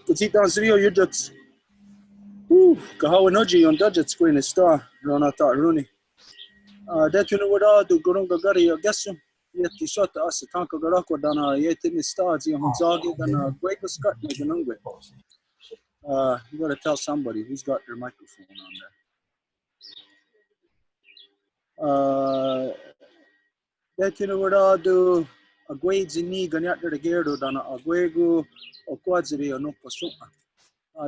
Petit dans Rio, you just Kahawanoji on Dudget screen is star, Ronata Rooney. That you know what I do, Gurunga Gari, guess him. Yet he shot us a tank of Garako Dana, yet in the stars, Hunzagi, than a great Scott Meganungwe. You gotta tell somebody who's got their microphone on there. That you know what I do, a grades in knee, Ganyat the Gerdo, Dana, a Guego, or Quadziri, or no Pasuma.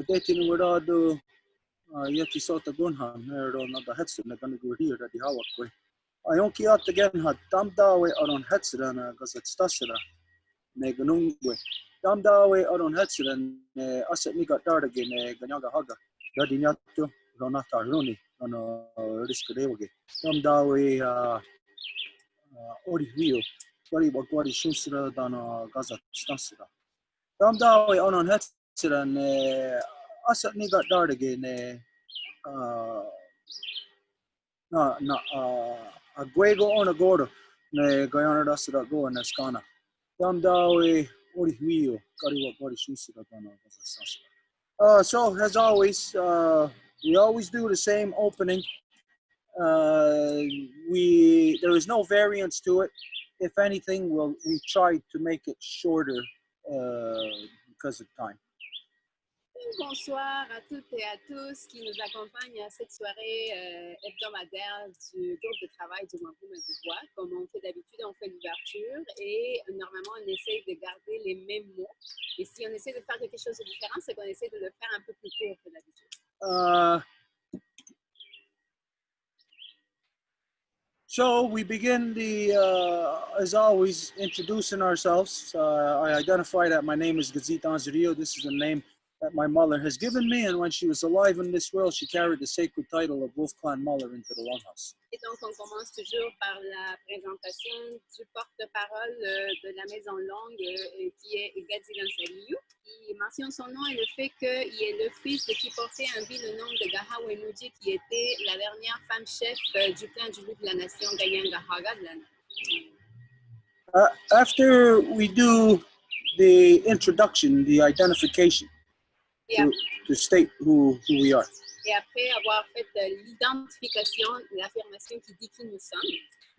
That you know what I do. Yet he saw the Gunhan, or not the headset, they're going to go here at the Hawak. I don't care again, had Damdawe or on headset, and because it's Tassera, Meganungwe. Damdawe or on headset, and Asset Nika Dargin, Ganyaga Haga, Dadinato, Ronata Runi, on a risk of Deoge. Damdawe Ori Rio, Gari Shusra, than Gaza Tassera. Damdawe on headset, and Asset Nika Dargin. A Guego on a Gordo, ne Guyana Dasta go and Escana. Damdawe, Orihuio, Kariwa Gorishusana. So, as always, we always do the same opening. There is no variance to it. If anything, we try to make it shorter because of time. Bonsoir à toutes et à tous qui nous accompagnent à cette soirée hebdomadaire du groupe de travail du Wampum et Deux Voies. Comme on fait d'habitude, on fait l'ouverture et normalement on essaye de garder les mêmes mots. Et si on essaie de faire quelque chose de différent, c'est qu'on essaie de le faire un peu plus court que d'habitude. So we begin as always, introducing ourselves. I identify that my name is Gazit Anzario. This is a name that my mother has given me, and when she was alive in this world, she carried the sacred title of Wolf Clan Muller into the longhouse. Et donc, on commence toujours par la présentation du porte-parole de la Maison Longue, qui est Gadi Lansaliou, qui mentionne son nom et le fait qu'il est le fils de qui portait en vie le nom de Gaha Wenuji, qui était la dernière femme chef du clan du loup de la nation Gayengahaga. After we do the introduction, the identification, to state who we are. Et après avoir fait l'identification, l'affirmation qui dit qui nous sommes.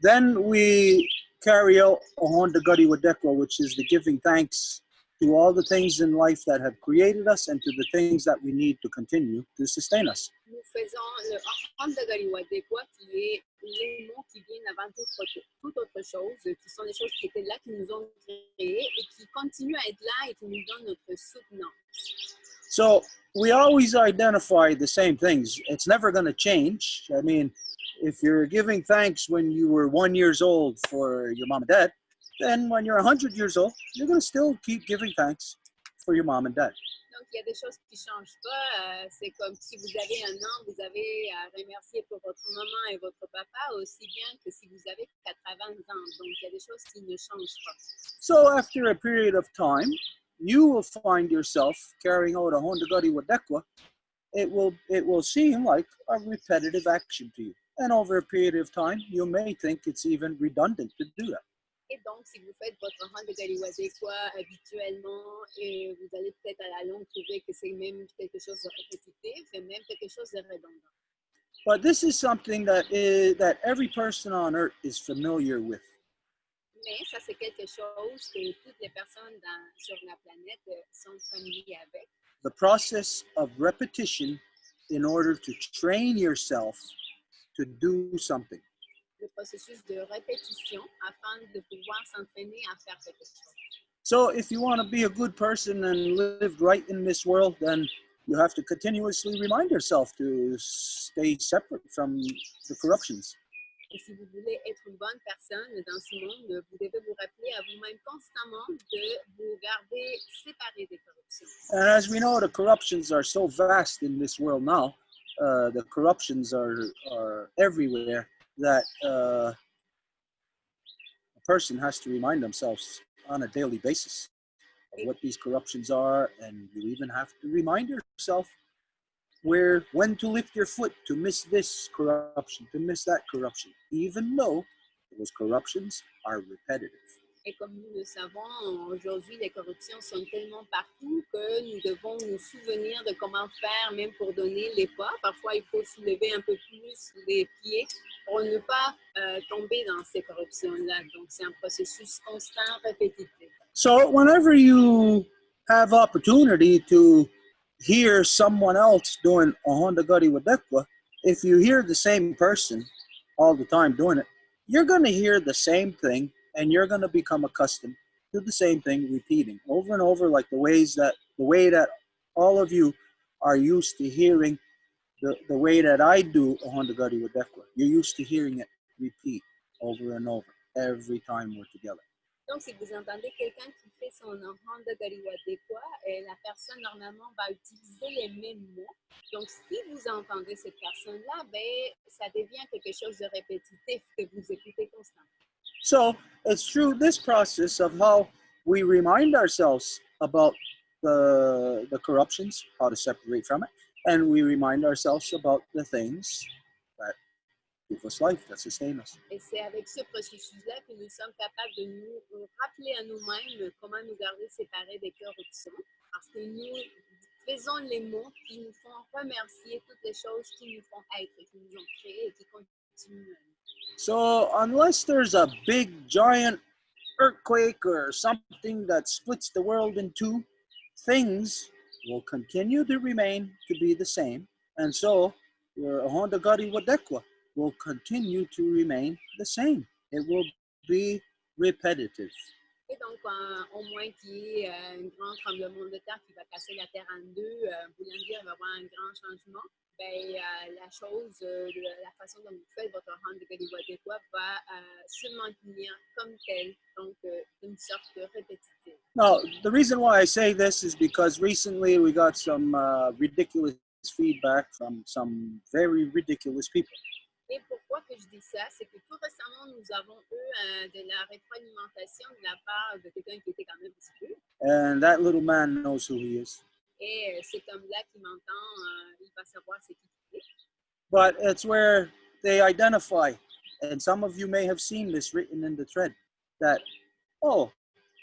Then we carry out a Honda Gadi Wadekwa, which is the giving thanks to all the things in life that have created us and to the things that we need to continue to sustain us. Nous faisons le Honda Gadi Wadekwa, qui est les mots qui viennent avant toute autre chose, qui sont les choses qui étaient là, qui nous ont créés et qui continuent à être là et qui nous donnent notre soutenance. So we always identify the same things. It's never going to change. I mean, if you're giving thanks when you were 1 year old for your mom and dad, then when you're 100 years old, you're going to still keep giving thanks for your mom and dad. Donc, il y a des choses qui ne changent pas. C'est comme si vous avez un an, vous avez à remercier pour votre maman et votre papa, aussi bien que si vous avez 80 ans. Donc, il y a des choses qui ne changent pas. So after a period of time, you will find yourself carrying out a Honda Gadi Wadekwa. It will seem like a repetitive action to you. And over a period of time, you may think it's even redundant to do that. Et donc, si vous faites votre Honda Gadi Wadekwa habituellement, et vous allez peut-être à la longue trouver que c'est même quelque chose de répétitif et même quelque chose de redondant. But this is something that every person on earth is familiar with. Mais ça, c'est quelque chose que toutes les personnes sur la planète sont familières avec. The process of repetition in order to train yourself to do something. Le processus de répétition afin de pouvoir s'entraîner à faire quelque chose. So if you want to be a good person and live right in this world, then you have to continuously remind yourself to stay separate from the corruptions. Et si vous voulez être une bonne personne dans ce monde, vous devez vous rappeler à vous-même constamment de vous garder séparé des corruptions. And as we know, the corruptions are so vast in this world now. The corruptions are everywhere that a person has to remind themselves on a daily basis of what these corruptions are, and you even have to remind yourself when to lift your foot to miss this corruption, to miss that corruption, even though those corruptions are repetitive. Et comme nous le savons, aujourd'hui, les corruptions sont tellement partout que nous devons nous souvenir de comment faire, même pour donner les pas. Parfois, il faut soulever un peu plus les pieds pour ne pas tomber dans ces corruptions-là. Donc, c'est un processus constant, répétitif. So whenever you have opportunity to hear someone else doing a Honda Gutty Wadekwa, if you hear the same person all the time doing it, you're going to hear the same thing and you're going to become accustomed to the same thing repeating over and over, like the way that all of you are used to hearing the way that I do a Honda Gutty Wadekwa. You're used to hearing it repeat over and over every time we're together. Donc, si vous entendez quelqu'un qui fait son enfant de Galiwadekwa, la personne normalement va utiliser les mêmes mots. Donc, si vous entendez cette personne-là, ben, ça devient quelque chose de répétitif que vous écoutez constamment. So it's through this process of how we remind ourselves about the corruptions, how to separate from it, and we remind ourselves about the things that give us life, that sustain us. Et c'est avec ce processus-là que nous sommes capables de nous rappeler à nous-mêmes comment nous garder séparés des corruptions, parce que nous faisons les mots qui nous font remercier toutes les choses qui nous font être, qui nous ont créés et qui continuent. So unless there's a big giant earthquake or something that splits the world in two, things will continue to remain to be the same, and so your Honda Gari Wadekwa will continue to remain the same. It will be repetitive. Et donc, au moins qu'il y ait un grand tremblement de terre qui va casser la terre en deux, voulant dire qu'il va y avoir un grand changement, ben, la chose, la façon dont vous faites votre rang de Galiwadekwa va se maintenir comme telle, donc une sorte de répétitive. Now, the reason why I say this is because recently we got some ridiculous feedback from some very ridiculous people. Et pourquoi que je dis ça, c'est que tout récemment, nous avons eu de la rétroalimentation de la part de quelqu'un qui était quand même petit. And that little man knows who he is. Et cet homme-là qui m'entend, il va savoir c'est qui il est. But it's where they identify, and some of you may have seen this written in the thread, that, oh,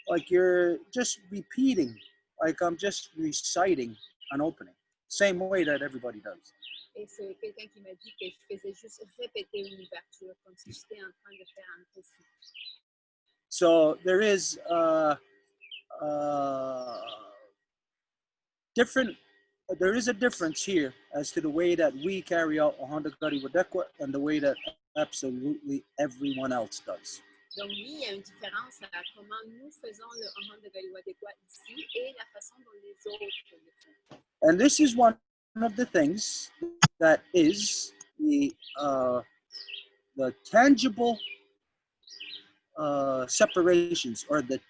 like you're just repeating, like I'm just reciting an opening, same way that everybody does. Et c'est quelqu'un qui m'a dit que je faisais juste répéter une ouverture, comme si j'étais en train de faire un récit. So there is a difference here as to the way that we carry out a Honda Gari Wadekwa and the way that absolutely everyone else does. Donc oui, il y a une différence à comment nous faisons le Honda de Galiwadekwa ici et la façon dont les autres le font. And this is one of the things that is the tangible separations or the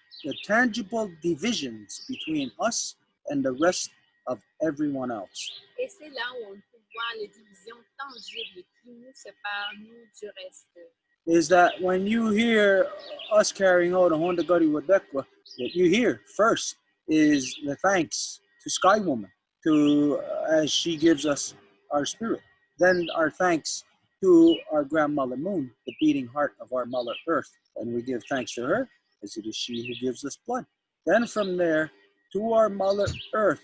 tangible divisions between us and the rest of everyone else. Et c'est là où on peut voir les divisions tangibles qui nous séparent, nous, du reste. Is that when you hear us carrying out a Honda Gari Wadekwa, what you hear first is the thanks to Sky Woman, as she gives us our spirit. Then our thanks to our grandmother Moon, the beating heart of our mother Earth. And we give thanks to her, as it is she who gives us blood. Then from there to our mother Earth,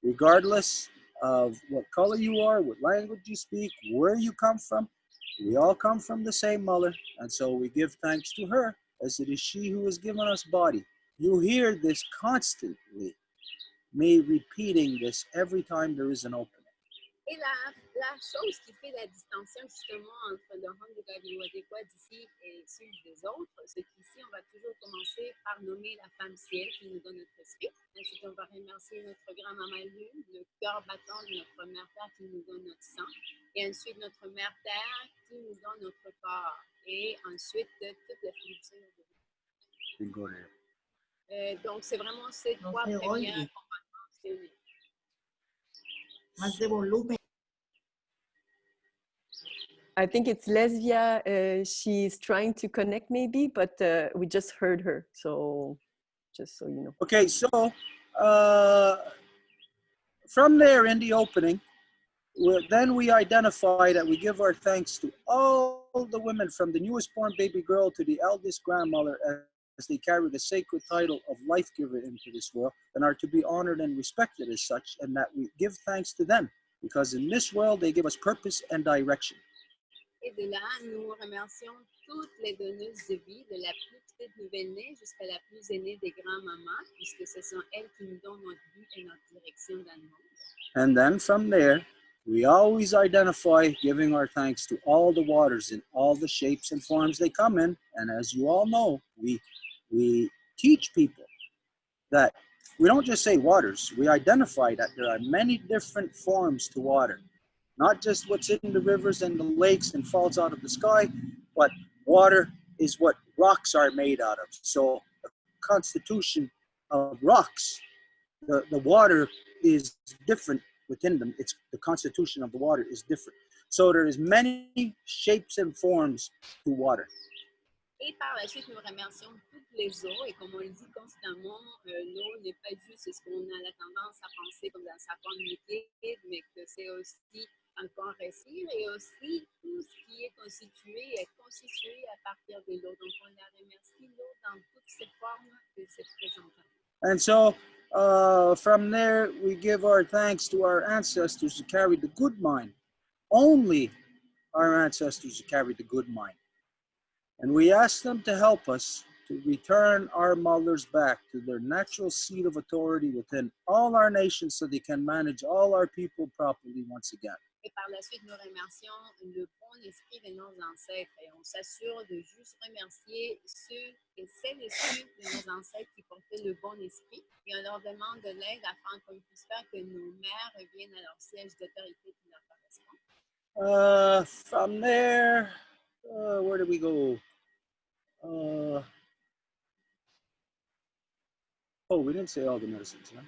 regardless of what color you are, what language you speak, where you come from, we all come from the same mother, and so we give thanks to her, as it is she who has given us body. You hear this constantly, me repeating this every time there is an opening. Et la chose qui fait la distinction justement entre le Honda de Galiwadekwa d'ici et celui des autres, c'est qu'ici, on va toujours commencer par nommer la femme ciel qui nous donne notre esprit. Ensuite, on va remercier notre grand-maman lune, le cœur battant de notre mère terre qui nous donne notre sang. Et ensuite, notre mère terre qui nous donne notre corps. Et ensuite, toutes les fonctions de vie. Donc, c'est vraiment ces trois premières composantes. Más de volumen. I think it's Lesbia. She's trying to connect maybe, but we just heard her. So just so you know. Okay, so from there in the opening, then we identify that we give our thanks to all the women from the newest born baby girl to the eldest grandmother as they carry the sacred title of life giver into this world and are to be honored and respected as such, and that we give thanks to them because in this world they give us purpose and direction. Et de là, nous remercions toutes les donneuses de vie, de la plus petite nouvelle-née jusqu'à la plus aînée des grands-mamans, puisque ce sont elles qui nous donnent notre but et notre direction dans le monde. And then from there, we always identify giving our thanks to all the waters in all the shapes and forms they come in. And as you all know, we teach people that we don't just say waters, we identify that there are many different forms to water. Not just what's in the rivers and the lakes and falls out of the sky, but water is what rocks are made out of. So the constitution of rocks, the water is different within them. It's the constitution of the water is different. So there is many shapes and forms to water. Et par la suite, nous remercions toutes les eaux. Et comme on le dit constamment, l'eau n'est pas juste ce qu'on a la tendance à penser comme dans sa forme liquide, mais que c'est aussi un corps respire et aussi tout ce qui est constitué à partir de l'eau. Donc, on la remercie l'eau dans toutes ses formes que c'est présentant. And so from there, we give our thanks to our ancestors who carried the good mind. Only our ancestors who carried the good mind. And we ask them to help us to return our mothers back to their natural seat of authority within all our nations so they can manage all our people properly once again. Et par la suite, nous remercions le bon esprit de nos ancêtres et on s'assure de juste remercier ceux et celles de nos ancêtres qui portaient le bon esprit et on leur demande de l'aide afin qu'on puisse faire que nos mères reviennent à leur siège d'autorité qui leur correspond. From there, where do we go? We didn't say all the medicines, huh?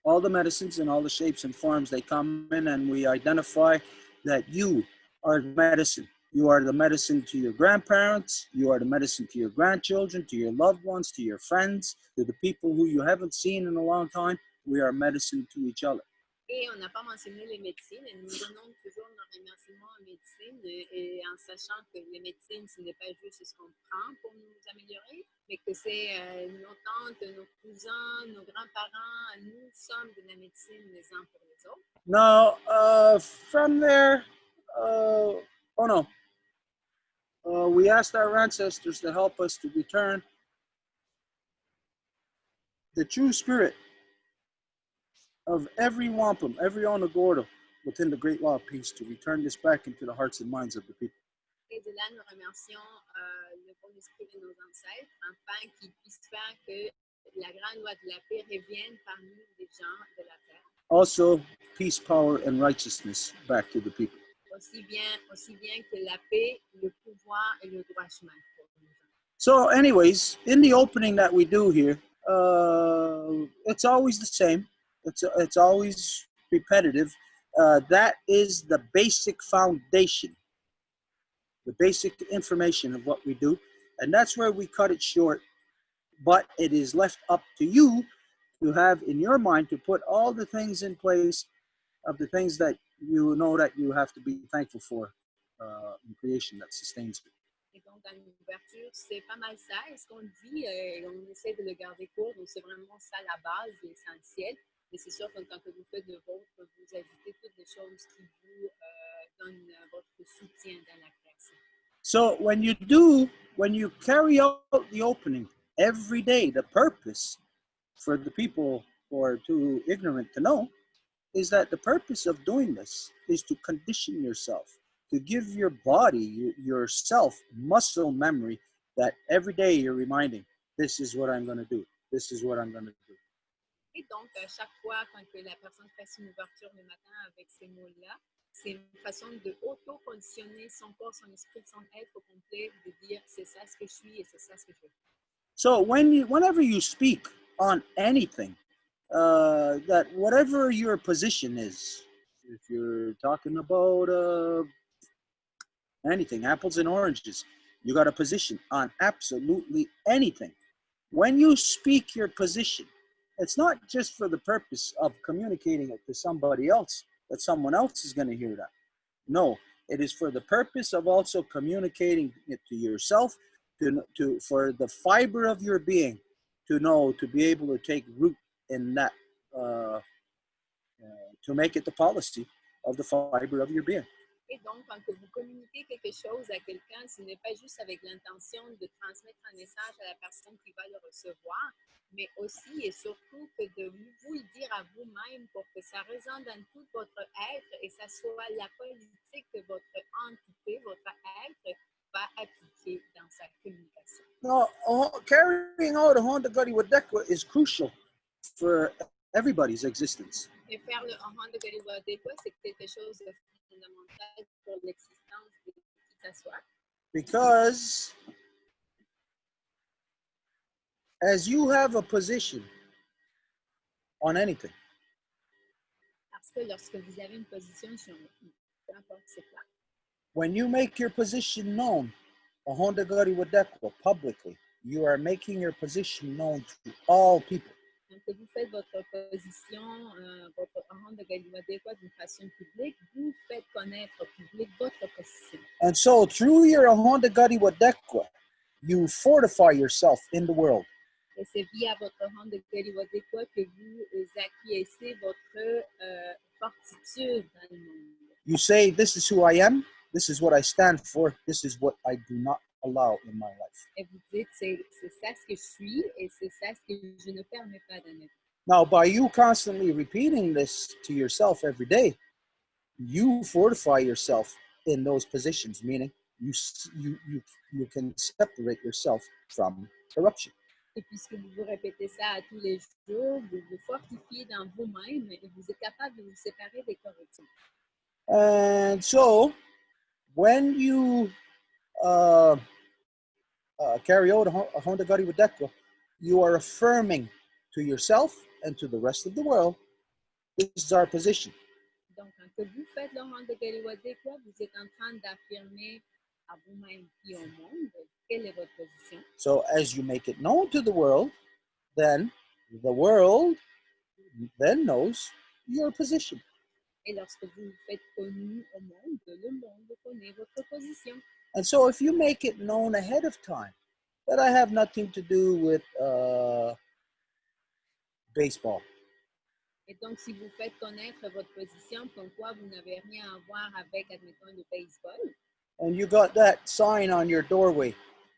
All the medicines and all the shapes and forms they come in, and we identify that you are the medicine. You are the medicine to your grandparents. You are the medicine to your grandchildren, to your loved ones, to your friends, to the people who you haven't seen in a long time. We are medicine to each other. Et on n'a pas mentionné les médecines, et nous donnons toujours nos remerciements aux médecines, et en sachant que les médecines, ce n'est pas juste ce qu'on prend pour nous améliorer, mais que c'est nos tantes, nos cousins, nos grands-parents, nous sommes de la médecine les uns pour les autres. Now, from there, we asked our ancestors to help us to return the true spirit of every wampum, every onagordo within the great law of peace, to return this back into the hearts and minds of the people. Et de là, nous remercions le bon esprit de nos ancêtres, afin qu'ils puissent faire que la grande loi de la paix revienne parmi les gens de la terre. Also, peace, power, and righteousness back to the people. Aussi bien que la paix, le pouvoir et le droit chemin pour les gens. So anyways, in the opening that we do here, it's always the same. It's always repetitive. That is the basic foundation, the basic information of what we do. And that's where we cut it short. But it is left up to you to have in your mind to put all the things in place of the things that you know that you have to be thankful for in creation that sustains you. Et donc, dans l'ouverture, c'est pas mal ça. Et ce qu'on dit, on essaie de le garder court. Donc, c'est vraiment ça la base, l'essentiel. Mais c'est sûr que quand vous faites le vôtre, vous ajoutez toutes les choses qui vous donnent votre soutien dans la création. So when you carry out the opening every day, the purpose for the people who are too ignorant to know is that the purpose of doing this is to condition yourself, to give your body, yourself, muscle memory that every day you're reminding, this is what I'm going to do. This is what I'm going to do. Et donc, chaque fois quand que la personne fait une ouverture le matin avec ces mots-là, c'est une façon de auto-conditionner son corps, son esprit, son être au complet, de dire c'est ça ce que je suis et c'est ça ce que je fais. So whenever you speak on anything, that whatever your position is, if you're talking about anything, apples and oranges, you got a position on absolutely anything. When you speak your position, it's not just for the purpose of communicating it to somebody else, that someone else is going to hear that. No, it is for the purpose of also communicating it to yourself, for the fiber of your being to know, to be able to take root in that, to make it the policy of the fiber of your being. Et donc, quand vous communiquez quelque chose à quelqu'un, ce n'est pas juste avec l'intention de transmettre un message à la personne qui va le recevoir, mais aussi et surtout que de vous le dire à vous-même pour que ça résonne dans tout votre être et ça soit la politique que votre entité, votre être, va appliquer dans sa communication. Now, carrying out a Honda Gadi Wadekwa is crucial for everybody's existence. Et faire le Honda Gadi Wadekwa, c'est quelque chose de fondamental pour l'existence de qui que ce soit. Because as you have a position on anything, Parce que lorsque vous avez une position sur peu importe c'est quoi, when you make your position known, a Honda Gadi Wadekwa publicly, you are making your position known to all people. donc que vous faites votre position, votre Honda Gadi Wadekwa d'une façon publique, vous faites connaître au public votre position. And so through your Honda Gadi Wadekwa, you fortify yourself in the world. Et c'est via votre Honda Gadi Wadekwa que vous acquiescez votre fortitude dans le monde. You say, this is who I am, this is what I stand for, this is what I do not allow in my life. Et vous dites, c'est ça ce que je suis et c'est ça ce que je ne permets pas dans ma vie. Now, by you constantly repeating this to yourself every day, you fortify yourself in those positions, meaning you can separate yourself from corruption. Et puisque vous vous répétez ça à tous les jours, vous vous fortifiez dans vous-même et vous êtes capable de vous séparer des corrections. And so, when you carry out a Honda Gadi Wadekwa, you are affirming to yourself and to the rest of the world, this is our position. Donc, quand vous faites le Honda Gadi Wadekwa, vous êtes en train d'affirmer à vous-même et au monde quelle est votre position. So as you make it known to the world then knows your position. Et lorsque vous vous faites connu au monde, le monde connaît votre position. And so if you make it known ahead of time that I have nothing to do with baseball, Et donc, si vous faites connaître votre position, comme quoi vous n'avez rien à voir avec, admettons, le baseball, and you got that sign on your doorway,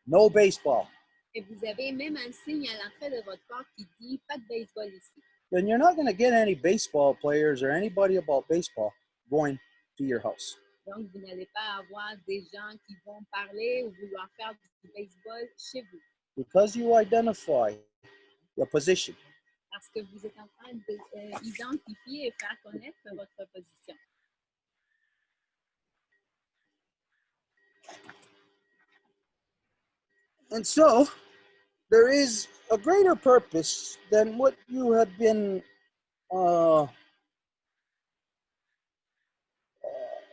no baseball, et vous avez même un signe à l'entrée de votre porte qui dit « pas de baseball ici », then you're not going to get any baseball players or anybody about baseball going to your house. donc vous n'allez pas avoir des gens qui vont parler ou vouloir faire du baseball chez vous. Because you identify your position. Parce que vous êtes en train d'identifier et faire connaître votre position. And so, there is a greater purpose than what you have been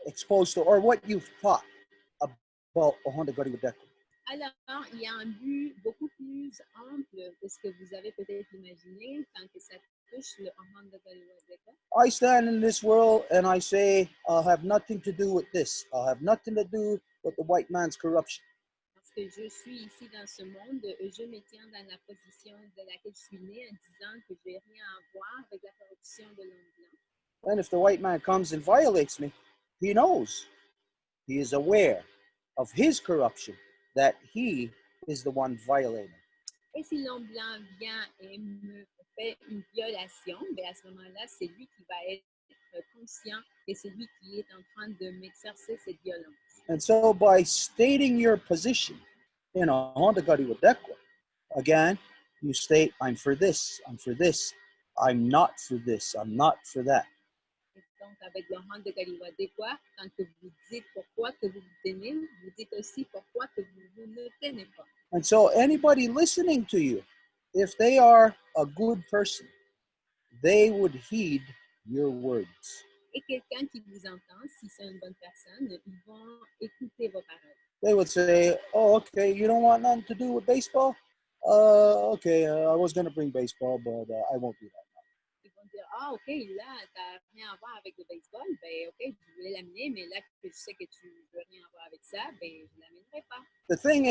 exposed to, or what you've thought about a Honda Gadi Wadekwa. Alors, il y a un but beaucoup plus ample que ce que vous avez peut-être imaginé quand que ça touche le Honda Gadi Wadekwa. I stand in this world and I say, I'll have nothing to do with this. I'll have nothing to do with the white man's corruption. Parce que je suis ici dans ce monde, je me tiens dans la position de laquelle je suis née en disant que je n'ai rien à voir avec la corruption de l'homme blanc. And if the white man comes and violates me, he knows. He is aware of his corruption, that he is the one violating. Et si l'homme blanc vient et me fait une violation, bien à ce moment-là, c'est lui qui va être conscient et c'est lui qui est en train de m'exercer cette violence. And so by stating your position in a Honda Gadi Wadekwa, again, you state, I'm for this, I'm for this, I'm not for this, I'm not for that. Et donc, avec le Honda Gadi Wadekwa, quand que vous dites pourquoi que vous vous tenez, vous dites aussi pourquoi que vous ne tenez pas. And so anybody listening to you, if they are a good person, they would heed your words. Et quelqu'un qui vous entend, si c'est une bonne personne, ils vont écouter vos paroles. They would say, oh, okay, you don't want nothing to do with baseball? Okay, I was going to bring baseball, but I won't do that. Ils vont dire, ah, OK, là, tu n'as rien à voir avec le baseball, ben, OK, je voulais l'amener, mais là que je sais que tu veux rien avoir avec ça, ben, je ne l'amènerai pas. The thing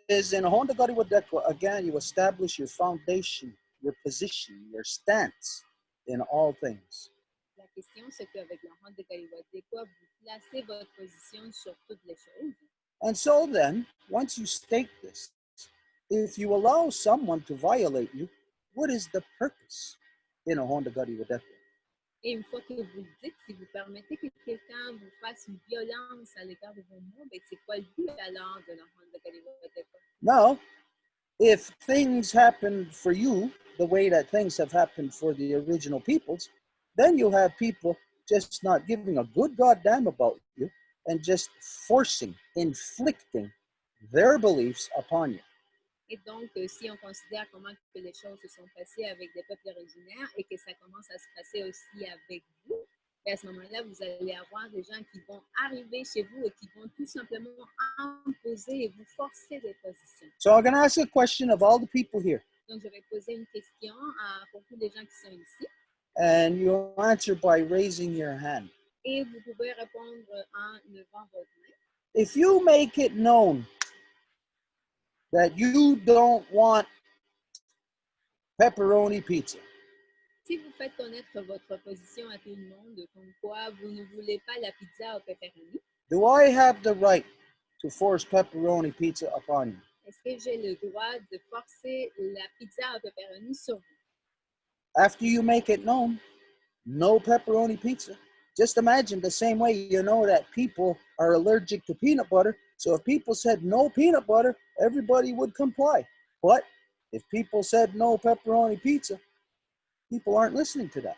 is, in Honda Gari Wadekwa, again, you establish your foundation, your position, your stance in all things. La question, c'est qu'avec la Honda Gari Wadekwa, vous placez votre position sur toutes les choses. And so then, once you state this, if you allow someone to violate you, what is the purpose in a Honda Gari Wadekwa? Et une fois que vous le dites, si vous permettez que quelqu'un vous fasse une violence à l'égard de vos mots, ben, c'est quoi le but alors de la Honda Gari Wadekwa? Now, if things happen for you the way that things have happened for the original peoples, then you have people just not giving a good goddamn about you and just forcing, inflicting their beliefs upon you. Et donc, si on considère comment que les choses se sont passées avec des peuples originaires et que ça commence à se passer aussi avec vous, et à ce moment-là, vous allez avoir des gens qui vont arriver chez vous et qui vont tout simplement imposer et vous forcer des positions. So I'm going to ask a question of all the people here, Donc, je vais poser une question pour tous les gens qui sont ici and you answer by raising your hand. et vous pouvez répondre en levant votre main. If you make it known that you don't want pepperoni pizza, Si vous faites connaître votre position à tout le monde, comme quoi vous ne voulez pas la pizza au pepperoni, do I have the right to force pepperoni pizza upon you? est-ce que j'ai le droit de forcer la pizza au pepperoni sur vous? After you make it known, no pepperoni pizza. Just imagine the same way you know that people are allergic to peanut butter. So if people said no peanut butter, everybody would comply. But if people said no pepperoni pizza, people aren't listening to that.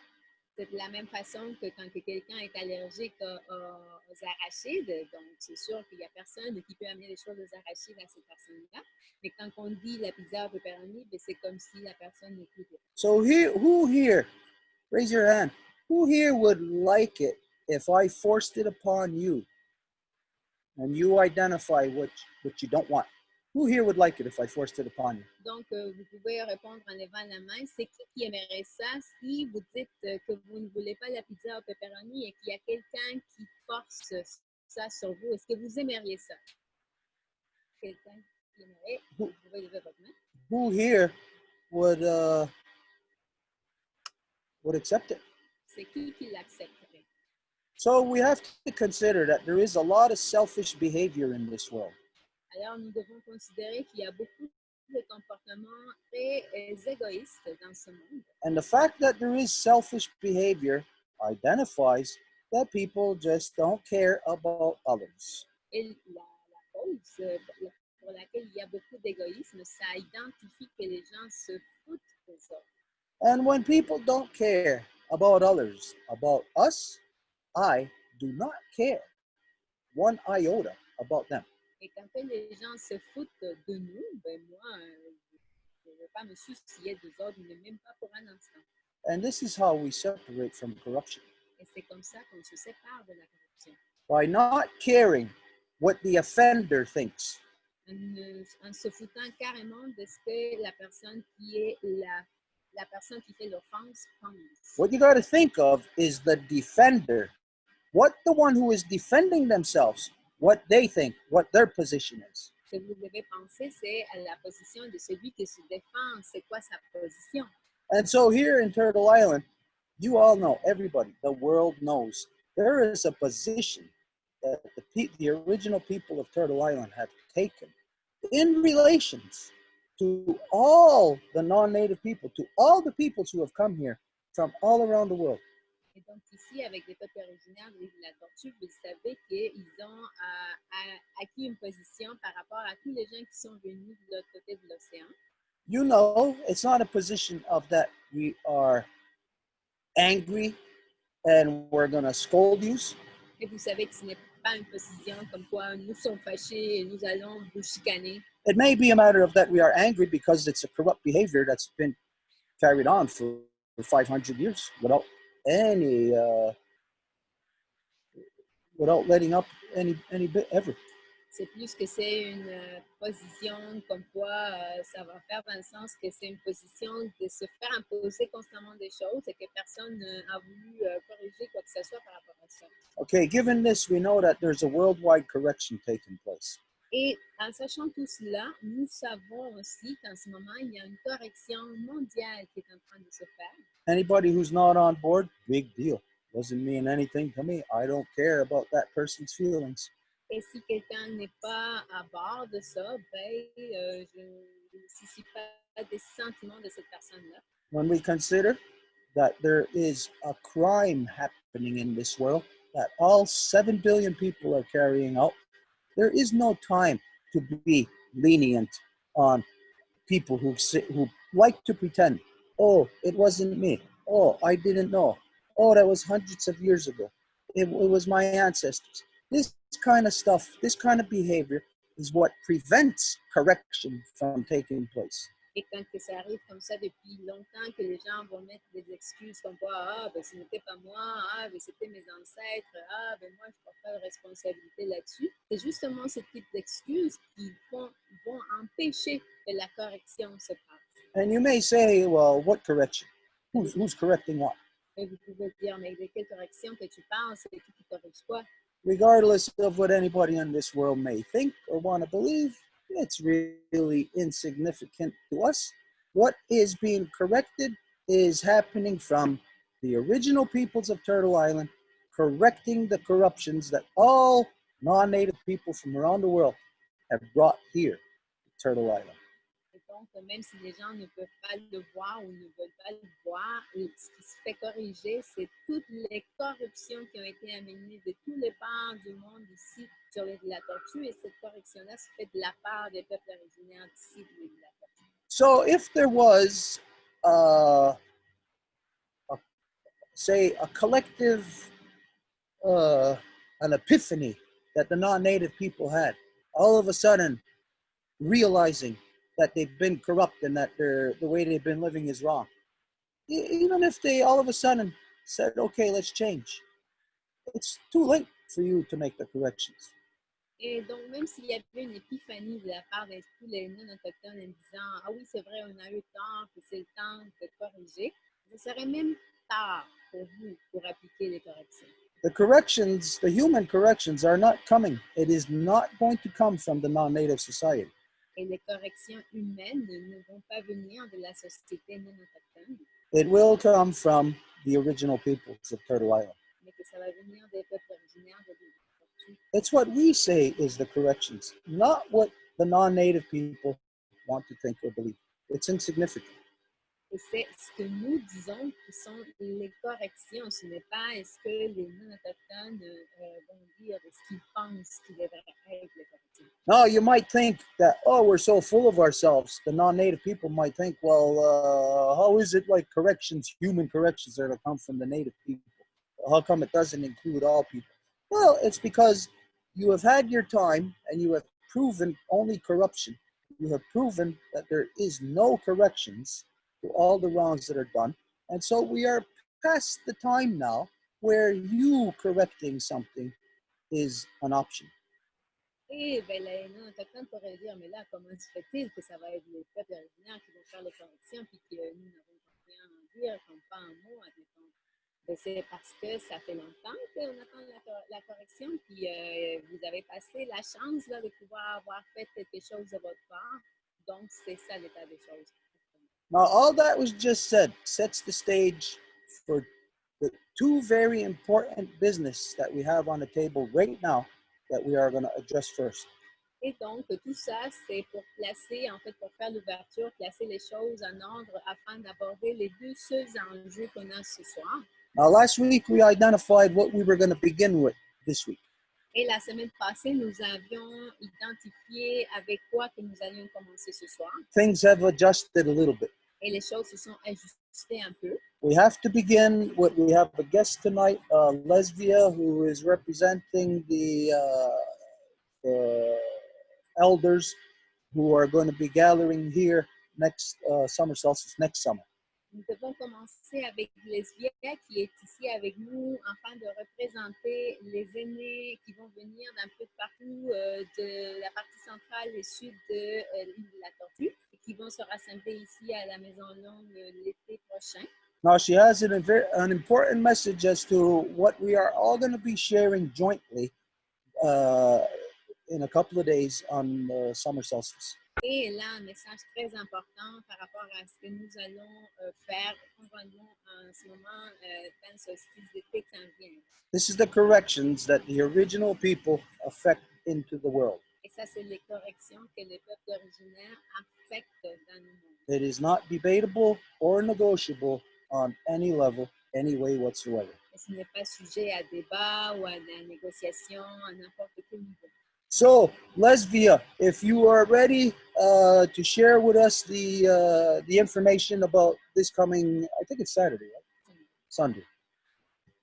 C'est de la même façon que quand quelqu'un est allergique aux arachides, donc c'est sûr qu'il n'y a personne qui peut amener des choses aux arachides à cette personne-là. Mais quand on dit la pizza au pepperoni, ben c'est comme si la personne n'écoutait pas. So here, who here, raise your hand, who here would like it if I forced it upon you and you identify what you don't want? Who here would like it if I forced it upon you? Donc, vous pouvez répondre en levant la main. C'est qui aimerait ça si vous dites que vous ne voulez pas la pizza au pepperoni et qu'il y a quelqu'un qui force ça sur vous? Est-ce que vous aimeriez ça? Quelqu'un qui aimerait? Vous pouvez lever votre main. Who here would accept it? C'est qui l'accepterait? So we have to consider that there is a lot of selfish behavior in this world. Alors, nous devons considérer qu'il y a beaucoup de comportements très égoïstes dans ce monde. And the fact that there is selfish behavior identifies that people just don't care about others. Et la cause pour laquelle il y a beaucoup d'égoïsme, ça identifie que les gens se foutent des autres. And when people don't care about others, about us, I do not care one iota about them. Et quand les gens se foutent de nous, ben moi, je ne vais pas me soucier des autres, mais même pas pour un instant. And this is how we separate from corruption. Et c'est comme ça qu'on se sépare de la corruption. By not caring what the offender thinks. En se foutant carrément de ce que la personne qui est la personne qui fait l'offense pense. What you got to think of is the defender. What the one who is defending themselves, what they think, what their position is. Ce que vous devez penser, c'est à la position de celui qui se défend. C'est quoi sa position? And so here in Turtle Island, you all know, everybody, the world knows, there is a position that the original people of Turtle Island have taken in relations to all the non-native people, to all the peoples who have come here from all around the world. Et donc ici, avec les peuples originaires de l'île de la Tortue, vous savez qu'ils ont acquis une position par rapport à tous les gens qui sont venus de l'autre côté de l'océan. You know, it's not a position of that we are angry and we're going to scold you. Et vous savez que ce n'est pas une position comme quoi nous sommes fâchés et nous allons vous chicaner. It may be a matter of that we are angry because it's a corrupt behavior that's been carried on for 500 years without without letting up any bit ever. C'est plus que c'est une position comme quoi ça va faire dans le sens que c'est une position de se faire imposer constamment des choses et que personne n'a voulu corriger quoi que ce soit par rapport à ça. Okay, given this, we know that there's a worldwide correction taking place. Et en sachant tout cela, nous savons aussi qu'en ce moment, il y a une correction mondiale qui est en train de se faire. Anybody who's not on board, big deal. Doesn't mean anything to me. I don't care about that person's feelings. Et si quelqu'un n'est pas à bord de ça, je ne soucie pas des sentiments de cette personne-là. When we consider that there is a crime happening in this world that all 7 billion people are carrying out, there is no time to be lenient on people who like to pretend, oh, it wasn't me. Oh, I didn't know. Oh, that was hundreds of years ago. It was my ancestors. This kind of stuff, this kind of behavior is what prevents correction from taking place. Et quand que ça arrive comme ça depuis longtemps, que les gens vont mettre des excuses comme quoi, ah, ben ce n'était pas moi, ah, ben c'était mes ancêtres, ah, ben moi je ne porte pas de responsabilité là-dessus. C'est justement ce type d'excuses qui vont empêcher que la correction se passe. And you may say, well, what correction? Who's correcting what? Et vous pouvez dire, mais de quelle correction que tu penses et qui corrige quoi? Regardless of what anybody in this world may think or want to believe, it's really insignificant to us. What is being corrected is happening from the original peoples of Turtle Island, correcting the corruptions that all non-native people from around the world have brought here to Turtle Island. Et donc, même si les gens ne peuvent pas le voir ou ne veulent pas le voir, ce qui se fait corriger, c'est toutes les corruptions qui ont été amenées de tous les parts du monde ici sur l'île de la Tortue. Et cette correction-là se fait de la part des peuples originaires d'ici de l'île de la Tortue. So if there was, say, a collective, an epiphany that the non-native people had, all of a sudden realizing that they've been corrupt and that the way they've been living is wrong. Even if they all of a sudden said, okay, let's change, it's too late for you to make the corrections. Et donc, même s'il y avait une épiphanie de la part de tous les non-autochtones en disant « Ah oui, c'est vrai, on a eu tort, puis c'est le temps de corriger », ce serait même tard pour vous pour appliquer les corrections. The corrections, the human corrections are not coming. It is not going to come from the non-native society. Et les corrections humaines ne vont pas venir de la société non-autochtone, It will come from the original peoples of Turtle Island. mais que ça va venir des peuples originaires de l'île de la Tortue. It's what we say is the corrections, not what the non-native people want to think or believe. It's insignificant. Et c'est ce que nous disons qui sont les corrections. Ce n'est pas est-ce que les non-autochtones vont dire ce qu'ils pensent qui devrait être les corrections. Now, you might think that, oh, we're so full of ourselves. The non-native people might think, well, how is it like corrections, human corrections are to come from the native people? How come it doesn't include all people? Well, it's because you have had your time and you have proven only corruption. You have proven that there is no corrections to all the wrongs that are done. And so we are past the time now where you correcting something is an option. Et ben, les non-autochtones pourraient dire, mais là, comment se fait-il que ça va être les peuples originaires qui vont faire les corrections puis que nous n'avons rien à dire, comme pas un mot, admettons. Ben, c'est parce que ça fait longtemps qu'on attend la correction, puis vous avez passé la chance là, de pouvoir avoir fait quelque chose de votre part. Donc, c'est ça l'état des choses. Now, all that was just said sets the stage for the two very important business that we have on the table right now that we are going to address first. Et donc, tout ça, c'est pour placer, en fait, pour faire l'ouverture, placer les choses en ordre afin d'aborder les deux seuls enjeux qu'on a ce soir. Now, last week we identified what we were going to begin with this week. Et la semaine passée, nous avions identifié avec quoi que nous allions commencer ce soir. Things have adjusted a little bit. Et les choses se sont ajustées un peu. We have to begin with, we have a guest tonight, Lesbia, who is representing the elders who are going to be gathering here next summer solstice, next summer. Nous devons commencer avec Lesbia qui est ici avec nous afin de représenter les aînés qui vont venir d'un peu de partout de la partie centrale et sud de l'île de la Tortue et qui vont se rassembler ici à la Maison Longue l'été prochain. Now, she has an important message as to what we are all going to be sharing jointly in a couple of days on the summer solstice. Et elle a un message très important par rapport à ce que nous allons faire conjointement en ce moment dans le solstice d'été qui s'en vient. This is the corrections that the original people affect into the world. Et ça, c'est les corrections que les peuples originaires affectent dans le monde. It is not debatable or negotiable on any level, any way whatsoever. Et ce n'est pas sujet à débat ou à la négociation à n'importe quel niveau. So, Lesbia, if you are ready to share with us the information about this coming, I think it's Saturday, right? Sunday.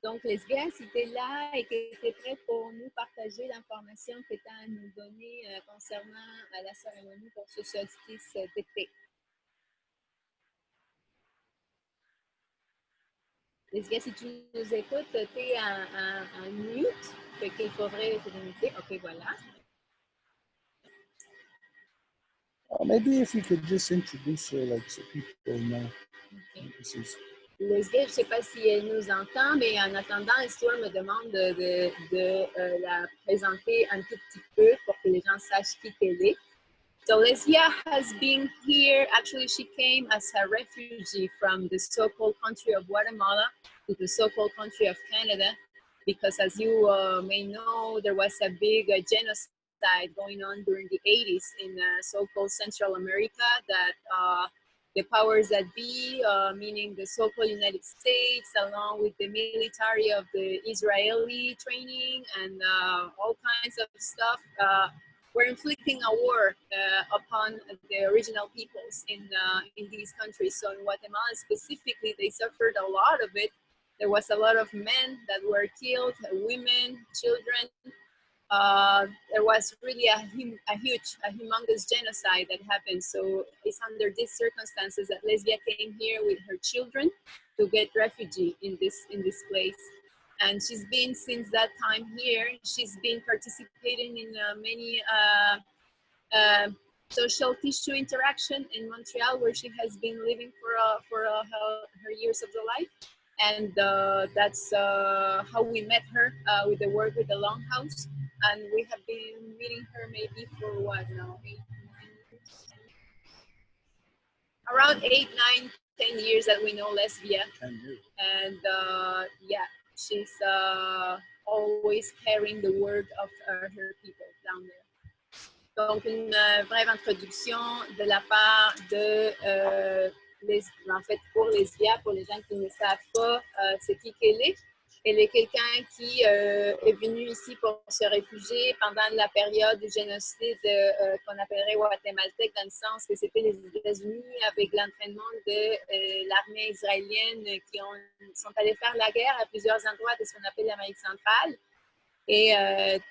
Donc, Lesbia, si tu es là et que tu es prêt pour nous partager l'information que tu as à nous donner concernant la cérémonie pour ce solstice d'été. Lesbia, si tu nous écoutes, tu es en mute, fait qu'il faudrait te limiter. OK, voilà. Maybe if you could just introduce her, like, so people know. Okay. This is... Lesbia, je ne sais pas si elle nous entend, mais en attendant, Histoire me demande de la présenter un tout petit peu pour que les gens sachent qui elle est. So Lesbia has been here. Actually, she came as a refugee from the so-called country of Guatemala to the so-called country of Canada, because as you may know, there was a big genocide going on during the 80s in so-called Central America that the powers that be, meaning the so-called United States, along with the military of the Israeli training and all kinds of stuff, were inflicting a war upon the original peoples in these countries. So in Guatemala specifically, they suffered a lot of it. There was a lot of men that were killed, women, children. There was really a humongous genocide that happened. So it's under these circumstances that Lesbia came here with her children to get refugee in this place. And she's been since that time here. She's been participating in many social tissue interaction in Montreal, where she has been living for her years of the life. And that's how we met her with the work with the Longhouse. And we have been meeting her maybe for what now, 8, 9 years? Around 8, 9, 10 years that we know Lesbia. 10 years. And yeah, she's always carrying the word of her people down there. Donc, une brève introduction de la part de, en fait, pour Lesbia, pour les gens qui ne savent pas c'est qui qu'elle est. Elle est quelqu'un qui est venu ici pour se réfugier pendant la période du génocide qu'on appellerait guatémaltèque, dans le sens que c'était les États-Unis avec l'entraînement de l'armée israélienne qui sont allés faire la guerre à plusieurs endroits de ce qu'on appelle l'Amérique centrale. Et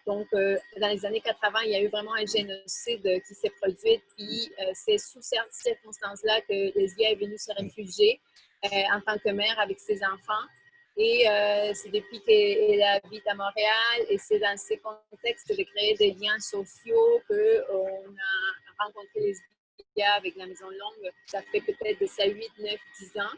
donc, dans les années 80, il y a eu vraiment un génocide qui s'est produit. Puis, c'est sous ces circonstances-là que Lesbia est venue se réfugier en tant que mère avec ses enfants. Et c'est depuis qu'elle habite à Montréal et c'est dans ces contextes de créer des liens sociaux qu'on a rencontré Lesbia avec la Maison Longue. Ça fait peut-être de ça 8, 9, 10 ans.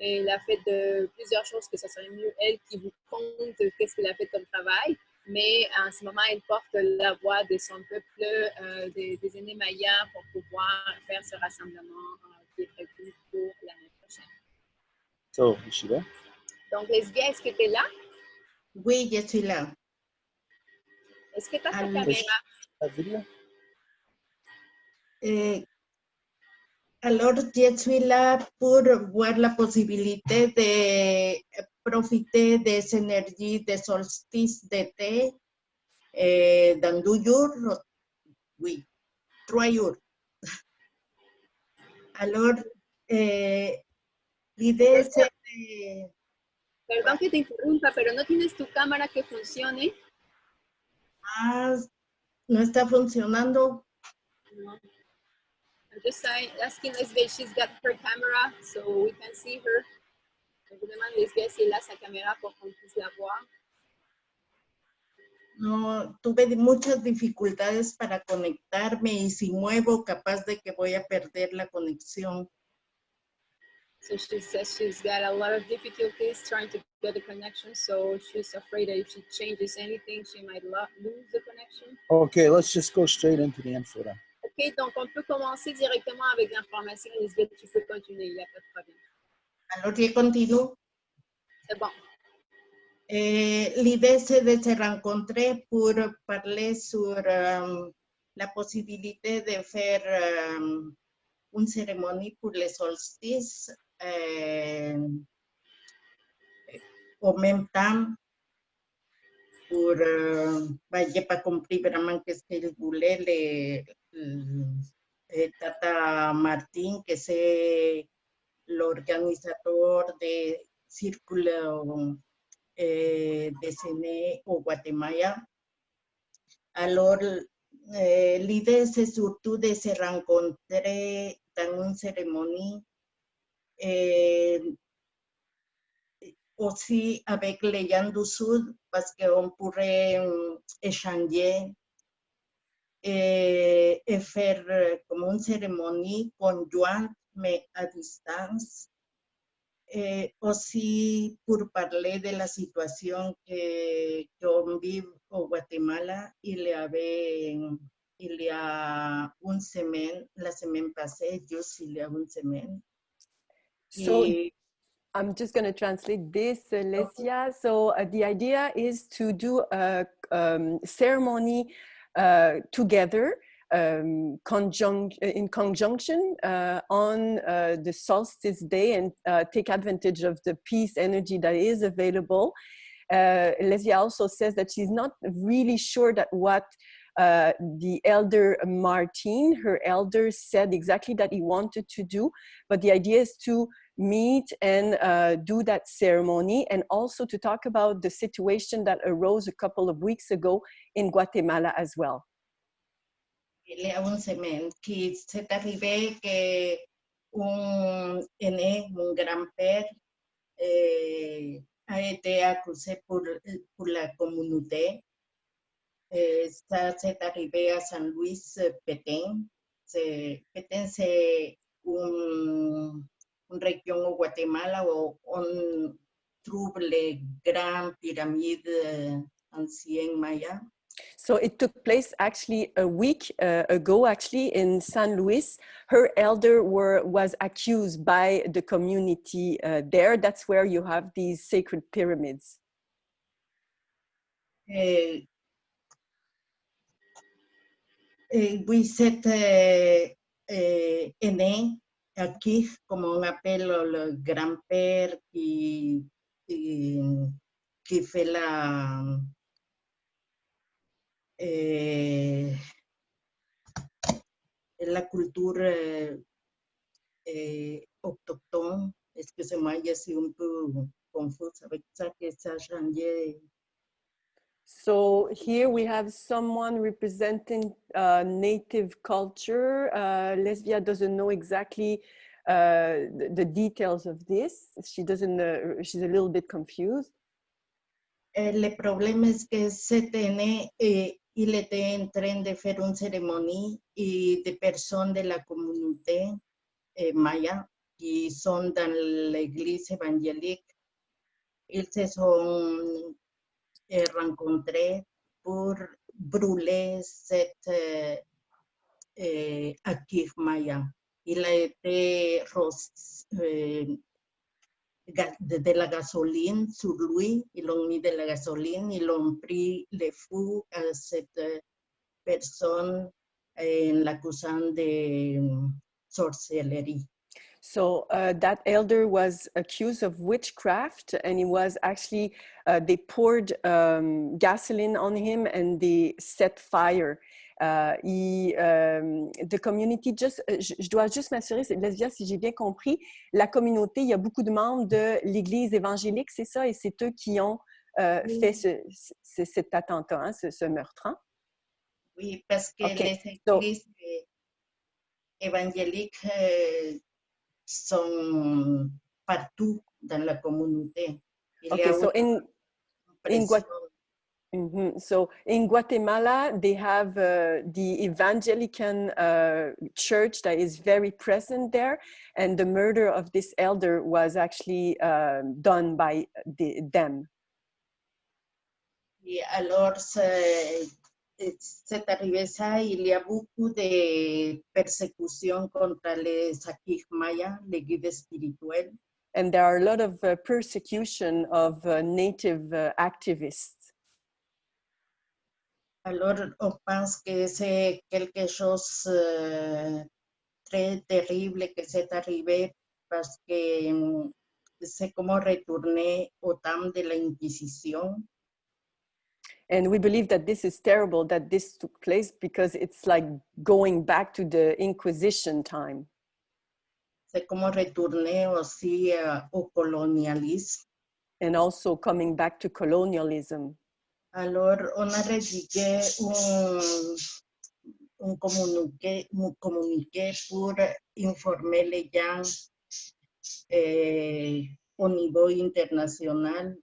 Et elle a fait de plusieurs choses que ça serait mieux elle qui vous compte qu'est-ce qu'elle a fait comme travail. Mais en ce moment, elle porte la voix de son peuple, des aînés mayas, pour pouvoir faire ce rassemblement qui est prévu pour l'année prochaine. So, is she there? Donc, Lesbia, est-ce que tu es là? Oui, je suis là. Est-ce que tu as ta Alors, caméra? That video? Alors, je suis là pour voir la possibilité de profiter des énergies de solstice d'été dans 2 jours. Oui, 3 jours. Alors, l'idée c'est de... Perdón que te interrumpa, pero no tienes tu cámara que funcione. no está funcionando. No. Just asking Lesbia if she's got her camera so we can see her. Je vous demande Lesbia si elle a sa caméra pour qu'on puisse la voir. No, tuve muchas dificultades para conectarme y si muevo, capaz de que voy a perder la conexión. So she says she's got a lot of difficulties trying to get the connection, so she's afraid that if she changes anything, she might lose the connection. Okay, let's just go straight into the info then. Ok, donc on peut commencer directement avec l'information. Lisbeth, tu peux continuer, il n'y a pas de problème. Alors, je continue. C'est bon. L'idée, c'est de se rencontrer pour parler sur la possibilité de faire une cérémonie pour les solstices en même temps pour pas compris vraiment qu'est-ce qu'il voulait Tata Martín, que c'est l'organisateur des círculos de ciné au Guatemala. Alors, l'idée, c'est surtout de se rencontrer dans une cérémonie aussi avec les gens du Sud, parce qu'on pourrait échanger et faire comme une cérémonie conjointe, mais à distance. Aussi pour parler de la situation qu'on vit au Guatemala, il y a une semaine, la semaine passée, juste il y a une semaine. So I'm just going to translate this, Lesia. So the idea is to do a ceremony together in conjunction on the solstice day and take advantage of the peace energy that is available. Lesia also says that she's not really sure that what the elder Martin, her elder, said exactly that he wanted to do, but the idea is to meet and do that ceremony and also to talk about the situation that arose a couple of weeks ago in Guatemala as well. Il y a une semaine qui s'est arrivé que un aîné, mon grand-père, a été accusé pour la communauté. Ça s'est arrivé à San Luis, Petén. Petén, c'est une région au Guatemala où on trouve les grandes pyramides anciennes mayas. So it took place actually a week ago, actually, in San Luis. Her elder was accused by the community there. That's where you have these sacred pyramids. Oui, cet aîné aquí, como un appel au grand-père qui fait la culture autochtone. Excusez-moi, je suis un peu confuse avec ça, que ça a changé. So here we have someone representing native culture. Lesbia doesn't know exactly the details of this. She doesn't. She's a little bit confused. Le problème est que cet aîné, il était en train de faire une cérémonie et des personnes de la communauté maya qui sont dans l'église évangélique, ils se sont rencontrés pour brûler cette acquis maya. Il a été de la gasoline sur lui, ils ont mis de la gasoline, ils ont pris le feu à cette personne en l'accusant de sorcellerie. So that elder was accused of witchcraft, and he was actually, they poured gasoline on him and they set fire. The community just, je dois juste m'assurer, Lesbia, si j'ai bien compris, la communauté, il y a beaucoup de membres de l'Église évangélique, c'est ça, et c'est eux qui ont fait cet attentat, hein, ce meurtre. Hein? Oui, parce que Okay. les églises évangéliques sont partout dans la communauté. Il y Okay, a so une pression. So in Guatemala, they have the evangelical church that is very present there, and the murder of this elder was actually done by them. Et alors, c'est arrivé ça, il y a beaucoup de persécutions contre les Sakih Maya, les guides spirituels. And there are a lot of persecution of native activists. Alors, on pense que c'est quelque chose très terrible que c'est arrivé parce que c'est comme retourner au temps de l'Inquisition. And we believe that this is terrible that this took place because it's like going back to the Inquisition time. C'est comme retourner aussi au colonialisme. And also coming back to colonialism. Alors, on a rédigé un communiqué pour informer les gens au niveau international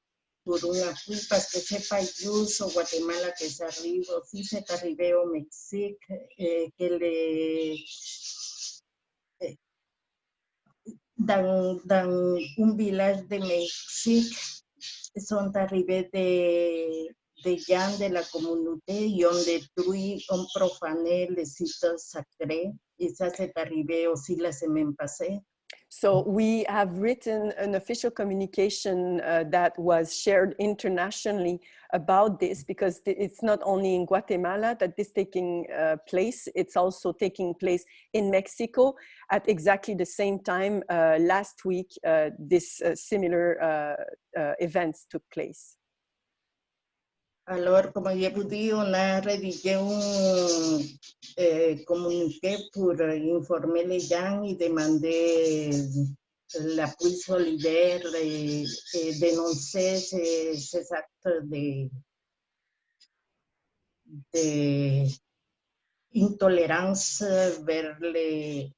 pour un appui, parce que c'est pas juste au Guatemala que ça arrive, aussi c'est arrivé au Mexique, dans un village de Mexique, sont arrivés des gens de la communauté et ont détruit, ont profané les sites sacrés. Et ça, c'est arrivé aussi la semaine passée. So we have written an official communication that was shared internationally about this, because it's not only in Guatemala that this is taking place, it's also taking place in Mexico at exactly the same time. Last week, this similar events took place. Alors, comme je vous dis, on a rédigé un communiqué pour informer les gens et demander l'appui solidaire et dénoncer ces actes d'intolérance vers les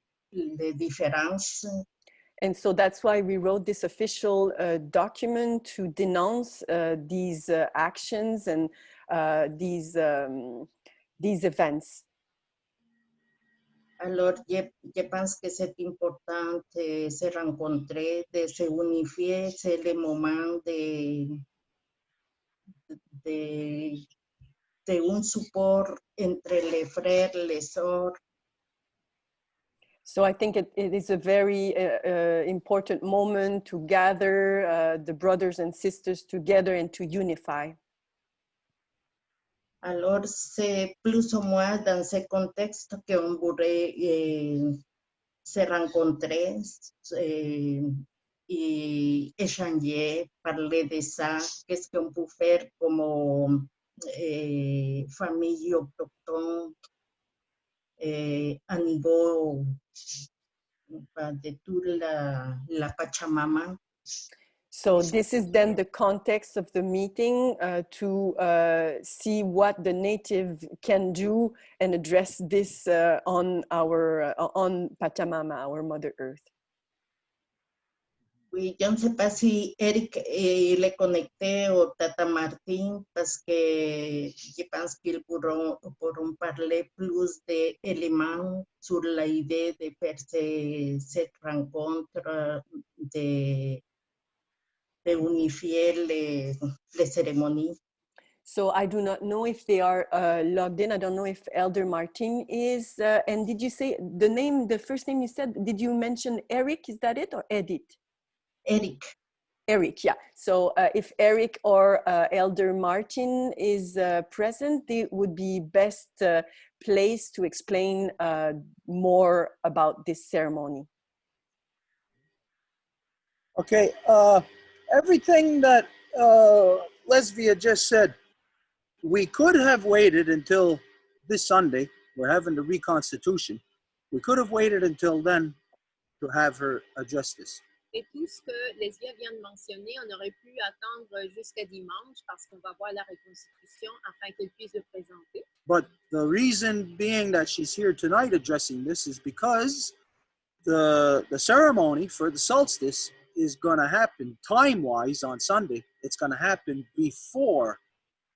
différences. And so that's why we wrote this official document to denounce these actions and these events. Alors, je pense que c'est important de se rencontrer, de se unifier, c'est le moment de un support entre les frères, les sœurs. So I think it is a very important moment to gather the brothers and sisters together and to unify. Alors, c'est plus ou moins dans ce contexte qu'on pourrait se rencontrer et échanger, parler de ça, qu'est-ce qu'on peut faire comme famille autochtone à niveau de toute la Pachamama. So this is then the context of the meeting to see what the native can do and address this on Pachamama, our Mother Earth. Oui, je ne sais pas si Eric le connecté au Tata Martin, parce que je pense qu'ils pourront parler plus d'éléments sur l'idée de faire cette rencontre, de unifier les cérémonies. So I do not know if they are logged in. I don't know if Elder Martin is. And did you say the name, the first name you said, did you mention Eric? Is that it, or Edith? Eric. Eric, yeah. So if Eric or Elder Martin is present, they would be best placed to explain more about this ceremony. Okay, everything that Lesbia just said, we could have waited until this Sunday. We're having the reconstitution. We could have waited until then to have her address this. Et tout ce que Lesbia vient de mentionner, on aurait pu attendre jusqu'à dimanche parce qu'on va voir la reconstitution afin qu'elle puisse le présenter. But the reason being that she's here tonight addressing this is because the ceremony for the solstice is going to happen time-wise on Sunday. It's going to happen before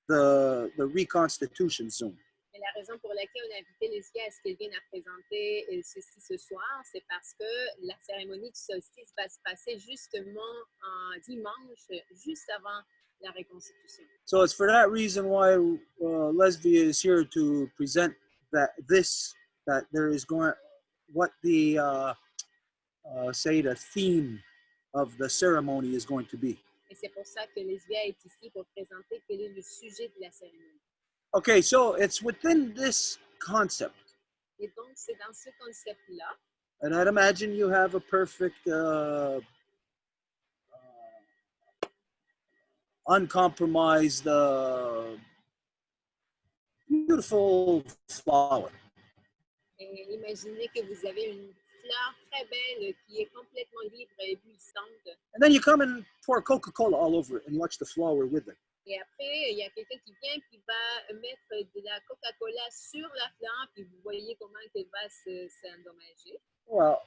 the reconstitution Zoom. Et la raison pour laquelle on a invité Lesbia à ce qu'elle vienne à présenter ceci ce soir, c'est parce que la cérémonie du solstice va se passer justement en dimanche, juste avant la reconstitution. So it's for that reason why Lesbia is here to present that there is going, what the say the theme of the ceremony is going to be. Et c'est pour ça que Lesbia est ici pour présenter quel est le sujet de la cérémonie. Okay, so it's within this concept. Et donc, c'est dans ce concept-là. And I'd imagine you have a perfect, uncompromised, beautiful flower. Et imaginez que vous avez une fleur très belle qui est complètement libre et éblouissante. And then you come and pour Coca-Cola all over it and watch the flower wither. Et après, il y a quelqu'un qui vient qui va mettre de la Coca-Cola sur la fleur, puis vous voyez comment elle va s'endommager. Well,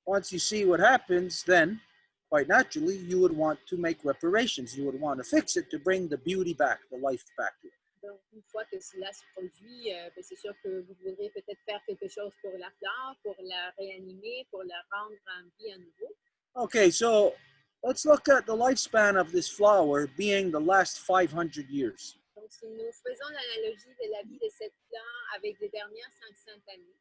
once you see what happens, then quite naturally you would want to make reparations. You would want to fix it to bring the beauty back, the life back to it. Donc, une fois que cela se produit, c'est sûr que vous voudrez peut-être faire quelque chose pour la fleur, pour la réanimer, pour la rendre en vie à nouveau. Okay, so let's look at the lifespan of this flower being the last 500 years. Donc, si nous faisons l'analogie de la vie de cette fleur avec les dernières 500 années,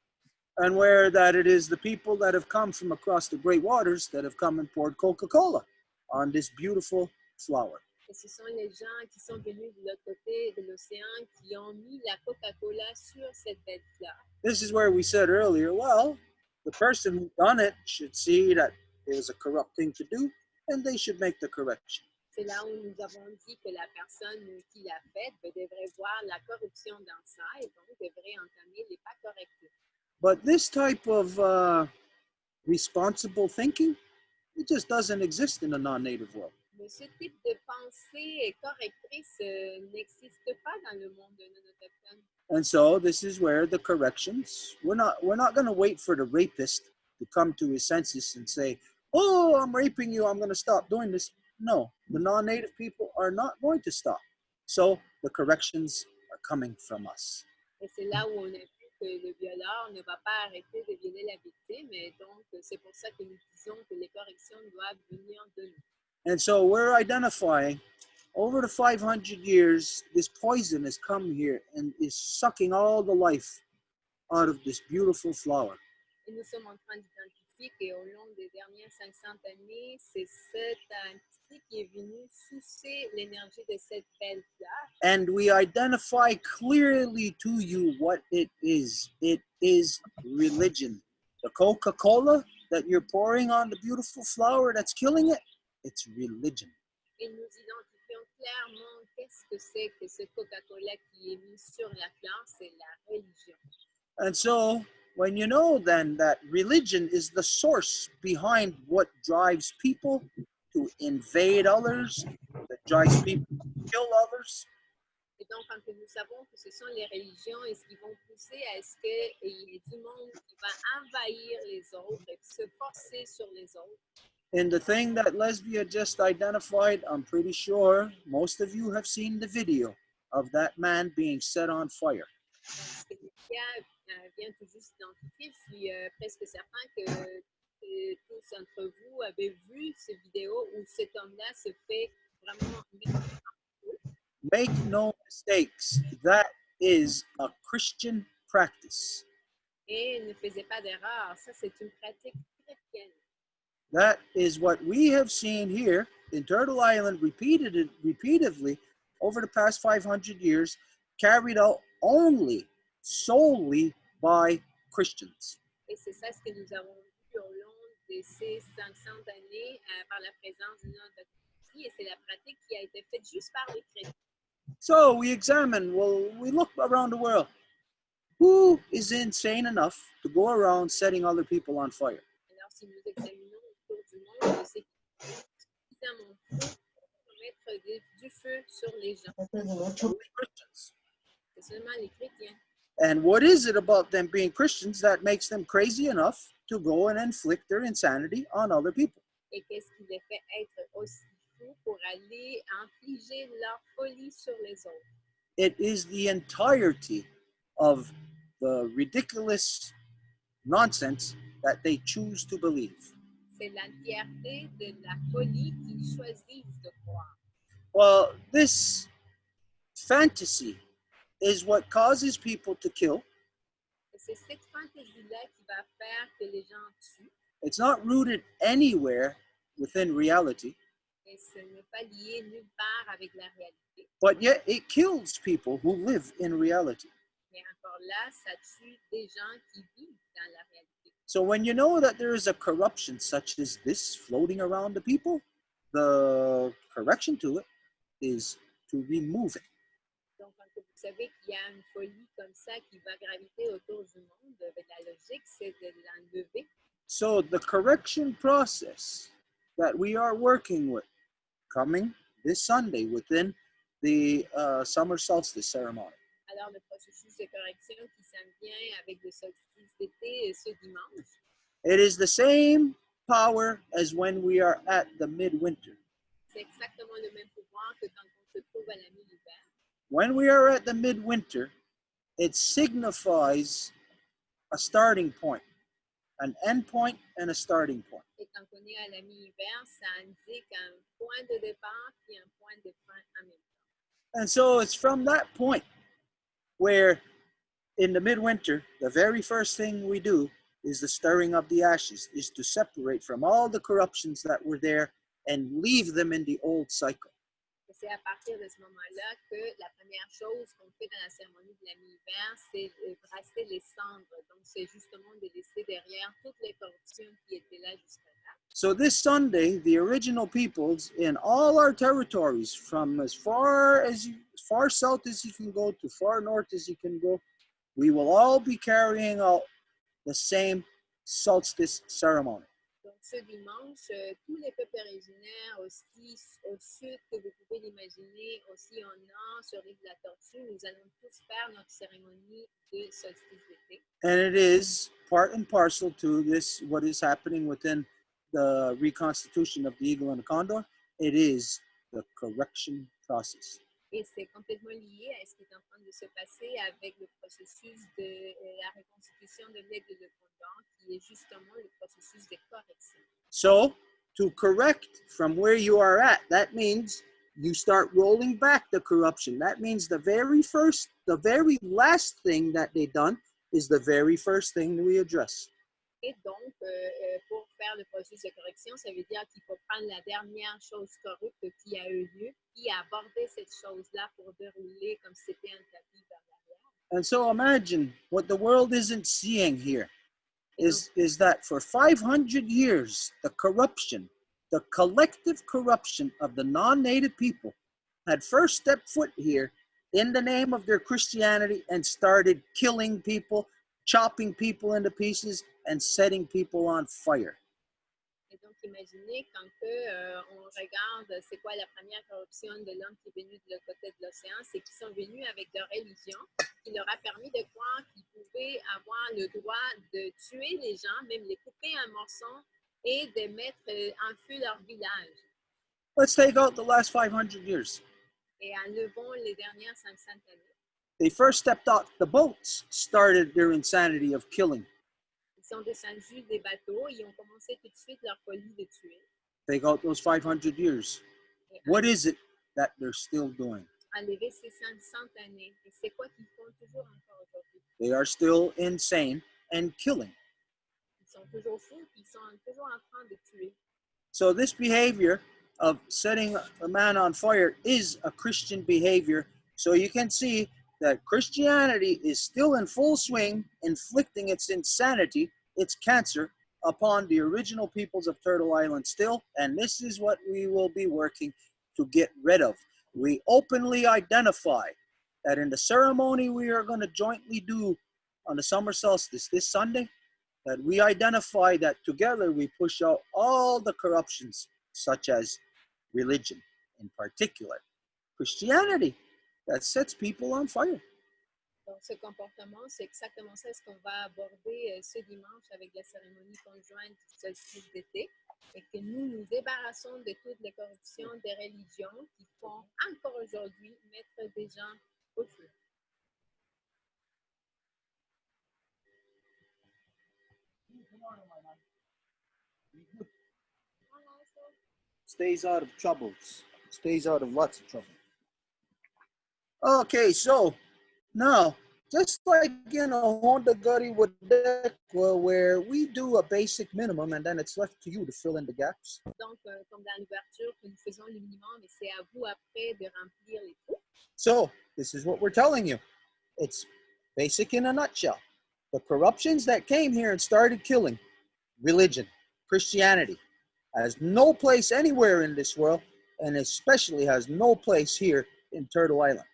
and where that it is the people that have come from across the great waters that have come and poured Coca-Cola on this beautiful flower. et ce sont les gens qui sont venus de l'autre côté de l'océan qui ont mis la Coca-Cola sur cette belle fleur. This is where we said earlier, well, the person who done it should see that it was a corrupt thing to do, and they should make the correction. C'est là où nous avons dit que la personne qui l'a faite devrait voir la corruption dans ça et donc devrait entamer les pas correctifs. But this type of responsible thinking, it just doesn't exist in a non-native world. Mais ce type de pensée correctrice n'existe pas dans le monde non autochtone. And so this is where the corrections, we're not going to wait for the rapist to come to his senses and say, oh, I'm raping you, I'm going to stop doing this. No, the non-native people are not going to stop. So the corrections are coming from us. Et c'est là où on a vu que le violeur ne va pas arrêter de violer la victime, et donc c'est pour ça que nous disons que les corrections doivent venir de nous. And so we're identifying, over the 500 years, this poison has come here and is sucking all the life out of this beautiful flower. Et nous sommes en train d'identifier qu'au long des dernières 500 années, c'est cette entité qui est venue sucer l'énergie de cette belle fleur. And we identify clearly to you what it is. It is religion. The Coca-Cola that you're pouring on the beautiful flower that's killing it, it's religion. Et nous identifions clairement qu'est-ce que c'est que ce Coca-Cola qui est mis sur la fleur, c'est la religion. And so when you know then that religion is the source behind what drives people to invade others, that drives people to kill others, Et donc, quand nous savons que ce sont les religions et ce qui vont pousser à ce qu'il y ait du monde qui va envahir les autres et se forcer sur les autres. in the thing that Lesbia just identified, I'm pretty sure most of you have seen the video of that man being set on fire. Ce que Lydia vient tout juste d'identifier, je suis presque certain que tous d'entre vous avez vu cette vidéo où cet homme-là se fait vraiment mettre en feu. Make no mistakes, that is a Christian practice. Et ne faisait pas d'erreur. Ça, c'est une pratique chrétienne. That is what we have seen here in Turtle Island repeatedly over the past 500 years, carried out solely by Christians. Et c'est ça ce que nous avons vu au long de ces 500 années par la présence de notre ici. Et c'est la pratique qui a été faite juste par les chrétiens. So we examine, we look around the world. Who is insane enough to go around setting other people on fire? Alors, si nous examinons autour du monde, c'est sur les gens. Mucho. Christians. C'est seulement les chrétiens. And what is it about them being Christians that makes them crazy enough to go and inflict their insanity on other people? Et qu'est-ce qui les fait être aussi fous pour aller infliger leur folie sur les autres? It is the entirety of the ridiculous nonsense that they choose to believe. C'est l'entièreté de la folie qu'ils choisissent de croire. Well, this fantasy is what causes people to kill. Et c'est cette fantaisie-là qui va faire que les gens tuent. It's not rooted anywhere within reality, Et ce n'est pas lié nulle part avec la réalité. but yet it kills people who live in reality. Mais encore là, ça tue des gens qui vivent dans la réalité. So when you know that there is a corruption such as this floating around the people, the correction to it is to remove it. Donc, quand vous savez qu'il y a une folie comme ça qui va graviter autour du monde, la logique, c'est de l'enlever. So the correction process that we are working with coming this Sunday within the summer solstice ceremony. Alors, le processus de correction qui s'en vient avec le solstice d'été ce dimanche, It is the same power as when we are at the midwinter. c'est exactement le même pouvoir que quand on se trouve à la mi-hiver. When we are at the midwinter, it signifies a starting point, an end point, and a starting point. Et quand on est à la mi-hiver, ça indique un point de départ et un point de fin en même temps. And so it's from that point where in the midwinter, the very first thing we do is the stirring of the ashes, is to separate from all the corruptions that were there and leave them in the old cycle. Et c'est à partir de ce moment-là que la première chose qu'on fait dans la cérémonie de la mi-hiver, c'est brasser les cendres. Donc, c'est justement de laisser derrière toutes les corruptions qui étaient là jusque-là. So this Sunday, the original peoples in all our territories, from as far south as you can go to far north as you can go, we will all be carrying out the same solstice ceremony. Donc, ce dimanche, tous les peuples originaires, aussi au sud que vous pouvez l'imaginer, aussi au nord, sur l'île de la Tortue, nous allons tous faire notre cérémonie de solstice d'été. And it is part and parcel to this, what is happening within the reconstitution of the eagle and the condor. It is the correction process. Et c'est complètement lié à ce qui est en train de se passer avec le processus de la reconstitution de l'aigle et le condor, qui est justement le processus de correction. So to correct from where you are at, that means you start rolling back the corruption. That means the very last thing that they done is the very first thing we address. Et donc, pour faire le processus de correction, ça veut dire qu'il faut prendre la dernière chose corrupte qui a eu lieu, puis aborder cette chose-là pour dérouler comme si c'était un tapis vers l'arrière. And so imagine what the world isn't seeing here is that for 500 years, the corruption, the collective corruption of the non-native people had first stepped foot here in the name of their Christianity and started killing people, chopping people into pieces, and setting people on fire. Et donc, imaginez quand on regarde c'est quoi la première corruption de l'homme qui est venu de l'autre côté de l'océan, c'est qu'ils sont venus avec leur religion qui leur a permis de croire qu'ils pouvaient avoir le droit de tuer les gens, même les couper en morceaux et de mettre en feu leur village. Let's take out the last 500 years. Et enlevons les dernières 500 années. They first stepped off the boats, started their insanity of killing. Ils sont descendus des bateaux et ont commencé tout de suite leur folie de tuer. Take out those 500 years. Et What is it that they're still doing? enlever ces 500 années. Et c'est quoi qu'ils font toujours encore aujourd'hui? They are still insane and killing. Ils sont toujours fous et ils sont toujours en train de tuer. So this behavior of setting a man on fire is a Christian behavior. So you can see that Christianity is still in full swing, inflicting its insanity, its cancer, upon the original peoples of Turtle Island still. And this is what we will be working to get rid of. We openly identify that in the ceremony we are going to jointly do on the summer solstice this Sunday, that we identify that together we push out all the corruptions, such as religion in particular, Christianity that sets people on fire. Donc, ce comportement, c'est exactement ça, ce qu'on va aborder ce dimanche avec la cérémonie conjointe du solstice d'été, et que nous nous débarrassons de toutes les corruptions des religions qui font encore aujourd'hui mettre des gens au feu. Stays out of troubles. Stays out of lots of trouble. Okay, so now, just like in a Honda Gutty Wadekwa, where we do a basic minimum and then it's left to you to fill in the gaps. Donc, comme dans l'ouverture, que nous faisons le minimum, et c'est à vous après de remplir les trous. So, this is what we're telling you. It's basic in a nutshell. The corruptions that came here and started killing, religion, Christianity, has no place anywhere in this world, and especially has no place here in Turtle Island.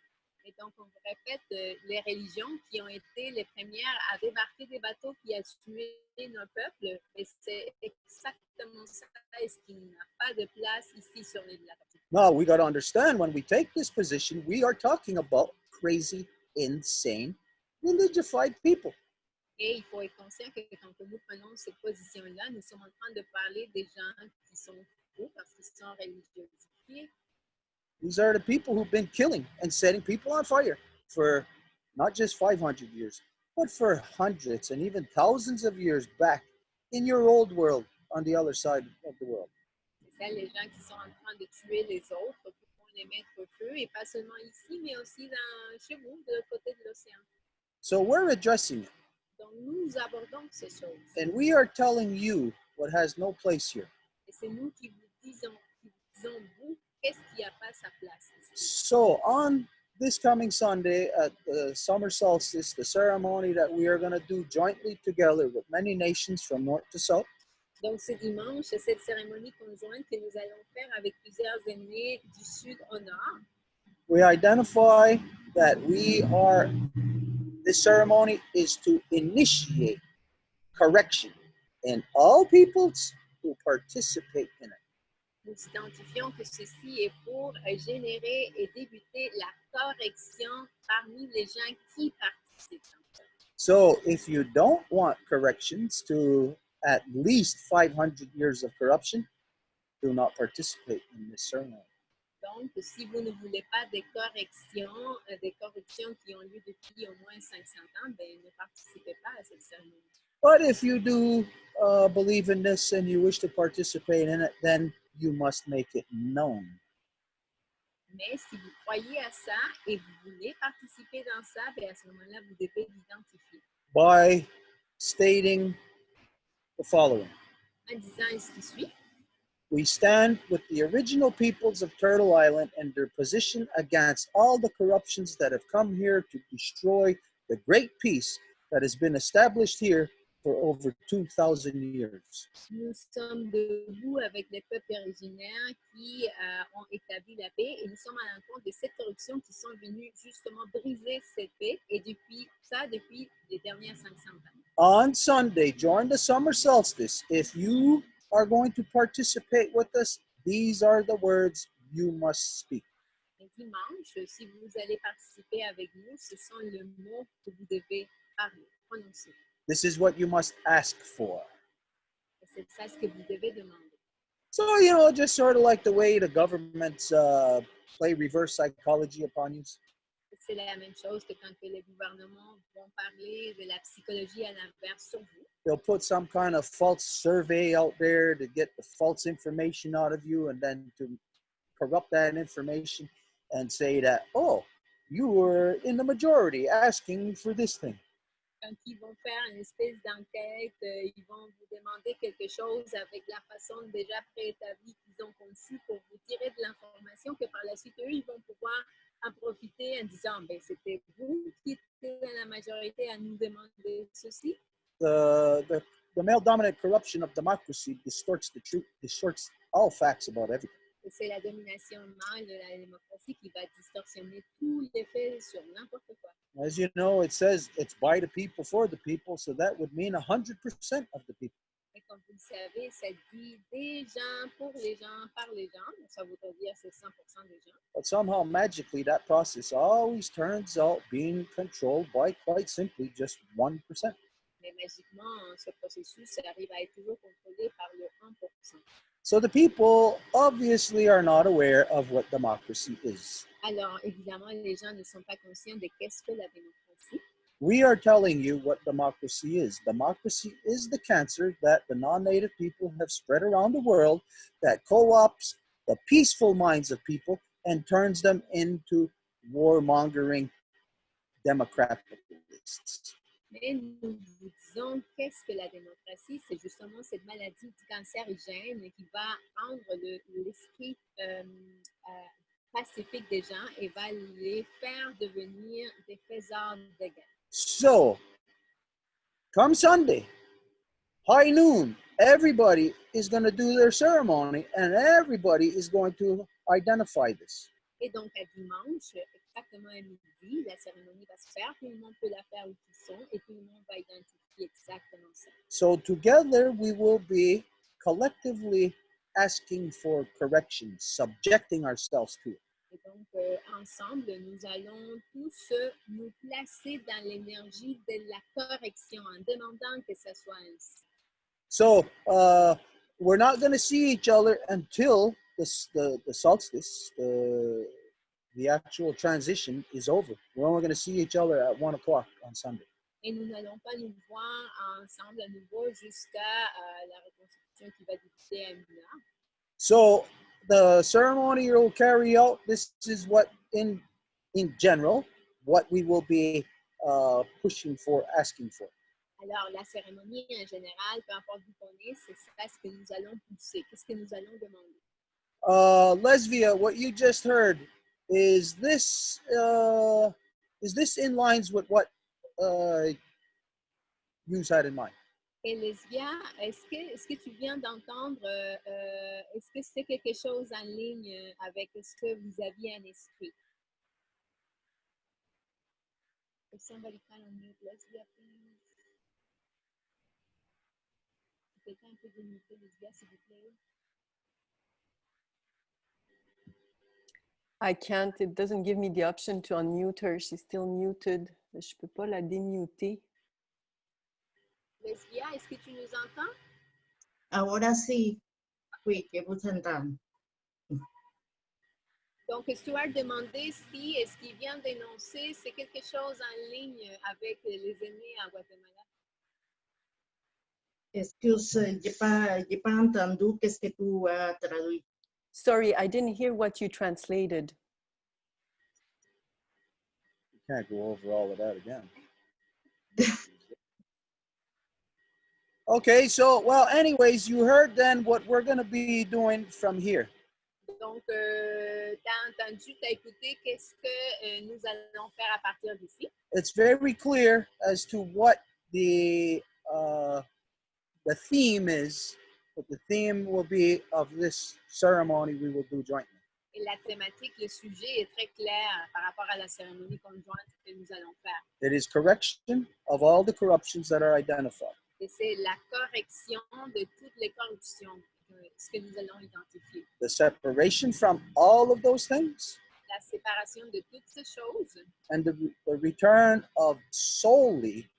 Et donc, on vous répète, les religions qui ont été les premières à débarquer des bateaux qui a tué nos peuples, et c'est exactement ça, et ce qui n'a pas de place ici sur l'île de la République. Now, we got to understand, when we take this position, we are talking about crazy, insane, religified people. Et il faut être conscient que quand nous prenons cette position-là, nous sommes en train de parler des gens qui sont fous parce qu'ils sont religieux. These are the people who've been killing and setting people on fire for not just 500 years, but for hundreds and even thousands of years back in your old world on the other side of the world. C'est ça, les gens qui sont en train de tuer les autres pour les mettre au feu, et pas seulement ici, mais aussi chez vous, de l'autre côté de l'océan. So we're addressing it. Donc, nous abordons ces choses. And we are telling you what has no place here. Et c'est nous qui vous disons, vous, qu'est-ce qui n'a pas sa place ici. So on this coming Sunday at the summer solstice, the ceremony that we are going to do jointly together with many nations from north to south. Donc, ce dimanche, cette cérémonie conjointe que nous allons faire avec plusieurs ennemis du sud au nord. We identify that this ceremony is to initiate correction in all peoples who participate in it. Nous identifions que ceci est pour générer et débuter la correction parmi les gens qui participent. So if you don't want corrections to at least 500 years of corruption, do not participate in this ceremony. Donc, si vous ne voulez pas des corruptions qui ont lieu depuis au moins 500 ans, ben, ne participez pas à cette cérémonie. But if you do believe in this and you wish to participate in it, then you must make it known. Mais si vous croyez à ça et vous voulez participer dans ça, ben, à ce moment-là, vous devez l'identifier. By stating the following. En disant ce qui suit. We stand with the original peoples of Turtle Island and their position against all the corruptions that have come here to destroy the great peace that has been established here for over 2,000 years. Nous sommes debout avec les peuples originaires qui ont établi la paix, et nous sommes à l'encontre de cette corruption qui sont venues justement briser cette paix, et depuis les dernières 500 ans. On Sunday, during the summer solstice, if you are going to participate with us, these are the words you must speak. Et dimanche, si vous allez participer avec nous, ce sont les mots que vous devez parler, prononcer. This is what you must ask for. Et c'est ça ce que vous devez demander. So, just sort of like the way the governments play reverse psychology upon you. C'est la même chose que quand les gouvernements vont parler de la psychologie à l'inverse sur vous. They'll put some kind of false survey out there to get the false information out of you and then to corrupt that information and say that, oh, you were in the majority asking for this thing. Quand ils vont faire une espèce d'enquête, ils vont vous demander quelque chose avec la façon déjà préétablie qu'ils ont conçue pour vous tirer de l'information que par la suite, eux, ils vont pouvoir en profiter en disant, ben, c'était vous qui étiez dans la majorité à nous demander ceci. The male-dominant corruption of democracy distorts the truth, distorts all facts about everything. C'est la domination mâle de la démocratie qui va distorsionner tous les faits sur n'importe quoi. As you know, it says it's by the people, for the people, so that would mean 100% of the people. Et comme vous vous savez, ça dit des gens, pour les gens, par les gens. Ça voudrait dire c'est 100% des gens. But somehow, magically, that process always turns out being controlled by, quite simply, just 1%. Mais magiquement, ce processus arrive à être toujours contrôlé par le 1%. So the people obviously are not aware of what democracy is. Alors, évidemment, les gens ne sont pas conscients de qu'est-ce que la démocratie. We are telling you what democracy is. Democracy is the cancer that the non-native people have spread around the world that co-opts the peaceful minds of people and turns them into warmongering democratists. Mais nous vous disons qu'est-ce que la démocratie, c'est justement cette maladie du cancérigène qui va rendre l'esprit pacifique des gens et va les faire devenir des faiseurs de guerre. So, come Sunday, high noon, everybody is going to do their ceremony and everybody is going to identify this. Et donc, à dimanche, exactement à midi, la cérémonie va se faire. Tout le monde peut la faire où ils sont et tout le monde va identifier exactement ça. So together we will be collectively asking for correction, subjecting ourselves to it. Et donc, ensemble, nous allons tous nous placer dans l'énergie de la correction en demandant que ça soit ainsi. So we're not going to see each other until the solstice, the actual transition is over. We're only going to see each other at 1 o'clock on Sunday. Et nous n'allons pas nous voir ensemble à nouveau jusqu'à la reconstruction qui va débuter à 1h. So the ceremony will carry out. This is what, in general, what we will be pushing for, asking for. Alors, la cérémonie en général, peu importe d'où on est, c'est ça ce que nous allons pousser. Qu'est-ce que nous allons demander? Lesvia, what you just heard, is this in lines with what you had in mind? Et Lesbia, est-ce que tu viens d'entendre, est-ce que c'est quelque chose en ligne avec ce que vous aviez en esprit? If somebody can unmute Lesbia, please. Quelqu'un peut démuter Lesbia, s'il vous plaît? I can't. It doesn't give me the option to unmute her. She's still muted. Je peux pas la démuter. Lesbia, est-ce que tu nous entends? Ahora sí, oui, que vous entendez. Donc, Stuart demandait si ce qu'il vient d'énoncer, c'est quelque chose en ligne avec les aînés en Guatemala. Excuse, j'ai pas entendu qu'est-ce que tu as traduit. Sorry, I didn't hear what you translated. You can't go over all of that again. Okay, so, well, anyways, you heard then what we're going to be doing from here. Donc, t'as entendu, t'as écouté qu'est-ce que nous allons faire à partir d'ici. It's very clear as to what the theme is, but the theme will be of this ceremony we will do jointly. Et la thématique, le sujet est très clair par rapport à la cérémonie conjointe que nous allons faire. It is correction of all the corruptions that are identified. Et c'est la correction de toutes les corruptions, ce que nous allons identifier. The separation from all of those things. La séparation de toutes ces choses. And the return of solely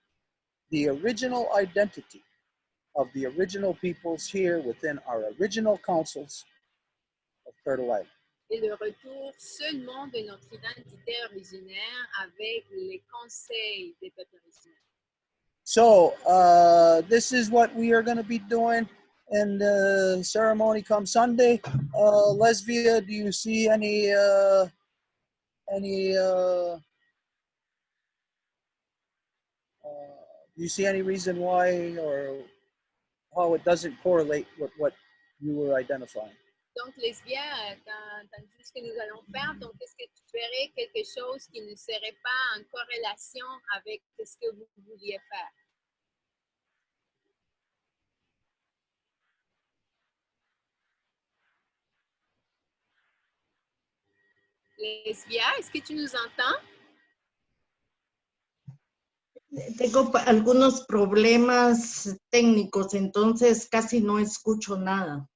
the original identity of the original peoples here within our original councils of Turtle Island. Et le retour seulement de notre identité originaire avec les conseils des peuples originaires. So this is what we are going to be doing in the ceremony come Sunday. Lesvia, do you see any do you see any reason why or how it doesn't correlate with what you were identifying? Donc, Lesbia, t'as entendu ce que nous allons faire. Donc, est-ce que tu ferais quelque chose qui ne serait pas en corrélation avec ce que vous vouliez faire? Lesbia, est-ce que tu nous entends? Tengo algunos problemas técnicos, entonces casi no escucho nada.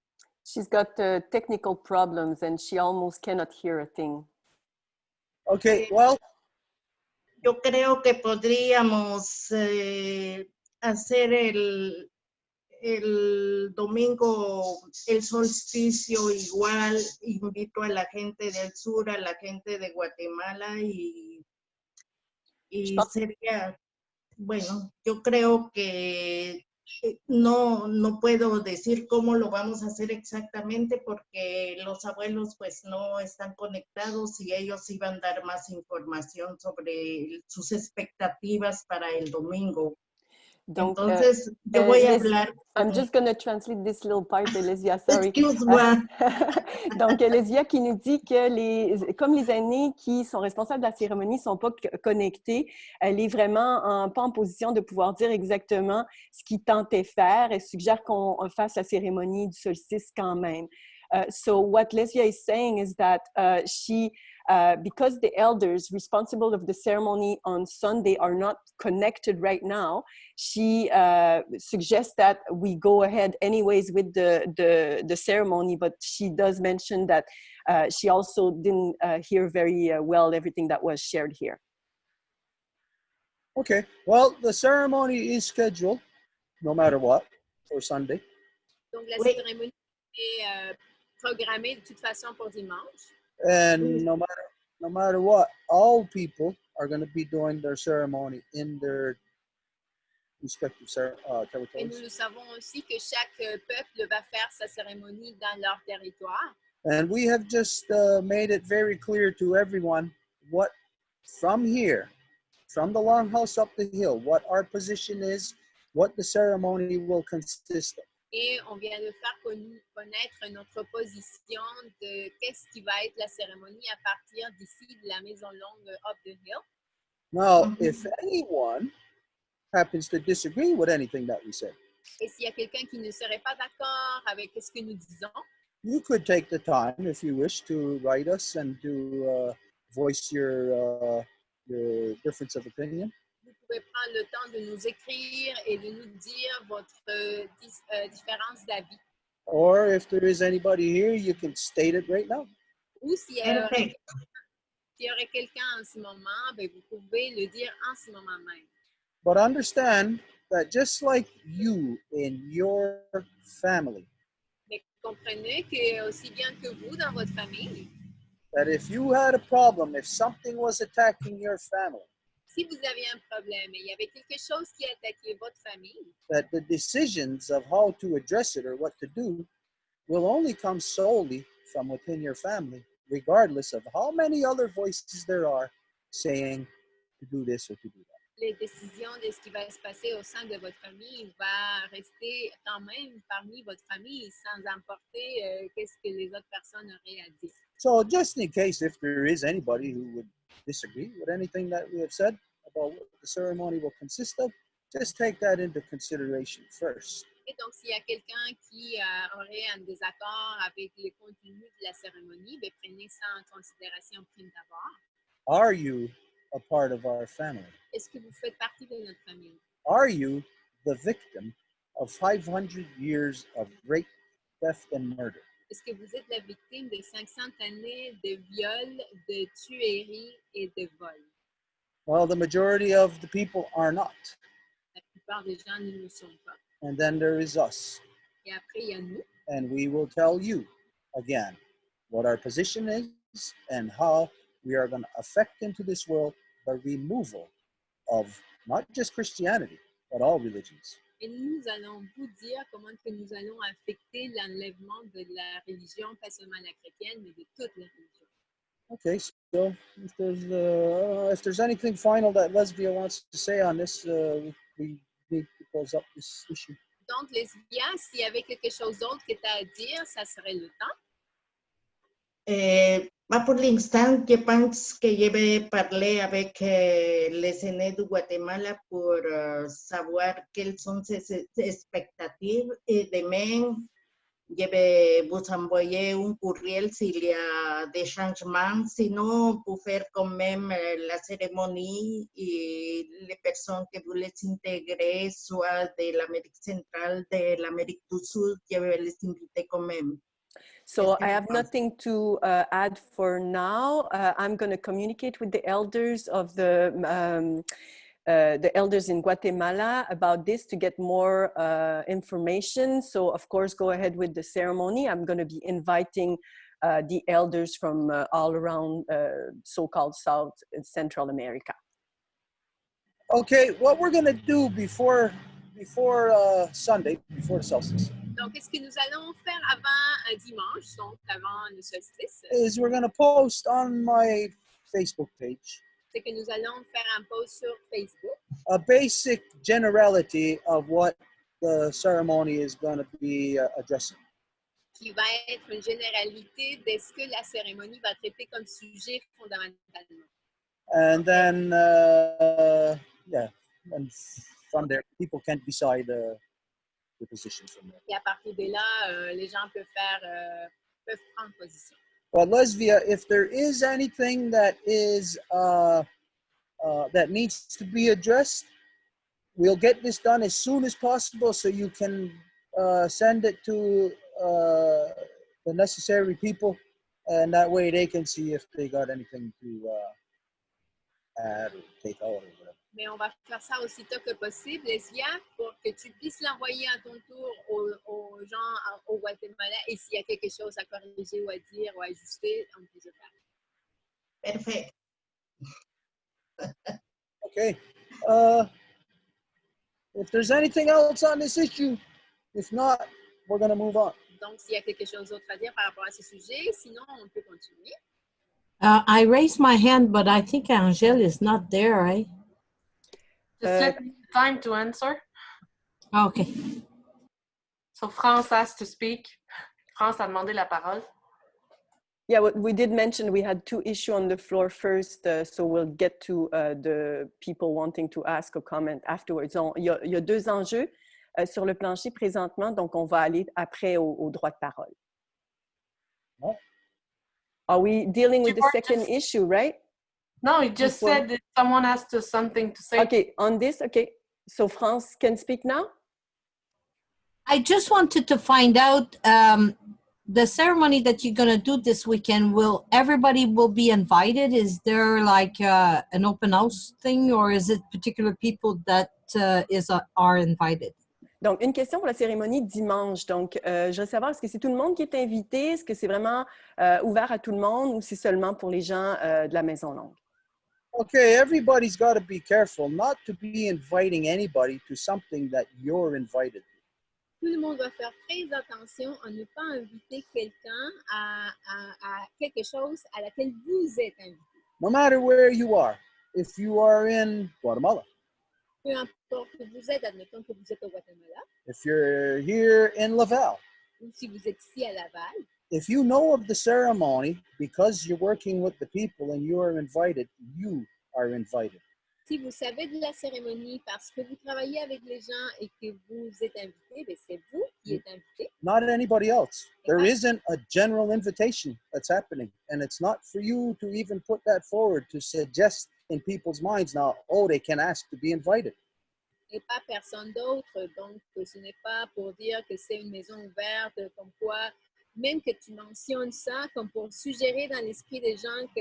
She's got technical problems and she almost cannot hear a thing. Okay, well, Yo creo que podríamos hacer el domingo el solsticio igual. Invito a la gente del sur, a la gente de Guatemala y sería, bueno, yo creo que no puedo decir cómo lo vamos a hacer exactamente porque los abuelos pues no están conectados y ellos iban a dar más información sobre sus expectativas para el domingo. Donc, Entonces, yo voy a hablar. I'm just going to translate this little part, Elysia, sorry. Excuse-moi. Donc, Elysia qui nous dit que comme les aînés qui sont responsables de la cérémonie ne sont pas connectés, elle est vraiment pas en position de pouvoir dire exactement ce qu'ils tentaient faire. Elle suggère qu'on fasse la cérémonie du solstice quand même. So what Lesia is saying is that because the elders responsible of the ceremony on Sunday are not connected right now, she suggests that we go ahead anyways with the ceremony, but she does mention that she also didn't hear very well everything that was shared here. Okay, well, the ceremony is scheduled, no matter what, for Sunday. Donc, la cérémonie est programmée de toute façon pour dimanche. And no matter what, all people are going to be doing their ceremony in their respective territories. Et nous le savons aussi que chaque peuple va faire sa cérémonie dans leur territoire. And we have just made it very clear to everyone what, from here, from the longhouse up the hill, what our position is, what the ceremony will consist of. Et on vient de faire connaître notre position de qu'est-ce qui va être la cérémonie à partir d'ici de la maison longue up the hill. Now, if anyone happens to disagree with anything that we said, et s'il y a quelqu'un qui ne serait pas d'accord avec ce que nous disons, you could take the time, if you wish, to write us and to voice your difference of opinion. Vous pouvez prendre le temps de nous écrire et de nous dire votre différence d'avis. Or if there is anybody here, you can state it right now. Ou s'il y aurait quelqu'un en ce moment, ben vous pouvez le dire en ce moment même. But understand that just like you in your family, Mais comprenez que aussi bien que vous dans votre famille, that if you had a problem, if something was attacking your family, si vous aviez un problème et il y avait quelque chose qui attaquait votre famille, that the decisions of how to address it or what to do will only come solely from within your family, regardless of how many other voices there are saying to do this or to do that. les décisions de ce qui va se passer au sein de votre famille va rester quand même parmi votre famille sans importer qu'est-ce que les autres personnes auraient à dire. So just in case if there is anybody who would disagree with anything that we have said about what the ceremony will consist of, just take that into consideration first. Et donc, s'il y a quelqu'un qui aurait un désaccord avec le contenu de la cérémonie, ben, prenez ça en considération prime d'abord. Are you a part of our family? Est-ce que vous faites partie de notre famille? Are you the victim of 500 years of rape, theft, and murder? Est-ce que vous êtes la victime de 500 années de viol, de tuerie et de vol? Well, the majority of the people are not. La plupart des gens ne le sont pas. And then there is us. Et après, il y a nous. And we will tell you again what our position is and how we are going to affect into this world the removal of not just Christianity, but all religions. Et nous allons vous dire comment que nous allons affecter l'enlèvement de la religion, pas seulement la chrétienne, mais de toutes les religions. Okay, so if there's anything final that Lesbia wants to say on this, we need to close up this issue. Donc, Lesbia, s'il y avait quelque chose d'autre que tu as à dire, ça serait le temps. Pour l'instant, je pense que je vais parler avec les aînés du Guatemala pour savoir quelles sont ses expectatives et demain, Je vais vous envoyer un courriel s'il y a des changements. Sinon, pour faire quand même la cérémonie et les personnes que voulaient s'intégrer, soit de l'Amérique centrale, de l'Amérique du Sud, je vais les inviter quand même. So I have nothing to add for now. I'm going to communicate with the elders of the elders in Guatemala about this to get more information. So of course, go ahead with the ceremony. I'm going to be inviting the elders from all around so-called South and Central America. Okay, what we're going to do before Sunday, before the solstice, Donc, ce que nous allons faire avant dimanche, donc avant le solstice, is we're going to post on my Facebook page c'est que nous allons faire un post sur Facebook, a basic generality of what the ceremony is going to be addressing. qui va être une généralité de ce que la cérémonie va traiter comme sujet fondamentalement. And then, yeah, and from there, people can decide the position from there. Et à partir de là, les gens peuvent prendre position. But Lesvia, if there is anything that is that needs to be addressed, we'll get this done as soon as possible so you can send it to the necessary people, and that way they can see if they got anything to add or take out or whatever. Mais on va faire ça aussitôt que possible, Lesia, pour que tu puisses l'envoyer à ton tour aux gens au Guatemala, et s'il y a quelque chose à corriger ou à dire ou à ajuster, on peut le faire. Perfect. Okay. If there's anything else on this issue, if not, we're going to move on. Donc, s'il y a quelque chose d'autre à dire par rapport à ce sujet, sinon on peut continuer. I raised my hand, but I think Angèle is not there, right? Just let me time to answer. Okay. So France has to speak. France a demandé la parole. Yeah, we did mention we had two issues on the floor first, so we'll get to the people wanting to ask a comment afterwards. Il y a deux enjeux sur le plancher présentement, donc on va aller après au droit de parole. Oh. Are we dealing with the second issue, right? No, you just said that someone has something to say. Okay, on this, okay. So France can speak now? I just wanted to find out the ceremony that you're going to do this weekend, everybody will be invited? Is there like an open house thing, or is it particular people that are invited? Donc, une question pour la cérémonie dimanche. Donc, je veux savoir, est-ce que c'est tout le monde qui est invité? Est-ce que c'est vraiment ouvert à tout le monde ou c'est seulement pour les gens de la Maison Longue? Okay, everybody's got to be careful not to be inviting anybody to something that you're invited to. Tout le monde doit faire très attention à ne pas inviter quelqu'un à quelque chose à laquelle vous êtes invité. No matter where you are, if you are in Guatemala, Peu importe où vous êtes, admettons que vous êtes au Guatemala, if you're here in Laval, ou si vous êtes ici à Laval, if you know of the ceremony because you're working with the people and you are invited, you are invited. si vous savez de la cérémonie parce que vous travaillez avec les gens et que vous êtes invité, ben c'est vous qui êtes invité. Not anybody else. There isn't a general invitation that's happening, and it's not for you to even put that forward to suggest in people's minds now, oh, they can ask to be invited. Et pas personne d'autre, donc ce n'est pas pour dire que c'est une maison ouverte, comme quoi, même que tu mentionnes ça, comme pour suggérer dans l'esprit des gens que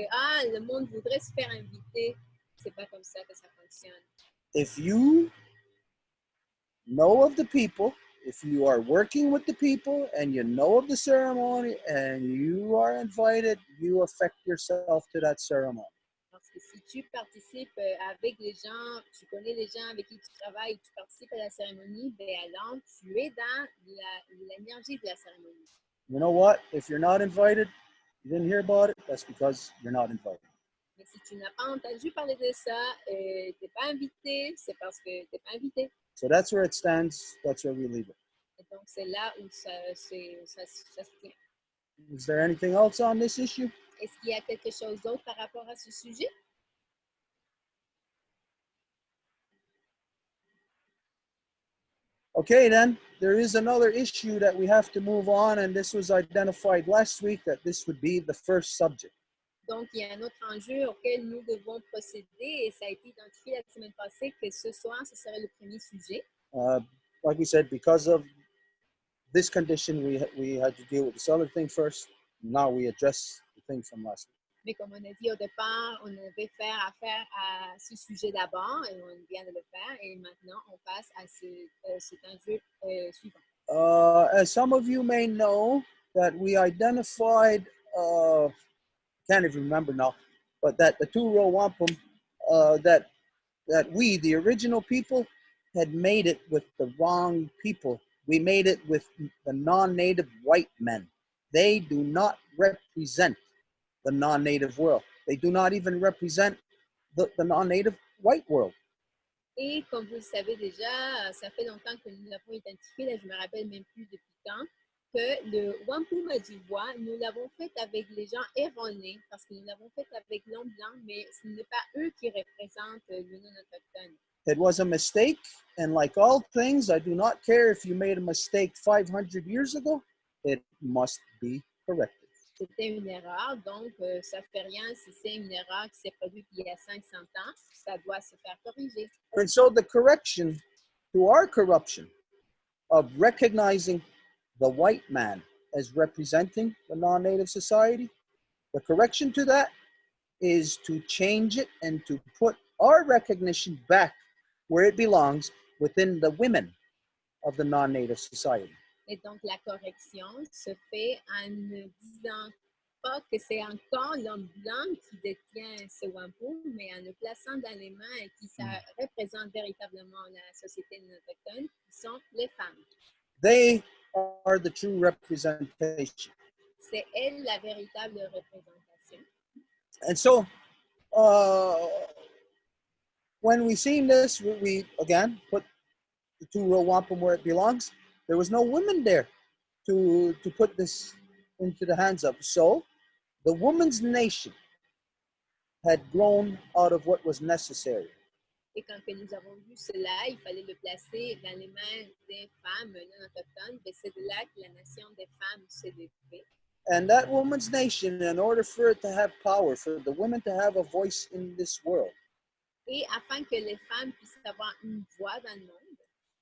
le monde voudrait se faire inviter. C'est pas comme ça que ça fonctionne. If you know of the people, if you are working with the people and you know of the ceremony and you are invited, you affect yourself to that ceremony. Parce que si tu participes avec les gens, tu connais les gens avec qui tu travailles, tu participes à la cérémonie, ben alors tu es dans l'énergie de la cérémonie. You know what? If you're not invited, you didn't hear about it, that's because you're not invited. Mais si tu n'as pas entendu parler de ça, tu n'es pas invité, c'est parce que tu n'es pas invité. So that's where it stands. That's where we leave it. Et donc, c'est là où ça se tient. Is there anything else on this issue? Est-ce qu'il y a quelque chose d'autre par rapport à ce sujet? Okay, then there is another issue that we have to move on, and this was identified last week that this would be the first subject. Donc, il y a un autre enjeu auquel nous devons procéder et ça a été identifié la semaine passée que ce soir, ce serait le premier sujet. Like we said, because of this condition, we had to deal with this other thing first. Now we address the thing from last week. Mais comme on a dit au départ, on avait affaire à ce sujet d'abord et on vient de le faire et maintenant on passe à cet enjeu suivant. As some of you may know, that we identified, can't even remember now, but that the two Row Wampum, that we, the original people, had made it with the wrong people. We made it with the non-native white men. They do not represent the non-native world. They do not even represent the non-native white world. Et comme vous le savez déjà, ça fait longtemps que nous l'avons identifié, là je me rappelle même plus depuis quand, que le Wampum à Deux Voies, nous l'avons fait avec les gens erronés, parce que nous l'avons fait avec l'homme blanc, mais ce n'est pas eux qui représentent le non-autochtone. It was a mistake, and like all things, I do not care if you made a mistake 500 years ago, it must be corrected. C'était une erreur, donc ça ne fait rien si c'est une erreur qui s'est produite il y a 500 ans, ça doit se faire corriger. And so the correction to our corruption of recognizing the white man as representing the non-native society, the correction to that is to change it and to put our recognition back where it belongs within the women of the non-native society. Et donc, la correction se fait en ne disant pas que c'est encore l'homme blanc qui détient ce wampum, mais en le plaçant dans les mains qui ça représente véritablement la société non-autochtone, qui sont les femmes. They are the true representation. C'est elle la véritable représentation. And so, when we seen this, we again put the two Row Wampum where it belongs. There was no women there to put this into the hands of. So the woman's nation had grown out of what was necessary. Et quand que nous avons vu cela, il fallait le placer dans les mains des femmes non autochtones, et c'est de là que la nation des femmes s'est développée. And that woman's nation, in order for it to have power, for the women to have a voice in this world, Et afin que les femmes puissent avoir une voix dans le monde,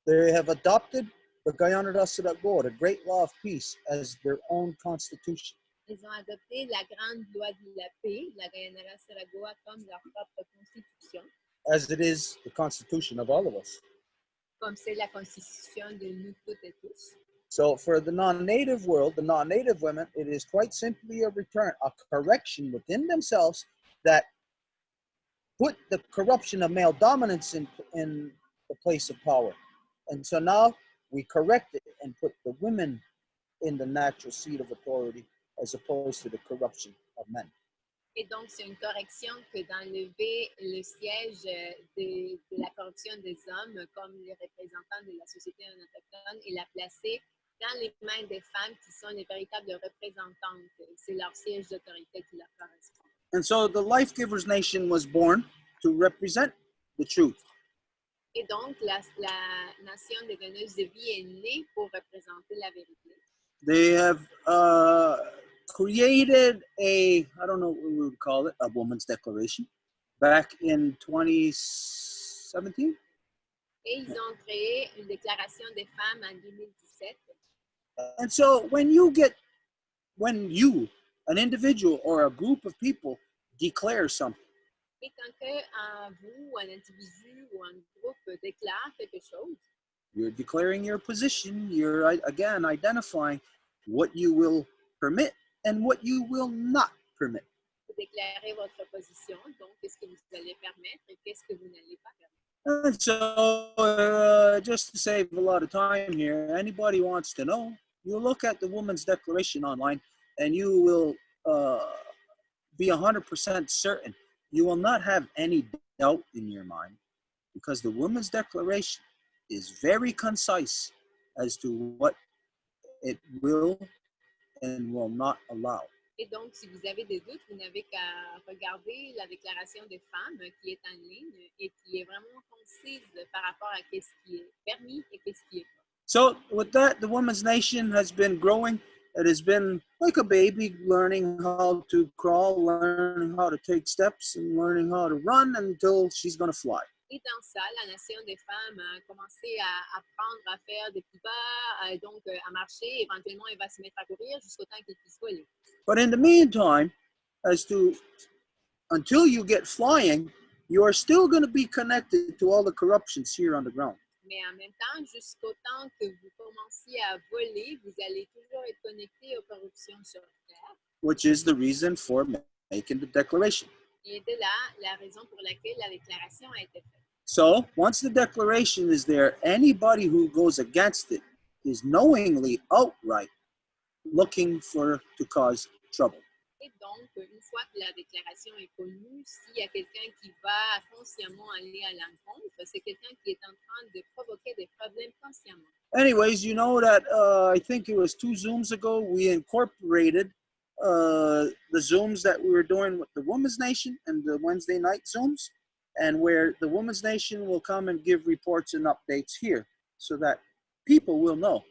they have adopted the Guyana the Great Law of Peace, as their own constitution. ils ont adopté la grande loi de la paix, la Guyana-Saragoa, comme leur propre constitution, As it is the constitution of all of us. comme c'est la constitution de nous toutes et tous. So for the non-native world, the non-native women, it is quite simply a return, a correction within themselves that put the corruption of male dominance in the place of power. And so now we correct it and put the women in the natural seat of authority as opposed to the corruption of men. Et donc, c'est une correction que d'enlever le siège de la corruption des hommes comme les représentants de la société non autochtone et la placer dans les mains des femmes qui sont les véritables représentantes. C'est leur siège d'autorité qui leur correspond. And so the Life Givers Nation was born to represent the truth. Et donc, la nation des donneuses de vie est née pour représenter la vérité. They have created I don't know what we would call it, a woman's declaration, back in 2017. Et ils ont créé une déclaration des femmes en 2017. And so when you, an individual or a group of people, declare something, Et quand vous, un individu ou un groupe déclare quelque chose, you're declaring your position. You're, again, identifying what you will permit and what you will not permit. vous déclarez votre position, donc qu'est-ce que vous allez permettre et qu'est-ce que vous n'allez pas permettre. And so just to save a lot of time here, anybody wants to know, you look at the Women's Declaration online and you will be 100% certain. You will not have any doubt in your mind because the Women's Declaration is very concise as to what it will and will not allow. Et donc, si vous avez des doutes, vous n'avez qu'à regarder la déclaration des femmes qui est en ligne et qui est vraiment concise par rapport à ce qui est permis et ce qui est pas. So with that, the Women's Nation has been growing. It has been like a baby, learning how to crawl, learning how to take steps, and learning how to run until she's going to fly. Et dans ça, la Nation des femmes a commencé à apprendre à faire des petits pas, donc à marcher. Éventuellement, elle va se mettre à courir jusqu'au temps qu'elle puisse voler. But in the meantime, until you get flying, you are still going to be connected to all the corruptions here on the ground. Mais en même temps, jusqu'au temps que vous commenciez à voler, vous allez toujours être connecté aux corruptions sur Terre. Which is the reason for making the declaration. Et de là, la raison pour laquelle la déclaration a été faite. So once the declaration is there, anybody who goes against it is knowingly, outright looking to cause trouble. Et donc, une fois que la déclaration est connue, s'il y a quelqu'un qui va consciemment aller à l'encontre, c'est quelqu'un qui est en train de provoquer des problèmes consciemment. Anyways, you know that I think it was 2 Zooms ago, we incorporated the Zooms that we were doing with the Women's Nation and the Wednesday night Zooms, and where the Women's Nation will come and give reports and updates here so that people will know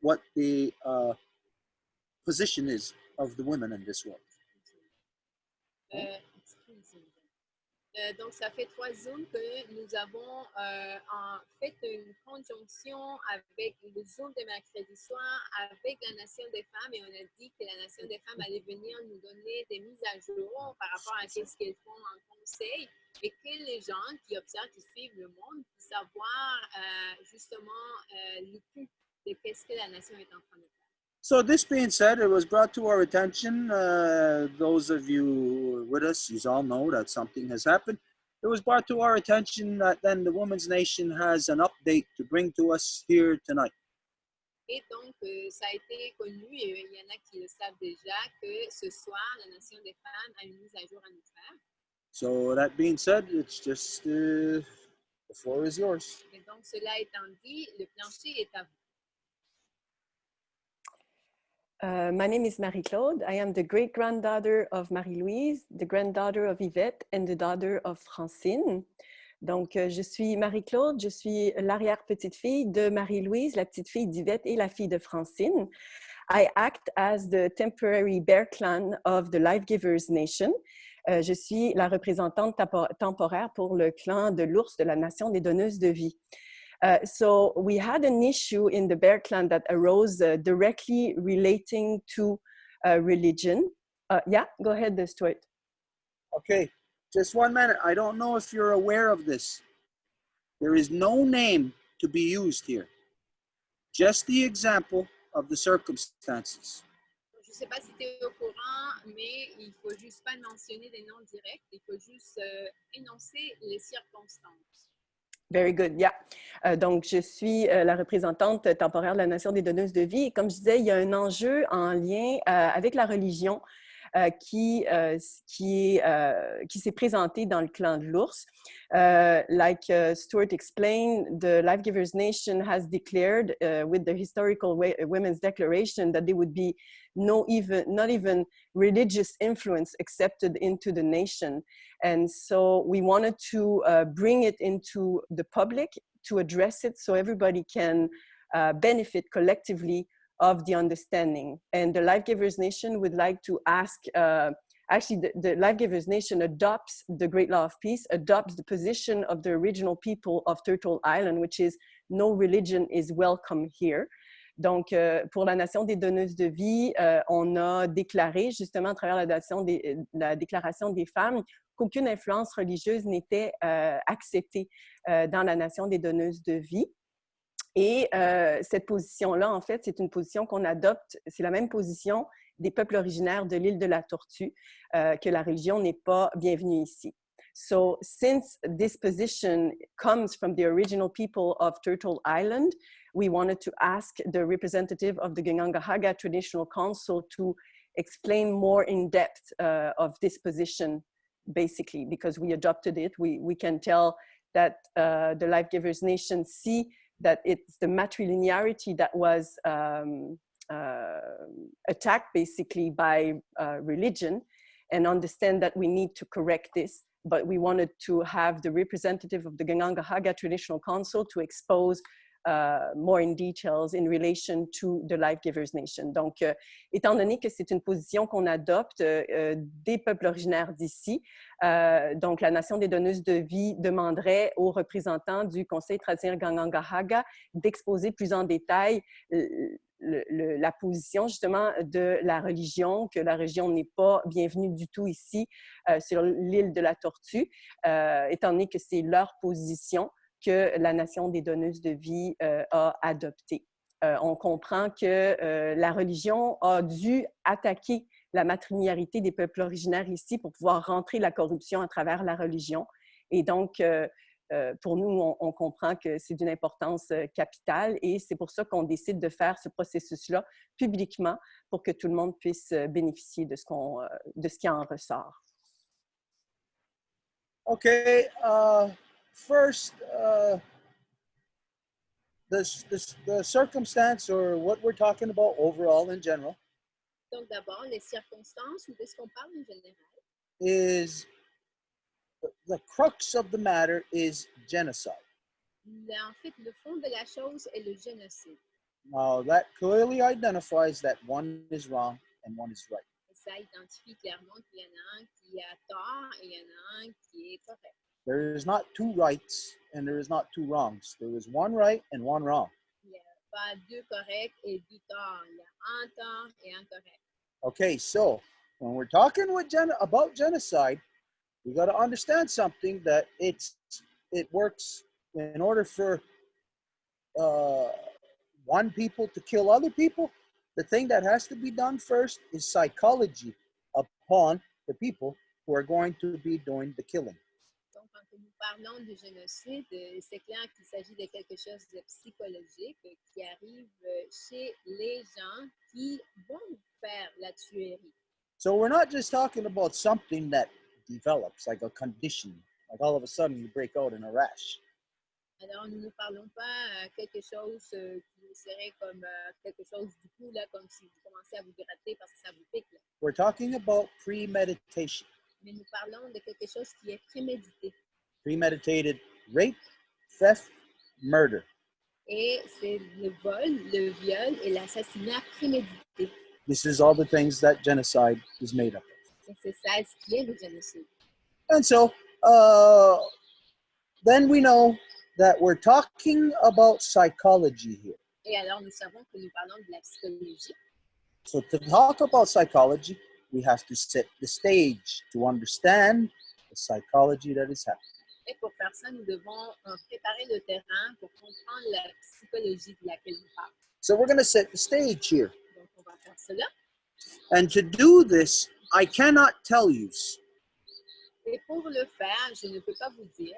what the position is of the women in this world. Donc, ça fait 3 Zooms que nous avons en fait une conjonction avec le Zoom de mercredi soir avec la Nation des femmes, et on a dit que la Nation des femmes allait venir nous donner des mises à jour par rapport à ce qu'elles font en conseil, et que les gens qui observent, qui suivent le monde, puissent savoir justement le tout de qu'est-ce que la nation est en train de faire. So this being said, it was brought to our attention, those of you who are with us, you all know that something has happened. It was brought to our attention that then the Women's Nation has an update to bring to us here tonight. Et donc, ça a été connu, et il y en a qui le savent déjà, que ce soir, la Nation des femmes a une mise à jour à nous faire. So that being said, it's just, the floor is yours. Et donc, cela étant dit, le plancher est à vous. My name is Marie-Claude. I am the great-granddaughter of Marie-Louise, the granddaughter of Yvette, and the daughter of Francine. Donc, je suis Marie-Claude, je suis l'arrière-petite-fille de Marie-Louise, la petite-fille d'Yvette et la fille de Francine. I act as the temporary bear clan of the Life Givers Nation. Je suis la représentante temporaire pour le clan de l'ours de la Nation des donneuses de vie. So we had an issue in the bear clan that arose directly relating to religion. Yeah, go ahead, Stuart. Okay, just 1 minute. I don't know if you're aware of this. There is no name to be used here. Just the example of the circumstances. Je ne sais pas si tu es au courant, mais il ne faut juste pas mentionner des noms directs, il faut juste énoncer les circonstances. Very good, yeah. Donc, je suis la représentante temporaire de la Nation des donneuses de vie. Et comme je disais, il y a un enjeu en lien avec la religion qui s'est présenté dans le clan de l'ours. Like Stuart explained, the Life Givers Nation has declared with the historical Women's Declaration that there would be not even religious influence accepted into the nation. And so we wanted to bring it into the public to address it so everybody can benefit collectively of the understanding. And the Life Givers Nation would like to ask, actually the Life Givers Nation adopts the Great Law of Peace, adopts the position of the original people of Turtle Island, which is no religion is welcome here. Donc, pour la Nation des donneuses de vie, on a déclaré justement à travers la Déclaration des femmes qu'aucune influence religieuse n'était acceptée dans la Nation des donneuses de vie. Et cette position-là, en fait, c'est une position qu'on adopte, c'est la même position des peuples originaires de l'île de la Tortue, que la religion n'est pas bienvenue ici. So, since this position comes from the original people of Turtle Island, we wanted to ask the representative of the Gangangahaga Traditional Council to explain more in depth of this position, basically, because we adopted it. We can tell that the Life Givers Nation see that it's the matrilinearity that was attacked basically by religion, and understand that we need to correct this. But we wanted to have the representative of the Gangangahaga Traditional Council to expose more in details in relation to the Life Givers Nation. Donc, étant donné que c'est une position qu'on adopte des peuples originaires d'ici, donc la Nation des donneuses de vie demanderait aux représentants du Conseil traditionnel Gangangahaga d'exposer plus en détail la position justement de la religion, que la religion n'est pas bienvenue du tout ici sur l'île de la Tortue, étant donné que c'est leur position que la Nation des donneuses de vie a adoptée. On comprend que la religion a dû attaquer la matrilinéarité des peuples originaires ici pour pouvoir rentrer la corruption à travers la religion. Et donc, pour nous, on comprend que c'est d'une importance capitale et c'est pour ça qu'on décide de faire ce processus-là publiquement pour que tout le monde puisse bénéficier de ce qui en ressort. Okay, first, the circumstance or what we're talking about overall in general Donc d'abord, les circonstances de ce qu'on parle en général, is the crux of the matter is genocide. en fait, le fond de la chose est le génocide. Now that clearly identifies that one is wrong and one is right. Et ça identifie clairement qu'il y en a un qui a tort et il y en a un qui est correct. There is not two rights and there is not two wrongs. There is one right and one wrong. Il n'y a pas deux corrects et deux torts. Il y a un tort et un correct. Okay, so when we're talking about genocide, we got to understand something, that it works in order for one people to kill other people. The thing that has to be done first is psychology upon the people who are going to be doing the killing. Donc, quand nous parlons de génocide, c'est clair qu'il s'agit de quelque chose de psychologique qui arrive chez les gens qui vont faire la tuerie. So we're not just talking about something that develops, like a condition, like all of a sudden you break out in a rash. Alors, nous ne parlons pas quelque chose qui serait comme quelque chose du coup, là, comme si vous commencez à vous gratter parce que ça vous pique. Là. We're talking about premeditation. Mais nous parlons de quelque chose qui est prémédité. Premeditated rape, theft, murder. Et c'est le vol, le viol et l'assassinat prémédité. This is all the things that genocide is made up of. Et c'est ça ce qui est le génocide. And so, then we know that we're talking about psychology here. Et alors, nous savons que nous parlons de la psychologie. So to talk about psychology, we have to set the stage to understand the psychology that is happening. Et pour faire ça, nous devons préparer le terrain pour comprendre la psychologie de laquelle nous parlons. So we're going to set the stage here. Donc, on va faire cela. And to do this, I cannot tell you. Et pour le faire, je ne peux pas vous dire,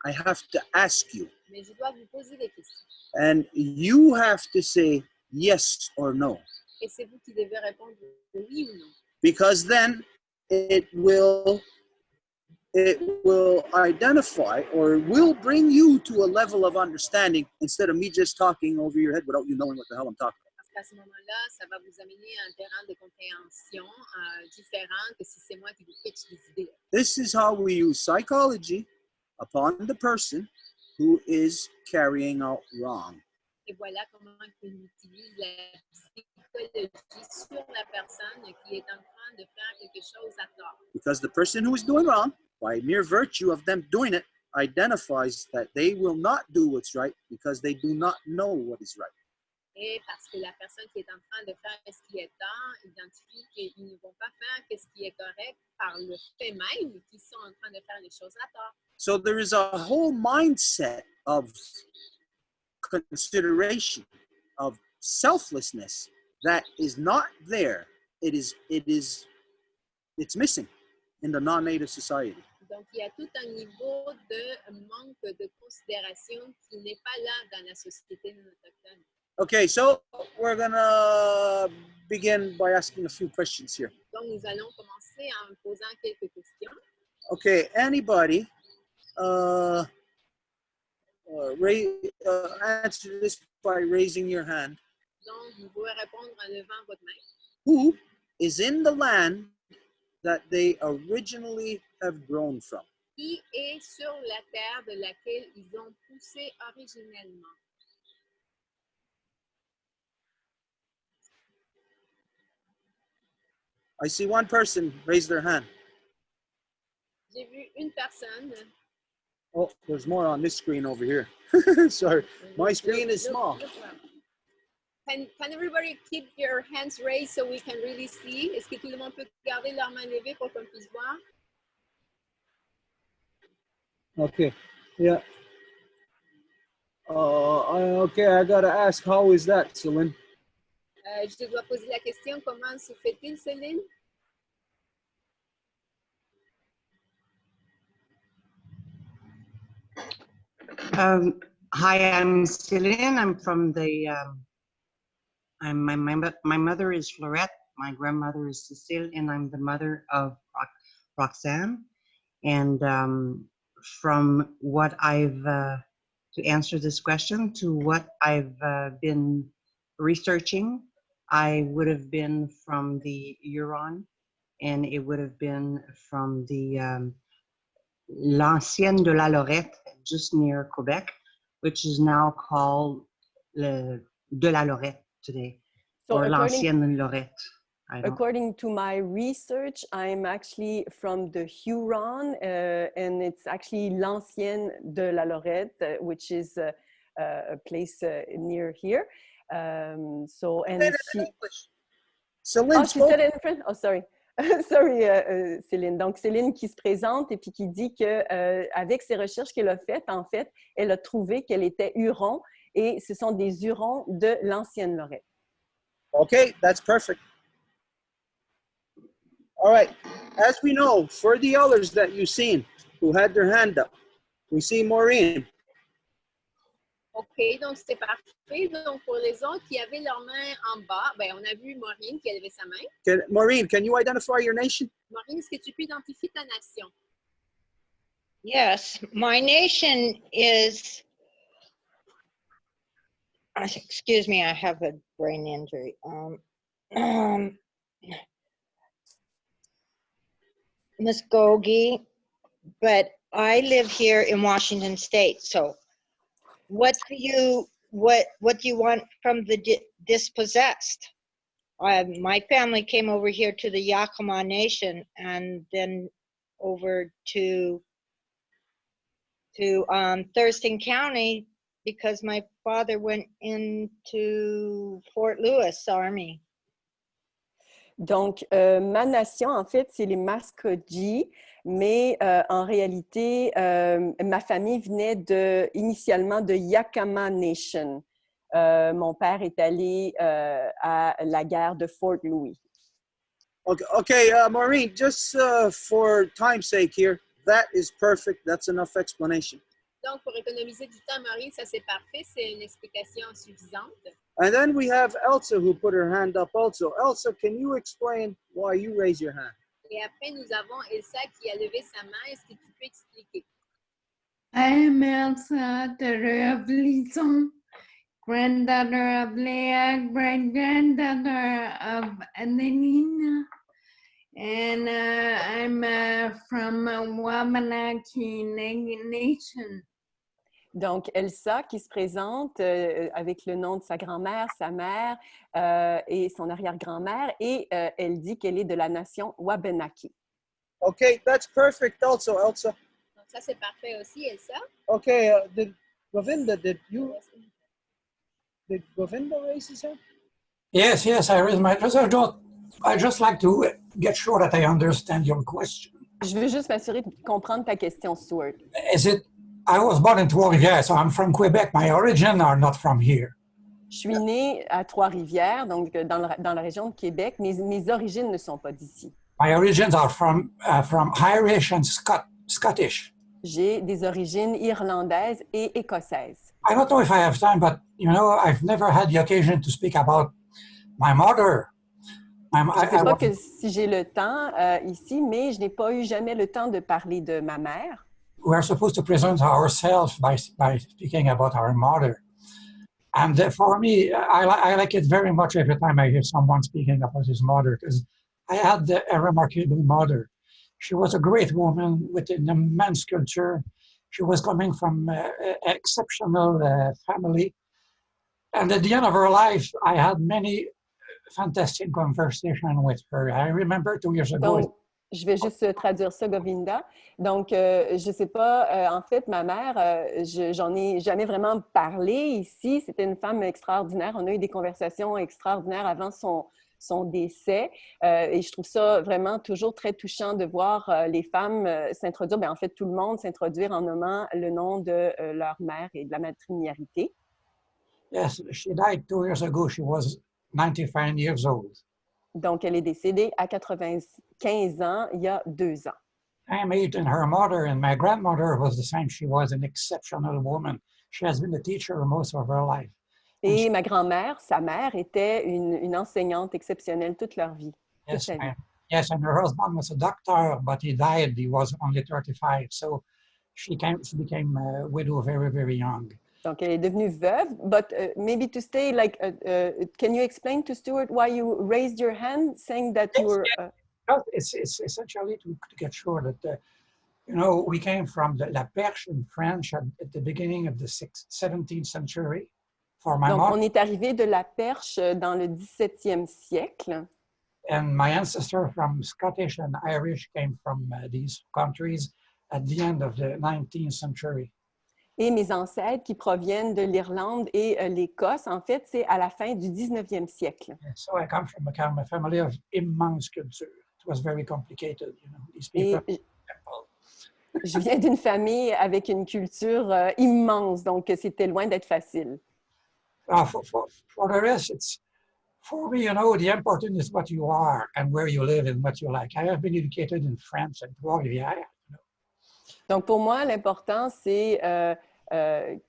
I have to ask you. mais je dois vous poser des questions. And you have to say yes or no. Et c'est vous qui devez répondre oui ou non. Because then it will identify or will bring you to a level of understanding instead of me just talking over your head without you knowing what the hell I'm talking about. Parce qu'à ce moment-là, ça va vous amener à un terrain de compréhension différent que si c'est moi qui vous pitch des idées. This is how we use psychology upon the person who is carrying out wrong. Et voilà comment on utilise la psychologie sur la personne qui est en train de faire quelque chose à tort. Because the person who is doing wrong, by mere virtue of them doing it, identifies that they will not do what's right because they do not know what is right. Et parce que la personne qui est en train de faire ce qui est tort identifie qu'ils ne vont pas faire ce qui est correct par le fait même qu'ils sont en train de faire les choses à tort. So there is a whole mindset of consideration, of selflessness that is not there. It's missing in the non-native society. Donc, il y a tout un niveau de manque de considération qui n'est pas là dans la société non autochtone. Okay, so we're gonna begin by asking a few questions here. Donc, nous allons commencer en posant quelques questions. Okay, anybody answer this by raising your hand. Donc, vous pouvez répondre en levant votre main. Who is in the land that they originally have grown from? Qui est sur la terre de laquelle ils ont poussé originellement? I see one person raise their hand. J'ai vu une personne. Oh, there's more on this screen over here. Sorry, my screen is small. Can everybody keep your hands raised so we can really see? Est-ce que tout le monde peut garder leurs mains levées pour qu'on puisse voir? Okay, yeah. Okay, I gotta ask, how is that, Celine? Je dois poser la question, comment se fait-il, Céline? Hi, I'm Céline. I'm from the. My mother is Florette. My grandmother is Cecile, and I'm the mother of Roxanne. And from what I've to answer this question, to what I've been researching, I would have been from the Huron, and it would have been from the l'ancienne de la Lorette, just near Quebec, which is now called de la Lorette today, So or l'ancienne Lorette. According to my research, I'm actually from the Huron, and it's actually l'ancienne de la Lorette, which is a place near here. So, and she... Céline, she said it in French? Oh, sorry. Sorry, Céline. Donc, Céline qui se présente et puis qui dit que avec ses recherches qu'elle a faites, en fait, elle a trouvé qu'elle était Huron et ce sont des Hurons de l'ancienne Lorette. Okay, that's perfect. All right, as we know, for the others that you've seen who had their hand up, we see Maureen. OK, donc c'est parfait. Donc, pour les autres qui avaient leurs mains en bas, ben, on a vu Maureen qui avait sa main. Maureen, can you identify your nation? Maureen, est-ce que tu peux identifier ta nation? Yes, my nation is, excuse me, I have a brain injury. Muskogee, but I live here in Washington State. So what do you want from the dispossessed? My family came over here to the Yakima Nation and then over to Thurston County because my father went into Fort Lewis Army. Donc, ma nation, en fait, c'est les Muskogee, mais en réalité, ma famille venait initialement de Yakima Nation. Mon père est allé à la guerre de Fort Louis. Okay, Maureen, just for time's sake here, that is perfect. That's enough explanation. Donc, pour économiser du temps, Maureen, ça c'est parfait. C'est une explication suffisante. And then we have Elsa who put her hand up also. Elsa, can you explain why you raise your hand? Et après, nous avons Elsa qui a levé sa main. Est-ce que tu peux expliquer? I am Elsa, daughter of Lison, granddaughter of Leah, great-granddaughter of Adelina, and I'm from Wabanaki Nation. Donc, Elsa qui se présente avec le nom de sa grand-mère, sa mère et son arrière-grand-mère, et elle dit qu'elle est de la nation Wabanaki. Okay, that's perfect also, Elsa. Donc, ça, c'est parfait aussi, Elsa. Okay, Govinda, did Govinda raise his hand? Yes, I raised my hand. I just like to get sure that I understand your question. Je veux juste m'assurer de comprendre ta question, Stuart. I was born in Trois-Rivières, so I'm from Quebec. My origins are not from here. Je suis née à Trois-Rivières, donc dans la région de Québec, mais mes origines ne sont pas d'ici. My origins are from Irish and Scottish. J'ai des origines irlandaises et écossaises. I don't know if I have time, but I've never had the occasion to speak about my mother. Je ne sais pas que si j'ai le temps ici, mais je n'ai pas eu jamais le temps de parler de ma mère. We are supposed to present ourselves by speaking about our mother. And for me, I like it very much every time I hear someone speaking about his mother, because I had a remarkable mother. She was a great woman with an immense culture. She was coming from an exceptional family. And at the end of her life, I had many fantastic conversation with her. I remember 2 years ago. Donc, je vais juste traduire ça, Govinda. Donc, je ne sais pas, en fait, ma mère, j'en ai jamais vraiment parlé ici. C'était une femme extraordinaire. On a eu des conversations extraordinaires avant son décès. Et je trouve ça vraiment toujours très touchant de voir les femmes s'introduire, bien, en fait, tout le monde s'introduire en nommant le nom de leur mère et de la matrilinéarité. Yes, she died 2 years ago. She was 95 years old. Donc, elle est décédée à 95 ans, il y a 2 ans. I'm 8 and her mother and my grandmother was the same. She was an exceptional woman. She has been a teacher most of her life. Et ma grand-mère, sa mère, était une enseignante exceptionnelle toute leur vie. Yes, toute sa vie. yes, and her husband was a doctor, but he died. He was only 35, so she became a widow very, very young. Donc, elle est devenue veuve, but maybe to stay, like, can you explain to Stuart why you raised your hand, saying that you were... It's essentially to get sure that, you know, we came from La Perche in French at the beginning of the 17th century. For my Donc, mom, on est arrivé de la Perche dans le 17e siècle. and my ancestor from Scottish and Irish came from these countries at the end of the 19th century. Et mes ancêtres qui proviennent de l'Irlande et l'Écosse, en fait, c'est à la fin du 19e siècle. So I come from a family of immense culture. It was very complicated, you know, these people. Et je viens d'une famille avec une culture immense, donc c'était loin d'être facile. For the rest, it's, for me, you know, the important is what you are and where you live and what you like. I have been educated in France and Trois Rivières. You know. Donc, pour moi, l'important, c'est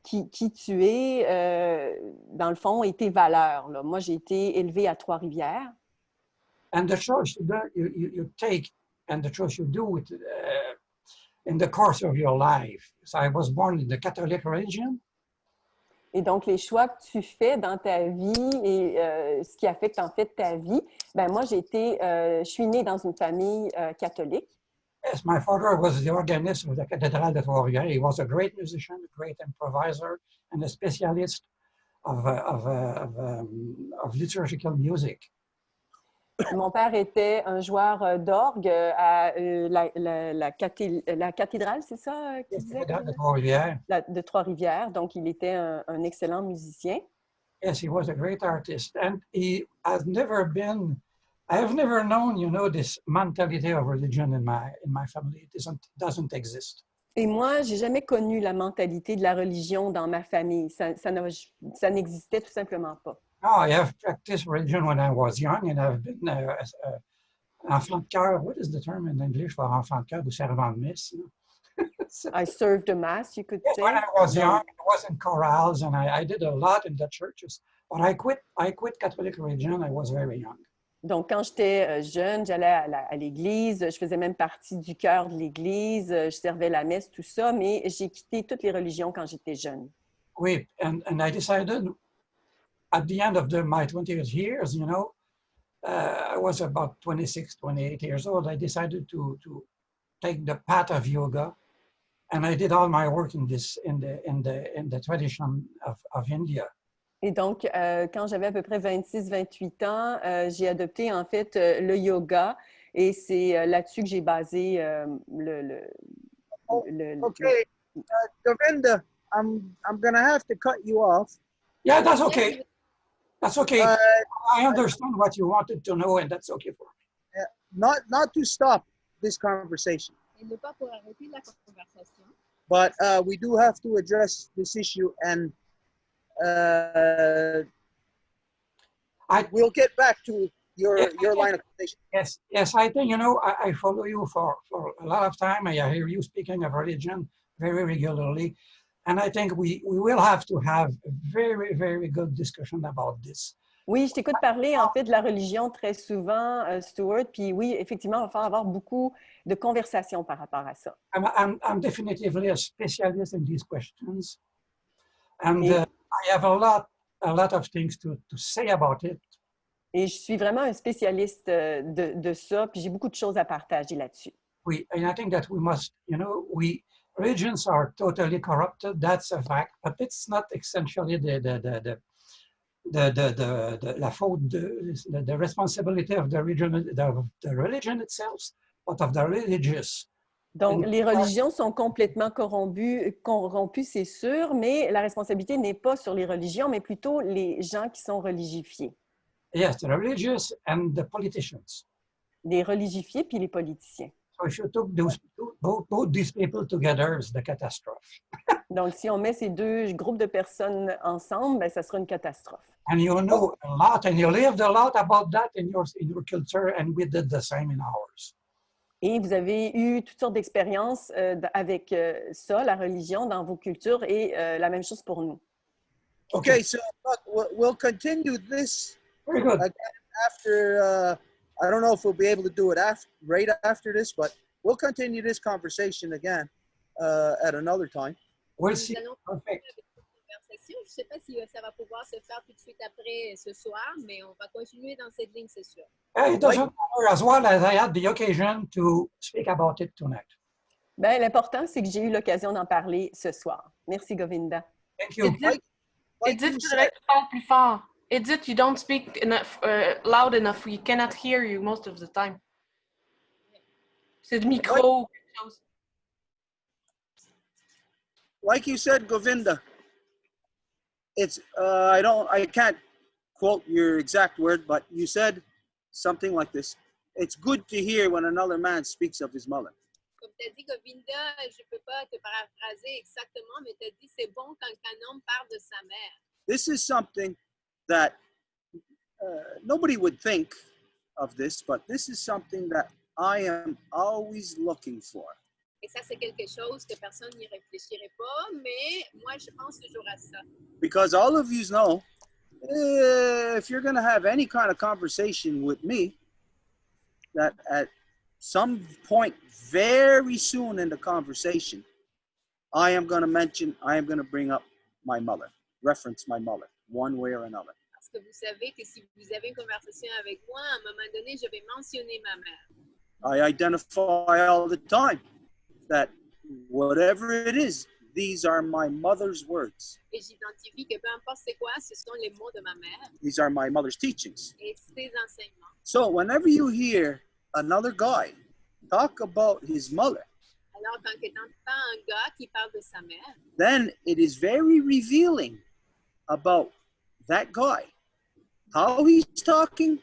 qui tu es, dans le fond, et tes valeurs. Là. Moi, j'ai été élevée à Trois-Rivières. And the choice you take and the choice you do with, in the course of your life. So I was born in the Catholic religion. Et donc, les choix que tu fais dans ta vie et ce qui affecte en fait ta vie, ben moi, je suis née dans une famille catholique. Yes, my father was the organist of the Cathedral de Trois-Rivières. He was a great musician, a great improviser, and a specialist of liturgical music. Mon père était un joueur d'orgue à la cathédrale, c'est ça qu'il disait? De Trois-Rivières. De Trois-Rivières. Donc, il était un excellent musicien. Yes, he was a great artist. And he has never been, I have never known, you know, this mentality of religion in my family. It doesn't exist. Et moi, j'ai jamais connu la mentalité de la religion dans ma famille. Ça n'existait tout simplement pas. No, I have practiced religion when I was young, and I've been enfant de chœur. What is the term in English for enfant de chœur ou servant de messe? I served a mass, you could say. When I was young, I was in chorales, and I did a lot in the churches. But I quit Catholic religion. I was very young. Donc, quand j'étais jeune, j'allais à l'église. Je faisais même partie du chœur de l'église. Je servais la messe, tout ça. Mais j'ai quitté toutes les religions quand j'étais jeune. Oui, and I decided at the end of my 20th years, you know, I was about 26, 28 years old. I decided to take the path of yoga, and I did all my work in the tradition of India. Et donc, quand j'avais à peu près 26-28 ans, j'ai adopté en fait le yoga, et c'est là-dessus que j'ai basé Okay, Govinda, I'm gonna have to cut you off. Yeah, that's okay. That's okay. I understand what you wanted to know, and that's okay for me. Not to stop this conversation, Et ne pas pour arrêter la conversation. but we do have to address this issue, and we'll get back to your line of conversation. Yes. I think, you know, I follow you for a lot of time. I hear you speaking of religion very regularly. And I think we will have to have a very, very good discussion about this. Oui, je t'écoute parler en fait de la religion très souvent, Stuart. Puis oui, effectivement, il va falloir avoir beaucoup de conversations par rapport à ça. I'm definitively a specialist in these questions. And I have a lot of things to say about it. Et je suis vraiment un spécialiste de ça. Puis j'ai beaucoup de choses à partager là-dessus. Oui, and I think that we must, you know, religions are totally corrupted. That's a fact, but it's not essentially la faute, the responsibility of the religion itself, but of the religious. Donc, les religions sont complètement corrompues, c'est sûr, mais la responsabilité n'est pas sur les religions, mais plutôt les gens qui sont religifiés. Yes, the religious and the politicians. Les religifiés puis les politiciens. So if you took both these people together, it's the catastrophe. Donc, si on met ces deux groupes de personnes ensemble, ben, ça sera une catastrophe. And you know a lot, and you lived a lot about that in your culture, and we did the same in ours. Et vous avez eu toutes sortes d'expériences avec ça, la religion, dans vos cultures, et la même chose pour nous. Okay, so we'll continue this Very good. again after. I don't know if we'll be able to do it right after this, but we'll continue this conversation again at another time. We'll see. Perfect. Je ne sais pas si ça va pouvoir se faire tout de suite après ce soir, mais on va continuer dans cette ligne, c'est sûr. It doesn't matter, as well as I had the occasion to speak about it tonight. Ben, l'important, c'est que j'ai eu l'occasion d'en parler ce soir. Merci, Govinda. Thank you. Edith, tu devrais parler plus fort. Edith, you don't speak enough, loud enough. We cannot hear you most of the time. C'est le micro ou quelque chose. Like you said, Govinda, it's I can't quote your exact word, but you said something like this. It's good to hear when another man speaks of his mother. Comme tu as dit, Govinda, je ne peux pas te paraphraser exactement, mais tu as dit c'est bon quand un homme parle de sa mère. This is something that nobody would think of this, but this is something that I am always looking for. Et ça, c'est quelque chose que personne n'y réfléchirait pas, mais moi, je pense toujours à ça. Because all of you know, if you're going to have any kind of conversation with me, that at some point very soon in the conversation, I am going to bring up my mother, reference my mother, one way or another. Parce que vous savez que si vous avez une conversation avec moi, à un moment donné, je vais mentionner ma mère. I identify all the time that whatever it is, these are my mother's words. Et j'identifie que peu importe c'est quoi, ce sont les mots de ma mère These are my mother's teachings. et ses enseignements. So whenever you hear another guy talk about his mother, Alors, quand tu entends un gars qui parle de sa mère, then it is very revealing about that guy. How he's talking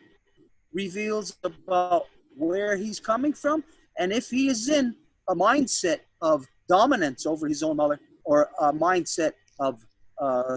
reveals about where he's coming from, and if he is in a mindset of dominance over his own mother or a mindset of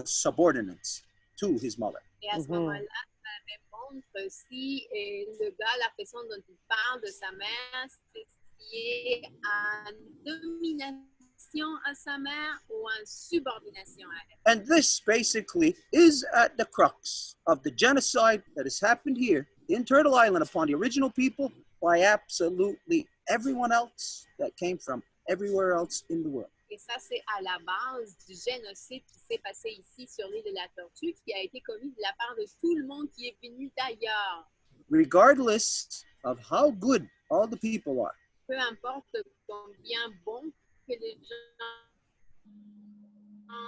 subordinance to his mother. et à ce moment-là, ça démontre si le gars, la façon dont il parle de sa mère, c'est lié à une domination à sa mère ou à une subordination à elle. And this basically is at the crux of the genocide that has happened here in Turtle Island upon the original people by absolutely everyone else that came from everywhere else in the world. Et ça, c'est à la base du génocide qui s'est passé ici sur l'île de la Tortue, qui a été commis de la part de tout le monde qui est venu d'ailleurs. Regardless of how good all the people are. Peu importe combien bons que les gens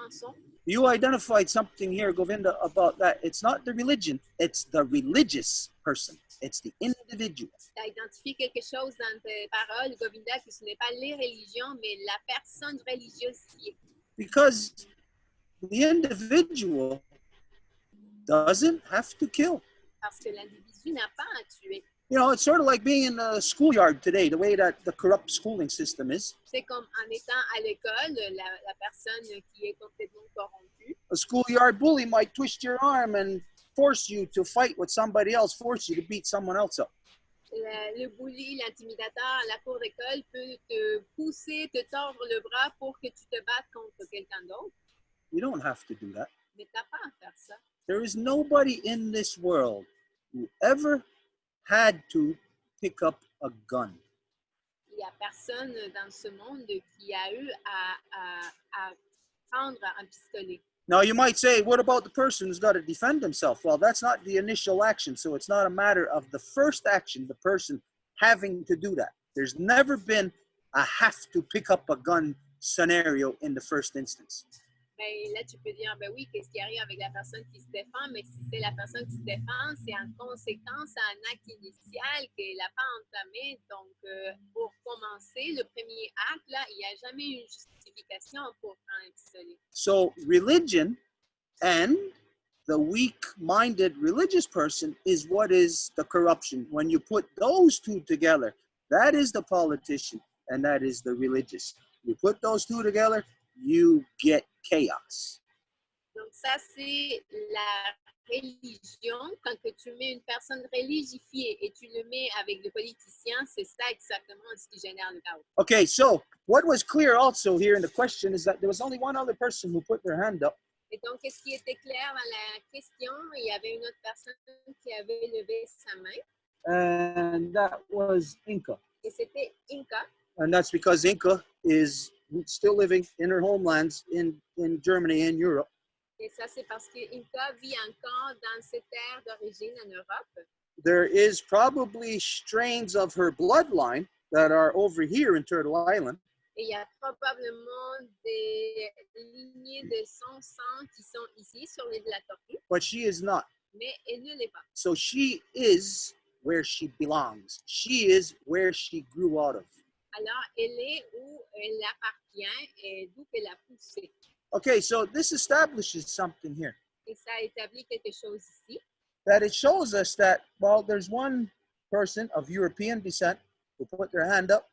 sont. You identified something here, Govinda, about that. It's not the religion, it's the religious person. It's the individual. Tu as identifié quelque chose dans tes paroles, Govinda, que ce n'est pas les religions, mais la personne religieuse qui est. Because the individual doesn't have to kill. Parce que l'individu n'a pas à tuer. You know, it's sort of like being in a schoolyard today, the way that the corrupt schooling system is. C'est comme en étant à l'école, la personne qui est complètement corrompue. A schoolyard bully might twist your arm and force you to fight with somebody else, force you to beat someone else up. Le bully, l'intimidateur à la cour d'école peut te pousser, te tordre le bras pour que tu te battes contre quelqu'un d'autre. You don't have to do that. Mais tu n'as pas à faire ça. There is nobody in this world who ever had to pick up a gun. Il n'y a personne dans ce monde qui a eu à prendre un pistolet. Now you might say, what about the person who's got to defend himself? Well, that's not the initial action, so it's not a matter of the first action, the person having to do that. There's never been a have to pick up a gun scenario in the first instance. Ben, là, tu peux dire, ben oui, qu'est-ce qui arrive avec la personne qui se défend, mais si c'est la personne qui se défend, c'est en conséquence à un acte initial qu'elle n'a pas entamé. Donc, pour commencer, le premier acte, là, il n'y a jamais une justification pour un pistolet. So religion and the weak-minded religious person is what is the corruption. When you put those two together, that is the politician and that is the religious. You put those two together, you get chaos. Donc, ça, c'est la religion. Quand que tu mets une personne religifiée et tu le mets avec le politicien, c'est ça exactement ce qui génère le chaos. Okay, so what was clear also here in the question is that there was only one other person who put their hand up. Et donc, ce qui était clair dans la question, il y avait une autre personne qui avait levé sa main. And that was Inca. Et c'était Inca. And that's because Inca is still living in her homelands in Germany and Europe. Et ça, c'est parce que Inca vit encore dans ses terres d'origine en Europe. There is probably strains of her bloodline that are over here in Turtle Island. Et il y a probablement des lignées de son sang qui sont ici sur l'île de la Tortue. But she is not. Mais elle ne l'est pas. So she is where she belongs. She is where she grew out of. Alors, elle est où elle appartient et d'où elle a poussé. Okay, so this establishes something here. Et ça établit quelque chose ici. That it shows us that, well, there's one person of European descent who put their hand up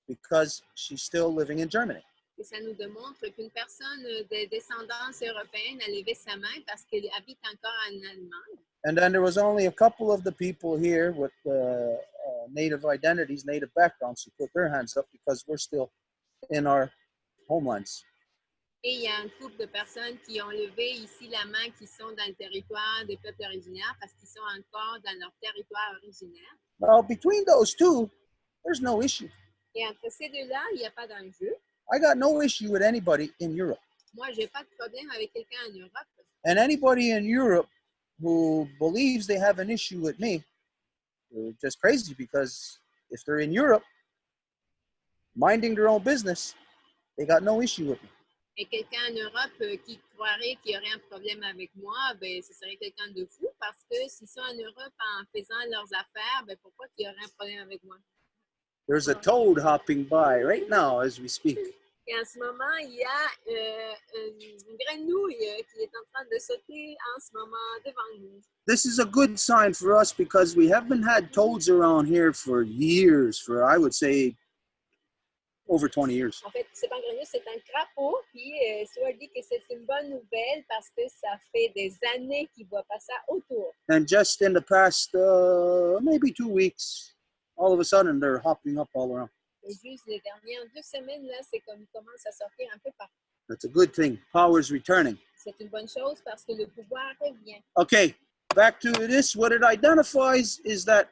because she's still living in Germany. Et ça nous démontre qu'une personne de descendance européenne a levé sa main parce qu'elle habite encore en Allemagne. And then there was only a couple of the people here with native identities, native backgrounds, who put their hands up because we're still in our homelands. Et il y a un groupe de personnes qui ont levé ici la main, qui sont dans le territoire des peuples originaires parce qu'ils sont encore dans leur territoire originaire. Now, between those two, there's no issue. Et entre ces deux-là, il n'y a pas d'enjeu. I got no issue with anybody in Europe. Moi, je n'ai pas de problème avec quelqu'un en Europe. And anybody in Europe who believes they have an issue with me, they're just crazy, because if they're in Europe, minding their own business, they got no issue with me. Et quelqu'un en Europe qui croirait qu'il y aurait un problème avec moi, ben, ce serait quelqu'un de fou, parce que s'ils sont en Europe en faisant leurs affaires, ben, pourquoi qu'il y aurait un problème avec moi? There's a toad hopping by right now as we speak. Et en ce moment, il y a une grenouille qui est en train de sauter en ce moment devant nous. This is a good sign for us because we haven't had toads around here for years, for I would say over 20 years. En fait, c'est pas un grenouille, c'est un crapaud. Puis, Stuart dit que c'est une bonne nouvelle parce que ça fait des années qu'il ne voit pas ça autour. And just in the past maybe 2 weeks, all of a sudden they're hopping up all around. Et juste les dernières 2 semaines, là, c'est comme il commence à sortir un peu partout. That's a good thing. Power's returning. C'est une bonne chose parce que le pouvoir revient. Okay, back to this. What it identifies is that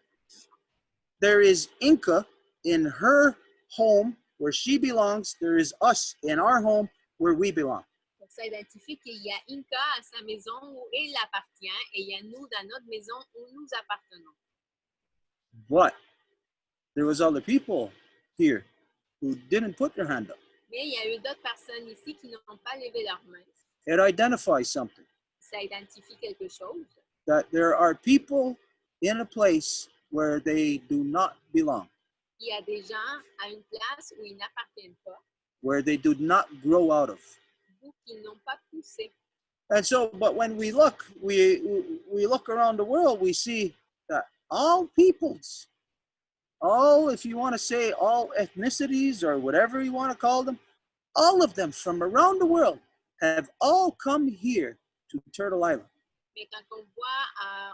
there is Inca in her home where she belongs. There is us in our home where we belong. Donc, ça identifie qu'il y a Inca à sa maison où il appartient et il y a nous dans notre maison où nous appartenons. But there was other people here who didn't put their hand up. Mais il y a eu d'autres personnes ici qui n'ont pas levé leurs mains. It identifies something. Ça identifie quelque chose. That there are people in a place where they do not belong. Il y a des gens à une place où ils n'appartiennent pas, Where they do not grow out of. d'où ils n'ont pas poussé. And so, but when we look around the world, we see that all peoples, all, if you want to say all ethnicities or whatever you want to call them, all of them from around the world have all come here to Turtle Island. Mais quand on voit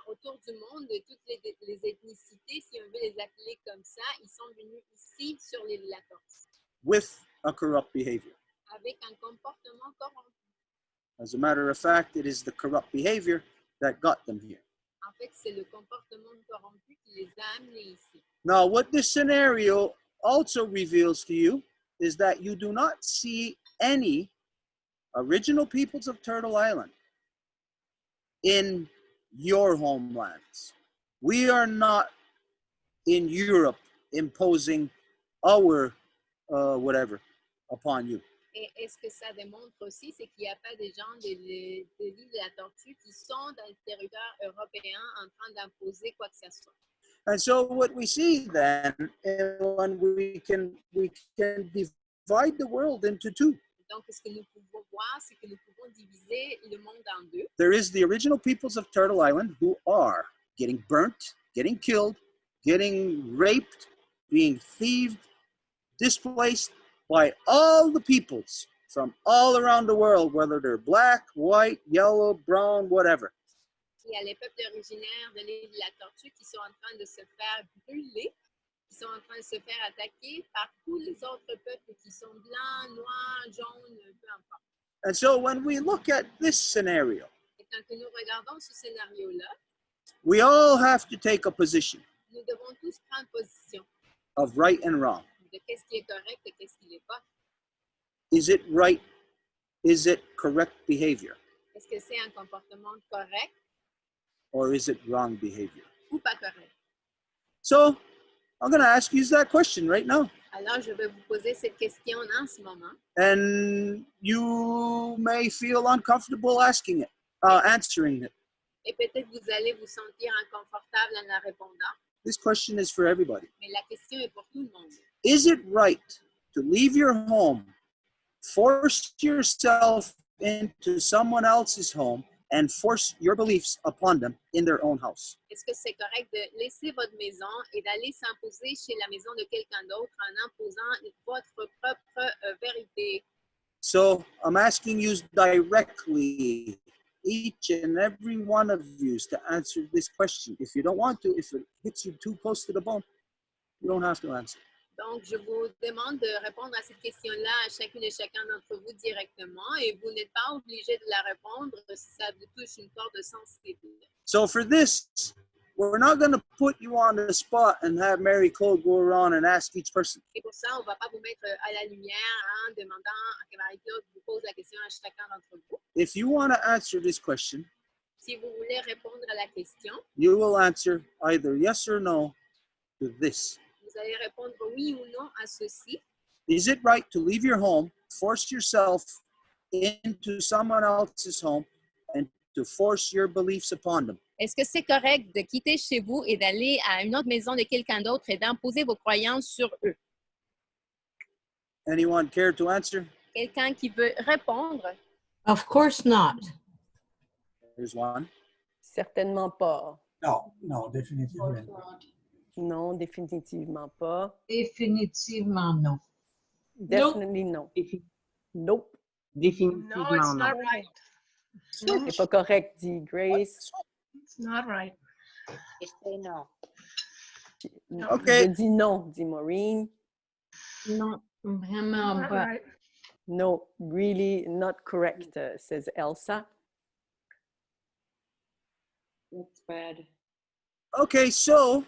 autour du monde toutes les ethnicités, si on veut les appeler comme ça, ils sont venus ici sur l'île de la Corse. With a corrupt behavior. Avec un comportement corrompu. As a matter of fact, it is the corrupt behavior that got them here. En fait, c'est le comportement corrompu qui les a amenés ici. Now, what this scenario also reveals to you is that you do not see any original peoples of Turtle Island in your homelands. We are not in Europe imposing our whatever upon you. Et ce que ça démontre aussi, c'est qu'il n'y a pas des gens de l'île de la Tortue qui sont dans le territoire européen en train d'imposer quoi que ce soit. And so what we see then, when we can divide the world into two. Donc, ce que nous pouvons voir, c'est que nous pouvons diviser le monde en deux. There is the original peoples of Turtle Island who are getting burnt, getting killed, getting raped, being thieved, displaced by all the peoples from all around the world, whether they're black, white, yellow, brown, whatever. Il y a les peuples originaires de l'île de la Tortue qui sont en train de se faire brûler, qui sont en train de se faire attaquer par tous les autres peuples qui sont blancs, noirs, jaunes, peu importe. And so when we look at this scenario, Et quand nous regardons ce scénario-là, we all have to take a position nous devons tous prendre position of right and wrong. de qu'est-ce qui est correct et qu'est-ce qui n'est pas. Is it right? Is it correct behavior? Est-ce que c'est un comportement correct Or is it wrong behavior? ou pas correct? So I'm going to ask you that question right now. Alors, je vais vous poser cette question en ce moment. And you may feel uncomfortable asking it, answering it. Et peut-être vous allez vous sentir inconfortable en la répondant. This question is for everybody. Mais la question est pour tout le monde. Is it right to leave your home, force yourself into someone else's home, and force your beliefs upon them in their own house? Est-ce que c'est correct de laisser votre maison et d'aller s'imposer chez la maison de quelqu'un d'autre en imposant votre propre vérité? So I'm asking you directly, each and every one of you, to answer this question. If you don't want to, if it hits you too close to the bone, you don't have to answer. Donc, je vous demande de répondre à cette question-là à chacune et chacun d'entre vous directement et vous n'êtes pas obligé de la répondre si ça vous touche une corde sensible. So for this, we're not going to put you on the spot and have Mary Claude go around and ask each person. Et pour ça, on ne va pas vous mettre à la lumière en demandant que Marie-Claude vous pose la question à chacun d'entre vous. If you want to answer this question, Si vous voulez répondre à la question, you will answer either yes or no to this. vous allez répondre oui ou non à ceci. Is it right to leave your home, force yourself into someone else's home, and to force your beliefs upon them? Est-ce que c'est correct de quitter chez vous et d'aller à une autre maison de quelqu'un d'autre et d'imposer vos croyances sur eux? Anyone care to answer? Quelqu'un qui veut répondre? Of course not. Here's one. Certainement pas. No, définitivement. Non, définitivement pas. Définitivement non. Definitely no. Nope. Définitivement No, it's non. not right. C'est pas correct, dit Grace. It's not right. I say no. Okay. Je dis non, dit Maureen. Non, vraiment Not pas. right. No, really not correct, says Elsa. That's bad. Okay, so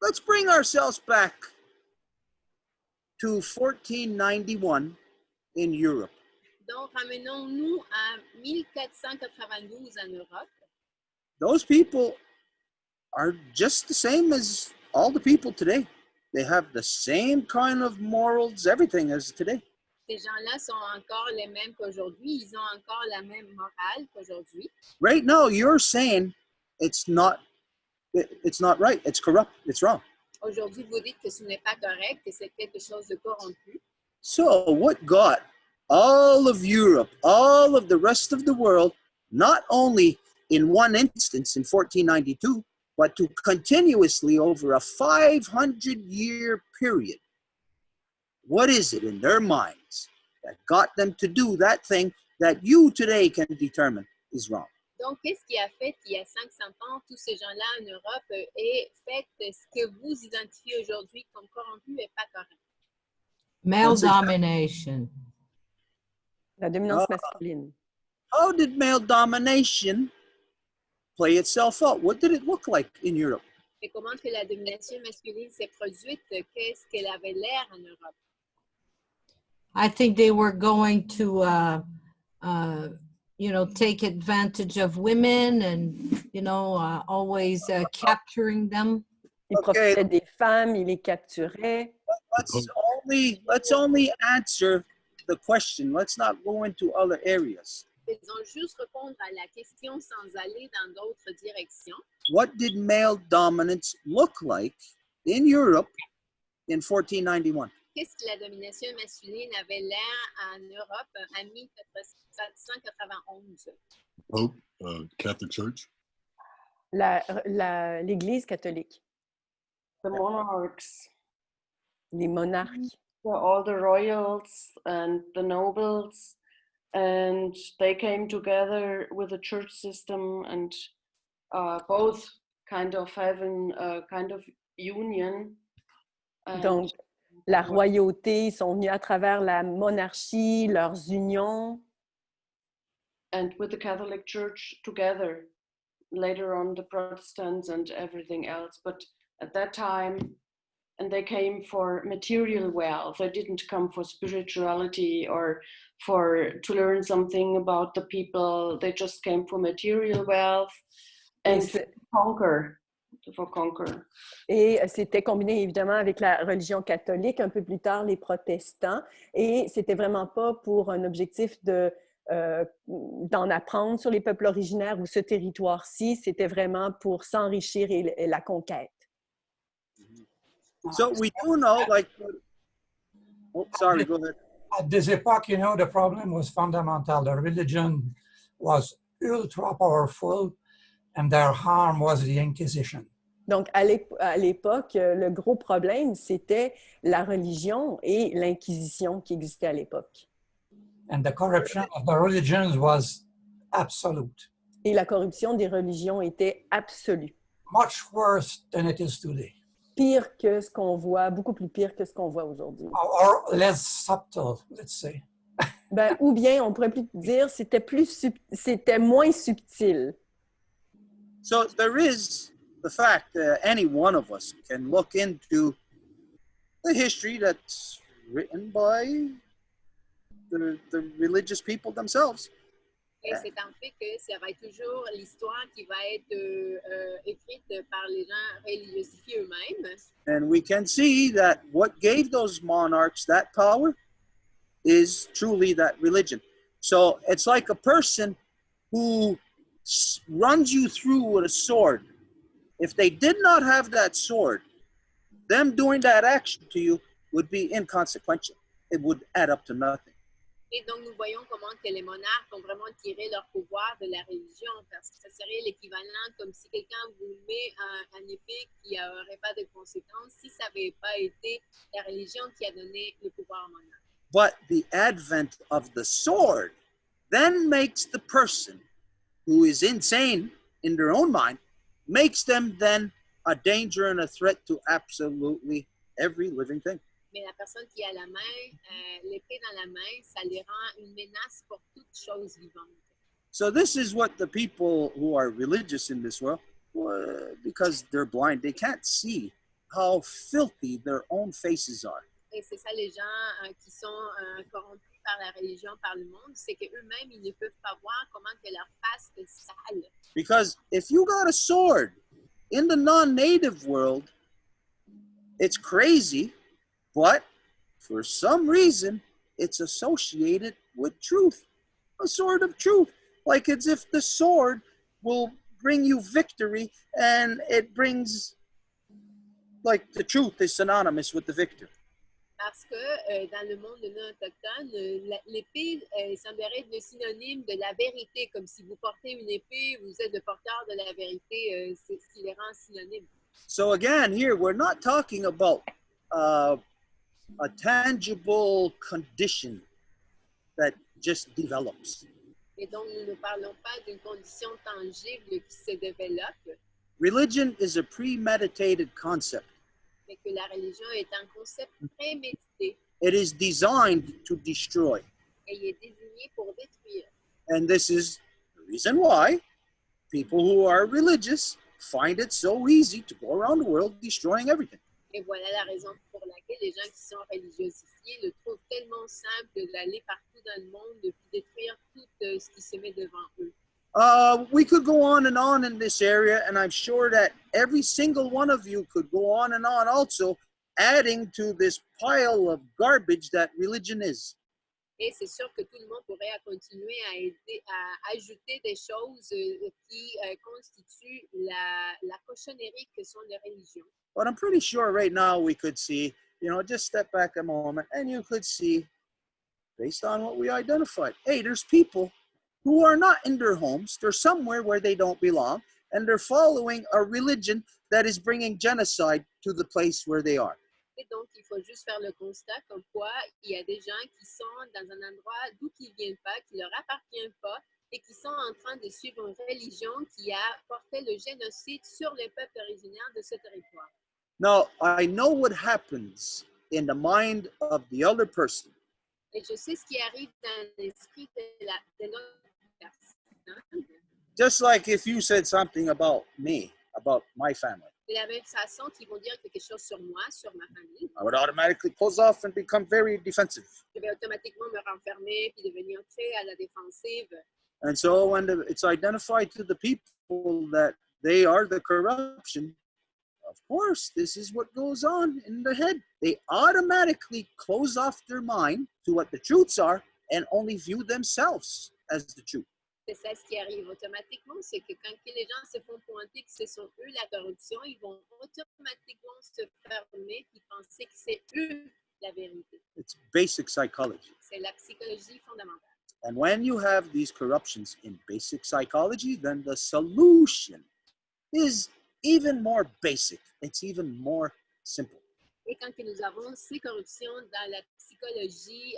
let's bring ourselves back to 1491 in Europe. Donc, ramenons-nous à 1492 en Europe. Those people are just the same as all the people today. They have the same kind of morals, everything as today. Ces gens-là sont encore les mêmes qu'aujourd'hui. Ils ont encore la même morale qu'aujourd'hui. Right now, you're saying it's not right, it's corrupt, it's wrong. Aujourd'hui, vous dites que ce n'est pas correct, que c'est quelque chose de corrompu. So what got all of Europe, all of the rest of the world, not only in one instance in 1492, but to continuously over a 500-year period? What is it in their minds that got them to do that thing that you today can determine is wrong? Donc, qu'est-ce qui a fait qu'il y a 500 ans, tous ces gens-là en Europe aient fait ce que vous identifiez aujourd'hui comme corrompu et pas correct? Male What's it? domination. La dominance masculine. How did male domination play itself out? What did it look like in Europe? Et comment que la domination masculine s'est produite? Qu'est-ce qu'elle avait l'air en Europe? I think they were going to, take advantage of women and, always capturing them. Il profitait des femmes, il les capturait. Let's only answer the question. Let's not go into other areas. Faisons juste répondre à la question sans aller dans d'autres directions. What did male dominance look like in Europe in 1491? Qu'est-ce que la domination masculine avait l'air en Europe en 1491? Pope, Catholic Church. L'Église catholique, The monarchs, les monarques. all the royals and the nobles, and they came together with a church system, and both kind of having a kind of union. Donc, la royauté, ils sont venus à travers la monarchie, leurs unions. And with the Catholic Church together, later on the Protestants and everything else. But at that time, and they came for material wealth. They didn't come for spirituality or to learn something about the people. They just came for material wealth and for conquer. Et c'était combiné évidemment avec la religion catholique, un peu plus tard les protestants, et c'était vraiment pas pour un objectif d'en apprendre sur les peuples originaires ou ce territoire-ci, c'était vraiment pour s'enrichir et la conquête. So we do know, like, oh, sorry, go ahead. At this epoch, you know, the problem was fundamental. The religion was ultra powerful, and their harm was the Inquisition. Donc, à l'époque, le gros problème, c'était la religion et l'Inquisition qui existait à l'époque. And the corruption of the religions was absolute. Et la corruption des religions était absolue. Much worse than it is today. Pire que ce qu'on voit, beaucoup plus pire que ce qu'on voit aujourd'hui. Or less subtle, let's say. Ou bien, on pourrait plus dire, c'était moins subtil. So there is the fact that any one of us can look into the history that's written by the religious people themselves. Et c'est en fait que ça va être toujours l'histoire qui va être écrite par les gens religieux eux-mêmes. And we can see that what gave those monarchs that power is truly that religion. So it's like a person who runs you through with a sword. If they did not have that sword, them doing that action to you would be inconsequential. It would add up to nothing. Et donc, nous voyons comment que les monarques ont vraiment tiré leur pouvoir de la religion, parce que ça serait l'équivalent comme si quelqu'un vous met un épée qui n'aurait pas de conséquences si ça n'avait pas été la religion qui a donné le pouvoir aux monarques. But the advent of the sword then makes the person who is insane in their own mind, makes them then a danger and a threat to absolutely every living thing. Mais la personne qui a la main, l'épée dans la main, ça les rend une menace pour toute chose vivante. So this is what the people who are religious in this world, because they're blind, they can't see how filthy their own faces are. Et c'est ça les gens qui sont corrompus par la religion, par le monde, c'est qu'eux-mêmes, ils ne peuvent pas voir comment que leur face est sale. Because if you got a sword in the non-native world, it's crazy, but for some reason, it's associated with truth, a sword of truth. Like as if the sword will bring you victory and it brings, like the truth is synonymous with the victor. Parce que dans le monde non autochtone, l'épée semblerait être le synonyme de la vérité, comme si vous portez une épée, vous êtes le porteur de la vérité, c'est ce qui les rend synonymes. So again, here we're not talking about a tangible condition that just develops. Et donc, nous ne parlons pas d'une condition tangible qui se développe. Religion is a premeditated concept. Mais que la religion est un concept prémédité. It is designed to destroy. Et il est désigné pour détruire. And this is the reason why people who are religious find it so easy to go around the world destroying everything. Et voilà la raison pour laquelle les gens qui sont religiosifiés le trouvent tellement simple d'aller partout dans le monde et puis détruire tout ce qui se met devant eux. We could go on in this area, and I'm sure that every single one of you could go on and on also, adding to this pile of garbage that religion is. Et c'est sûr que tout le monde pourrait continuer à aider, à ajouter des choses qui constituent la cochonnerie que sont les religions. But I'm pretty sure right now we could see, just step back a moment and you could see, based on what we identified, hey, there's people who are not in their homes. They're somewhere where they don't belong, and they're following a religion that is bringing genocide to the place where they are. Et donc, il faut juste faire le constat comme quoi il y a des gens qui sont dans un endroit d'où ils ne viennent pas, qui ne leur appartient pas, et qui sont en train de suivre une religion qui a porté le génocide sur les peuples originaires de ce territoire. Now, I know what happens in the mind of the other person. Et je sais ce qui arrive dans l'esprit de l'autre personne. Just like if you said something about me, about my family, De la même façon qu'ils vont dire quelque chose sur moi, sur ma famille, I would automatically close off and become very defensive. je vais automatiquement me renfermer puis devenir très à la défensive. And so when it's identified to the people that they are the corruption, of course, this is what goes on in their head. They automatically close off their mind to what the truths are and only view themselves as the truth. C'est ça ce qui arrive automatiquement, c'est que quand les gens se font pointer que ce sont eux la corruption, ils vont automatiquement se fermer et penser que c'est eux la vérité. It's basic psychology. C'est la psychologie fondamentale. And when you have these corruptions in basic psychology, then the solution is even more basic. It's even more simple. Et quand que nous avons ces corruptions dans la psychologie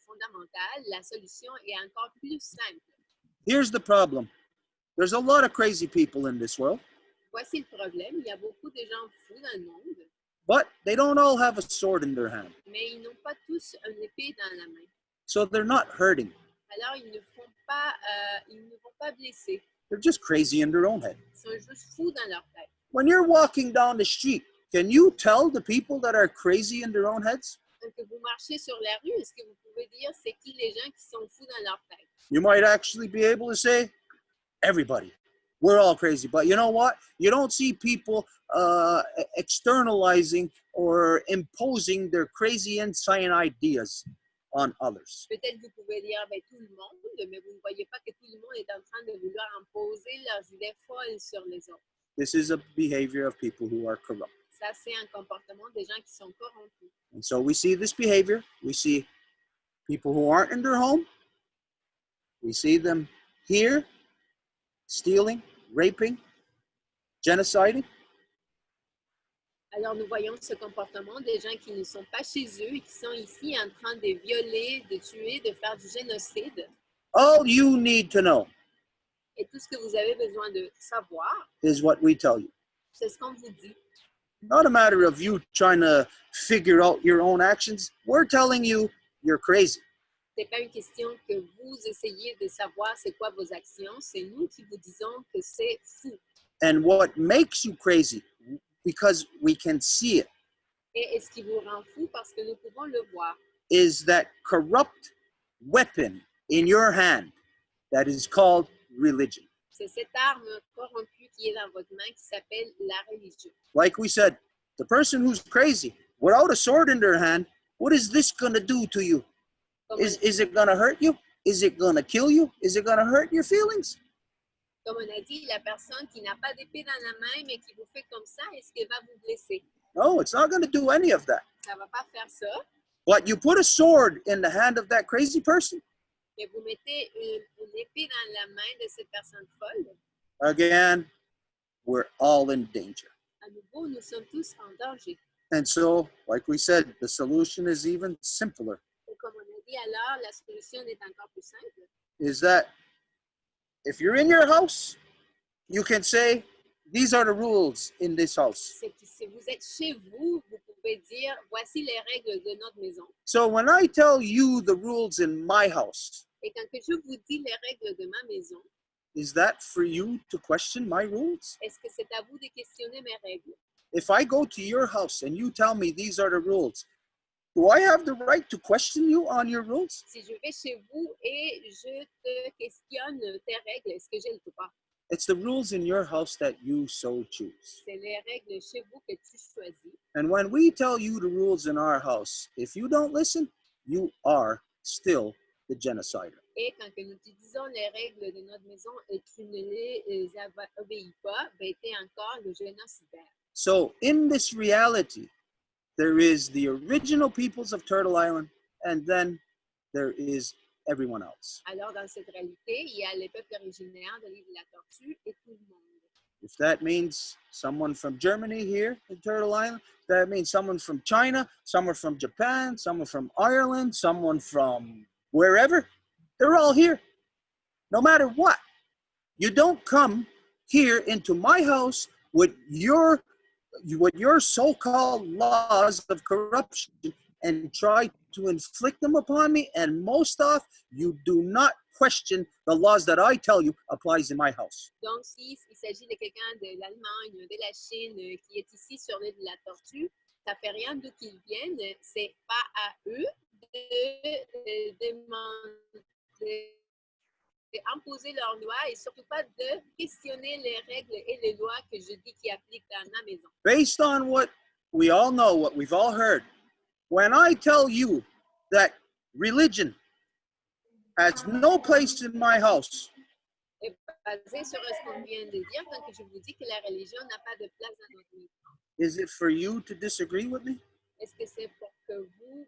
fondamentale, la solution est encore plus simple. Here's the problem. There's a lot of crazy people in this world, Voici le problème, il y a beaucoup de gens fous dans le monde, but they don't all have a sword in their hand. mais ils n'ont pas tous une épée dans la main. So they're not hurting. Alors ils ne vont pas blesser. They're just crazy in their own head. Ils sont juste fous dans leur tête. When you're walking down the street, can you tell the people that are crazy in their own heads? Quand vous marchez sur la rue, est-ce que vous pouvez dire c'est qui les gens qui sont fous dans leur tête? You might actually be able to say, everybody. We're all crazy. But you know what? You don't see people externalizing or imposing their crazy insane ideas on others. Peut-être vous pouvez dire tout le monde, mais vous ne voyez pas que tout le monde est en train de vouloir imposer leurs idées folles sur les autres. This is a behavior of people who are corrupt. Ça, c'est un comportement des gens qui sont corrompus. And so we see this behavior. We see people who aren't in their home. We see them here, stealing, raping, genociding. Alors, nous voyons ce comportement des gens qui ne sont pas chez eux et qui sont ici en train de violer, de tuer, de faire du génocide. All you need to know Et tout ce que vous avez besoin de savoir, is what we tell you. c'est ce qu'on vous dit. Not a matter of you trying to figure out your own actions. We're telling you you're crazy. Ce n'est pas une question que vous essayez de savoir c'est quoi vos actions. C'est nous qui vous disons que c'est fou. And what makes you crazy, because we can see it, Et ce qui vous rend fou parce que nous pouvons le voir, is that corrupt weapon in your hand that is called religion. c'est cette arme corrompue qui est dans votre main qui s'appelle la religion. Like we said, the person who's crazy, without a sword in their hand, what is this going to do to you? Is it going to hurt you? Is it going to kill you? Is it going to hurt your feelings? Comme on a dit, la personne qui n'a pas d'épée dans la main, mais qui vous fait comme ça, est-ce qu'elle va vous blesser? No, it's not going to do any of that. Ça ne va pas faire ça. But you put a sword in the hand of that crazy person, Mais vous mettez une épée dans la main de cette personne folle. again, we're all in danger. À nouveau, nous sommes tous en danger. And so, like we said, the solution is even simpler, Et comme on a dit alors, la solution est encore plus simple. is that if you're in your house, you can say, these are the rules in this house. C'est que si vous êtes chez vous, vous pouvez dire, voici les règles de notre maison. So when I tell you the rules in my house, Et quand que je vous dis les règles de ma maison, is that for you to question my rules? est-ce que c'est à vous de questionner mes règles? If I go to your house and you tell me these are the rules, do I have the right to question you on your rules? Si je vais chez vous et je te questionne tes règles, est-ce que j'ai le droit? It's the rules in your house that you so choose. C'est les règles chez vous que tu choisis. And when we tell you the rules in our house, if you don't listen, you are still the genocider. Et quand que nous utilisons les règles de notre maison et tu ne les obéis pas, ben, tu es encore le génocidaire. So in this reality, there is the original peoples of Turtle Island, and then there is everyone else. Alors, dans cette réalité, il y a les peuples originaires de l'île de la Tortue et tout le monde. If that means someone from Germany here in Turtle Island, that means someone from China, someone from Japan, someone from Ireland, someone from wherever, they're all here, no matter what. You don't come here into my house with your so-called laws of corruption and try to inflict them upon me. And most off, you do not question the laws that I tell you applies in my house. Donc, s'il s'agit de quelqu'un de l'Allemagne, de la Chine, qui est ici sur l'île de la Tortue, ça fait rien d'où qu'ils viennent. C'est pas à eux de demander, d'imposer leurs lois et surtout pas de questionner les règles et les lois que je dis qui appliquent dans ma maison. Based on what we all know, what we've all heard, when I tell you that religion has no place in my house, Et basé sur ce qu'on vient de dire, quand je vous dis que la religion n'a pas de place dans notre maison, is it for you to disagree with me? est-ce que c'est pour que vous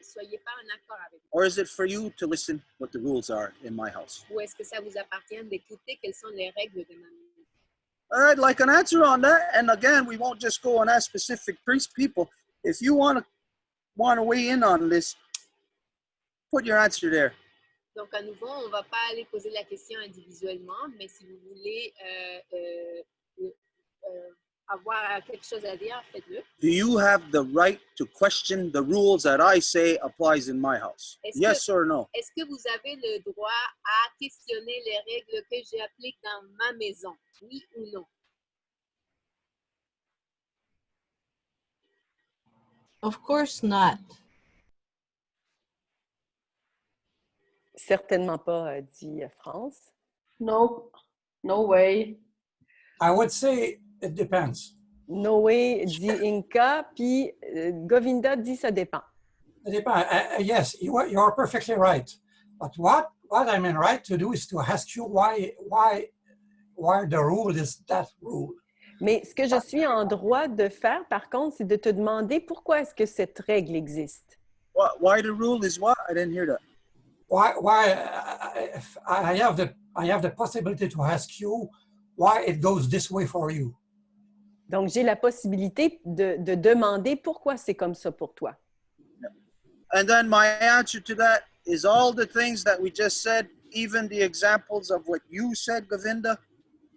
soyez pas en accord avec moi? Or is it for you to listen what the rules are in my house? Ou est-ce que ça vous appartient d'écouter quelles sont les règles de ma maison? I'd like an answer on that. And again, we won't just go and ask specific people. If you want to weigh in on this, put your answer there. Donc, à nouveau, on ne va pas aller poser la question individuellement, mais si vous voulez avoir quelque chose à dire, faites-le. Do you have the right to question the rules that I say applies in my house? Yes or no? Est-ce que vous avez le droit à questionner les règles que j'applique dans ma maison? Oui ou non? Of course not. Certainement pas, dit France. No, no way. I would say it depends. No way, dit Inca, puis Govinda dit ça dépend. It depends. Yes, you are perfectly right. But what I'm in right to do is to ask you why the rule is that rule. Mais ce que je suis en droit de faire, par contre, c'est de te demander pourquoi est-ce que cette règle existe. Why the rule is what? I didn't hear that. Why I have the possibility to ask you why it goes this way for you. Donc, j'ai la possibilité de demander pourquoi c'est comme ça pour toi. And then my answer to that is all the things that we just said, even the examples of what you said, Govinda,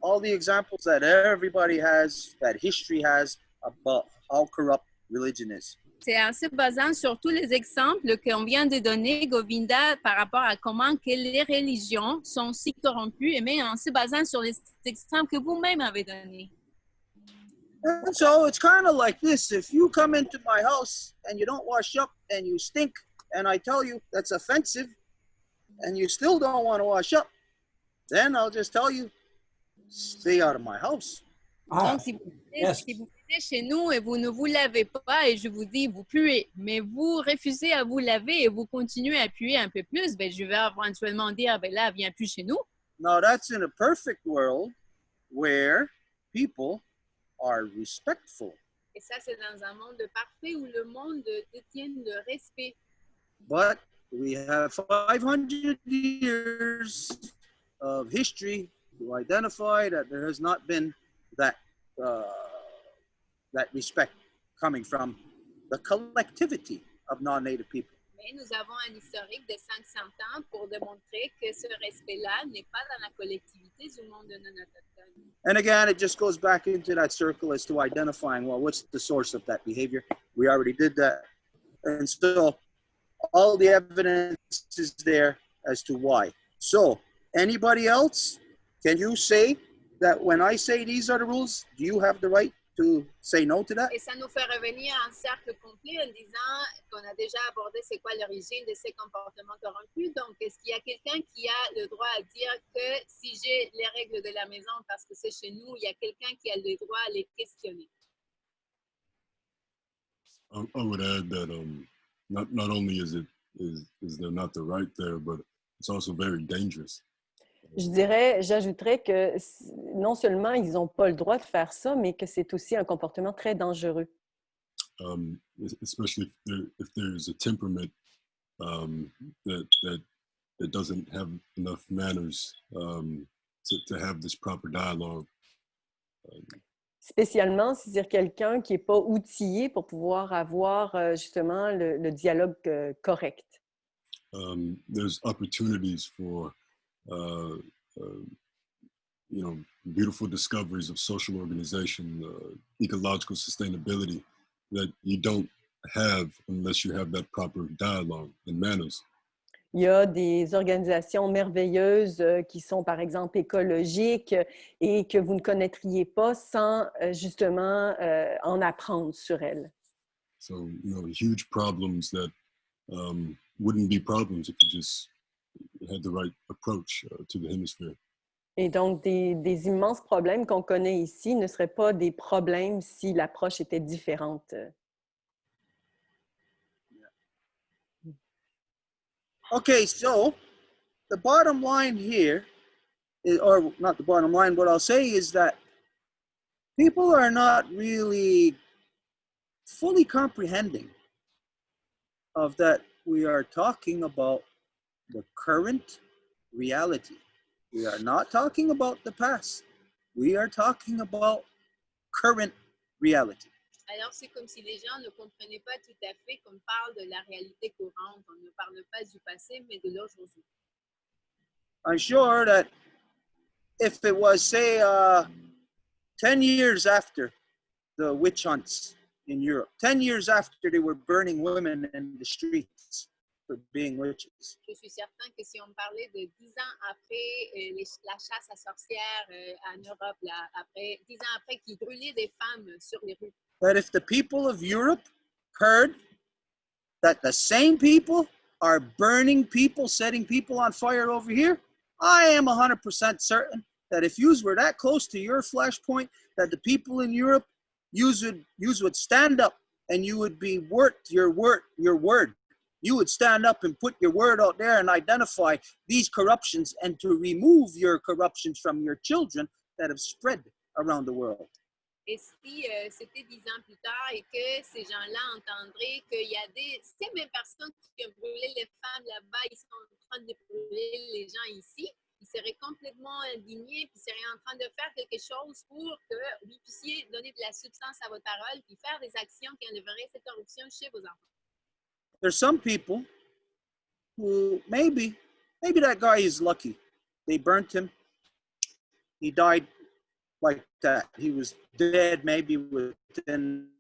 all the examples that everybody has, that history has about how corrupt religion is. C'est en se basant sur tous les exemples qu'on vient de donner, Govinda, par rapport à comment que les religions sont si corrompues, mais en se basant sur les exemples que vous-même avez donnés. And so it's kind of like this. If you come into my house and you don't wash up and you stink, and I tell you that's offensive, and you still don't want to wash up, then I'll just tell you, stay out of my house. Donc, si vous venez chez nous et vous ne vous lavez pas et je vous dis, vous puez, mais vous refusez à vous laver et vous continuez à puer un peu plus, ben, je vais éventuellement dire, ben là, viens plus chez nous. Now, that's in a perfect world where people are respectful. Et ça, c'est dans un monde parfait où le monde détient le respect. But we have 500 years of history to identify that there has not been that respect coming from the collectivity of non-native people. Mais nous avons un historique de 500 ans pour démontrer que ce respect-là n'est pas dans la collectivité du monde non autochtone. And again, it just goes back into that circle as to identifying, well, what's the source of that behavior? We already did that. And so all the evidence is there as to why. So anybody else, can you say that when I say these are the rules, do you have the right to say no to that? Et ça nous fait revenir en cercle complet en disant qu'on a déjà abordé c'est quoi l'origine de ces comportements corrompus. Donc, est-ce qu'il y a quelqu'un qui a le droit à dire que si j'ai les règles de la maison parce que c'est chez nous, il y a quelqu'un qui a le droit à les questionner? I would add that not only is it is they're not the right there, but it's also very dangerous. J'ajouterais que non seulement ils n'ont pas le droit de faire ça, mais que c'est aussi un comportement très dangereux. Especially if there's a temperament that doesn't have enough manners to have this proper dialogue. Spécialement si c'est quelqu'un qui n'est pas outillé pour pouvoir avoir justement le dialogue correct. There's opportunities for beautiful discoveries of social organization, ecological sustainability that you don't have unless you have that proper dialogue and manners. Il y a des organisations merveilleuses qui sont, par exemple, écologiques et que vous ne connaîtriez pas sans justement en apprendre sur elles. So, huge problems that wouldn't be problems if you just had the right approach to the hemisphere. Et donc, des immenses problèmes qu'on connaît ici ne seraient pas des problèmes si l'approche était différente. Okay, so the bottom line here, or not the bottom line, what I'll say is that people are not really fully comprehending of that we are talking about the current reality. We are not talking about the past. We are talking about current reality. Alors, c'est comme si les gens ne comprenaient pas tout à fait qu'on parle de la réalité courante. On ne parle pas du passé, mais de l'aujourd'hui. I'm sure that if it was, say, 10 years after the witch hunts in Europe, 10 years after they were burning women in the streets for being witches. Je suis certain que si on parlait de 10 ans après la chasse à sorcières en Europe, là, après 10 ans après qu'ils brûlaient des femmes sur les rues, That if the people of Europe heard that the same people are burning people, setting people on fire over here, I am 100% certain that if you were that close to your flashpoint, that the people in Europe, you would stand up and you would be your word. You would stand up and put your word out there and identify these corruptions and to remove your corruptions from your children that have spread around the world. et si c'était 10 ans plus tard et que ces gens-là entendraient qu'il y a ces mêmes personnes qui ont brûlé les femmes là-bas, ils sont en train de brûler les gens ici, ils seraient complètement indignés puis seraient en train de faire quelque chose pour que vous puissiez donner de la substance à votre parole puis faire des actions qui enlèveraient cette corruption chez vos enfants. There's some people who maybe that guy is lucky. They burnt him. He died like that. He was dead maybe within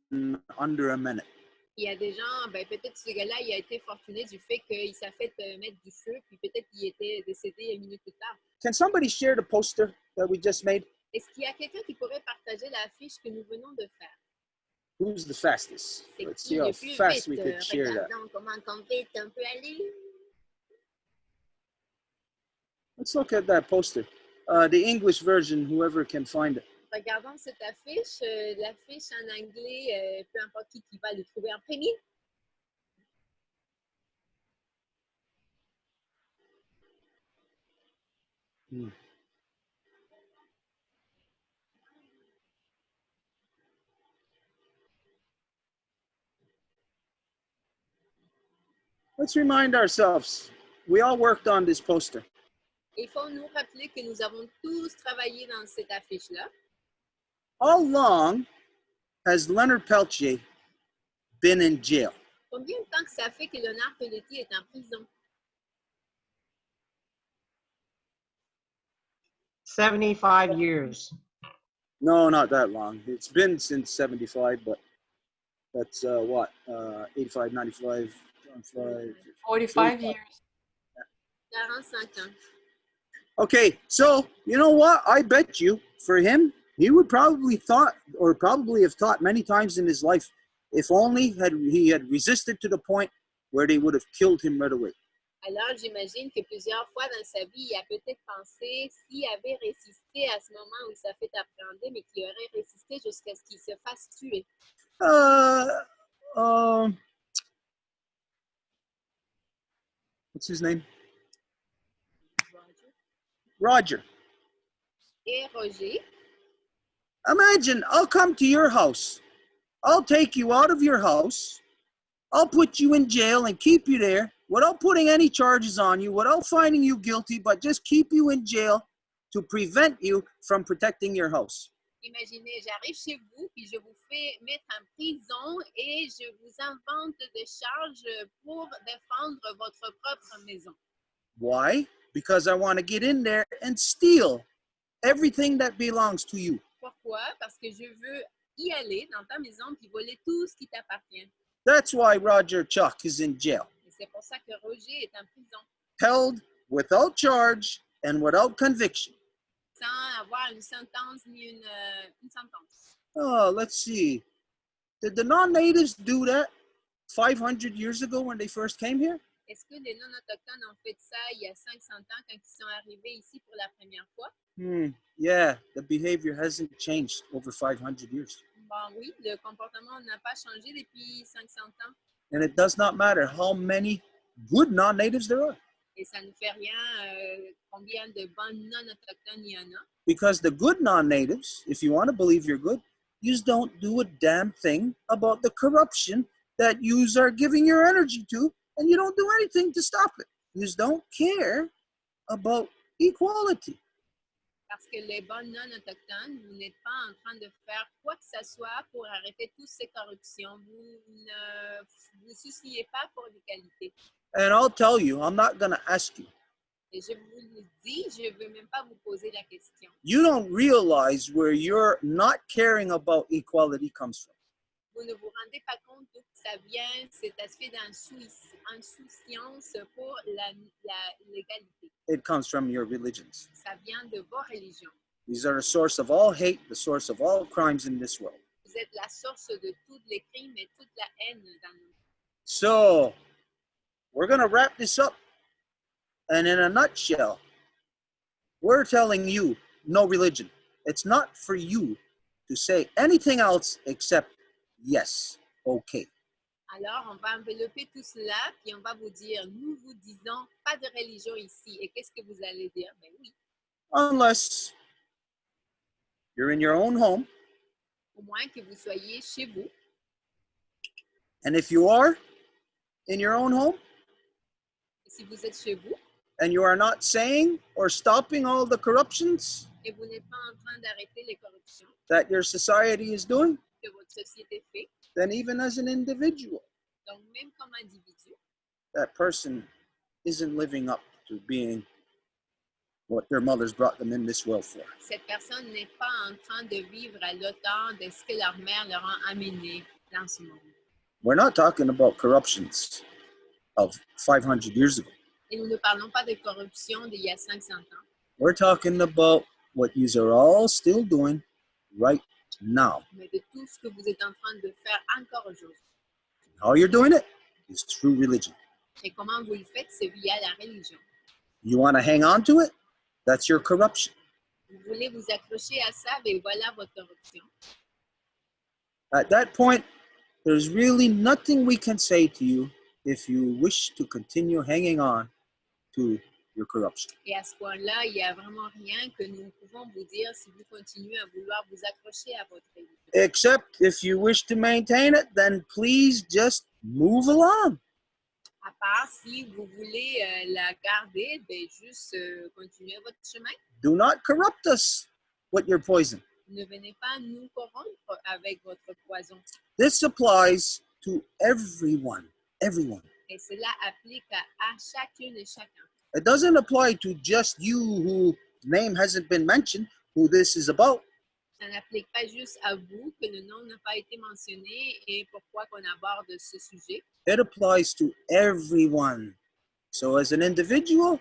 under a minute. Il y a des gens, peut-être ce gars-là, il a été fortuné du fait qu'il s'est fait mettre du feu, puis peut-être qu'il était décédé une minute plus tard. Can somebody share the poster that we just made? Est-ce qu'il y a quelqu'un qui pourrait partager l'affiche que nous venons de faire? Who's the fastest? C'est Let's qui see how le plus fast vite? we could share that. Regardons comment vite on peut aller. Let's look at that poster. The English version, whoever can find it. Regardons cette affiche. L'affiche en anglais, peu importe qui va le trouver en premier. Let's remind ourselves, we all worked on this poster. Il faut nous rappeler que nous avons tous travaillé dans cette affiche-là. How long has Leonard Peltier been in jail? Combien de temps que ça fait que Léonard Pelletier est en prison? 75 years. No, not that long. It's been since 75, but that's 85, 95, 45 years. 45 ans. Okay, so you know what? I bet you for him, he would probably have thought many times in his life, if only he had resisted to the point where they would have killed him right away. Alors, j'imagine que plusieurs fois dans sa vie, il a peut-être pensé s'il avait résisté à ce moment où il s'est fait appréhender, mais qu'il aurait résisté jusqu'à ce qu'il se fasse tuer. What's his name? Roger. Roger. Et Roger. Imagine I'll come to your house. I'll take you out of your house. I'll put you in jail and keep you there without putting any charges on you, without finding you guilty, but just keep you in jail to prevent you from protecting your house. Imaginez, j'arrive chez vous, puis je vous fais mettre en prison et je vous invente des charges pour défendre votre propre maison. Why? Because I want to get in there and steal everything that belongs to you. Pourquoi? Parce que je veux y aller dans ta maison puis voler tout ce qui t'appartient. That's why Roger Chuck is in jail, Et c'est pour ça que Roger est en prison, held without charge and without conviction. sans avoir une sentence ni une sentence. Oh, let's see. Did the non-natives do that 500 years ago when they first came here? Est-ce que les non-autochtones ont fait ça il y a 500 ans quand ils sont arrivés ici pour la première fois? Yeah, the behavior hasn't changed over 500 years. Bon, oui, le comportement n'a pas changé depuis 500 ans. And it does not matter how many good non-natives there are. Et ça ne fait rien combien de bons non-autochtones il y en a. Because the good non-natives, if you want to believe you're good, you just don't do a damn thing about the corruption that you are giving your energy to, and you don't do anything to stop it. You just don't care about equality. Parce que les bons non-autochtones, vous n'êtes pas en train de faire quoi que ce soit pour arrêter toutes ces corruptions. Vous ne vous souciez pas pour l'égalité. And I'll tell you, I'm not going to ask you. Et je vous le dis, je ne veux même pas vous poser la question. You don't realize where your not caring about equality comes from. Vous ne vous rendez pas compte d'où ça vient, cet aspect d'insouciance pour l'égalité. It comes from your religions. Ça vient de vos religions. These are the source of all hate, the source of all crimes in this world. Vous êtes la source de tous les crimes et toute la haine dans nous. So, we're going to wrap this up. And in a nutshell, we're telling you no religion. It's not for you to say anything else except yes, okay. Alors, on va envelopper tout cela, puis on va vous dire, nous vous disons pas de religion ici. Et qu'est-ce que vous allez dire? Ben oui. Unless you're in your own home. Au moins que vous soyez chez vous. And if you are in your own home, Et si vous êtes chez vous, and you are not saying or stopping all the corruptions et vous n'êtes pas en train d'arrêter les corruptions that your society is doing, que votre société fait, then even as an individual, donc même comme individu, that person isn't living up to being what their mothers brought them in this world for. cette personne n'est pas en train de vivre à l'autant de ce que leur mère leur a amené dans ce monde. We're not talking about corruptions of 500 years ago. Et nous ne parlons pas de corruption d'il y a 500 ans. We're talking about what you are all still doing right now. Mais de tout ce que vous êtes en train de faire encore aujourd'hui. How you're doing it is through religion. Et comment vous le faites, c'est via la religion. You want to hang on to it? That's your corruption. Vous voulez vous accrocher à ça, et voilà votre corruption. At that point, there's really nothing we can say to you if you wish to continue hanging on to your corruption. Et à ce point-là, il n'y a vraiment rien que nous pouvons vous dire si vous continuez à vouloir vous accrocher à votre religion. Except if you wish to maintain it, then please just move along. À part si vous voulez la garder, ben juste continuez votre chemin. Do not corrupt us with your poison. Ne venez pas nous corrompre avec votre poison. This applies to everyone. Everyone. Et cela applique à chacune et chacun. It doesn't apply to just you whose name hasn't been mentioned, who this is about. Ça n'applique pas juste à vous que le nom n'a pas été mentionné et pourquoi qu'on aborde ce sujet. It applies to everyone. So as an individual,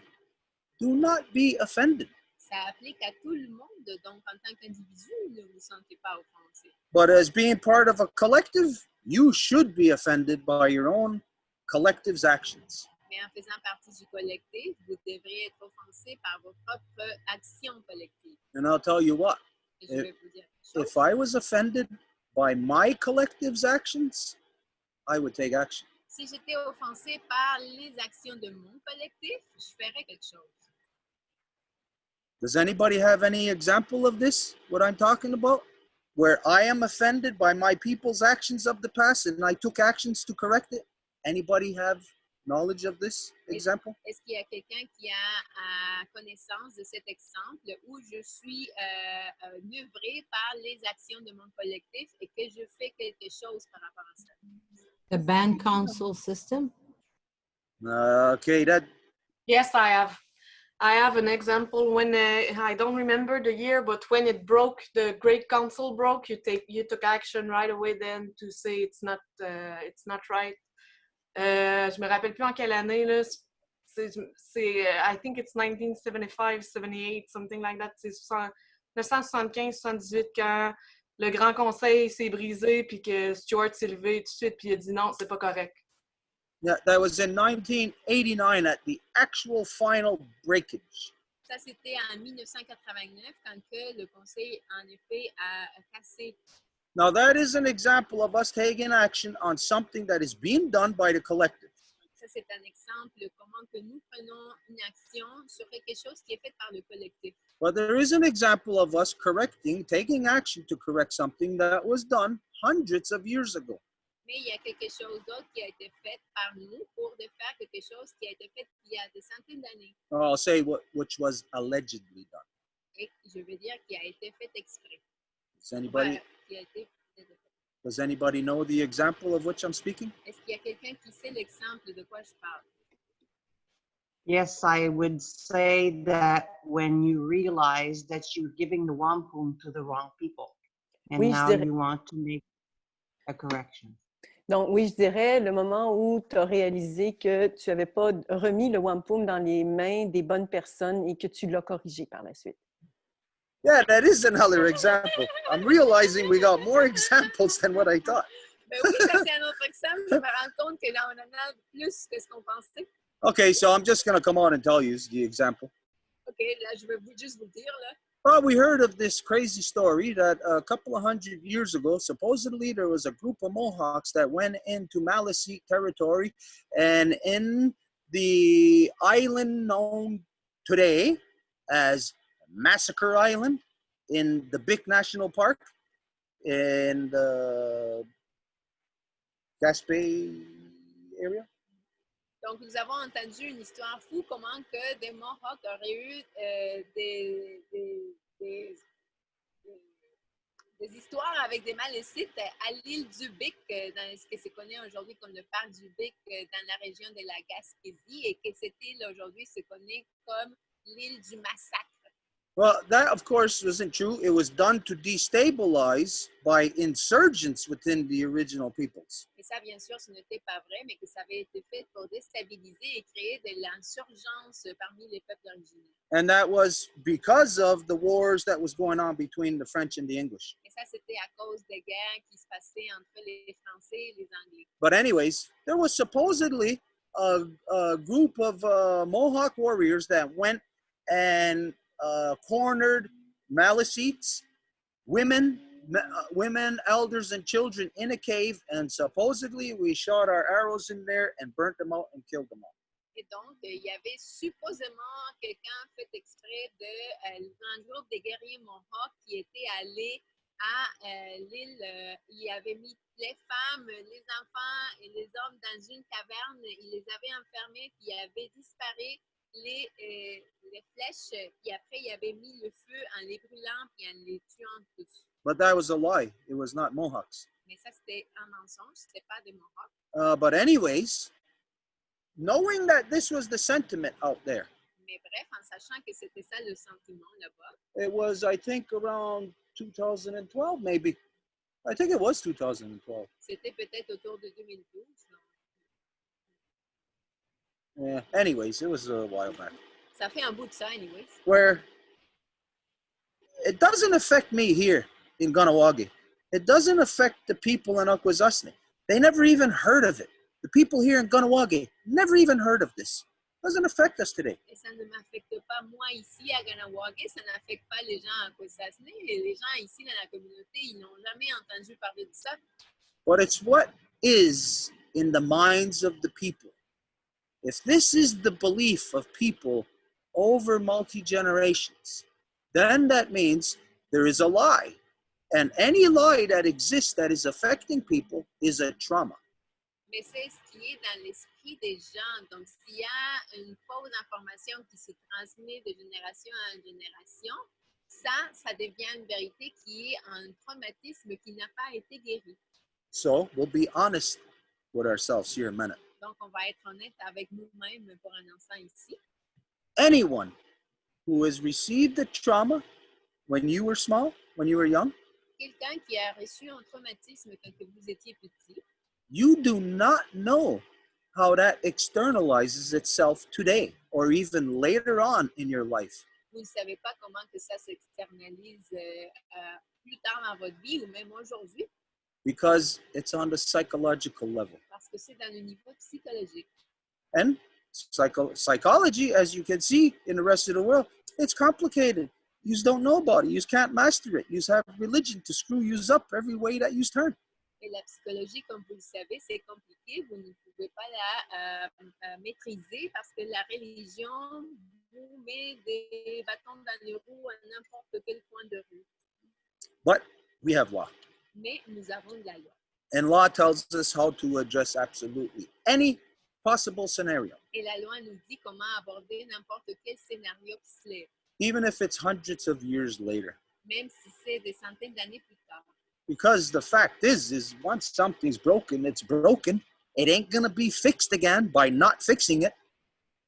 do not be offended. Ça applique à tout le monde, donc en tant qu'individu, ne vous sentez pas offensé. But as being part of a collective, you should be offended by your own collective's actions. Mais en faisant partie du collectif, vous devriez être offensé par vos propres actions collectives. And I'll tell you what, Et je vais vous dire une chose. if I was offended by my collective's actions, I would take action. Si j'étais offensée par les actions de mon collectif, je ferais quelque chose. Does anybody have any example of this, what I'm talking about? Where I am offended by my people's actions of the past and I took actions to correct it? Anybody have knowledge of this example? Est-ce qu'il y a quelqu'un qui a connaissance de cet exemple où je suis œuvrée par les actions de mon collectif et que je fais quelque chose par rapport à ça? The band council system? Okay, that. Yes, I have. I have an example when I don't remember the year, but when it broke, the Great Council broke. You took action right away then to say it's not right. Je me rappelle plus en quelle année là. I think it's 1975, 78, something like that. C'est 1975, 78 quand le Grand Conseil s'est brisé puis que Stuart s'est levé tout de suite puis il a dit non, c'est pas correct. Yeah, that was in 1989 at the actual final breakage. Ça, c'était en 1989 quand que le Conseil, en effet, a cassé. Now, that is an example of us taking action on something that is being done by the collective. Ça, c'est un exemple comment que nous prenons une action sur quelque chose qui est fait par le collectif. But there is an example of us taking action to correct something that was done hundreds of years ago. Mais il y a quelque chose d'autre qui a été fait par nous pour de faire quelque chose qui a été fait il y a des centaines d'années. I'll say which was allegedly done. Et je veux dire qui a été fait exprès. Does anybody know the example of which I'm speaking? Est-ce qu'il y a quelqu'un qui sait l'exemple de quoi je parle? Yes, I would say that when you realize that you're giving the wampum to the wrong people, and Oui, now you want to make a correction. Donc, oui, je dirais le moment où tu as réalisé que tu n'avais pas remis le wampum dans les mains des bonnes personnes et que tu l'as corrigé par la suite. Yeah, that is another example. I'm realizing we got more examples than what I thought. Ben oui, ça c'est un autre exemple. Je me rends compte que là, on en a plus que ce qu'on pensait. Okay, so I'm just going to come on and tell you the example. OK, là, je vais juste vous dire, là. Well, we heard of this crazy story that a couple of 100 years ago, supposedly there was a group of Mohawks that went into Maliseet territory, and in the island known today as Massacre Island in the Bic National Park in the Gaspé area. Donc, nous avons entendu une histoire fou, comment que des Mohawks auraient eu des histoires avec des Malécites à l'île du Bic, dans ce que se connaît aujourd'hui comme le parc du Bic, dans la région de la Gaspésie, et que cette île aujourd'hui se connaît comme l'île du Massacre. Well, that, of course, wasn't true. It was done to destabilize by insurgents within the original peoples. Et ça, bien sûr, ce n'était pas vrai, mais que ça avait été fait pour déstabiliser et créer de l'insurgence parmi les peuples originels. And that was because of the wars that was going on between the French and the English. Et ça, c'était à cause des guerres qui se passaient entre les Français et les Anglais. But anyways, there was supposedly a group of Mohawk warriors that went and cornered Maliseets, women, elders, and children in a cave, and supposedly we shot our arrows in there and burnt them out and killed them all. Et donc, il y avait supposément quelqu'un fait exprès d'un groupe de guerriers Mohawks qui était allé à l'île. Il avait mis les femmes, les enfants et les hommes dans une caverne. Il les avait enfermés, puis il avait disparu les flèches, puis après il avait mis le feu en les brûlant puis en les tuant tous. But that was a lie. It was not Mohawks. Mais ça c'était un mensonge, c'était pas des Mohawks. But anyways, knowing that this was the sentiment out there. Mais bref, en sachant que c'était ça le sentiment là-bas. It was, I think, around 2012, maybe. I think it was 2012. C'était peut-être autour de 2012. Yeah. Anyways, it was a while back. Ça fait un bout de ça, anyways. Where it doesn't affect me here in Ganawagi. It doesn't affect the people in Akwesasne. They never even heard of it. The people here in Ganawagi never even heard of this. It doesn't affect us today. Et ça ne m'affecte pas moi ici à Ganawagi, ça n'affecte pas les gens à Akwesasne. Et les gens ici dans la communauté, ils n'ont jamais entendu parler de ça. But it's what is in the minds of the people. If this is the belief of people over multi-generations, then that means there is a lie. And any lie that exists that is affecting people is a trauma. Mais c'est ce qui est dans l'esprit des gens. Donc, s'il y a une fausse information qui se transmet de génération en génération, ça devient une vérité qui est un traumatisme qui n'a pas été guéri. So we'll be honest with ourselves here a minute. Donc, on va être honnête avec nous-mêmes pour un instant ici. Anyone who has received a trauma when you were small, when you were young, Quelqu'un qui a reçu un traumatisme quand vous étiez petit, you do not know how that externalizes itself today or even later on in your life. vous ne savez pas comment que ça s'externalise plus tard dans votre vie ou même aujourd'hui, Because it's on the psychological level. parce que c'est dans le niveau psychologique. And psychology, as you can see in the rest of the world, it's complicated. You don't know about it. You can't master it. You have religion to screw you up every way that you turn. Et la psychologie, comme vous le savez, c'est compliqué. Vous ne pouvez pas la maîtriser parce que la religion vous met des bâtons dans les roues à n'importe quel coin de rue. But we have law. Mais nous avons de la loi. And law tells us how to address absolutely any possible scenario, Et la loi nous dit comment aborder n'importe quel scénario qui se lève, even if it's hundreds of years later. même si c'est des centaines d'années plus tard. Because the fact is once something's broken, it's broken. It ain't going to be fixed again by not fixing it.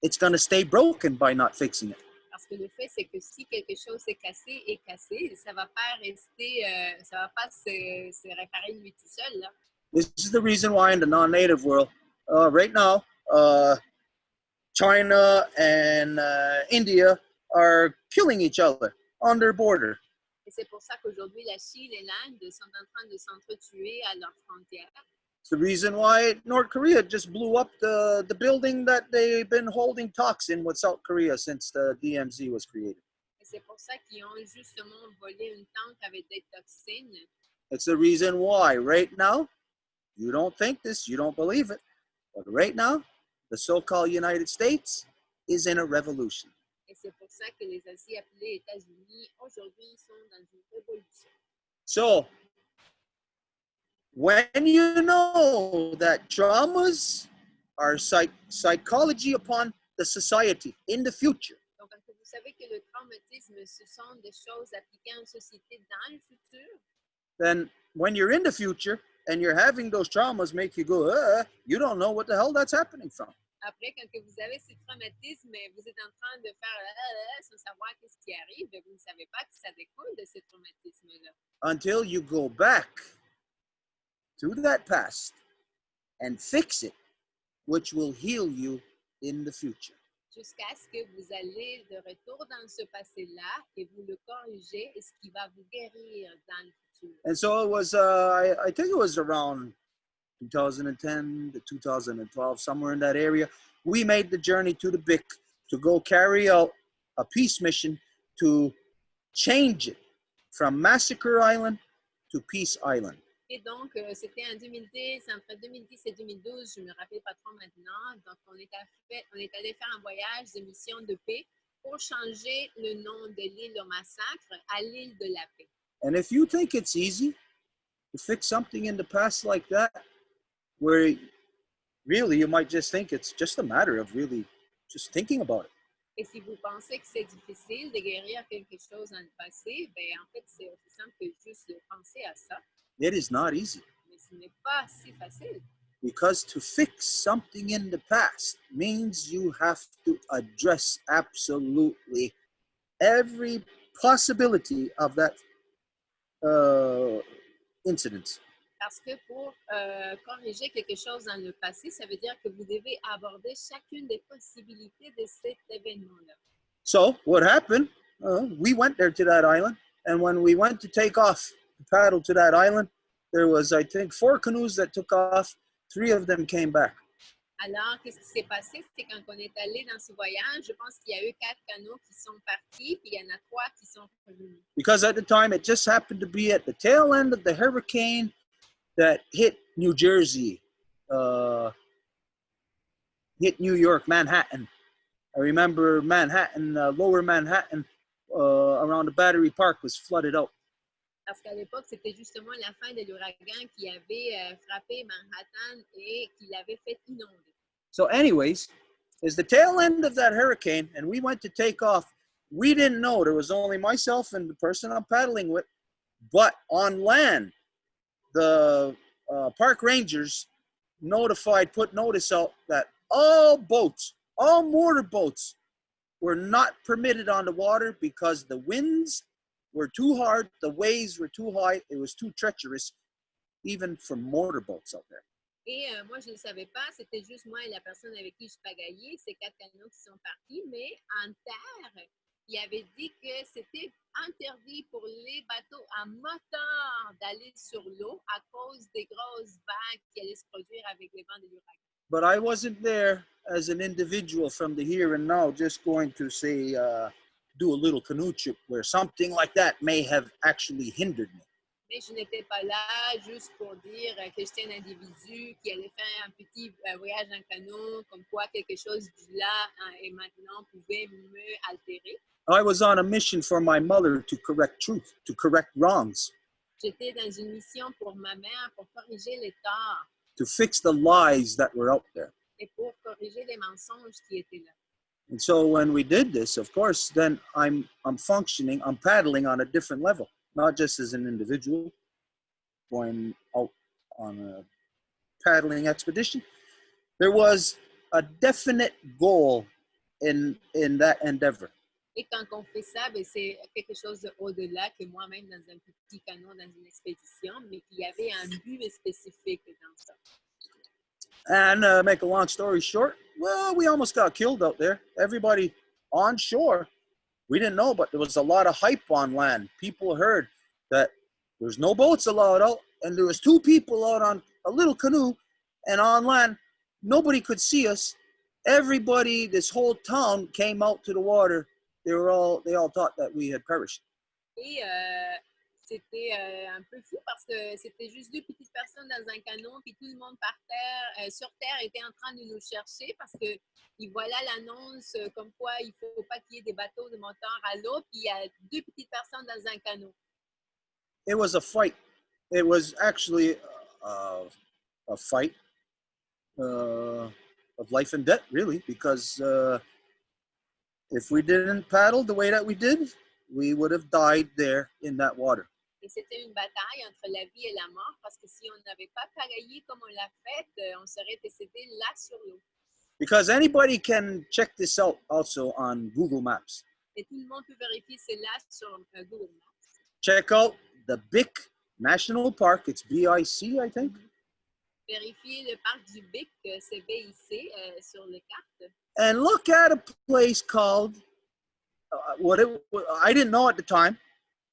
It's going to stay broken by not fixing it. Parce que le fait, c'est que si quelque chose est cassé, ça va pas rester, ça va pas se réparer lui tout seul. Là. This is the reason why in the non-native world, right now, China and India are killing each other on their border. Et c'est pour ça qu'aujourd'hui, la Chine et l'Inde sont en train de s'entretuer à leurs frontières. It's the reason why North Korea just blew up the building that they've been holding talks in with South Korea since the DMZ was created. Et c'est pour ça qu'ils ont justement volé une tank avec des toxines. It's the reason why right now, you don't think this, you don't believe it, but right now, the so-called United States is in a revolution. Et c'est pour ça que les ainsi appelés États-Unis, aujourd'hui, sont dans une révolution. So, when you know that traumas are psychology upon the society in the future, Donc, quand vous savez que le traumatisme, ce sont des choses appliquées en société dans le futur, then when you're in the future and you're having those traumas make you go, you don't know what the hell that's happening from. après, quand que vous avez ces traumatismes, vous êtes en train de faire sans savoir qu'est-ce qui arrive, vous ne savez pas que ça découle de ces traumatismes-là. Until you go back to that past and fix it, which will heal you in the future. Jusqu'à ce que vous allez de retour dans ce passé-là et vous le corrigez, et ce qui va vous guérir dans le futur. And so it was, I think it was around 2010 to 2012, somewhere in that area, we made the journey to the BIC to go carry out a peace mission to change it from Massacre Island to Peace Island. Et donc, c'était en 2010, entre 2010 et 2012, je ne me rappelle pas trop maintenant. Donc, on est allé faire un voyage de mission de paix pour changer le nom de l'île au massacre à l'île de la paix. And if you think it's easy to fix something in the past like that, where really you might just think it's just a matter of really just thinking about it. Et si vous pensez que c'est difficile de guérir quelque chose dans le passé, ben en fait, c'est aussi simple que juste de penser à ça. It is not easy. Mais ce n'est pas si facile. Because to fix something in the past means you have to address absolutely every possibility of that incident. Parce que pour corriger quelque chose dans le passé, ça veut dire que vous devez aborder chacune des possibilités de cet événement-là. So what happened, we went there to that island, and when we went to take off, to paddle to that island, there was, I think, 4 canoes that took off. 3 of them came back. Alors, qu'est-ce qui s'est passé? C'est quand on est allé dans ce voyage, je pense qu'il y a eu 4 canots qui sont partis, puis il y en a 3 qui sont revenus. Because at the time, it just happened to be at the tail end of the hurricane that hit New Jersey hit New York, Manhattan. I remember Manhattan, lower Manhattan, around the Battery Park was flooded out. Parce qu'à l'époque, c'était justement la fin de l'ouragan qui avait frappé Manhattan et qui l'avait fait inonder. So anyways, it's the tail end of that hurricane, and we went to take off. We didn't know. There was only myself and the person I'm paddling with. But on land, the park rangers put notice out that all boats, all motor boats, were not permitted on the water because the winds were too hard, the waves were too high, it was too treacherous, even for motorboats out there. Et moi, je ne le savais pas, c'était juste moi et la personne avec qui je pagayais, ces 4 canots qui sont partis, mais en terre, il avait dit que c'était interdit pour les bateaux à moteur d'aller sur l'eau à cause des grosses vagues qui allaient se produire avec les vents de l'ouragan. But I wasn't there as an individual from the here and now, just going to say, do a little canoe trip where something like that may have actually hindered me. Mais je n'étais pas là juste pour dire que j'étais un individu qui allait faire un petit voyage en canot, comme quoi quelque chose du là et maintenant pouvait me altérer. I was on a mission for my mother to correct truth, to correct wrongs, J'étais dans une mission pour ma mère, pour corriger les torts to fix the lies that were out there. et pour corriger les mensonges qui étaient là. And so when we did this, of course, then I'm functioning, I'm paddling on a different level, not just as an individual going out on a paddling expedition. There was a definite goal in that endeavor. Et quand on fait ça, ben, c'est quelque chose au-delà que moi-même dans un petit canot, dans une expédition, mais qu'il y avait un but spécifique dans ça. And make a long story short, well, we almost got killed out there. Everybody on shore, we didn't know, but there was a lot of hype on land. People heard that there's no boats allowed out, and there was 2 people out on a little canoe, and on land, nobody could see us. Everybody, this whole town came out to the water. They all thought that we had perished. Et c'était un peu fou parce que c'était juste 2 petites personnes dans un canot, puis tout le monde par terre, sur terre était en train de nous chercher parce que voilà l'annonce comme quoi il ne faut pas qu'il y ait des bateaux de moteur à l'eau, puis il y a 2 petites personnes dans un canot. It was a fight. It was actually a fight of life and death, really, because if we didn't paddle the way that we did, we would have died there in that water. Et c'était une bataille entre la vie et la mort parce que si on n'avait pas pagaillé comme on l'a fait, on serait décédé là sur l'eau. Because anybody can check this out also on Google Maps. Et tout le monde peut vérifier cela sur Google Maps. Check out the Bic National Park. It's BIC, I think. Vérifier le parc du Bic, c'est BIC sur les cartes. And look at a place called, I didn't know at the time,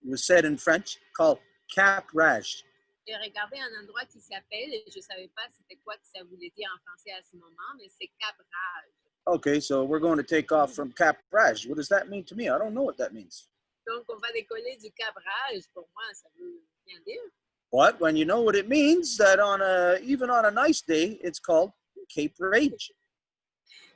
it was said in French, called Cap Rage. J'ai regardé un endroit qui s'appelle, et je ne savais pas c'était quoi que ça voulait dire en français à ce moment, mais c'est Cap Rage. Okay, so we're going to take off from Cap Rage. What does that mean to me? I don't know what that means. Donc, on va décoller du Cap Rage. Pour moi, ça veut rien dire. But when you know what it means, that even on a nice day, it's called Cape Rage.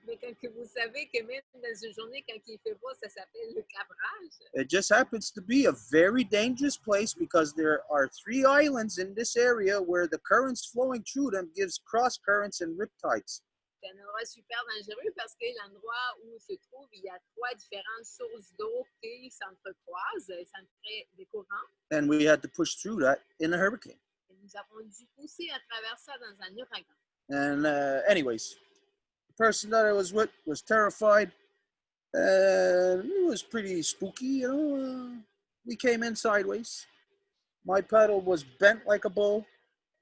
Mais quand que vous savez que même dans une journée, quand il fait beau, ça s'appelle le Cap Rage. It just happens to be a very dangerous place because there are 3 islands in this area where the currents flowing through them gives cross currents and riptides. C'est un endroit super dangereux parce que l'endroit où se trouve, il y a 3 différentes sources d'eau qui s'entrecroisent, ça crée des courants. And we had to push through that in a hurricane. Et nous avons dû pousser à travers ça dans un ouragan. And anyways, the person that I was with was terrified. It was pretty spooky, you know. We came in sideways. My paddle was bent like a bow.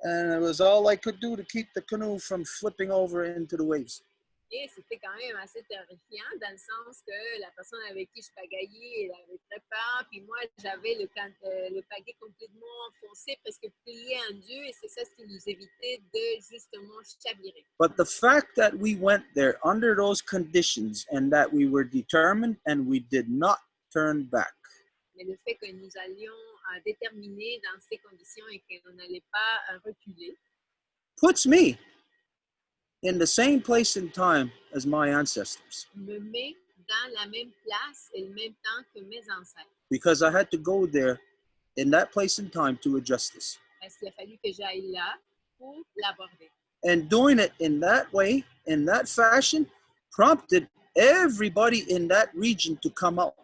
And it was all I could do to keep the canoe from flipping over into the waves. Et c'était quand même assez terrifiant dans le sens que la personne avec qui je pagaillais, elle avait très peur. Puis moi, j'avais le pagaie complètement enfoncé, presque plié en deux. Et c'est ça ce qui nous évitait de justement chavirer. But the fact that we went there under those conditions and that we were determined and we did not turn back. Mais le fait que nous allions déterminés dans ces conditions et qu'on n'allait pas reculer puts me in the same place and time as my ancestors. me met dans la même place et le même temps que mes ancêtres. Because I had to go there in that place and time to address this. Parce qu'il a fallu que j'aille là pour l'aborder. And doing it in that way, in that fashion, prompted everybody in that region to come out.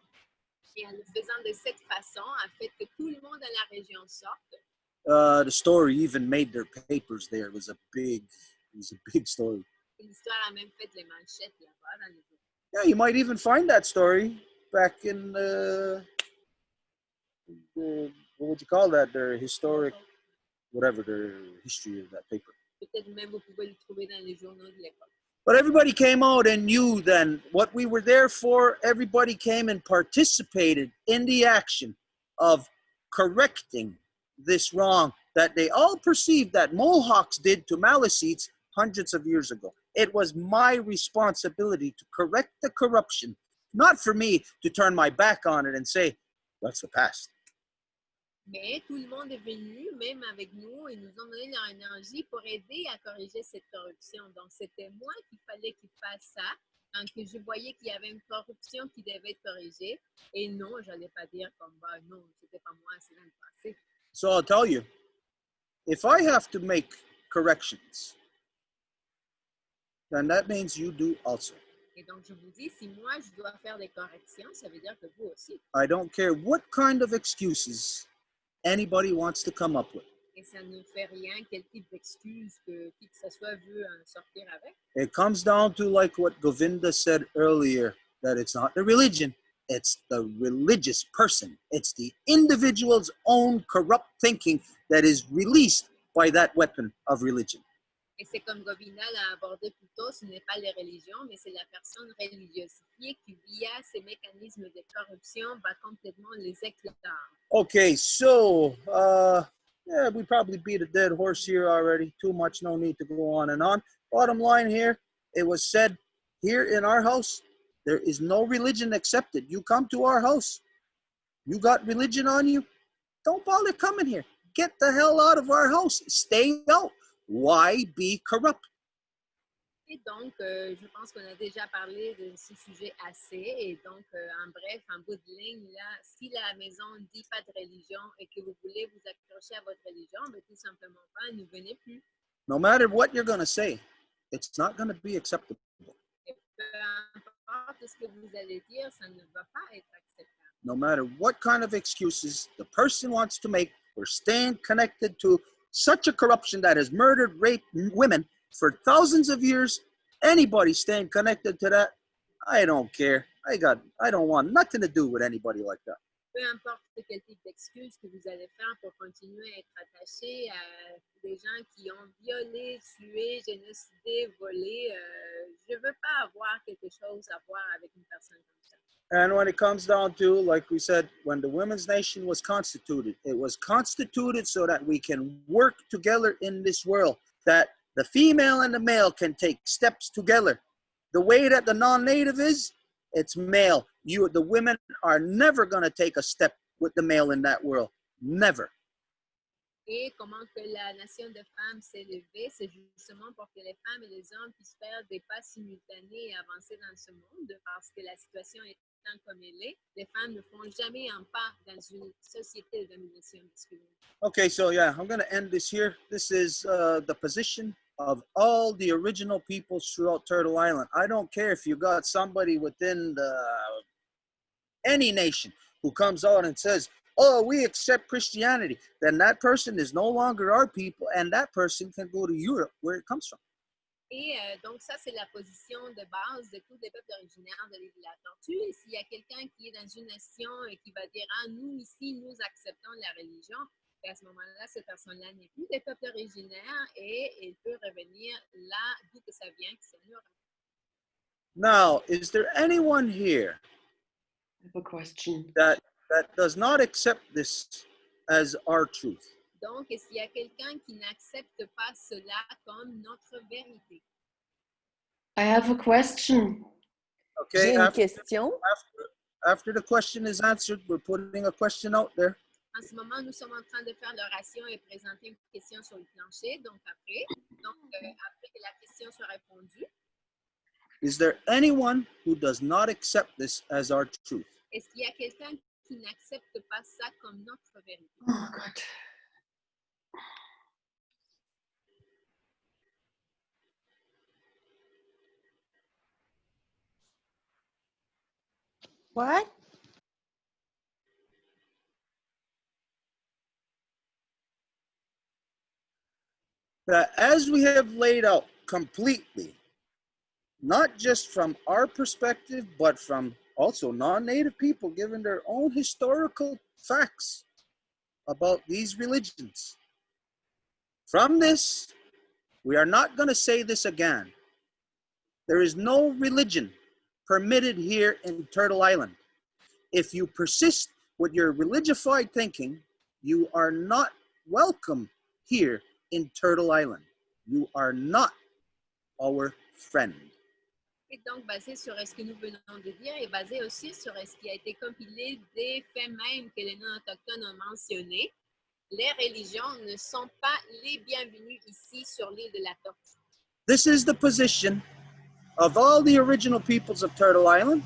Et en le faisant de cette façon, a fait que tout le monde dans la région sorte. The story even made their papers there. It was a big story. L'histoire a même fait les manchettes là-bas dans les journaux. Yeah, you might even find that story back in what would you call that? Their historic, whatever their history of that paper. Peut-être même vous pouvez le trouver dans les journaux de l'époque. But everybody came out and knew then what we were there for. Everybody came and participated in the action of correcting this wrong that they all perceived that Mohawks did to Maliseets hundreds of years ago. It was my responsibility to correct the corruption, not for me to turn my back on it and say, that's the past. Mais tout le monde est venu, même avec nous, et nous ont donné leur énergie pour aider à corriger cette corruption. Donc, c'était moi qu'il fallait qu'ils fassent ça, quand je voyais qu'il y avait une corruption qui devait être corrigée. Et non, je n'allais pas dire comme, bah, non, c'était pas moi, c'est dans le passé. So I'll tell you, if I have to make corrections, then that means you do also. Et donc, je vous dis, si moi, je dois faire des corrections, ça veut dire que vous aussi. I don't care what kind of excuses anybody wants to come up with. Et ça ne fait rien, quel type d'excuse que qui que ce soit veut sortir avec. It comes down to like what Govinda said earlier, that it's not the religion, it's the religious person. It's the individual's own corrupt thinking that is released by that weapon of religion. Et c'est comme Govinda l'a abordé plus tôt, ce n'est pas les religions, mais c'est la personne religiosifiée qui, via ces mécanismes de corruption, va complètement les éclater. Okay, so yeah, we probably beat a dead horse here already. Too much, no need to go on and on. Bottom line here, it was said here in our house, there is no religion accepted. You come to our house, you got religion on you, don't bother coming here. Get the hell out of our house. Stay out. Why be corrupt? Et donc, je pense qu'on a déjà parlé de ce sujet assez. Et donc, en bref, en bout de ligne, là, si la maison ne dit pas de religion et que vous voulez vous accrocher à votre religion, mais tout simplement pas, ne venez plus. No matter what you're going to say, it's not going to be acceptable. Et peu importe ce que vous allez dire, ça ne va pas être acceptable. No matter what kind of excuses the person wants to make for staying connected to such a corruption that has murdered, raped women for thousands of years, anybody staying connected to that, I don't care. I don't want nothing to do with anybody like that. Peu importe quel type d'excuse que vous allez faire pour continuer à être attaché à des gens qui ont violé, tué, génocidé, volé, je ne veux pas avoir quelque chose à voir avec une personne comme ça. And when it comes down to, like we said, when the Women's Nation was constituted, it was constituted so that we can work together in this world, that the female and the male can take steps together. The way that the non-native is, it's male. The women are never going to take a step with the male in that world. Never. Et comment que la nation de femmes s'est levée, c'est justement pour que les femmes et les hommes puissent faire des pas simultanés et avancer dans ce monde, parce que la situation étant comme elle est, les femmes ne font jamais un pas dans une société de domination masculine. Okay, so yeah, I'm going to end this here. This is the position of all the original peoples throughout Turtle Island. I don't care if you got somebody within any nation who comes out and says, oh, we accept Christianity, then that person is no longer our people, and that person can go to Europe, where it comes from. Et donc ça, c'est la position de base de tous les peuples originaires de l'île de la Tortue. Et s'il y a quelqu'un qui est dans une nation et qui va dire, ah, nous ici, nous acceptons la religion, et à ce moment-là, cette personne-là n'est plus des peuples originaires et elle peut revenir là d'où que ça vient, qui c'est en Europe. Now, is there anyone here I have a question. that does not accept this as our truth? Donc, est-ce qu'il y a quelqu'un qui n'accepte pas cela comme notre vérité? I have a question. Okay, J'ai une question. after the question is answered, we're putting a question out there. En ce moment, nous sommes en train de faire l'oration et présenter une question sur le plancher. Donc, après que la question soit répondue. Is there anyone who does not accept this as our truth? Est-ce qu'il y a quelqu'un qui n'accepte pas ça comme notre vérité? Oh God. What? That as we have laid out completely, not just from our perspective, but from also non-native people giving their own historical facts about these religions. From this, we are not going to say this again. There is no religion permitted here in Turtle Island. If you persist with your religified thinking, you are not welcome here in Turtle Island. You are not our friend. Et donc, basé sur ce que nous venons de dire et basé aussi sur ce qui a été compilé des faits même que les non-autochtones ont mentionnés, les religions ne sont pas les bienvenues ici sur l'île de la Tortue. This is the position of all the original peoples of Turtle Island.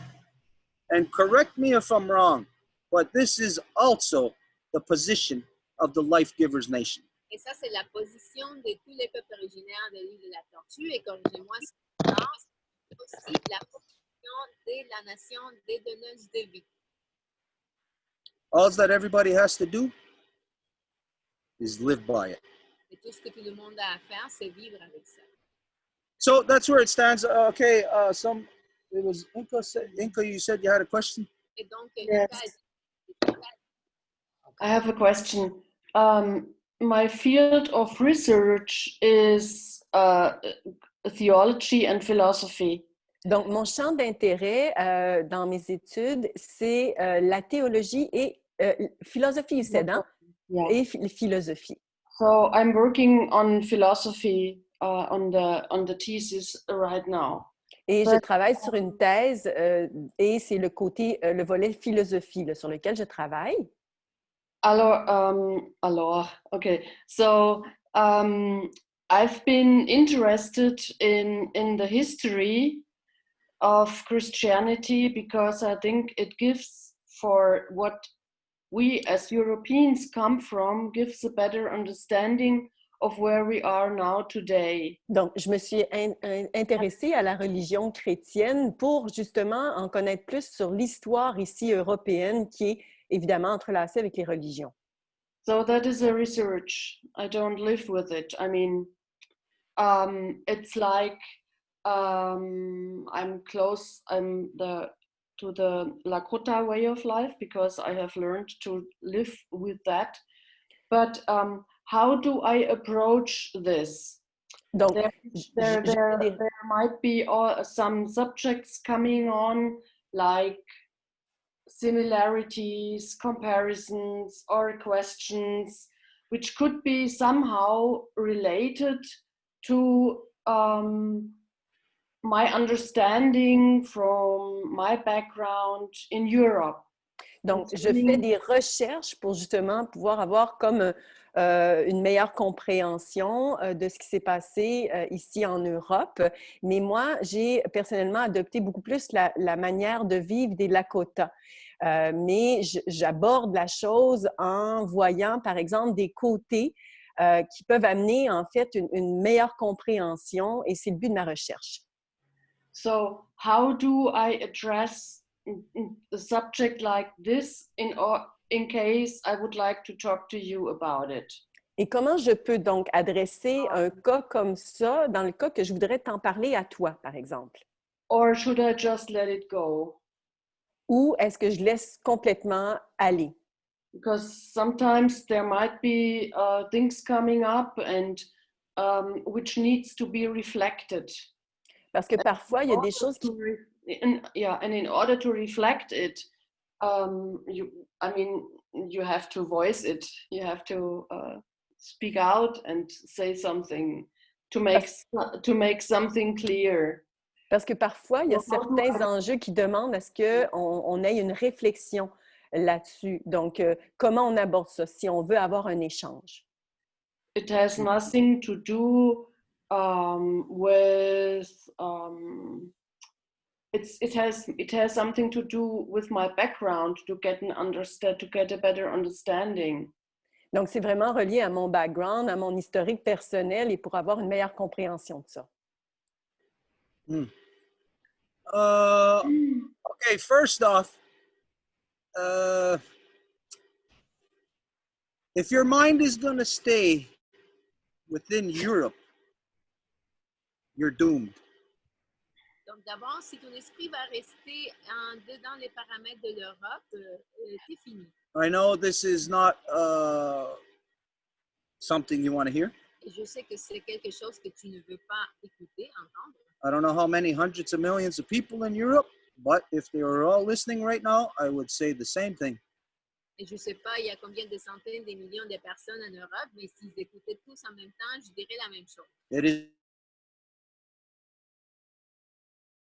And correct me if I'm wrong, but this is also the position of the Life Givers Nation. Et ça, c'est la position de tous les peuples originaires de l'île de la Tortue. Et corrigez-moi si je me trompe, c'est aussi la position de la nation des donneuses de vie. All that everybody has to do is live by it. Et tout ce que tout le monde a à faire, c'est vivre avec ça. So that's where it stands. Okay, it was Inca, you said you had a question? Et donc, Yes. I have a question. My field of research is theology and philosophy. Donc, mon champ d'intérêt dans mes études, c'est la théologie et philosophie, you said, hein? Yeah. Et philosophie. So I'm working on philosophy on the thesis right now. Et je travaille sur une thèse et c'est le côté, le volet philosophie là, sur lequel je travaille. Alors, okay. So I've been interested in the history of Christianity because I think it gives, for what we as Europeans come from, gives a better understanding of where we are now today. Donc, je me suis intéressée à la religion chrétienne pour justement en connaître plus sur l'histoire ici européenne qui est évidemment entrelacée avec les religions. So that is a research. I don't live with it. I mean, it's like I'm close. To the Lakota way of life because I have learned to live with that. But how do I approach this? Donc, there might be some subjects coming on, like similarities, comparisons, or questions, which could be somehow related to my understanding from my background in Europe. Donc, je fais des recherches pour justement pouvoir avoir comme une meilleure compréhension de ce qui s'est passé ici en Europe. Mais moi, j'ai personnellement adopté beaucoup plus la manière de vivre des Lakota. Mais j'aborde la chose en voyant, par exemple, des côtés qui peuvent amener, en fait, une meilleure compréhension et c'est le but de ma recherche. So, how do I address a subject like this in case I would like to talk to you about it? Et comment je peux donc adresser un cas comme ça dans le cas que je voudrais t'en parler à toi, par exemple? Or should I just let it go? Ou est-ce que je laisse complètement aller? Because sometimes there might be things coming up and which needs to be reflected. Parce que parfois, il y a des choses qui... and in order to reflect it, you have to voice it. You have to speak out and say something to make something clear. Parce que parfois, il y a certains enjeux qui demandent à ce qu'on ait une réflexion là-dessus. Donc, comment on aborde ça si on veut avoir un échange? It has nothing to do with it has something to do with my background to get a better understanding. Donc, c'est vraiment relié à mon background, à mon historique personnel et pour avoir une meilleure compréhension de ça. Okay, first off, if your mind is going to stay within Europe, you're doomed. Donc d'abord, si ton esprit va rester dedans les paramètres de l'Europe, c'est fini. I know this is not something you want to hear. Et je sais que c'est quelque chose que tu ne veux pas écouter, entendre. I don't know how many hundreds of millions of people in Europe, but if they were all listening right now, I would say the same thing. Et je ne sais pas il y a combien de centaines de millions de personnes en Europe, mais s'ils écoutaient tous en même temps, je dirais la même chose. It is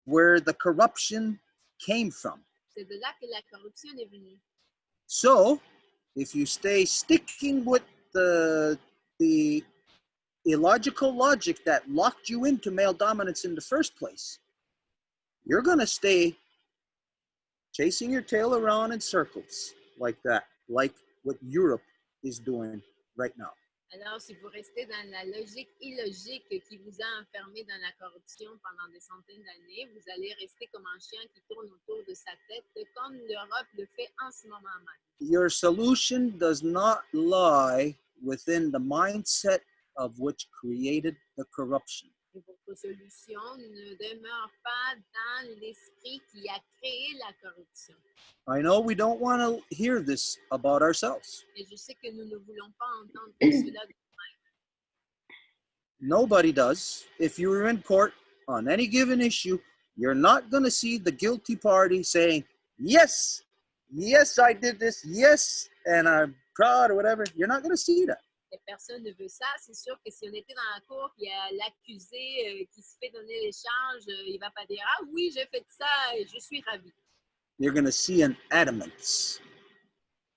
where the corruption came from. C'est de là que la corruption est venue. So, if you stay sticking with the illogical logic that locked you into male dominance in the first place, you're going to stay chasing your tail around in circles like that, like what Europe is doing right now. Alors, si vous restez dans la logique illogique qui vous a enfermé dans la corruption pendant des centaines d'années, vous allez rester comme un chien qui tourne autour de sa tête, comme l'Europe le fait en ce moment même. Your solution does not lie within the mindset of which created the corruption. Et votre solution ne demeure pas dans l'esprit qui a créé la corruption. I know we don't want to hear this about ourselves. Et je sais que nous ne voulons pas entendre cela de nous-mêmes. Nobody does. If you were in court on any given issue, you're not going to see the guilty party saying, yes, I did this, yes, and I'm proud or whatever. You're not going to see that. Et personne ne veut ça. C'est sûr que si on était dans la cour et l'accusé qui se fait donner les charges, il ne va pas dire « Ah oui, j'ai fait ça et je suis ravi ». You're going to see an adamance,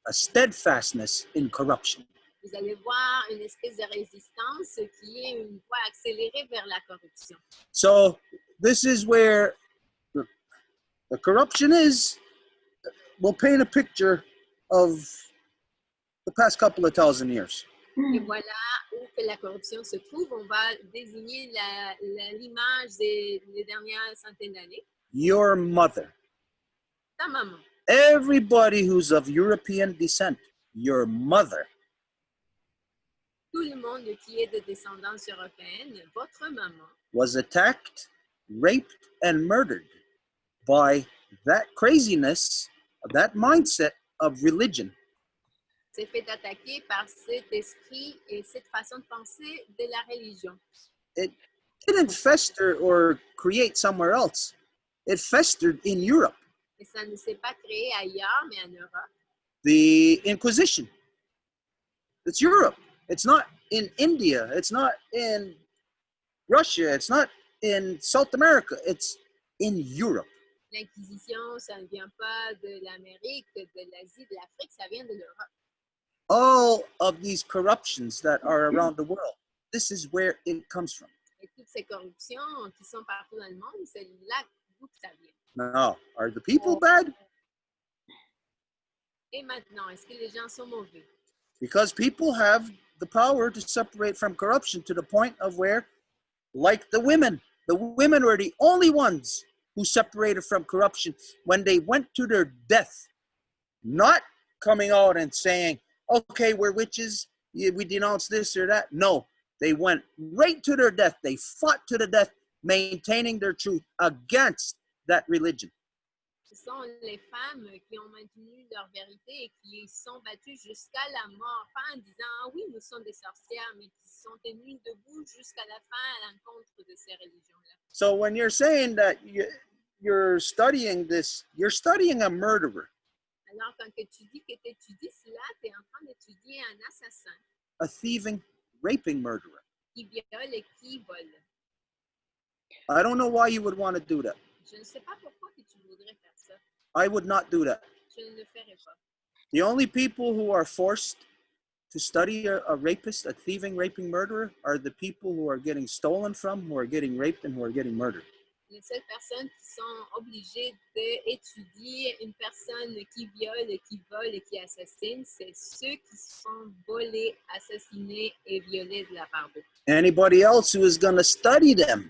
a steadfastness in corruption. Vous allez voir une espèce de résistance qui est une voie accélérée vers la corruption. So this is where the corruption is. We'll paint a picture of the past couple of thousand years. Et voilà où que la corruption se trouve. On va désigner l'image des dernières centaines d'années. Your mother. Ta maman. Everybody who's of European descent, your mother. Tout le monde qui est de descendance européenne, votre maman, was attacked, raped, and murdered by that craziness, that mindset of religion. s'est fait attaquer par cet esprit et cette façon de penser de la religion. It didn't fester or create somewhere else. It festered in Europe. Et ça ne s'est pas créé ailleurs, mais en Europe. The Inquisition. It's Europe. It's not in India. It's not in Russia. It's not in South America. It's in Europe. L'Inquisition, ça ne vient pas de l'Amérique, de l'Asie, de l'Afrique, ça vient de l'Europe. All of these corruptions that are around the world, this is where it comes from. Et toutes ces corruptions qui sont partout dans le monde, c'est là d'où ça vient. Now, are the people bad? Et maintenant, est-ce que les gens sont mauvais? Because people have the power to separate from corruption to the point of where, like the women were the only ones who separated from corruption when they went to their death, not coming out and saying, okay, we're witches, we denounce this or that. No, they went right to their death. They fought to the death, maintaining their truth against that religion. Ce sont les femmes qui ont maintenu leur vérité et qui sont battues jusqu'à la mort, pas en disant « Ah oui, nous sommes des sorcières », mais qui sont tenues debout jusqu'à la fin à l'encontre de ces religions-là. So when you're saying that you're studying this, you're studying a murderer. Alors, quand tu dis que tu étudies cela, tu es en train d'étudier un assassin. A thieving, raping murderer. Qui viole et qui vole. I don't know why you would want to do that. Je ne sais pas pourquoi que tu voudrais faire ça. I would not do that. Je ne le ferai pas. The only people who are forced to study a rapist, a thieving, raping murderer, are the people who are getting stolen from, who are getting raped, and who are getting murdered. Les seules personnes qui sont obligées d'étudier une personne qui viole, qui vole et qui assassine, c'est ceux qui sont volés, assassinés et violés de la part d'eux. Anybody else who is going to study them,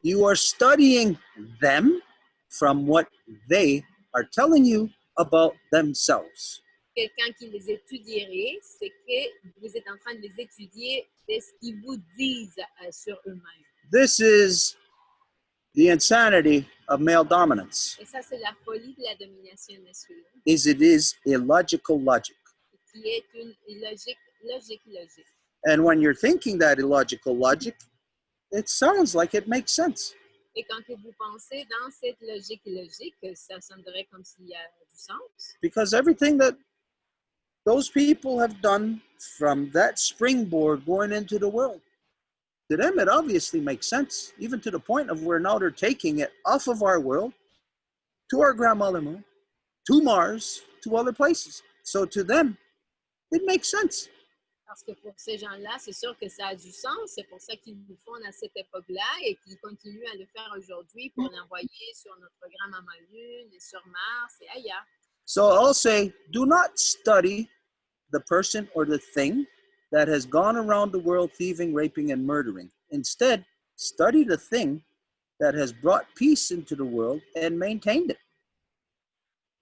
you are studying them from what they are telling you about themselves. Quelqu'un qui les étudierait, c'est que vous êtes en train de les étudier de ce qu'ils vous disent sur eux-mêmes. This is the insanity of male dominance. Et ça, c'est la folie de la domination masculine, Is it is illogical logic. qui est une logique. And when you're thinking that illogical logic, it sounds like it makes sense. Et quand que vous pensez dans cette logique, ça semblerait comme s'il y a du sens. Because everything that those people have done from that springboard going into the world, to them it obviously makes sense, even to the point of where now they're taking it off of our world to our grandmother moon, to Mars, to other places. So to them, it makes sense. Parce que pour ces gens-là, c'est sûr que ça a du sens. C'est pour ça qu'ils le font à cette époque-là et qu'ils continuent à le faire aujourd'hui pour l'envoyer sur notre grand-maman Lune et sur Mars et ailleurs. So I'll say, do not study the person or the thing that has gone around the world thieving, raping, and murdering. Instead, study the thing that has brought peace into the world and maintained it.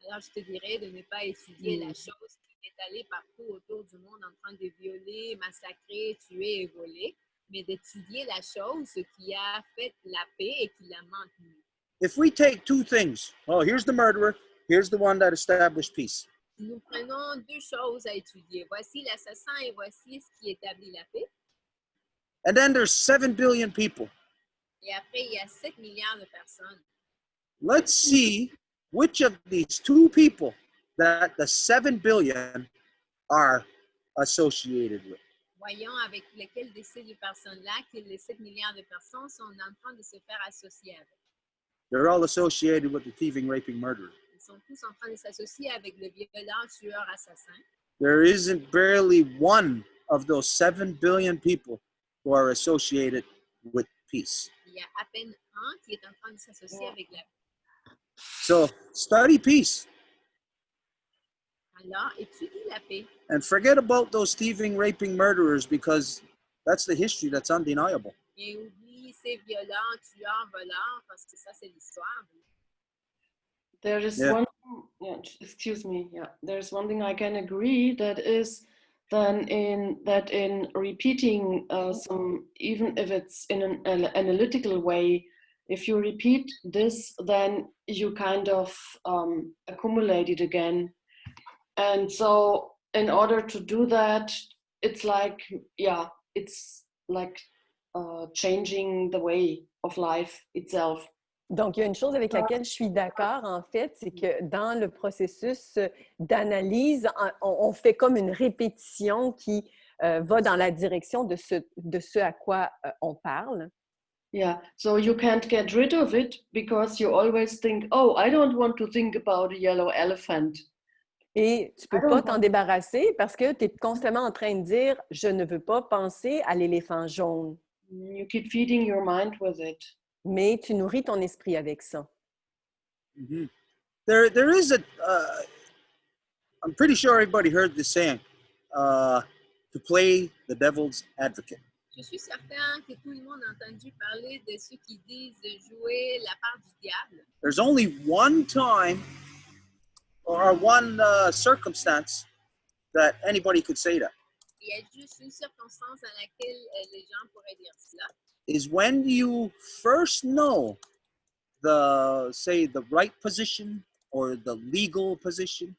Alors, je te dirais de ne pas étudier la chose qui est allée partout autour du monde en train de violer, massacrer, tuer et voler, mais d'étudier la chose qui a fait la paix et qui l'a maintenue. If we take two things, oh, here's the murderer, here's the one that established peace. Si nous prenons deux choses à étudier, voici l'assassin et voici ce qui établit la paix. And then there's 7 billion people. Et après, il y a 7 milliards de personnes. Let's see which of these two people that the 7 billion are associated with. Voyons avec lesquels de ces deux personnes-là que les 7 milliards de personnes sont en train de se faire associer avec. They're all associated with the thieving, raping, murderer. Ils sont tous en train de s'associer avec le violent, tueur, assassin. There isn't barely one of those 7 billion people who are associated with peace. Il y a à peine un qui est en train de s'associer avec la paix. So study peace Alors, étudie la paix. and forget about those thieving, raping, murderers because that's the history that's undeniable. Et oublie ces violents, tueurs, voleurs, parce que ça, c'est l'histoire. There is Yeah. excuse me. Yeah, there's one thing I can agree that is then in repeating some, even if it's in an analytical way, if you repeat this, then you kind of accumulate it again. And so in order to do that, it's like, yeah, it's like changing the way of life itself. Donc, il y a une chose avec laquelle je suis d'accord, en fait, c'est que dans le processus d'analyse, on fait comme une répétition qui va dans la direction de ce à quoi on parle. Yeah, so you can't get rid of it because you always think, oh, I don't want to think about a yellow elephant. Et tu ne peux pas t'en débarrasser parce que tu es constamment en train de dire « je ne veux pas penser à l'éléphant jaune ». You keep feeding your mind with it. Mais tu nourris ton esprit avec ça. Mm-hmm. There is a, I'm pretty sure everybody heard this saying, to play the devil's advocate. Je suis certain que tout le monde a entendu parler de ceux qui disent jouer la part du diable. There's only one time or one circumstance that anybody could say that. Il y a juste une circonstance dans laquelle les gens pourraient dire cela. Is when you first know the, say, the right position or the legal position.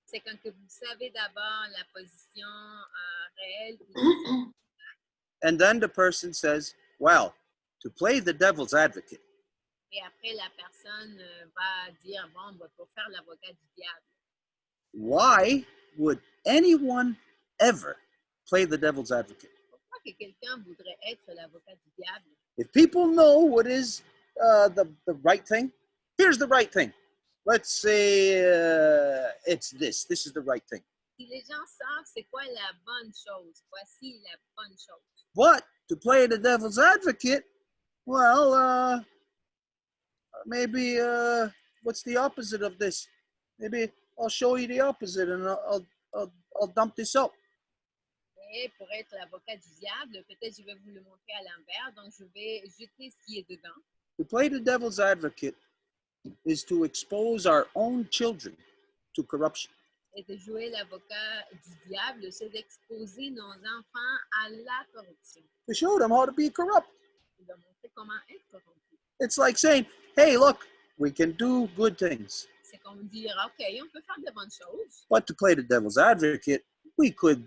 C'est quand que vous savez d'abord la position réelle. And then the person says, well, to play the devil's advocate. Et après, la personne va dire, bon, pour faire l'avocat du diable. Why would anyone ever play the devil's advocate? Pourquoi que quelqu'un voudrait être l'avocat du diable? If people know what is the right thing, here's the right thing. Let's say it's this. This is the right thing. Si les gens savent c'est quoi la bonne chose, voici la bonne chose. But to play the devil's advocate, well, maybe what's the opposite of this? Maybe I'll show you the opposite, and I'll dump this out. Et pour être l'avocat du diable, peut-être je vais vous le montrer à l'envers, donc je vais jeter ce qui est dedans. To play the devil's advocate is to expose our own children to corruption. Et de jouer l'avocat du diable, c'est d'exposer nos enfants à la corruption. To show them how to be corrupt. Et de montrer comment être corrompu. It's like saying, hey, look, we can do good things. C'est comme dire, OK, on peut faire de bonnes choses. But to play the devil's advocate, we could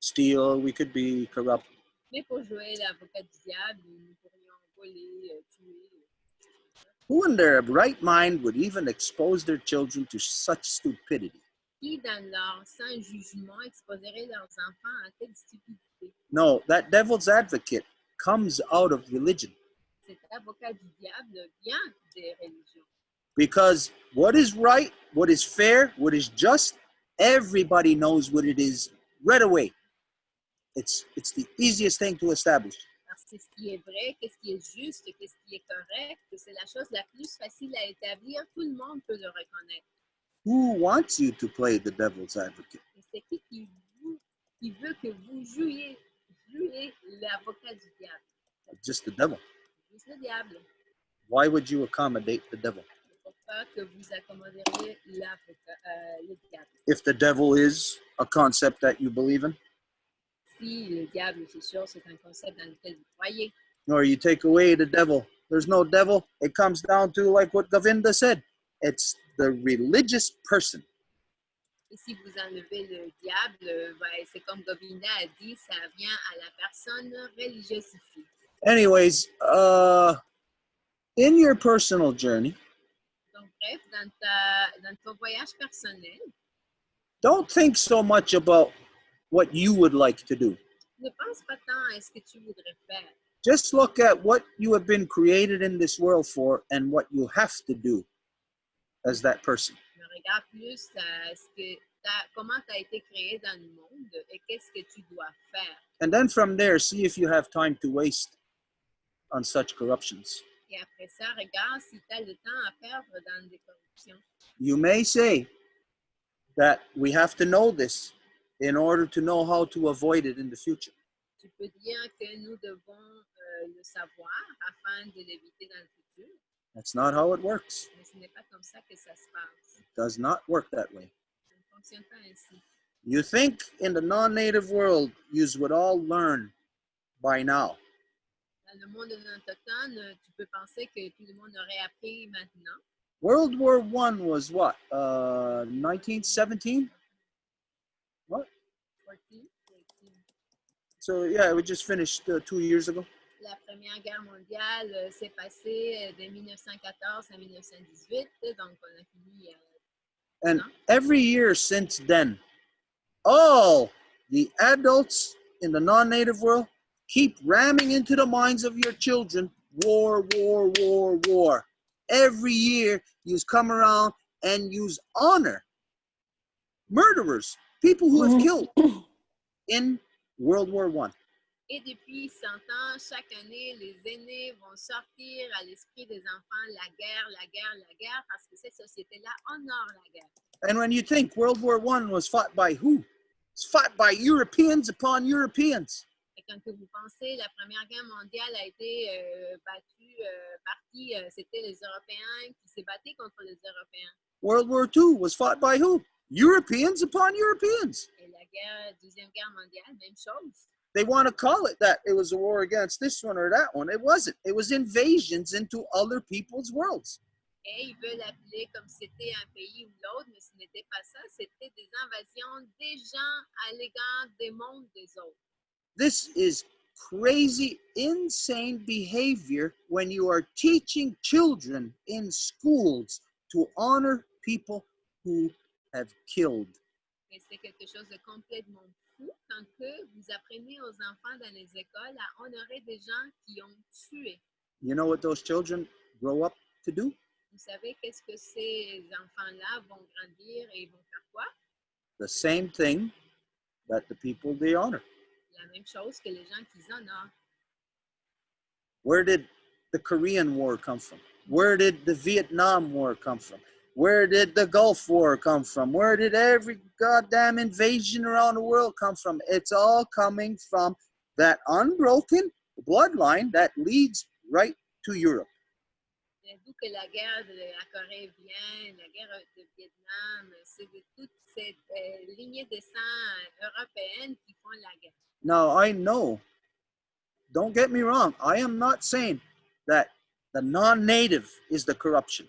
steal, we could be corrupt. Mais pour jouer l'avocat du diable, nous pourrions voler, tuer. Who in their right mind would even expose their children to such stupidity? Qui, dans leur saint jugement, exposerait leurs enfants à telle stupidité? No, that devil's advocate comes out of religion. Cet avocat du diable vient des religions. Because what is right, what is fair, what is just, everybody knows what it is right away. It's the easiest thing to establish. Parce que ce qui est vrai, qu'est-ce qui est juste, qu'est-ce qui est correct, c'est la chose la plus facile à établir. Tout le monde peut le reconnaître. Who wants you to play the devil's advocate? Et c'est qui veut que vous jouiez l'avocat du diable? Just the devil. Juste le diable. Why would you accommodate the devil? Pour pas que vous accommoderiez le diable. If the devil is a concept that you believe in? Si le diable, c'est sûr, c'est un concept dans lequel vous croyez. Or you take away the devil. There's no devil. It comes down to like what Govinda said. It's the religious person. Et si vous enlevez le diable, ben, c'est comme Govinda a dit, ça vient à la personne religiosifiée. Anyways, in your personal journey, Donc bref, dans ton voyage personnel, don't think so much about what you would like to do. ne pense pas tant à ce que tu voudrais faire. Just look at what you have been created in this world for and what you have to do as that person. Mais regarde plus à comment tu as été créé dans le monde et qu'est-ce que tu dois faire. And then from there, see if you have time to waste on such corruptions. Et après ça, regarde si tu as le temps à perdre dans des corruptions. You may say that we have to know this in order to know how to avoid it in the future. Tu peux dire que nous devons le savoir afin de l'éviter dans le futur. That's not how it works. Mais ce n'est pas comme ça que ça se passe. It does not work that way. Ça ne fonctionne pas ainsi. You think in the non-native world you would all learn by now. Dans le monde non autochtone, tu peux penser que tout le monde aurait appris maintenant. World War I was what? 1917? What? 14, 18. So yeah, we just finished 2 years ago. La Première Guerre mondiale s'est passée de 1914 à 1918, donc on a fini. And every year since then, all the adults in the non-native world keep ramming into the minds of your children, war, war, war, war. Every year, you come around and you honor murderers, people who have killed in World War I. Et depuis 100 ans, chaque année, les aînés vont sortir à l'esprit des enfants la guerre, la guerre, la guerre, parce que cette société-là honore la guerre. And when you think World War I was fought by who? It's fought by Europeans upon Europeans. Et quand vous pensez, la Première Guerre mondiale a été battue par qui? C'était les Européens qui se battaient contre les Européens. World War II was fought by who? Europeans upon Europeans. Et la Deuxième Guerre mondiale, même chose. They want to call it that it was a war against this one or that one. It wasn't. It was invasions into other people's worlds. Et ils veulent appeler comme si c'était un pays ou l'autre, mais ce n'était pas ça. C'était des invasions des gens à l'égard des mondes des autres. This is crazy, insane behavior when you are teaching children in schools to honor people who have killed. Et c'est quelque chose de complètement fou quand que vous apprenez aux enfants dans les écoles à honorer des gens qui ont tué. You know what those children grow up to do? Vous savez qu'est-ce que ces enfants-là vont grandir et ils vont faire quoi? the same thing that the people they honor. La même chose que les gens qu'ils honorent. Where did the Korean War come from? Where did the Vietnam War come from? Where did the Gulf War come from? Where did every goddamn invasion around the world come from? It's all coming from that unbroken bloodline that leads right to Europe. D'où que la guerre de la Corée vient, la guerre de Vietnam, c'est de toute cette lignée de sang européenne qui font la guerre. Now, I know, don't get me wrong, I am not saying that the non-native is the corruption.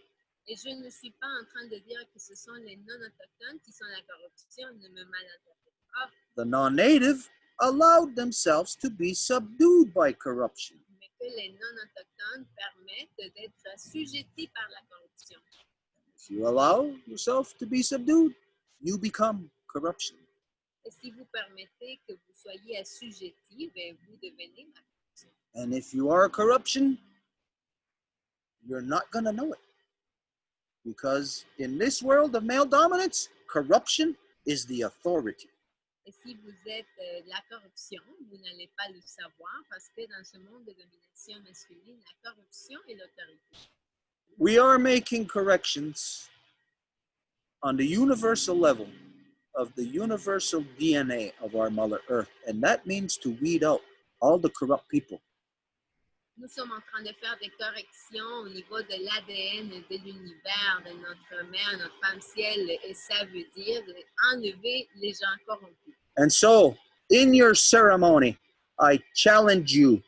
Et je ne suis pas en train de dire que ce sont les non-autochtones qui sont la corruption, ne me malinterprète pas. The non-native allowed themselves to be subdued by corruption. Mais que les non-autochtones permettent d'être assujettis par la corruption. If you allow yourself to be subdued, you become corruption. Et si vous permettez que vous soyez assujettis, ben vous devenez la corruption. And if you are corruption, you're not going to know it. Because in this world of male dominance, corruption is the authority. Et si vous êtes la corruption, vous n'allez pas le savoir parce que dans ce monde de domination masculine, la corruption est l'autorité. We are making corrections on the universal level of the universal DNA of our Mother Earth. And that means to weed out all the corrupt people. Nous sommes en train de faire des corrections au niveau de l'ADN de l'univers, de notre mère, notre femme ciel, et ça veut dire enlever les gens corrompus. And so, in your ceremony, I challenge you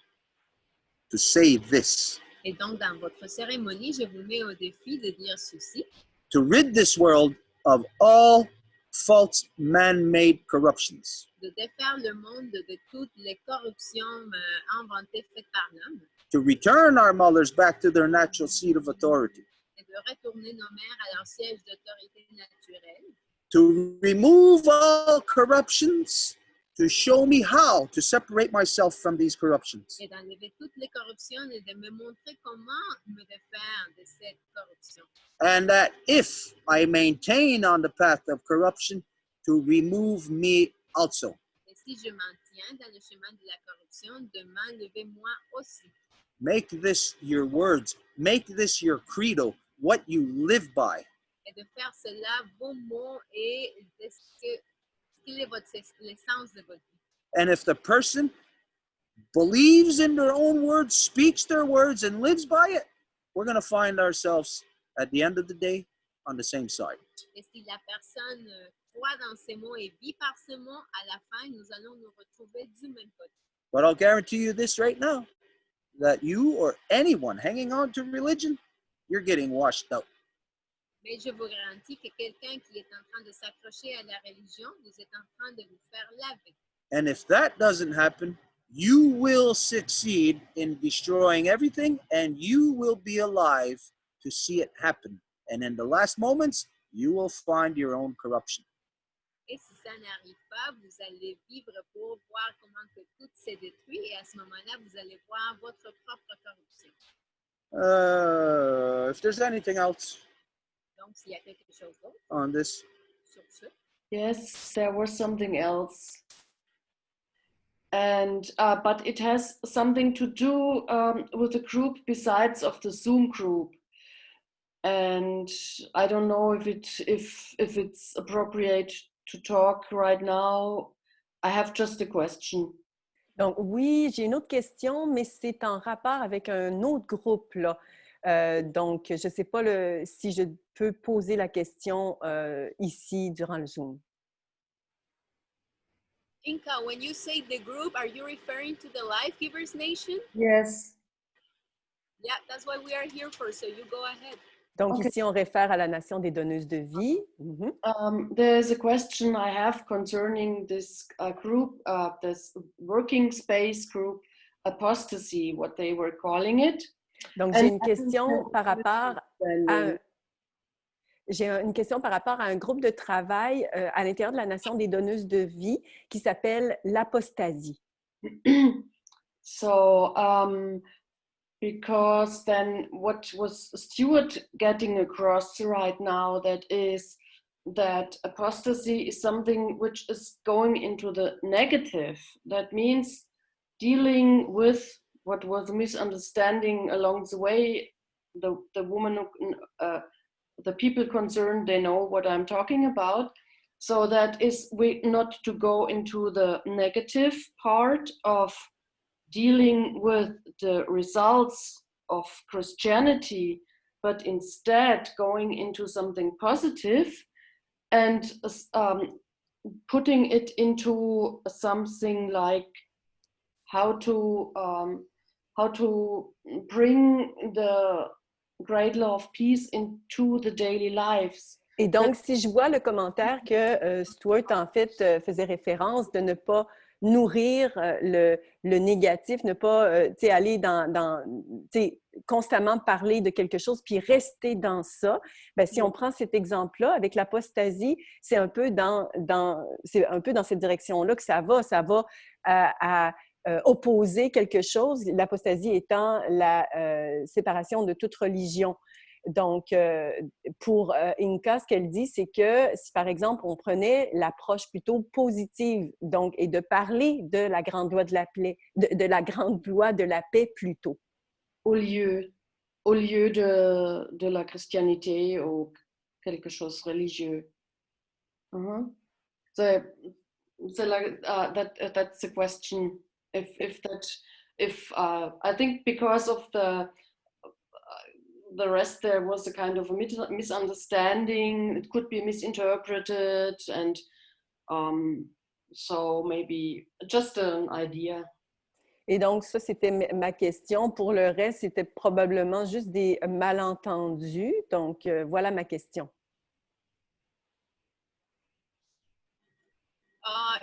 to say this. Et donc, dans votre cérémonie, je vous mets au défi de dire ceci. To rid this world of all false man-made corruptions. De défaire le monde de toutes les corruptions inventées faites par l'homme. To return our mothers back to their natural seat of authority. Et de retourner nos mères à leur siège d'autorité naturelle. To remove all corruptions, to show me how to separate myself from these corruptions. Et d'enlever toutes les corruptions et de me montrer comment me défaire de cette corruption. And that if I maintain on the path of corruption, to remove me also. Et si je maintiens dans le chemin de la corruption, de m'enlever moi aussi. Make this your words. Make this your credo, what you live by. Et de faire cela vos mots et de ce qu'il est l'essence de votre vie. And if the person believes in their own words, speaks their words, and lives by it, we're going to find ourselves at the end of the day on the same side. Et si la personne croit dans ces mots et vit par ces mots, à la fin, nous allons nous retrouver du même côté. But I'll guarantee you this right now, that you or anyone hanging on to religion, you're getting washed out. Mais je vous garantis que quelqu'un qui est en train de s'accrocher à la religion, vous êtes en train de vous faire laver. And if that doesn't happen, you will succeed in destroying everything, and you will be alive to see it happen. And in the last moments, you will find your own corruption. Et si ça n'arrive pas, vous allez vivre pour voir comment que tout s'est détruit, et à ce moment-là, vous allez voir votre propre corruption. If there's anything else Donc, s'il y a quelque chose d'autre on this. sur ce. Yes, there was something else. And but it has something to do with the group besides of the Zoom group. And I don't know if it's appropriate to talk right now. I have just a question. Donc oui, j'ai une autre question, mais c'est en rapport avec un autre groupe, là. Donc, je ne sais pas si je peux poser la question ici durant le Zoom. Inka, when you say the group, are you referring to the Life Givers Nation? Yes. Yeah, that's what we are here for, so you go ahead. Donc, Okay. ici, on réfère à la Nation des donneuses de vie. There's a question I have concerning this group, this working space group, apostasy, what they were calling it. Donc, j'ai une question par rapport à un groupe de travail à l'intérieur de la Nation des donneuses de vie qui s'appelle l'apostasie. So, because then what was Stuart getting across right now, that is that apostasy is something which is going into the negative. That means dealing with what was a misunderstanding along the way. The woman, the people concerned, they know what I'm talking about. So that is not to go into the negative part of dealing with the results of Christianity, but instead going into something positive and putting it into something like how to bring the great law of peace into the daily lives. Et donc, si je vois le commentaire que Stuart, en fait, faisait référence de ne pas nourrir le négatif, ne pas aller constamment parler de quelque chose puis rester dans ça, bien, si on prend cet exemple-là, avec l'apostasie, c'est un peu dans cette direction-là que ça va à opposer quelque chose, l'apostasie étant la séparation de toute religion. Donc, pour Inka, ce qu'elle dit, c'est que si, par exemple, on prenait l'approche plutôt positive, donc, et de parler de la grande loi de la paix, de la grande loi de la paix plutôt. Au lieu de la chrétienté ou quelque chose de religieux. So that's the question. If I think because of the rest, there was a kind of a misunderstanding. It could be misinterpreted, and so maybe just an idea. Et donc, ça, c'était ma question. Pour le reste, c'était probablement juste des malentendus. Donc, voilà ma question.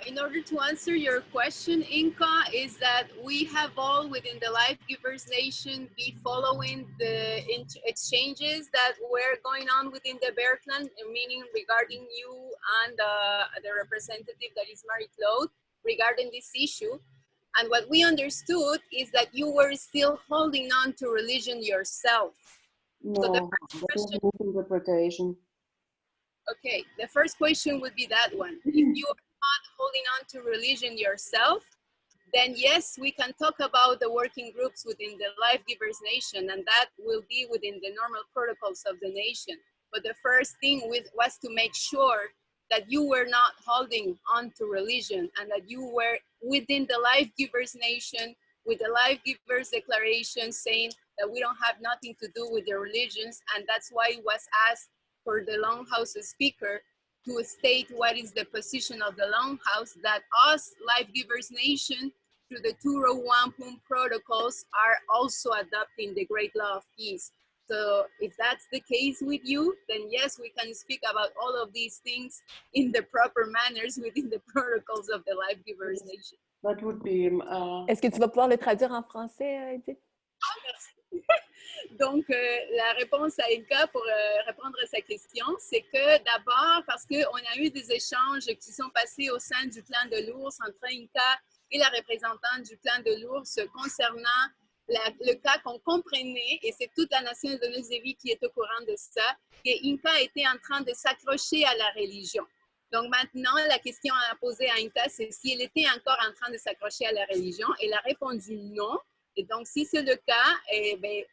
In order to answer your question, Inka, is that we have all within the Life Givers Nation be following the exchanges that were going on within the Bear Clan, meaning regarding you and the representative that is Marie-Claude regarding this issue. And what we understood is that you were still holding on to religion yourself. No, so the first question, interpretation. Okay, the first question would be that one. If you are not holding on to religion yourself, then yes, we can talk about the working groups within the Life Givers Nation, and that will be within the normal protocols of the nation. But the first thing was to make sure that you were not holding on to religion and that you were within the Life Givers Nation with the Life Givers Declaration saying that we don't have nothing to do with the religions, and that's why it was asked for the Longhouse speaker to state what is the position of the Longhouse, that us, Life Givers Nation, through the two Row Wampum protocols, are also adopting the Great Law of Peace. So if that's the case with you, then yes, we can speak about all of these things in the proper manners within the protocols of the Life Givers Nation. That would be... Est-ce que tu vas pouvoir le traduire en français, Edith? Merci. Donc, la réponse à Inka pour répondre à sa question, c'est que d'abord, parce qu'on a eu des échanges qui sont passés au sein du clan de l'ours entre Inka et la représentante du clan de l'ours concernant le cas qu'on comprenait, et c'est toute la nation de Nouvelle-Zélande qui est au courant de ça, que Inka était en train de s'accrocher à la religion. Donc maintenant, la question à poser à Inka, c'est si elle était encore en train de s'accrocher à la religion. Elle a répondu non. Et donc, si c'est le cas,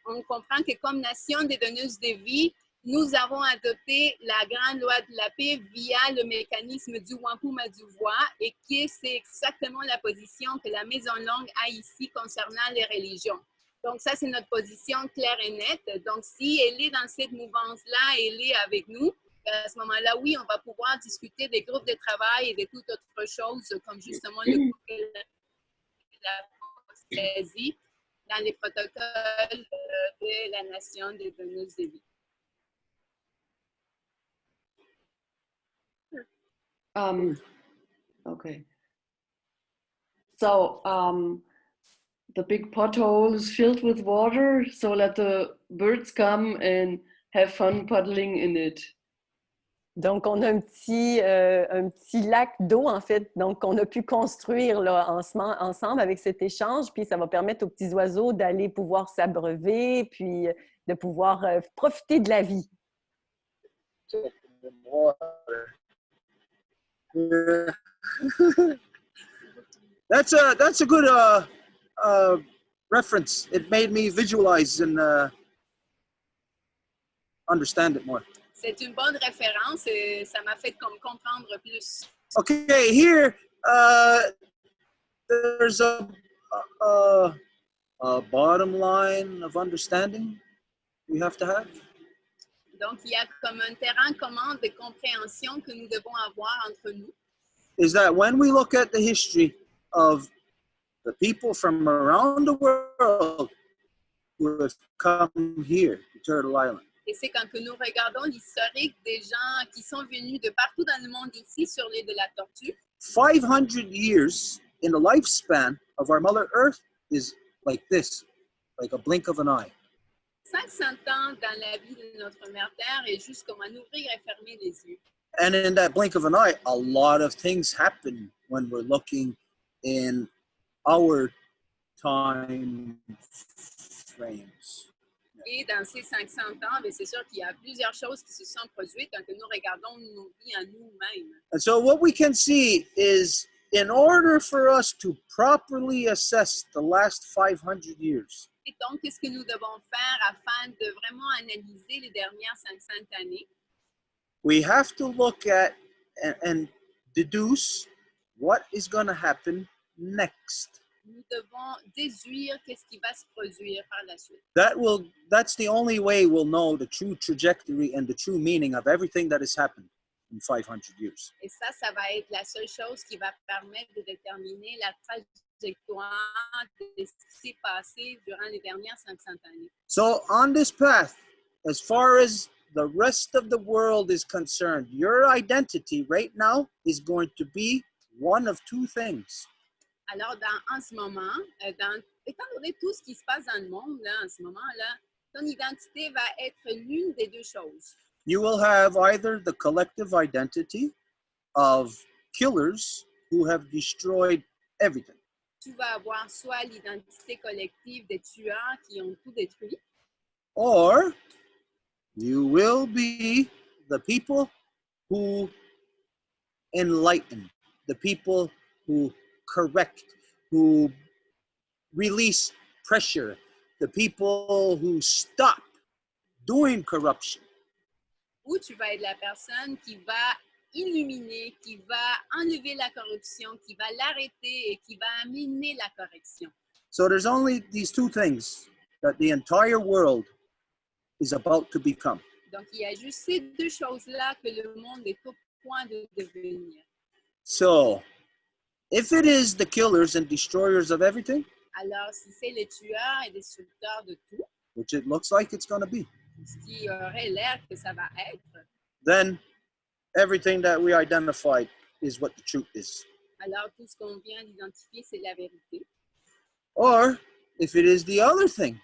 on comprend que comme nation des donneuses de vie, nous avons adopté la grande loi de la paix via le mécanisme du Wampum à Deux Voies, et que c'est exactement la position que la Maison Longue a ici concernant les religions. Donc, ça, c'est notre position claire et nette. Donc, si elle est dans cette mouvance-là, elle est avec nous, à ce moment-là, oui, on va pouvoir discuter des groupes de travail et de toute autre chose, comme justement le groupe de la poésie dans les protocoles de la nation des donneuses de vie. Okay. So, the big pothole is filled with water, so let the birds come and have fun paddling in it. Donc, on a un petit lac d'eau, en fait, donc qu'on a pu construire là, ensemble avec cet échange, puis ça va permettre aux petits oiseaux d'aller pouvoir s'abreuver, puis de pouvoir profiter de la vie. bit more water. Yeah. That's a good reference. It made me visualize and understand it more. C'est une bonne référence et ça m'a fait comme comprendre plus. Okay, here there's a bottom line of understanding we have to have. Donc, il y a comme un terrain commun de compréhension que nous devons avoir entre nous. Is that when we look at the history of the people from around the world who have come here to Turtle Island, Et c'est quand que nous regardons l'historique des gens qui sont venus de partout dans le monde ici sur l'île de la Tortue, 500 years in the lifespan of our Mother Earth is like this, like a blink of an eye. 500 ans dans la vie de notre mère Terre est juste comme un ouvrir et fermer les yeux. And in that blink of an eye, a lot of things happen when we're looking in our time frames. Et dans ces 500 ans, bien, c'est sûr qu'il y a plusieurs choses qui se sont produites quand nous regardons nos vies en nous-mêmes. And so what we can see is, in order for us to properly assess the last 500 years, Et donc, qu'est-ce que nous devons faire afin de vraiment analyser les dernières 500 années? we have to look at and deduce what is going to happen next. Nous devons déduire qu'est-ce qui va se produire par la suite. That's the only way we'll know the true trajectory and the true meaning of everything that has happened in 500 years. Et ça va être la seule chose qui va permettre de déterminer la trajectoire de ce qui s'est passé durant les dernières 500 années. So on this path, as far as the rest of the world is concerned, your identity right now is going to be one of two things. Alors, en ce moment, étant donné tout ce qui se passe dans le monde, là, en ce moment-là, ton identité va être l'une des deux choses. You will have either the collective identity of killers who have destroyed everything, Tu vas avoir soit l'identité collective des tueurs qui ont tout détruit, or you will be the people who enlighten, the people who correct, who release pressure, the people who stop doing corruption. ou tu vas être la personne qui va illuminer, qui va enlever la corruption, qui va l'arrêter et qui va amener la correction. So there's only these two things that the entire world is about to become. Donc, il y a juste ces deux choses-là que le monde est au point de devenir. So if it is the killers and destroyers of everything, Alors, si c'est les tueurs et destructeurs de tout, which it looks like it's going to be, ce qui aurait l'air que ça va être, then everything that we identified is what the truth is. alors tout ce qu'on vient d'identifier, c'est la vérité. Or if it is the other thing,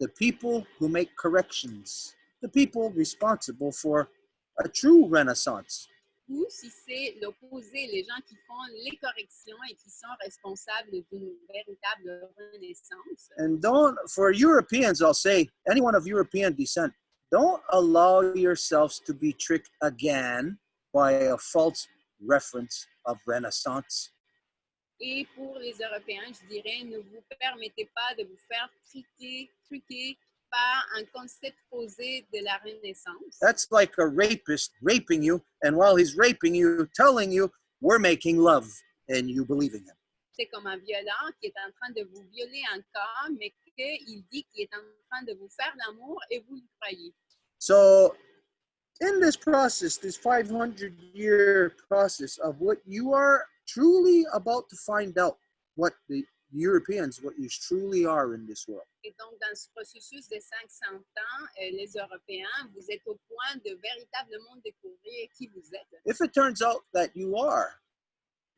the people who make corrections, the people responsible for a true renaissance. Ou si c'est l'opposé, les gens qui font les corrections et qui sont responsables d'une véritable renaissance. And for Europeans, I'll say, anyone of European descent, don't allow yourselves to be tricked again by a false reference of renaissance. Et pour les Européens, je dirais, ne vous permettez pas de vous faire truquer par un concept posé de la Renaissance. That's like a rapist raping you, and while he's raping you, telling you, we're making love, and you believing him. C'est comme un violent qui est en train de vous violer encore, mais qu'il dit qu'il est en train de vous faire l'amour et vous le croyez. So in this process, this 500-year process of what you are truly about to find out, what the Europeans, what you truly are in this world. Et donc, dans ce processus de 500 ans, les Européens, vous êtes au point de véritablement découvrir qui vous êtes. If it turns out that you are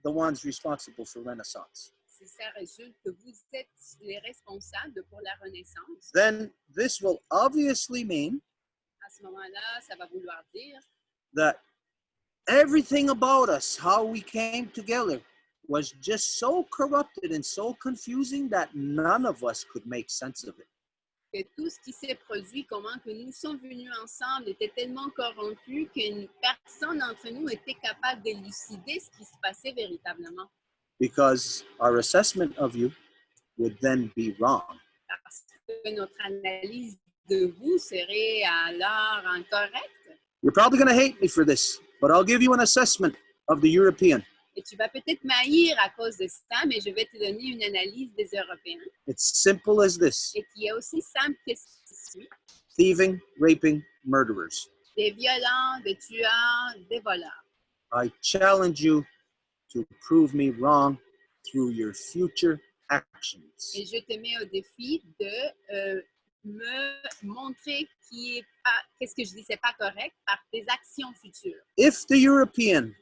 the ones responsible for Renaissance, Si ça résulte que vous êtes les responsables pour la Renaissance, then this will obviously mean à ce moment-là, ça va vouloir dire that everything about us, how we came together, was just so corrupted and so confusing that none of us could make sense of it. que tout ce qui s'est produit, comment que nous sommes venus ensemble, était tellement corrompu que personne d'entre nous était capable d'élucider ce qui se passait véritablement. Because our assessment of you would then be wrong. Parce que notre analyse de vous serait alors incorrecte. You're probably going to hate me for this, but I'll give you an assessment of the European. Et tu vas peut-être m'haïr à cause de ça, mais je vais te donner une analyse des Européens. It's simple as this. Et qui est aussi simple que ceci. Thieving, raping, murderers. Des violents, des tueurs, des voleurs. I challenge you to prove me wrong through your future actions. Et je te mets au défi de me montrer qu'est-ce que je dis c'est pas correct par tes actions futures. If the European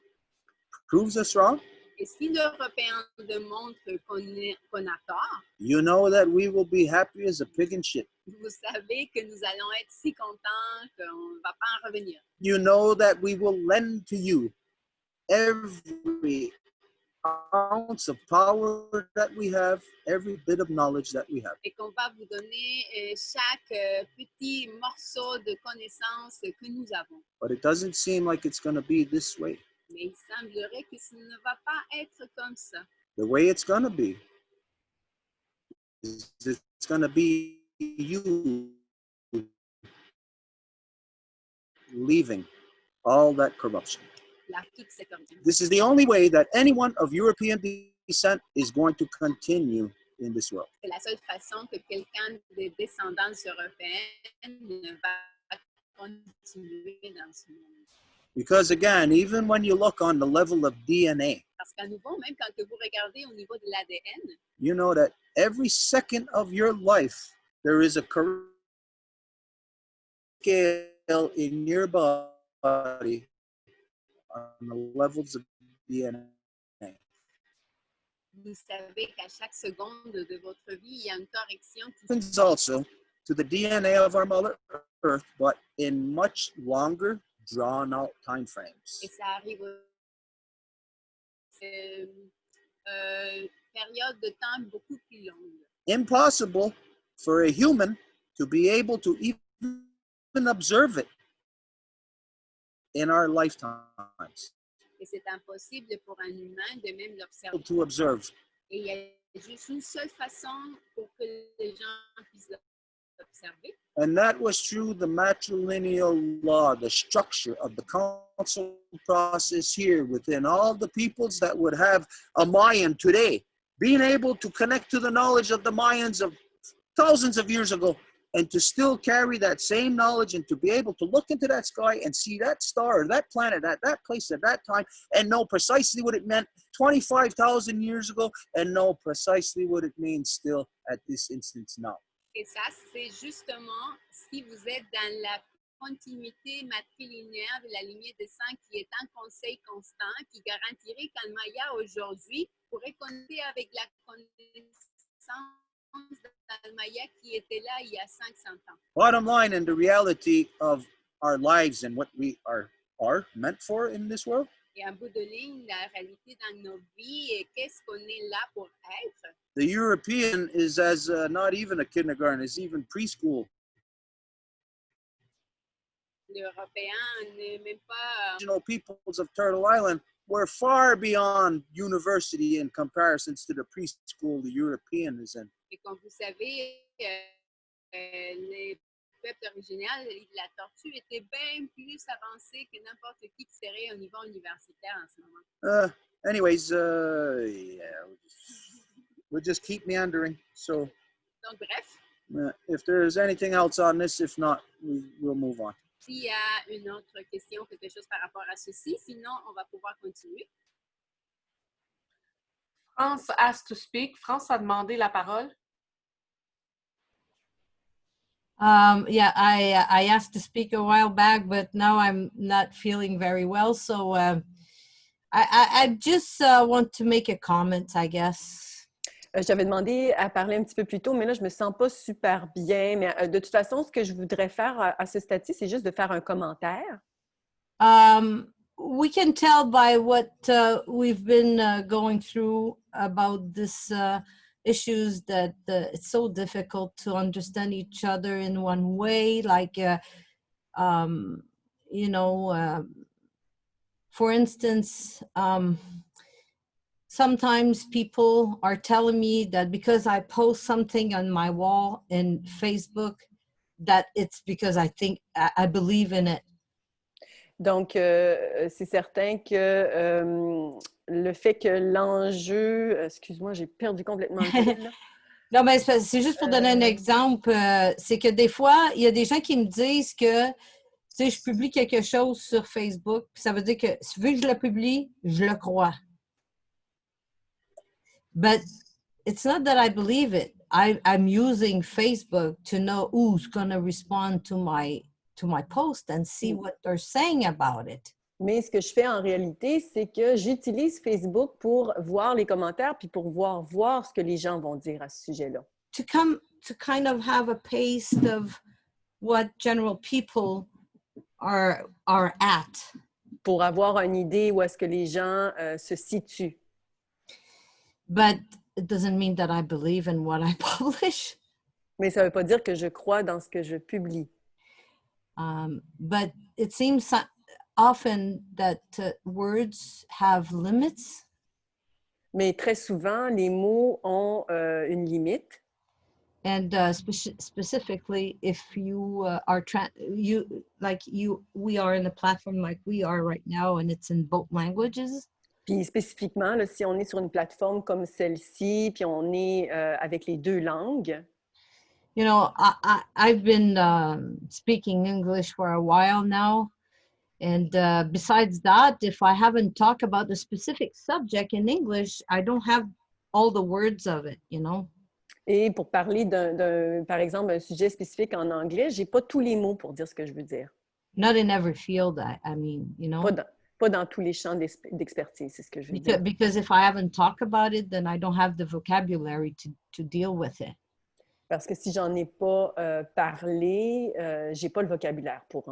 proves us wrong, et si l'Européen démontre qu'on a tort, you know that we will be happy as a pig in shit. Vous savez que nous allons être si contents qu'on ne va pas en revenir. You know that we will lend to you every ounce of power that we have, every bit of knowledge that we have. Et qu'on va vous donner chaque petit morceau de connaissance que nous avons. But it doesn't seem like it's going to be this way. Mais il semblerait que ce ne va pas être comme ça. The way it's going to be is it's going to be you leaving all that corruption. This is the only way that anyone of European descent is going to continue in this world. C'est la seule façon que quelqu'un de descendance européenne ne va continuer dans ce monde. Because again, even when you look on the level of DNA, Parce qu'à nouveau, même quand vous regardez au niveau de l'ADN, you know that every second of your life, there is a scale in your body on the levels of DNA. vous savez qu'à chaque seconde de votre vie, il y a une correction qui Happens also to the DNA of our Mother Earth, but in much longer, drawn-out time frames. et ça arrive période de temps beaucoup plus longue. Impossible for a human to be able to even observe it in our lifetimes. Et c'est impossible pour un humain de même l'observer. To observe. Et il y a juste une seule façon pour que les gens puissent l'observer. And that was through the matrilineal law, the structure of the council process here within all the peoples that would have a Mayan today, being able to connect to the knowledge of the Mayans of thousands of years ago and to still carry that same knowledge and to be able to look into that sky and see that star or that planet at that place at that time and know precisely what it meant 25,000 years ago and know precisely what it means still at this instance now. Et ça, c'est justement si vous êtes dans la continuité matrilinéaire de la lignée de sang qui est un conseil constant, qui garantirait qu'un Maya aujourd'hui pourrait connecter avec la connaissance d'un Maya qui était là il y a 500 ans. Bottom line, and the reality of our lives and what we are meant for in this world. Et en bout de ligne, la réalité dans nos vies et qu'est-ce qu'on est là pour être. The European is as not even a kindergarten, is even preschool. L'Européen n'est même pas. Original peoples of Turtle Island were far beyond university in comparisons to the preschool the European is in. Et comme vous savez, les peuples originaires de la tortue étaient bien plus avancés que n'importe qui serait au niveau universitaire en ce moment. Anyways, yeah, we'll just keep meandering. So, donc bref. If there's anything else on this, if not, we'll move on. S'il y a une autre question, quelque chose par rapport à ceci, sinon on va pouvoir continuer. France asked to speak. France a demandé la parole. Yeah, I asked to speak a while back, but now I'm not feeling very well. So I just want to make a comment, I guess. J'avais demandé à parler un petit peu plus tôt, mais là, je me sens pas super bien. Mais de toute façon, ce que je voudrais faire à ce stade-ci, c'est juste de faire un commentaire. We can tell by what we've been going through about this issues that it's so difficult to understand each other in one way. Like, you know, for instance, sometimes people are telling me that because I post something on my wall in Facebook, that it's because I believe in it. Donc, c'est certain que le fait que l'enjeu... Excuse-moi, j'ai perdu complètement le fil, là. Non, mais c'est juste pour donner un exemple. C'est que des fois, il y a des gens qui me disent que, tu sais, je publie quelque chose sur Facebook, puis ça veut dire que, vu que je le publie, je le crois. But it's not that I believe it. I'm using Facebook to know who's going to respond to my post and see what they're saying about it. Mais ce que je fais en réalité, c'est que j'utilise Facebook pour voir les commentaires puis pour voir ce que les gens vont dire à ce sujet-là. To kind of have a taste of what general people are at. Pour avoir une idée où est-ce que les gens se situent. But it doesn't mean that I believe in what I publish. Mais ça ne veut pas dire que je crois dans ce que je publie. But it seems often that words have limits. Mais très souvent, les mots ont une limite. And specifically, if you we are in a platform like we are right now, and it's in both languages. Puis spécifiquement, là, si on est sur une plateforme comme celle-ci, puis on est avec les deux langues. You know, I've been speaking English for a while now. And besides that, if I haven't talked about the specific subject in English, I don't have all the words of it, you know. Et pour parler par exemple, d'un sujet spécifique en anglais, j'ai pas tous les mots pour dire ce que je veux dire. Not in every field, I mean, you know. Pas dans tous les champs d'expertise, c'est ce que je veux dire. Because if I haven't talked about it, then I don't have the vocabulary to deal with it. Parce que si j'en ai pas parlé, j'ai pas le vocabulaire pour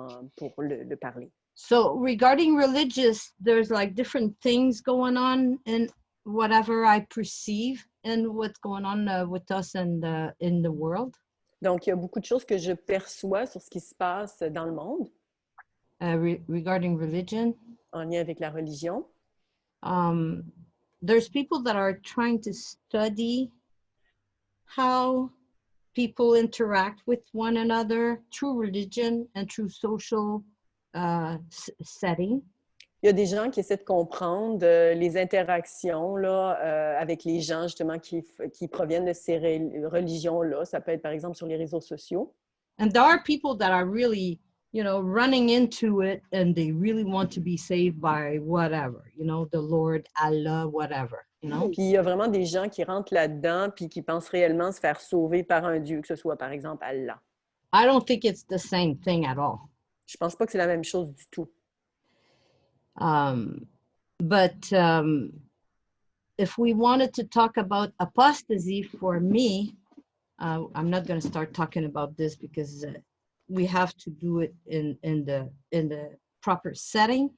le parler. So regarding religious, there's like different things going on in whatever I perceive and what's going on with us and in the world. Donc, il y a beaucoup de choses que je perçois sur ce qui se passe dans le monde. Regarding religion. En lien avec la religion. There's people that are trying to study how people interact with one another through religion and through social setting. Il y a des gens qui essaient de comprendre les interactions là, avec les gens justement qui proviennent de ces religions-là. Ça peut être par exemple sur les réseaux sociaux. And there are people that are really, you know, running into it and they really want to be saved by whatever, you know, the Lord, Allah, whatever, you know. Puis il y a vraiment des gens qui rentrent là-dedans puis qui pensent réellement se faire sauver par un Dieu, que ce soit par exemple Allah. I don't think it's the same thing at all. Je pense pas que c'est la même chose du tout. But if we wanted to talk about apostasy, for me, I'm not going to start talking about this because we have to do it in the proper setting.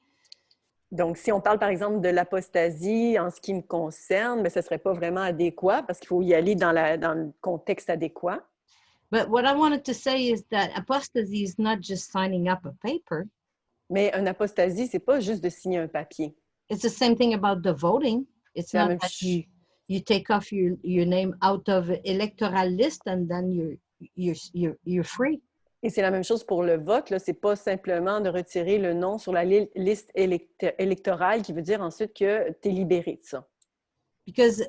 Donc, si on parle par exemple de l'apostasie en ce qui me concerne, mais ce ne serait pas vraiment adéquat parce qu'il faut y aller dans le contexte adéquat. But what I wanted to say is that apostasy is not just signing up a paper. Mais une apostasie, c'est pas juste de signer un papier. It's the same thing about the voting. It's not that you take off your name out of electoral list and then you're free. Et c'est la même chose pour le vote. Là, c'est pas simplement de retirer le nom sur la liste électorale qui veut dire ensuite que tu es libéré de ça. Because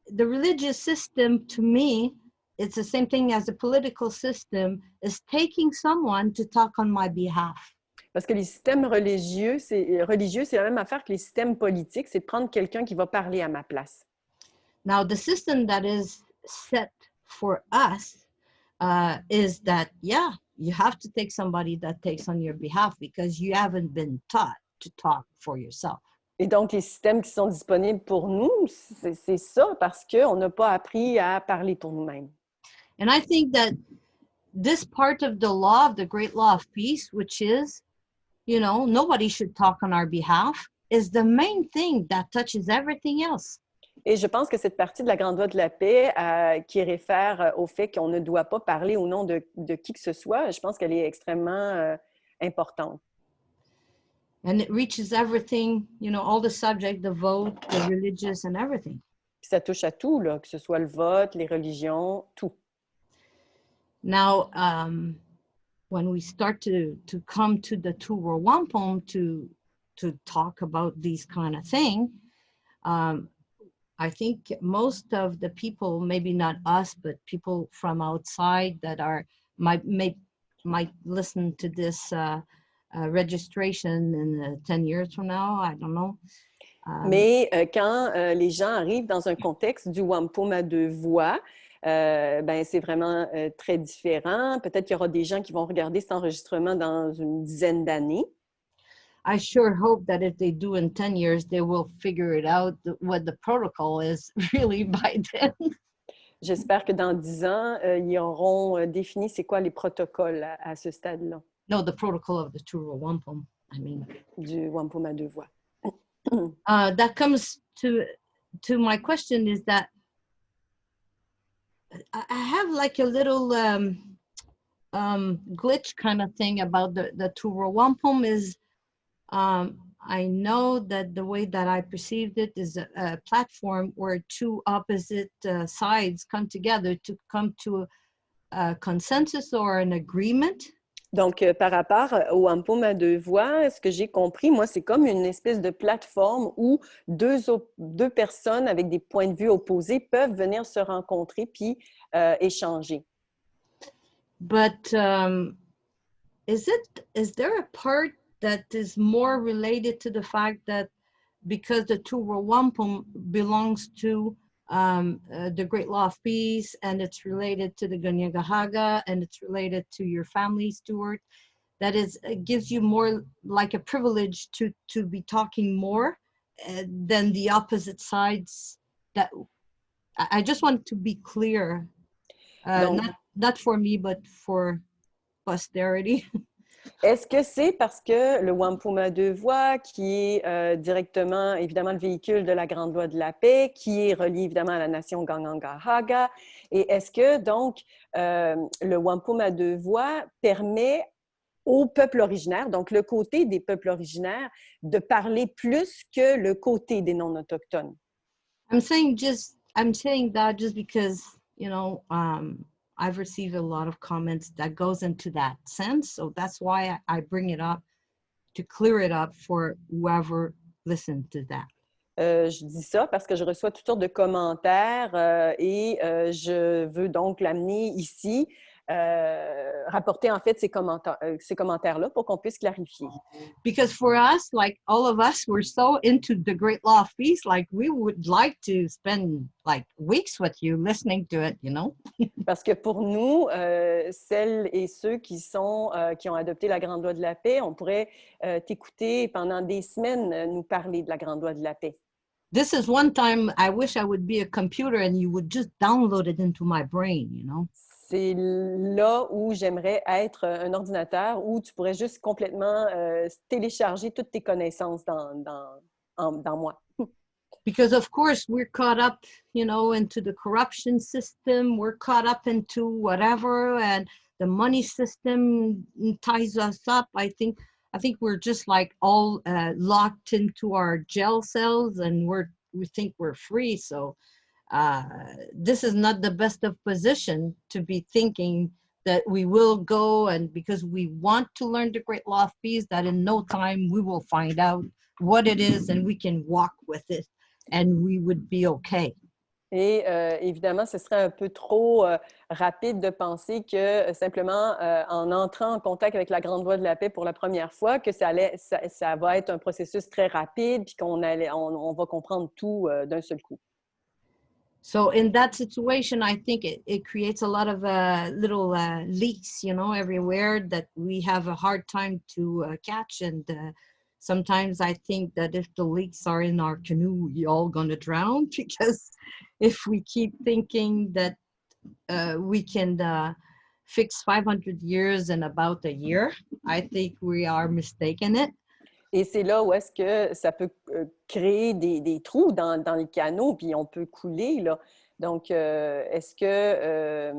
the religious system, to me, it's the same thing as the political system, is taking someone to talk on my behalf. Parce que les systèmes religieux, c'est la même affaire que les systèmes politiques, c'est de prendre quelqu'un qui va parler à ma place. Now, the system that is set for us is that, yeah, you have to take somebody that takes on your behalf because you haven't been taught to talk for yourself. Et donc, les systèmes qui sont disponibles pour nous, c'est ça, parce qu'on n'a pas appris à parler pour nous-mêmes. And I think that this part of the law, of the great law of peace, which is, you know, nobody should talk on our behalf, is the main thing that touches everything else. Et je pense que cette partie de la Grande Voie de la paix qui réfère au fait qu'on ne doit pas parler au nom de qui que ce soit, je pense qu'elle est extrêmement importante. And it reaches everything, you know, all the subject, the vote, the religious and everything. Puis ça touche à tout, là, que ce soit le vote, les religions, tout. Now, when we start to come to the Row Wampum to talk about these kind of thing, I think most of the people, maybe not us, but people from outside that might listen to this registration in 10 years from now, I don't know. Mais quand les gens arrivent dans un contexte du wampum à deux voix, ben, c'est vraiment très différent. Peut-être qu'il y aura des gens qui vont regarder cet enregistrement dans une dizaine d'années. I sure hope that if they do in 10 years, they will figure it out what the protocol is really by then. J'espère que dans 10 ans, ils auront défini c'est quoi les protocoles à ce stade-là. No, the protocol of the Row Wampum, I mean. Du wampum à deux voix. That comes to my question is that I have like a little glitch kind of thing about the Row Wampum is I know that the way that I perceived it is a platform where two opposite sides come together to come to a consensus or an agreement. Donc, par rapport au wampum à deux voix, ce que j'ai compris, moi, c'est comme une espèce de plateforme où deux personnes avec des points de vue opposés peuvent venir se rencontrer puis échanger. But is there a part that is more related to the fact that because the Row Wampum belongs to the Great Law of Peace, and it's related to the Ganyagahaga, and it's related to your family, Stuart, that it gives you more like a privilege to be talking more than the opposite sides. That I just want to be clear, not for me, but for posterity. Est-ce que c'est parce que le wampum à deux voix, qui est directement, évidemment, le véhicule de la Grande Voie de la paix, qui est relié, évidemment, à la nation Gangangahaga, et est-ce que, donc, le wampum à deux voix permet au peuple originaire, donc le côté des peuples originaires, de parler plus que le côté des non-autochtones? I'm saying that just because, you know, I've received a lot of comments that goes into that sense. So that's why I bring it up to clear it up for whoever listened to that. Je dis ça parce que je reçois toutes sortes de commentaires et je veux donc l'amener ici, rapporter en fait ces commentaires-là pour qu'on puisse clarifier. Because for us, like all of us, we're so into the Great Law of Peace, like we would like to spend like weeks with you listening to it, you know? Parce que pour nous, celles et ceux qui ont adopté la Grande Loi de la paix, on pourrait t'écouter pendant des semaines nous parler de la Grande Loi de la paix. This is one time I wish I would be a computer and you would just download it into my brain, you know? C'est là où j'aimerais être un ordinateur où tu pourrais juste complètement télécharger toutes tes connaissances dans moi. Because of course we're caught up, you know, into the corruption system, we're caught up into whatever, and the money system ties us up. I think we're just like all locked into our jail cells, and we think we're free. So this is not the best of position to be thinking that we will go, and because we want to learn the Great Law of Peace, that in no time we will find out what it is and we can walk with it and we would be okay. Et évidemment, ce serait un peu trop rapide de penser que simplement en entrant en contact avec la Grande Voie de la paix pour la première fois, que ça va être un processus très rapide puis qu'on va comprendre tout d'un seul coup. So in that situation, I think it creates a lot of little leaks, you know, everywhere that we have a hard time to catch. And sometimes I think that if the leaks are in our canoe, we're all going to drown, because if we keep thinking that we can fix 500 years in about a year, I think we are mistaken it. Et c'est là où est-ce que ça peut créer des trous dans le canot, puis on peut couler, là. Donc, est-ce que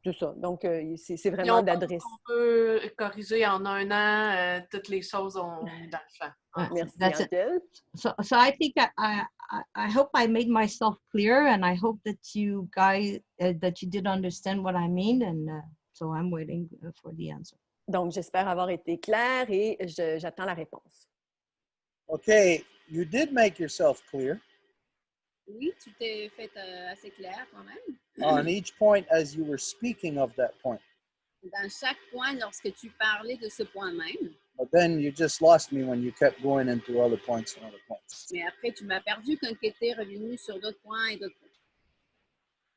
tout ça. Donc, c'est vraiment On d'adresse. peut corriger en un an toutes les choses dans le champ. Merci, That's it. Angèle. So I think I hope I made myself clear, and I hope that you guys that you did understand what I mean, and so I'm waiting for the answer. Donc, j'espère avoir été claire et j'attends la réponse. Okay, you did make yourself clear Oui, tu t'es fait assez clair quand même. on each point as you were speaking of that point. Dans chaque point, lorsque tu parlais de ce point même. But then you just lost me when you kept going into other points and other points. Mais après, tu m'as perdu quand tu étais revenu sur d'autres points et d'autres points.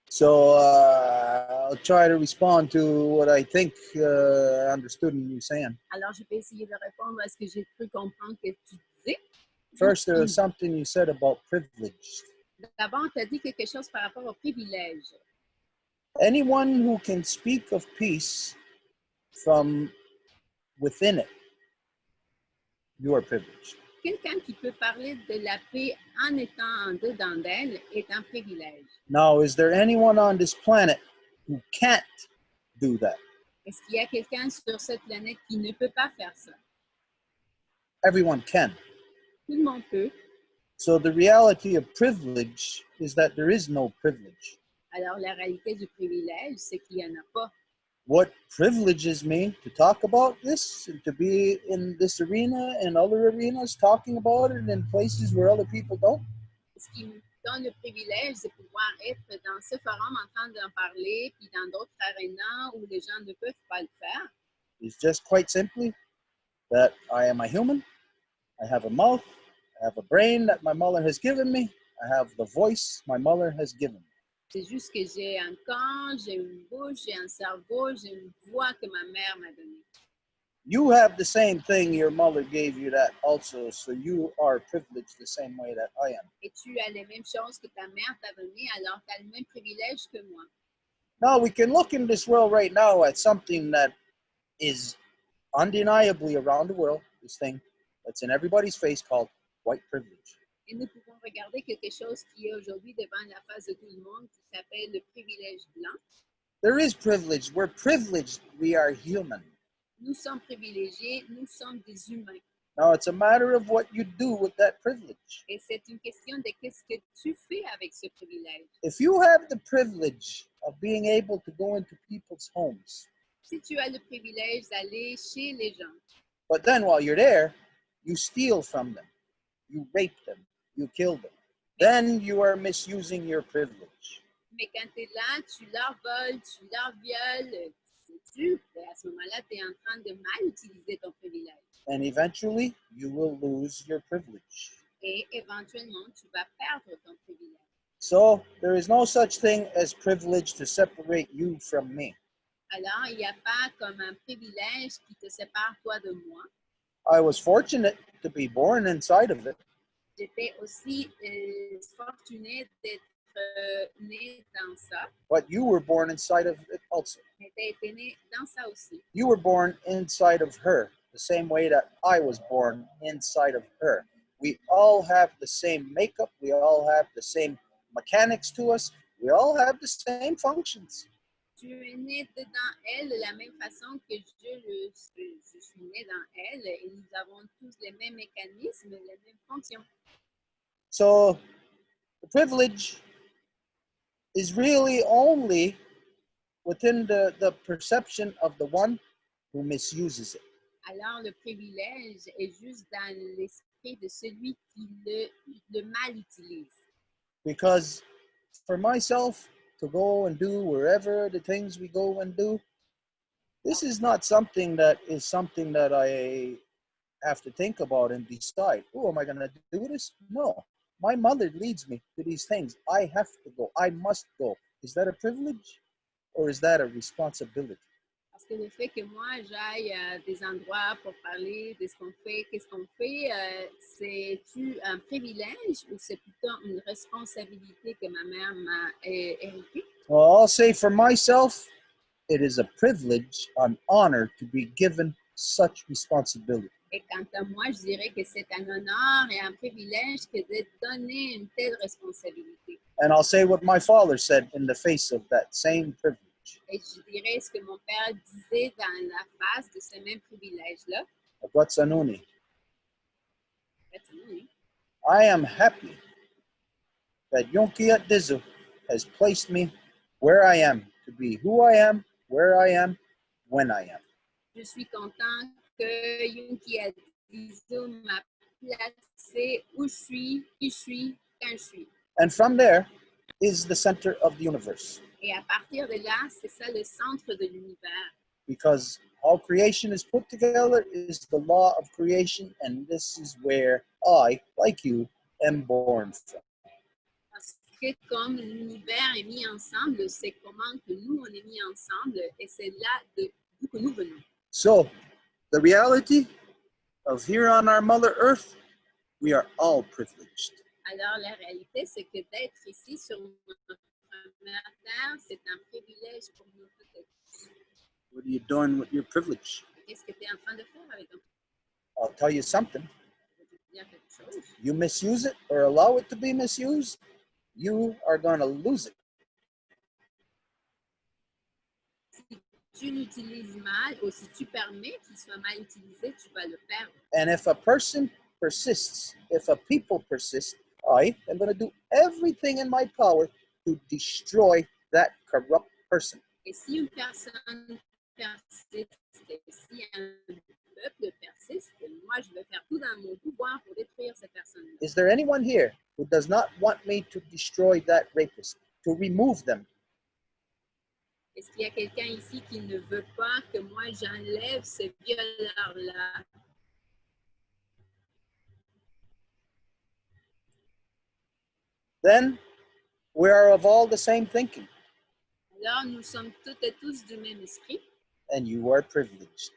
So I'll try to respond to what I think I understood you saying. Alors, je vais essayer de répondre à ce que j'ai cru comprendre que tu disais. First, there was something you said about privilege. D'abord, tu as dit quelque chose par rapport au privilège. Anyone who can speak of peace from within it, you are privileged. Quelqu'un qui peut parler de la paix en étant en dedans d'elle est un privilège. Now, is there anyone on this planet who can't do that? Est-ce qu'il y a quelqu'un sur cette planète qui ne peut pas faire ça? Everyone can. Tout le monde peut. So the reality of privilege is that there is no privilege. Alors, la réalité du privilège, c'est qu'il n'y en a pas. What privileges me to talk about this and to be in this arena and other arenas talking about it in places where other people don't? Ce qui me donne le privilège de pouvoir être dans ce forum en train d'en parler, puis dans d'autres arénas où les gens ne peuvent pas le faire. It's just quite simply that I am a human. I have a mouth. I have a brain that my mother has given me. I have the voice my mother has given me. C'est juste que j'ai un corps, j'ai une bouche, j'ai un cerveau, j'ai une voix que ma mère m'a donnée. You have the same thing your mother gave you that also, so you are privileged the same way that I am. Et tu as les mêmes choses que ta mère t'a données, alors tu as le même privilège que moi. Now, we can look in this world right now at something that is undeniably around the world, this thing that's in everybody's face called white privilege. Et nous pouvons regarder quelque chose qui est aujourd'hui devant la face de tout le monde, qui s'appelle le privilège blanc. There is privilege. We're privileged. We are human. Nous sommes privilégiés, nous sommes des humains. Now, it's a matter of what you do with that privilege. Et c'est une question de qu'est-ce que tu fais avec ce privilège. If you have the privilege of being able to go into people's homes, Si tu as le privilège d'aller chez les gens, but then while you're there, you steal from them, you rape them, you kill them, then you are misusing your privilege. mais quand tu es là, tu leur voles, tu leur violes, tu tues, et à ce moment-là, tu es en train de mal utiliser ton privilège. And eventually, you will lose your privilege. Et éventuellement, tu vas perdre ton privilège. So, there is no such thing as privilege to separate you from me. Alors, il n'y a pas comme un privilège qui te sépare toi de moi. I was fortunate to be born inside of it, J'étais aussi fortunée d'être née dans ça. but you were born inside of it also. Mais tu as été née dans ça aussi. You were born inside of her, the same way that I was born inside of her. We all have the same makeup, we all have the same mechanics to us, we all have the same functions. Tu es né dedans elle de la même façon que je suis né dans elle et nous avons tous les mêmes mécanismes, les mêmes fonctions. So the privilege is really only within the perception of the one who misuses it. Alors le privilège est juste dans l'esprit de celui qui le mal utilise. Because for myself to go and do wherever the things we go and do, this is not something that I have to think about and decide, oh, am I going to do this? No. My mother leads me to these things. I have to go. I must go. Is that a privilege or is that a responsibility? Parce que le fait que moi j'aille à des endroits pour parler de ce qu'on fait, qu'est-ce qu'on fait, c'est-tu un privilège ou c'est plutôt une responsabilité que ma mère m'a héritée? Well, I'll say for myself, it is a privilege, an honor to be given such responsibility. Et quant à moi, je dirais que c'est un honneur et un privilège que de donner une telle responsabilité. And I'll say what my father said in the face of that same privilege. Et je dirais ce que mon père disait dans la face de ce même privilège-là. Agwatsanuni, I am happy that Yonkiat Dizu has placed me where I am to be who I am, where I am, when I am. Je suis content que Yunki Adizo m'a placé où je suis, qui je suis, quand je suis. And from there is the center of the universe. Et à partir de là, c'est ça le centre de l'univers. Because all creation is put together is the law of creation, and this is where I, like you, am born from. Parce que comme l'univers est mis ensemble, c'est comment que nous, on est mis ensemble, et c'est là d'où que nous venons. So, the reality of here on our Mother Earth, we are all privileged. Alors, la réalité, c'est que d'être ici sur notre première terre, c'est un privilège pour nous toutes. What are you doing with your privilege? Qu'est-ce que tu es en train de faire avec ton I'll tell you something. Je vais te dire quelque chose. You misuse it or allow it to be misused, you are going to lose it. Si tu l'utilises mal ou si tu permets qu'il soit mal utilisé, tu vas le perdre. And if a person persists, if a people persist, I am going to do everything in my power to destroy that corrupt person. Et si une personne persiste, si un peuple persiste, moi je vais faire tout dans mon pouvoir pour détruire cette personne-là. Is there anyone here who does not want me to destroy that rapist, to remove them? Est-ce qu'il y a quelqu'un ici qui ne veut pas que moi j'enlève ce violeur-là? Then we are of all the same thinking, Alors nous sommes toutes et tous du même esprit and you are privileged.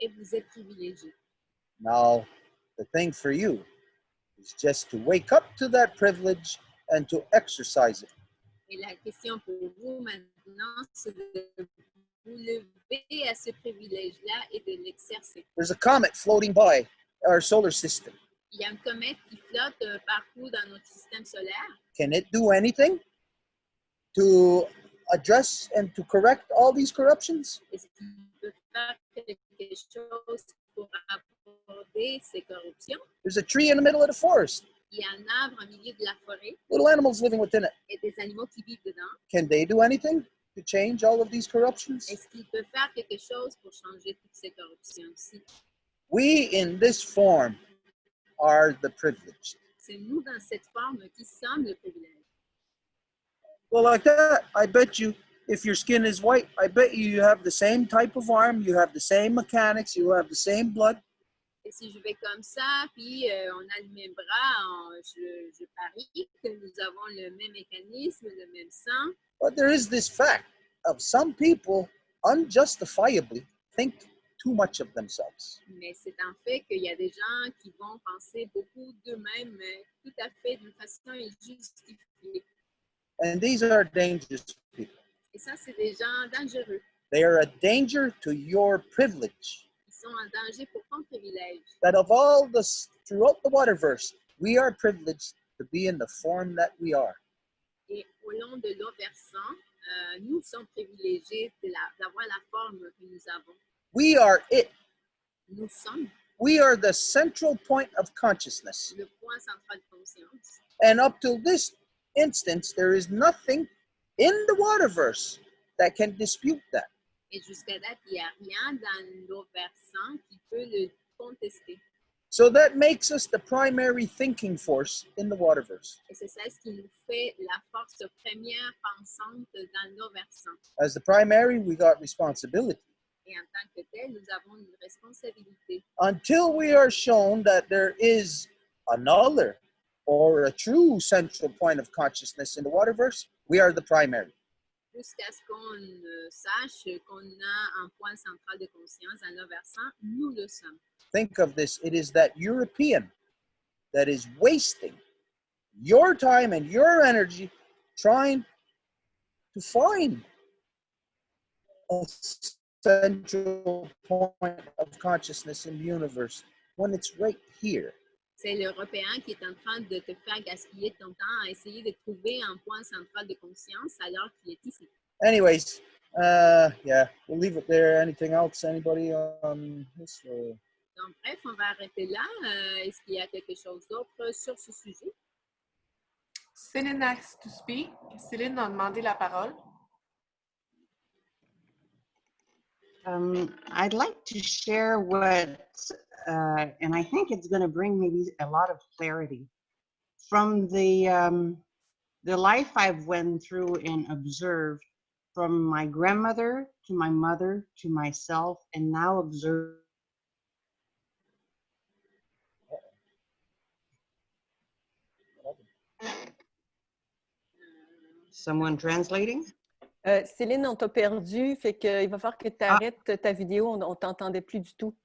et vous êtes privilégiés. Now, the thing for you is just to wake up to that privilege and to exercise it. Et la question pour vous maintenant, c'est de vous lever à ce privilège-là et de l'exercer. There's a comet floating by our solar system. Il y a une comète qui flotte partout dans notre système solaire. Can it do anything to address and to correct all these corruptions? Est-ce qu'il peut faire quelque chose pour aborder ces corruptions? There's a tree in the middle of the forest. Il y a un arbre au milieu de la forêt Little animals living within it. et des animaux qui vivent dedans. Can they do anything to change all of these corruptions? Est-ce qu'il peut faire quelque chose pour changer toutes ces corruptions-ci? We in this form are the privileged. C'est nous dans cette forme qui sommes le privilège. Well, like that, I bet you, if your skin is white, I bet you have the same type of arm, you have the same mechanics, you have the same blood. Et si je vais comme ça, puis on a le même bras, je parie que nous avons le même mécanisme, le même sang. But there is this fact of some people unjustifiably think too much of themselves. Mais c'est un fait qu'il y a des gens qui vont penser beaucoup d'eux-mêmes, tout à fait d'une façon injustifiée. And these are dangerous people. Et ça, c'est des gens dangereux. They are a danger to your privilege. Ils sont en danger pour ton privilège. That of all the, throughout the waterverse, we are privileged to be in the form that we are. Et au long de l'eau versant, nous sommes privilégiés d'avoir la forme que nous avons. We are it. Nous sommes We are the central point of consciousness. le point central de conscience. And up to this instance, there is nothing in the waterverse that can dispute that. Et jusqu'à date, il n'y a rien dans l'eau versant qui peut le contester. So that makes us the primary thinking force in the waterverse. Et c'est ça ce qui nous fait la force première pensante dans l'eau versant. As the primary, we got responsibility. Et en tant que tel, nous avons une responsabilité. Until we are shown that there is another or a true central point of consciousness in the waterverse, we are the primary. Jusqu'à ce qu'on sache qu'on a un point central de conscience dans l'eau versant, nous le sommes. Think of this, it is that European that is wasting your time and your energy trying to find a central point of consciousness in the universe when it's right here. C'est l'Européen qui est en train de te faire gaspiller ton temps à essayer de trouver un point central de conscience alors qu'il est ici. Anyways, yeah, we'll leave it there. Anything else? Anybody on this? Donc, bref, on va arrêter là. Est-ce qu'il y a quelque chose d'autre sur ce sujet? Céline asked to speak. Céline a demandé la parole. I'd like to share what, and I think it's going to bring maybe a lot of clarity from the life I've went through and observed from my grandmother to my mother to myself, and now observe. Someone translating? Céline, on t'a perdu, fait qu'il va falloir que tu arrêtes ta vidéo, on t'entendait plus du tout.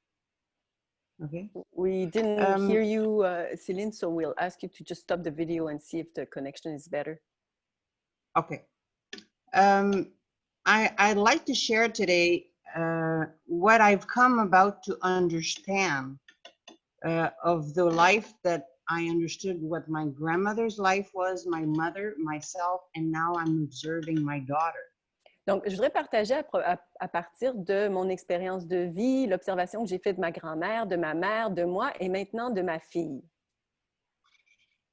Okay. We didn't hear you, Céline, so we'll ask you to just stop the video and see if the connection is better. Okay. I'd like to share today what I've come about to understand of the life that I understood what my grandmother's life was, my mother, myself, and now I'm observing my daughter. Donc, je voudrais partager à partir de mon expérience de vie, l'observation que j'ai faite de ma grand-mère, de ma mère, de moi et maintenant de ma fille.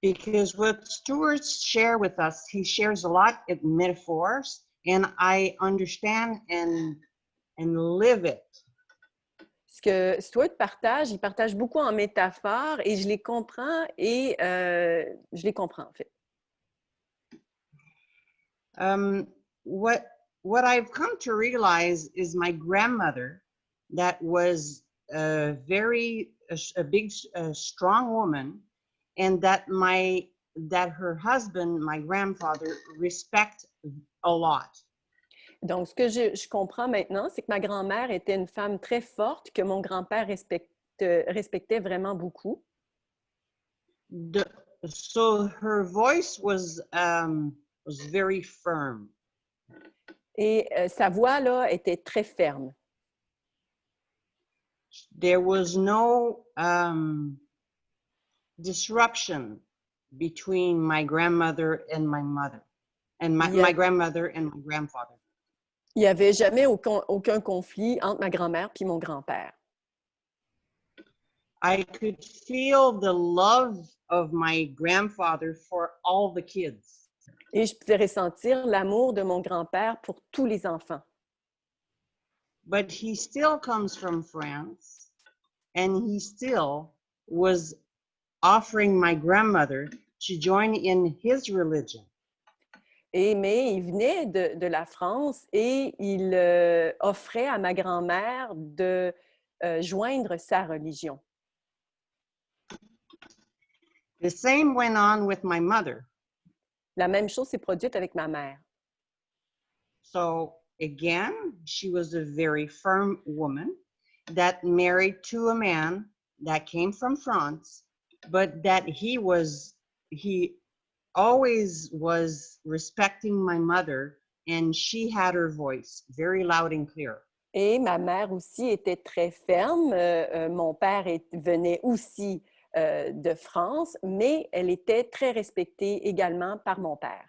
Because what Stuart shares with us, he shares a lot of metaphors, and I understand and live it. Ce que Stuart partage, il partage beaucoup en métaphores et je les comprends et je les comprends en fait. What I've come to realize is my grandmother, that was a big, strong woman, and that her husband, my grandfather, respect a lot. Donc, ce que je comprends maintenant, c'est que ma grand-mère était une femme très forte que mon grand-père respectait vraiment beaucoup. So her voice was very firm. Et sa voix, là, était très ferme. There was no disruption between my grandmother and my mother, and my grandmother and my grandfather. Il n'y avait jamais aucun conflit entre ma grand-mère et mon grand-père. I could feel the love of my grandfather for all the kids. Et je pouvais ressentir l'amour de mon grand-père pour tous les enfants. But he still comes from France, and he still was offering my grandmother to join in his religion. Mais il venait de la France et il offrait à ma grand-mère de joindre sa religion. The same went on with my mother. La même chose s'est produite avec ma mère. So again, she was a very firm woman that married to a man that came from France, but that he always was respecting my mother, and she had her voice very loud and clear. Et ma mère aussi était très ferme. Mon père venait aussi de France, mais elle était très respectée également par mon père.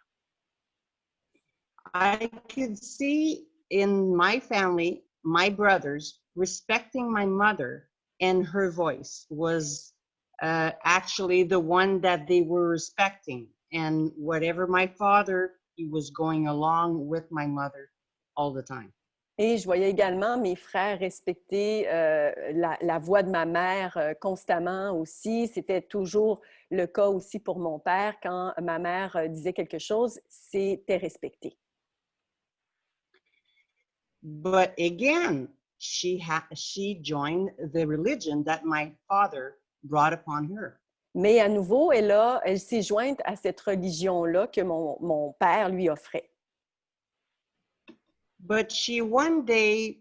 I could see in my family, my brothers, respecting my mother, and her voice was actually the one that they were respecting. And whatever my father, he was going along with my mother all the time. Et je voyais également mes frères respecter la voix de ma mère constamment aussi. C'était toujours le cas aussi pour mon père. Quand ma mère disait quelque chose, c'était respecté. But again, she joined the religion that my father brought upon her. Mais à nouveau, elle s'est jointe à cette religion-là que mon père lui offrait. But she one day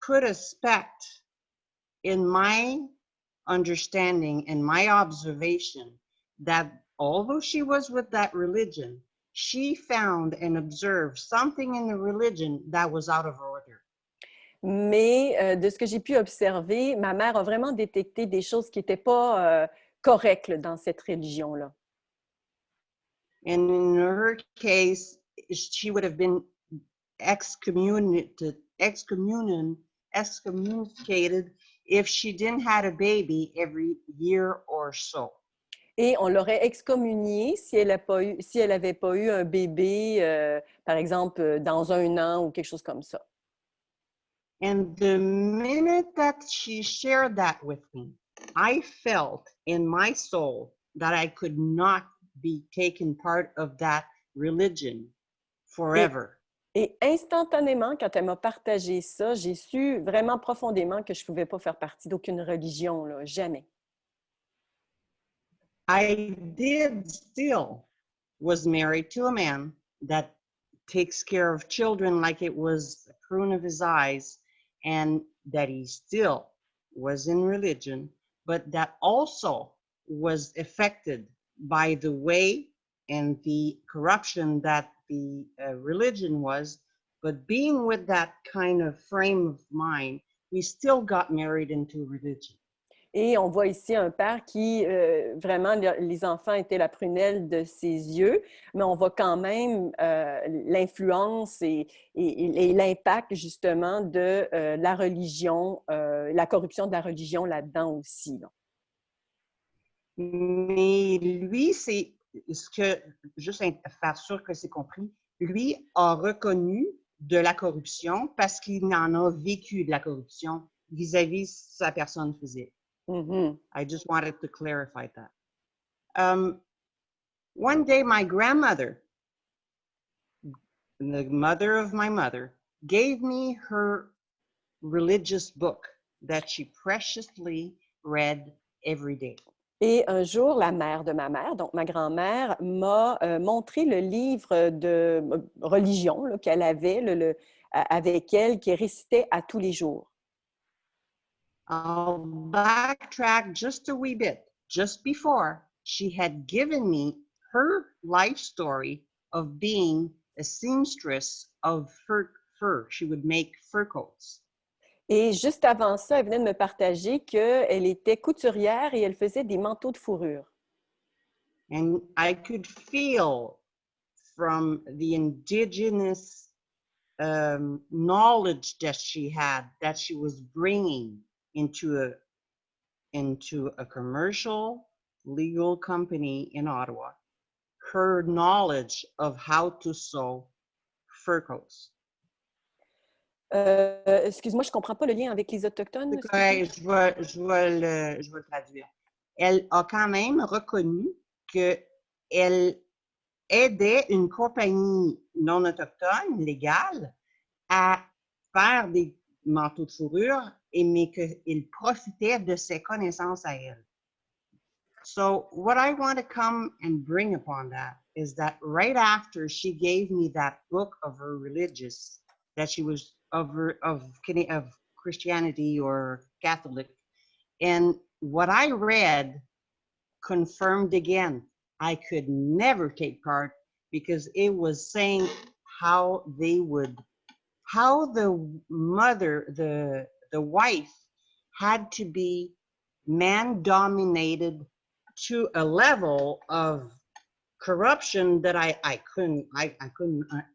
put a speck in my understanding and my observation that although she was with that religion, she found and observed something in the religion that was out of order. Mais de ce que j'ai pu observer, ma mère a vraiment détecté des choses qui n'étaient pas correctes là, dans cette religion-là. And in her case, she would have been excommunicated if she didn't have a baby every year or so. Et on l'aurait excommuniée si elle n'avait pas eu un bébé, par exemple, dans 1 an ou quelque chose comme ça. And the minute that she shared that with me, I felt in my soul that I could not be taken part of that religion forever. Et instantanément, quand elle m'a partagé ça, j'ai su vraiment profondément que je ne pouvais pas faire partie d'aucune religion, là, jamais. I did still was married to a man that takes care of children like it was a prune of his eyes, and that he still was in religion, but that also was affected by the way and the corruption that the religion was. But being with that kind of frame of mind, we still got married into religion. Et on voit ici un père qui, vraiment, les enfants étaient la prunelle de ses yeux, mais on voit quand même l'influence et l'impact, justement, de la religion, la corruption de la religion là-dedans aussi. Là. Mais lui, c'est ce que, juste faire sûr que c'est compris, lui a reconnu de la corruption parce qu'il en a vécu de la corruption vis-à-vis sa personne physique. Mm-hmm. I just wanted to clarify that. One day, my grandmother, the mother of my mother, gave me her religious book that she preciously read every day. Et un jour, la mère de ma mère, donc ma grand-mère, m'a montré le livre de religion là, qu'elle avait avec elle, qui récitait à tous les jours. I'll backtrack just a wee bit. Just before, she had given me her life story of being a seamstress of fur. She would make fur coats. Et juste avant ça, elle venait de me partager qu'elle était couturière et elle faisait des manteaux de fourrure. And I could feel from the indigenous knowledge that she had, that she was bringing into a commercial legal company in Ottawa, her knowledge of how to sew fur coats. Excuse-moi, je ne comprends pas le lien avec les Autochtones. Okay, je vais le traduire. Elle a quand même reconnu qu'elle aidait une compagnie non autochtone, légale, à faire des manteaux de fourrure, mais qu'il profitait de ses connaissances à elle. So what I want to come and bring upon that is that right after she gave me that book of her religious, that she was of Christianity or Catholic, and what I read confirmed again, I could never take part because it was saying how the mother, the wife, had to be man-dominated to a level of corruption that I couldn't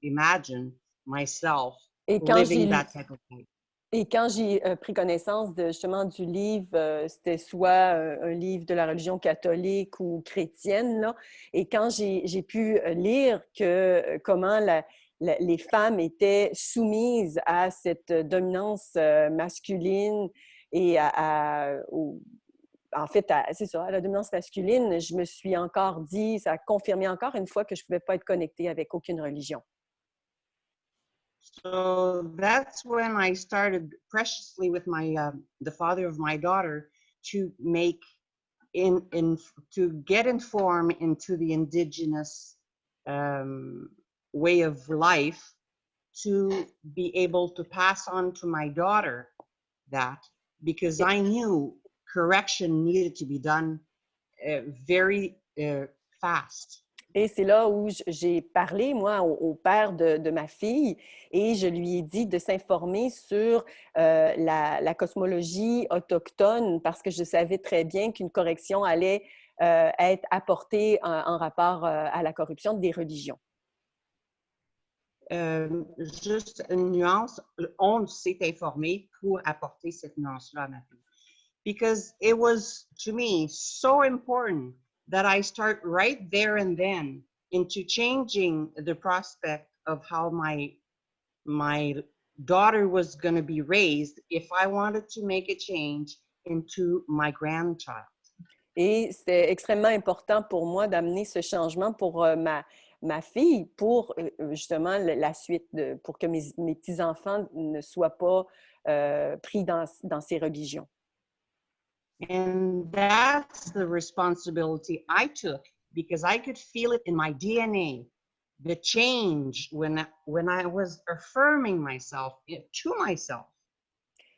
imagine myself living that type of life. Et quand j'ai pris connaissance justement du livre, c'était soit un livre de la religion catholique ou chrétienne, là, et quand j'ai pu lire comment les femmes étaient soumises à cette dominance masculine et en fait, c'est ça, à la dominance masculine, je me suis encore dit, ça a confirmé encore une fois que je ne pouvais pas être connectée avec aucune religion. So that's when I started preciously with my the father of my daughter to make to get informed into the indigenous way of life, to be able to pass on to my daughter that, because I knew correction needed to be done very fast. Et c'est là où j'ai parlé, moi, au père de ma fille, et je lui ai dit de s'informer sur la cosmologie autochtone, parce que je savais très bien qu'une correction allait être apportée en rapport à la corruption des religions. Juste une nuance, on s'est informé pour apporter cette nuance-là à ma fille. Because it was, to me, so important that I start right there and then into changing the prospect of how my daughter was going to be raised if I wanted to make a change into my grandchild. Et c'était extrêmement important pour moi d'amener ce changement pour ma fille, pour justement la suite, pour que mes petits-enfants ne soient pas pris dans ces religions. And that's the responsibility I took because I could feel it in my DNA, the change when I was affirming myself to myself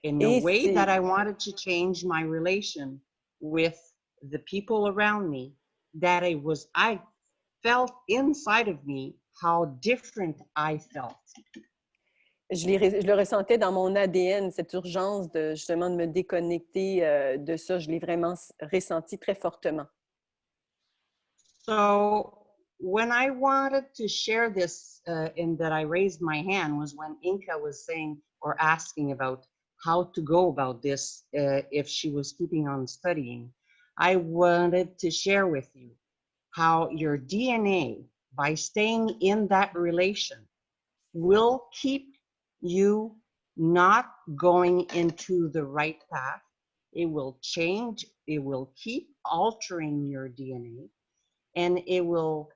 in a way that I wanted to change my relation with the people around me, that I felt inside of me how different I felt. Je le ressentais dans mon ADN, cette urgence de justement de me déconnecter de ça. Je l'ai vraiment ressenti très fortement. So when I wanted to share this and that I raised my hand was when Inka was saying or asking about how to go about this if she was keeping on studying. I wanted to share with you how your DNA, by staying in that relation, will keep you not going into the right path. It will change, it will keep altering your DNA, and it will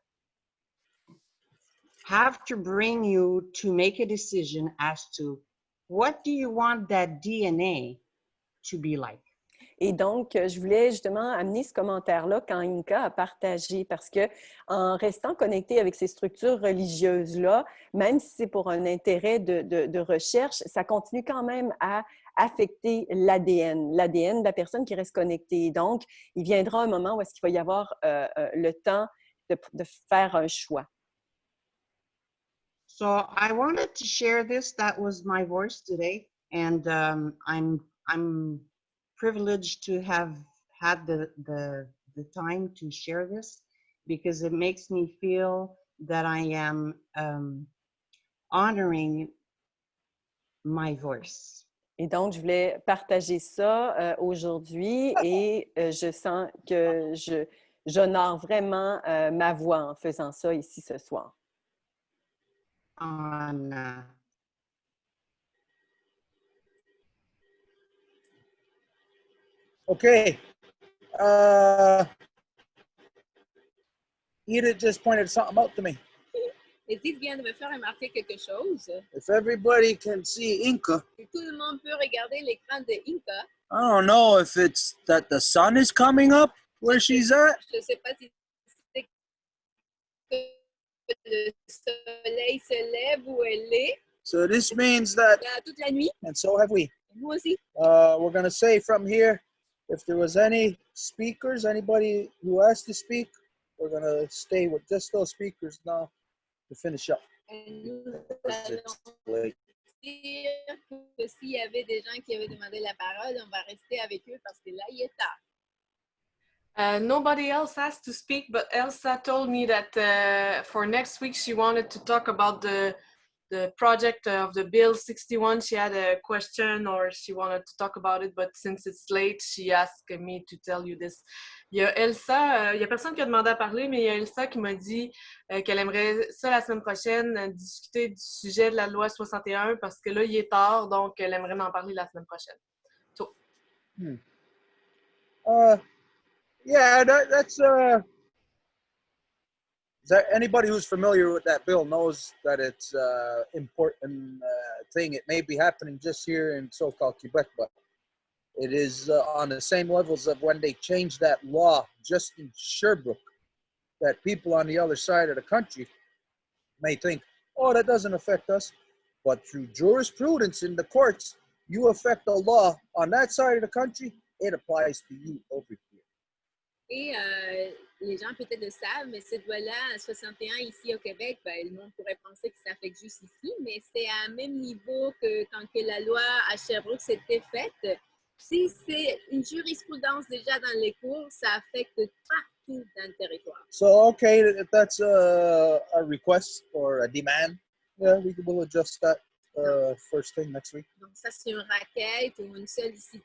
have to bring you to make a decision as to what do you want that DNA to be like. Et donc, je voulais justement amener ce commentaire-là quand Inka a partagé, parce que en restant connecté avec ces structures religieuses-là, même si c'est pour un intérêt de recherche, ça continue quand même à affecter l'ADN de la personne qui reste connectée. Donc, il viendra un moment où est-ce qu'il va y avoir le temps de faire un choix. So I wanted to share this. That was my voice today, and I'm privileged to have had the time to share this because it makes me feel that I am honoring my voice. Et donc, je voulais partager ça aujourd'hui et je sens que j'honore vraiment ma voix en faisant ça ici ce soir. Anna. Okay. Edith just pointed something out to me. Edith vient de me faire remarquer quelque chose. If everybody can see Inka, Si tout le monde peut regarder l'écran de Inka, I don't know if it's that the sun is coming up where she's at. je ne sais pas si c'est que le soleil se lève où elle est. So this means that, Toute la nuit. and so have we. Nous aussi. We're going to say from here, if there was any speakers, anybody who has to speak, we're going to stay with just those speakers now to finish up. Nous allons dire que s'il y avait des gens qui avaient demandé la parole, on va rester avec eux parce que là, il est tard. Nobody else has to speak, but Elsa told me that for next week she wanted to talk about the project of the Bill 61. She had a question or she wanted to talk about it, but since it's late, she asked me to tell you this. Il y a Elsa, il y a personne qui a demandé à parler, mais il y a Elsa qui m'a dit qu'elle aimerait ça la semaine prochaine, discuter du sujet de la loi 61 parce que là, il est tard, donc elle aimerait m'en parler la semaine prochaine. So. Yeah, that's anybody who's familiar with that bill knows that it's important thing. It may be happening just here in so-called Quebec, but it is on the same levels of when they changed that law just in Sherbrooke, that people on the other side of the country may think, oh, that doesn't affect us. But through jurisprudence in the courts, you affect the law on that side of the country, it applies to you over here. Et les gens peut-être le savent, mais cette loi-là, 61 ici au Québec, ben, le monde pourrait penser que ça affecte juste ici, mais c'est à même niveau que quand que la loi à Sherbrooke s'était faite. Si c'est une jurisprudence déjà dans les cours, ça affecte partout dans le territoire. So, okay, if that's a request or a demand, yeah, we'll adjust that first thing next week. Donc ça, c'est une requête ou une sollicitude.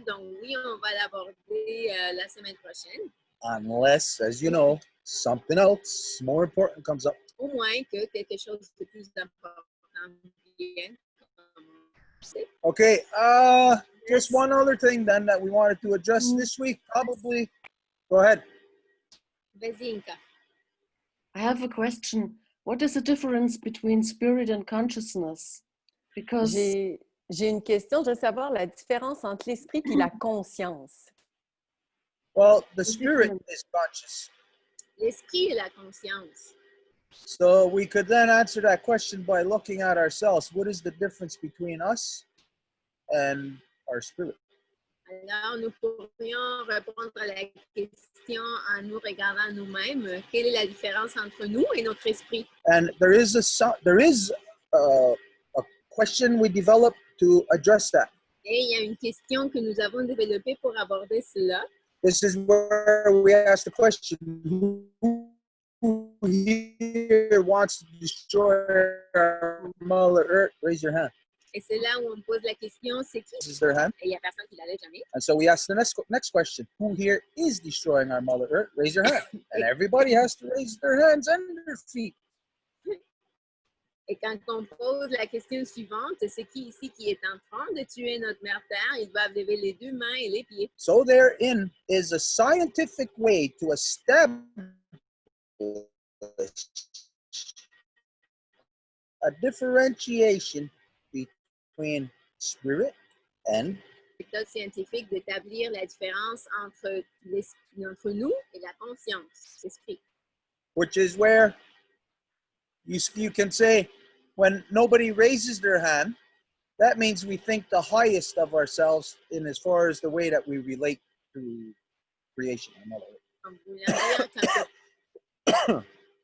Donc oui, on va l'aborder la semaine prochaine. Unless, as you know, something else more important comes up. Au moins que quelque chose de plus important vienne. Okay, just one other thing then that we wanted to address this week, probably. Go ahead. Vas-y, Inka. I have a question. What is the difference between spirit and consciousness? Because J'ai une question. Je veux savoir la différence entre l'esprit et la conscience. Well, the spirit is conscious. L'esprit et la conscience. So we could then answer that question by looking at ourselves. What is the difference between us and our spirit? Alors, nous pourrions répondre à la question en nous regardant nous-mêmes. Quelle est la différence entre nous et notre esprit? And there is a question we developed to address that. Et il y a une question que nous avons développée pour aborder cela. This is where we ask the question, who here wants to destroy our Mother Earth? Raise your hand. Et c'est là où on pose la question, c'est qui? This is their hand. Et il n'y a personne qui la lève jamais. And so we ask the next question, who here is destroying our Mother Earth? Raise your hand. And everybody has to raise their hands and their feet. Et quand on pose la question suivante, c'est qui ici qui est en train de tuer notre mère Terre? Ils doivent lever les deux mains et les pieds. So therein is a scientific way to establish a differentiation between spirit and Méthode scientifique d'établir la différence entre nous et la conscience, l'esprit. which is where you can say when nobody raises their hand, that means we think the highest of ourselves in as far as the way that we relate to creation. Comme vous l'avez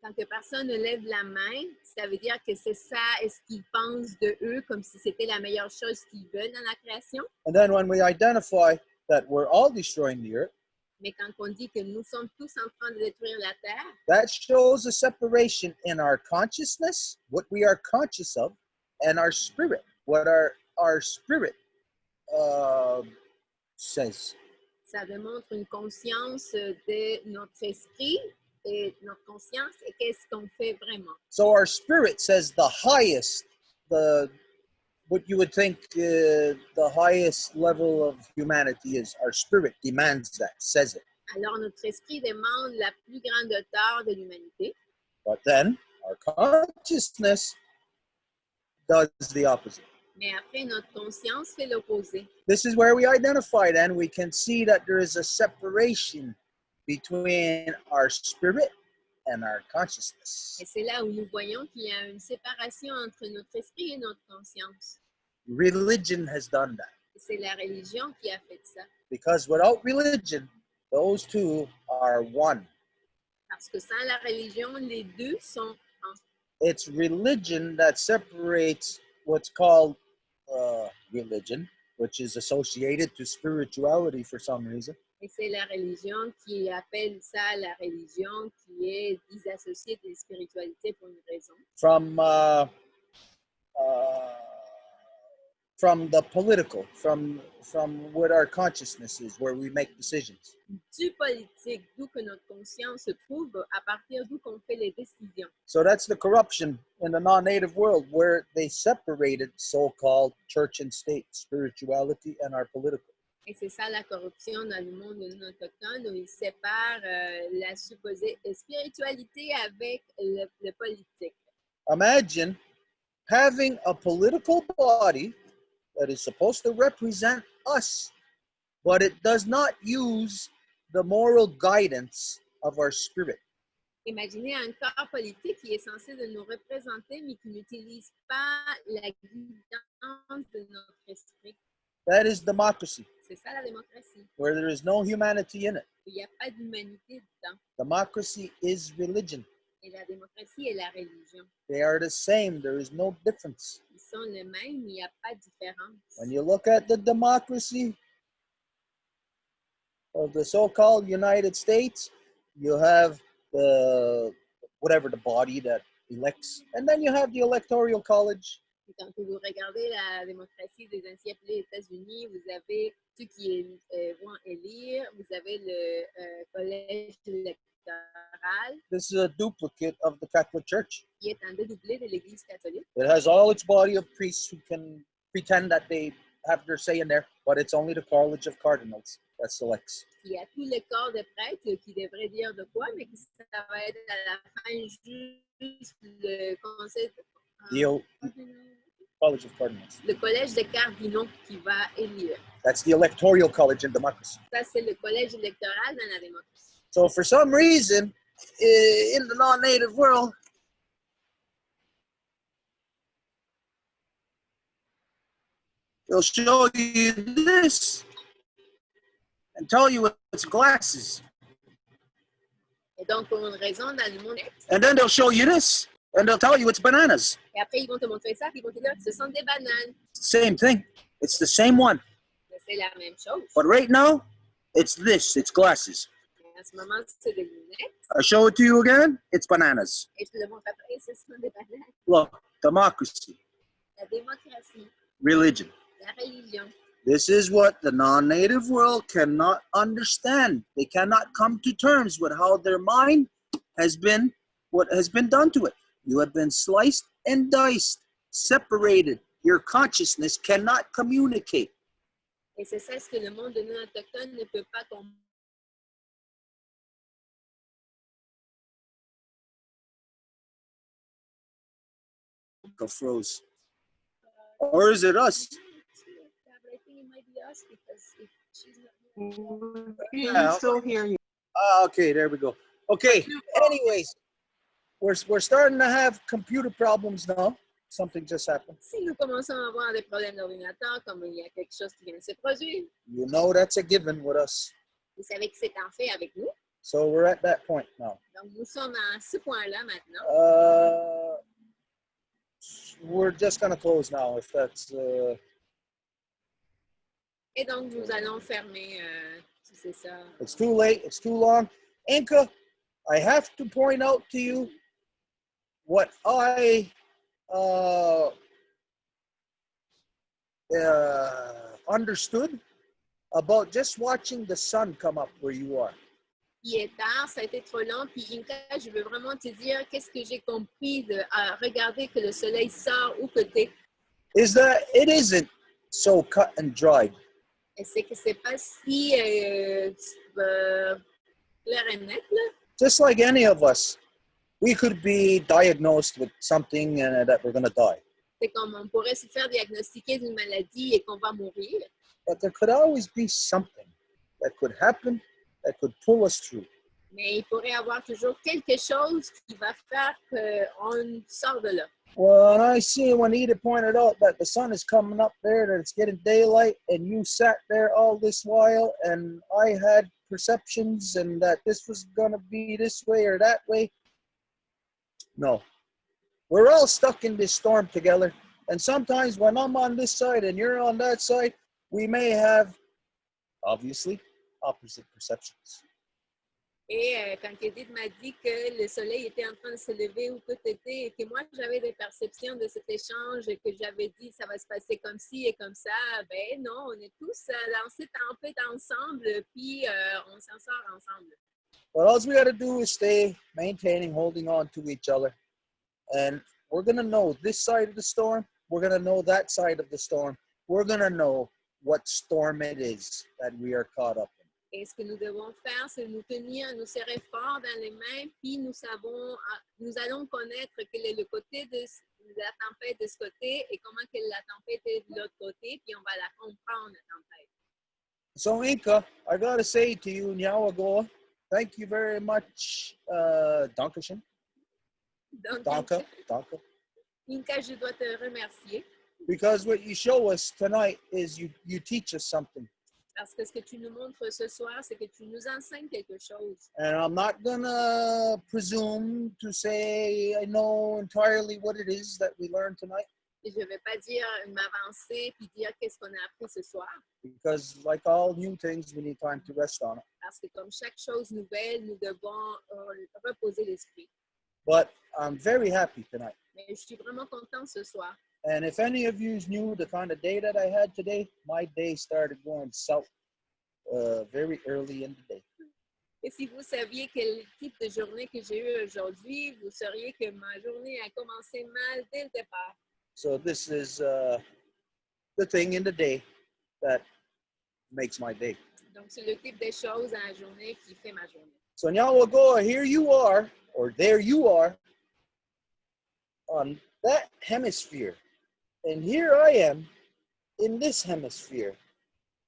quand que personne ne lève la main, ça veut dire que c'est ça, est-ce qu'ils pensent de eux comme si c'était la meilleure chose qu'ils veulent dans la création. And then when we identify that we're all destroying the earth, Mais quand on dit que nous sommes tous en train de détruire la Terre, that shows a separation in our consciousness, what we are conscious of, and our spirit, what our spirit says. ça démontre une conscience de notre esprit et notre conscience et qu'est-ce qu'on fait vraiment. So our spirit says the highest, what you would think the highest level of humanity is. Our spirit demands that, says it. Alors notre esprit demande la plus grande hauteur de l'humanité. But then our consciousness does the opposite. Mais après, notre conscience fait l'opposé. This is where we identify then. We can see that there is a separation between our spirit and our consciousness. Et c'est là où nous voyons qu'il y a une séparation entre notre esprit et notre conscience. Religion has done that. Et c'est la religion qui a fait ça. Because without religion, those two are one. Parce que sans la religion, les deux sont en. It's religion that separates what's called religion, which is associated to spirituality for some reason. Et c'est la religion qui appelle ça la religion qui est disassociée de la spiritualité pour une raison. From the political, from what our consciousness is, where we make decisions. Du politique, d'où que notre conscience se trouve, à partir d'où qu'on fait les décisions. So that's the corruption in the non-native world, where they separated so-called church and state, spirituality and our political. Et c'est ça la corruption dans le monde non autochtone, où ils séparent la supposée spiritualité avec le politique. Imagine having a political body that is supposed to represent us, but it does not use the moral guidance of our spirit. Imaginez un corps politique qui est censé de nous représenter, mais qui n'utilise pas la guidance de notre esprit. That is democracy. C'est ça la démocratie. where there is no humanity in it. Il n'y a pas d'humanité dedans. Democracy is religion. Et la démocratie est la religion. They are the same. There is no difference. Ils sont les mêmes, il n'y a pas de différence. When you look at the democracy of the so-called United States, you have the body that elects, and then you have the electoral college. Et quand vous regardez la démocratie des ainsi appelés États-Unis, vous avez ceux qui vont élire, vous avez le collège électoral. This is a duplicate of the Catholic Church. Qui est un dédoublé de l'Église catholique. It has all its body of priests who can pretend that they have their say in there, but it's only the College of Cardinals that selects. Il y a tout le corps de prêtres qui devrait dire de quoi, mais ça va être à la fin juste le conseil. College of Cardinals. Le collège de cardinaux qui va élire. That's the electoral college in democracy. Ça, c'est le collège électoral dans la démocratie. So for some reason, in the non-native world, they'll show you this and tell you it's glasses. Et donc, pour une raison, dans le monde. And then they'll show you this and they'll tell you it's bananas. Et après, ils vont te montrer ça, puis ils vont te dire que ce sont des bananes. Same thing. It's the same one. C'est la même chose. But right now, it's this. It's glasses. En ce moment, c'est des lunettes. I show it to you again. It's bananas. Et je te le montre après, ce sont des bananes. Look, democracy. La démocratie. Religion. La religion. This is what the non-native world cannot understand. They cannot come to terms with how their mind has been, what has been done to it. You have been sliced and diced, separated. Your consciousness cannot communicate. Et c'est ça ce que le monde non autochtone ne peut pas comprendre. Froze. Or is it us? I think it might be us because she's not. We can still hear you. Okay, there we go. Okay, anyways, we're starting to have computer problems now. Something just happened. Si nous commençons à avoir des problèmes d'ordinateur, comme il y a quelque chose qui vient de se produire, you know that's a given with us. Vous savez que c'est un fait avec nous. So we're at that point now. Donc nous sommes à ce point-là maintenant. We're just gonna close now, if that's. Et donc nous allons fermer, si c'est ça. It's too late. It's too long. Inca, I have to point out to you what I understood about just watching the sun come up where you are. Il est tard, ça a été trop long. Puis Inca, je veux vraiment te dire qu'est-ce que j'ai compris de regarder que le soleil sort où que t'es. Is that it isn't so cut and dried. Et c'est que c'est pas si clair et net là. Just like any of us, we could be diagnosed with something and that we're going to die. C'est comme on pourrait se faire diagnostiquer d'une maladie et qu'on va mourir. But there could always be something that could happen that could pull us through. Mais il pourrait y avoir toujours quelque chose qui va faire qu'on sort de là. Well, and I see when Edith pointed out that the sun is coming up there, that it's getting daylight, and you sat there all this while, and I had perceptions and that this was going to be this way or that way. No. We're all stuck in this storm together. And sometimes when I'm on this side and you're on that side, we may have, obviously, opposite perceptions. Et quand Edith m'a dit que le soleil était en train de se lever où tout était et que moi j'avais des perceptions de cet échange et que j'avais dit ça va se passer comme ci et comme ça, ben non, on est tous dans cette tempête ensemble puis on s'en sort ensemble. Well, all we got to do is stay maintaining, holding on to each other. And we're going to know this side of the storm. We're going to know that side of the storm. We're going to know what storm it is that we are caught up in. Et ce que nous devons faire, c'est nous tenir, nous serrer fort dans les mains, puis nous allons connaître quel est le côté de la tempête de ce côté et comment que la tempête est de l'autre côté, puis on va la comprendre, la tempête. So, Inca, I got to say to you, Nyawagoa, thank you very much, Dankeschön. Danke. Inca, je dois te remercier. Because what you show us tonight is you teach us something. Parce que ce que tu nous montres ce soir, c'est que tu nous enseignes quelque chose. And I'm not gonna presume to say I know entirely what it is that we learned tonight. Et je ne vais pas dire m'avancer puis dire qu'est-ce qu'on a appris ce soir. Because like all new things, we need time to rest on it. Parce que comme chaque chose nouvelle, nous devons reposer l'esprit. But I'm very happy tonight. Mais je suis vraiment content ce soir. And if any of you knew the kind of day that I had today, my day started going south very early in the day. Et si vous saviez quel type de journée que j'ai eu aujourd'hui, vous sauriez que ma journée a commencé mal dès le départ. So this is the thing in the day that makes my day. Donc, c'est le type de choses dans la journée qui fait ma journée. So now we'll go, here you are, or there you are, on that hemisphere. And here I am in this hemisphere.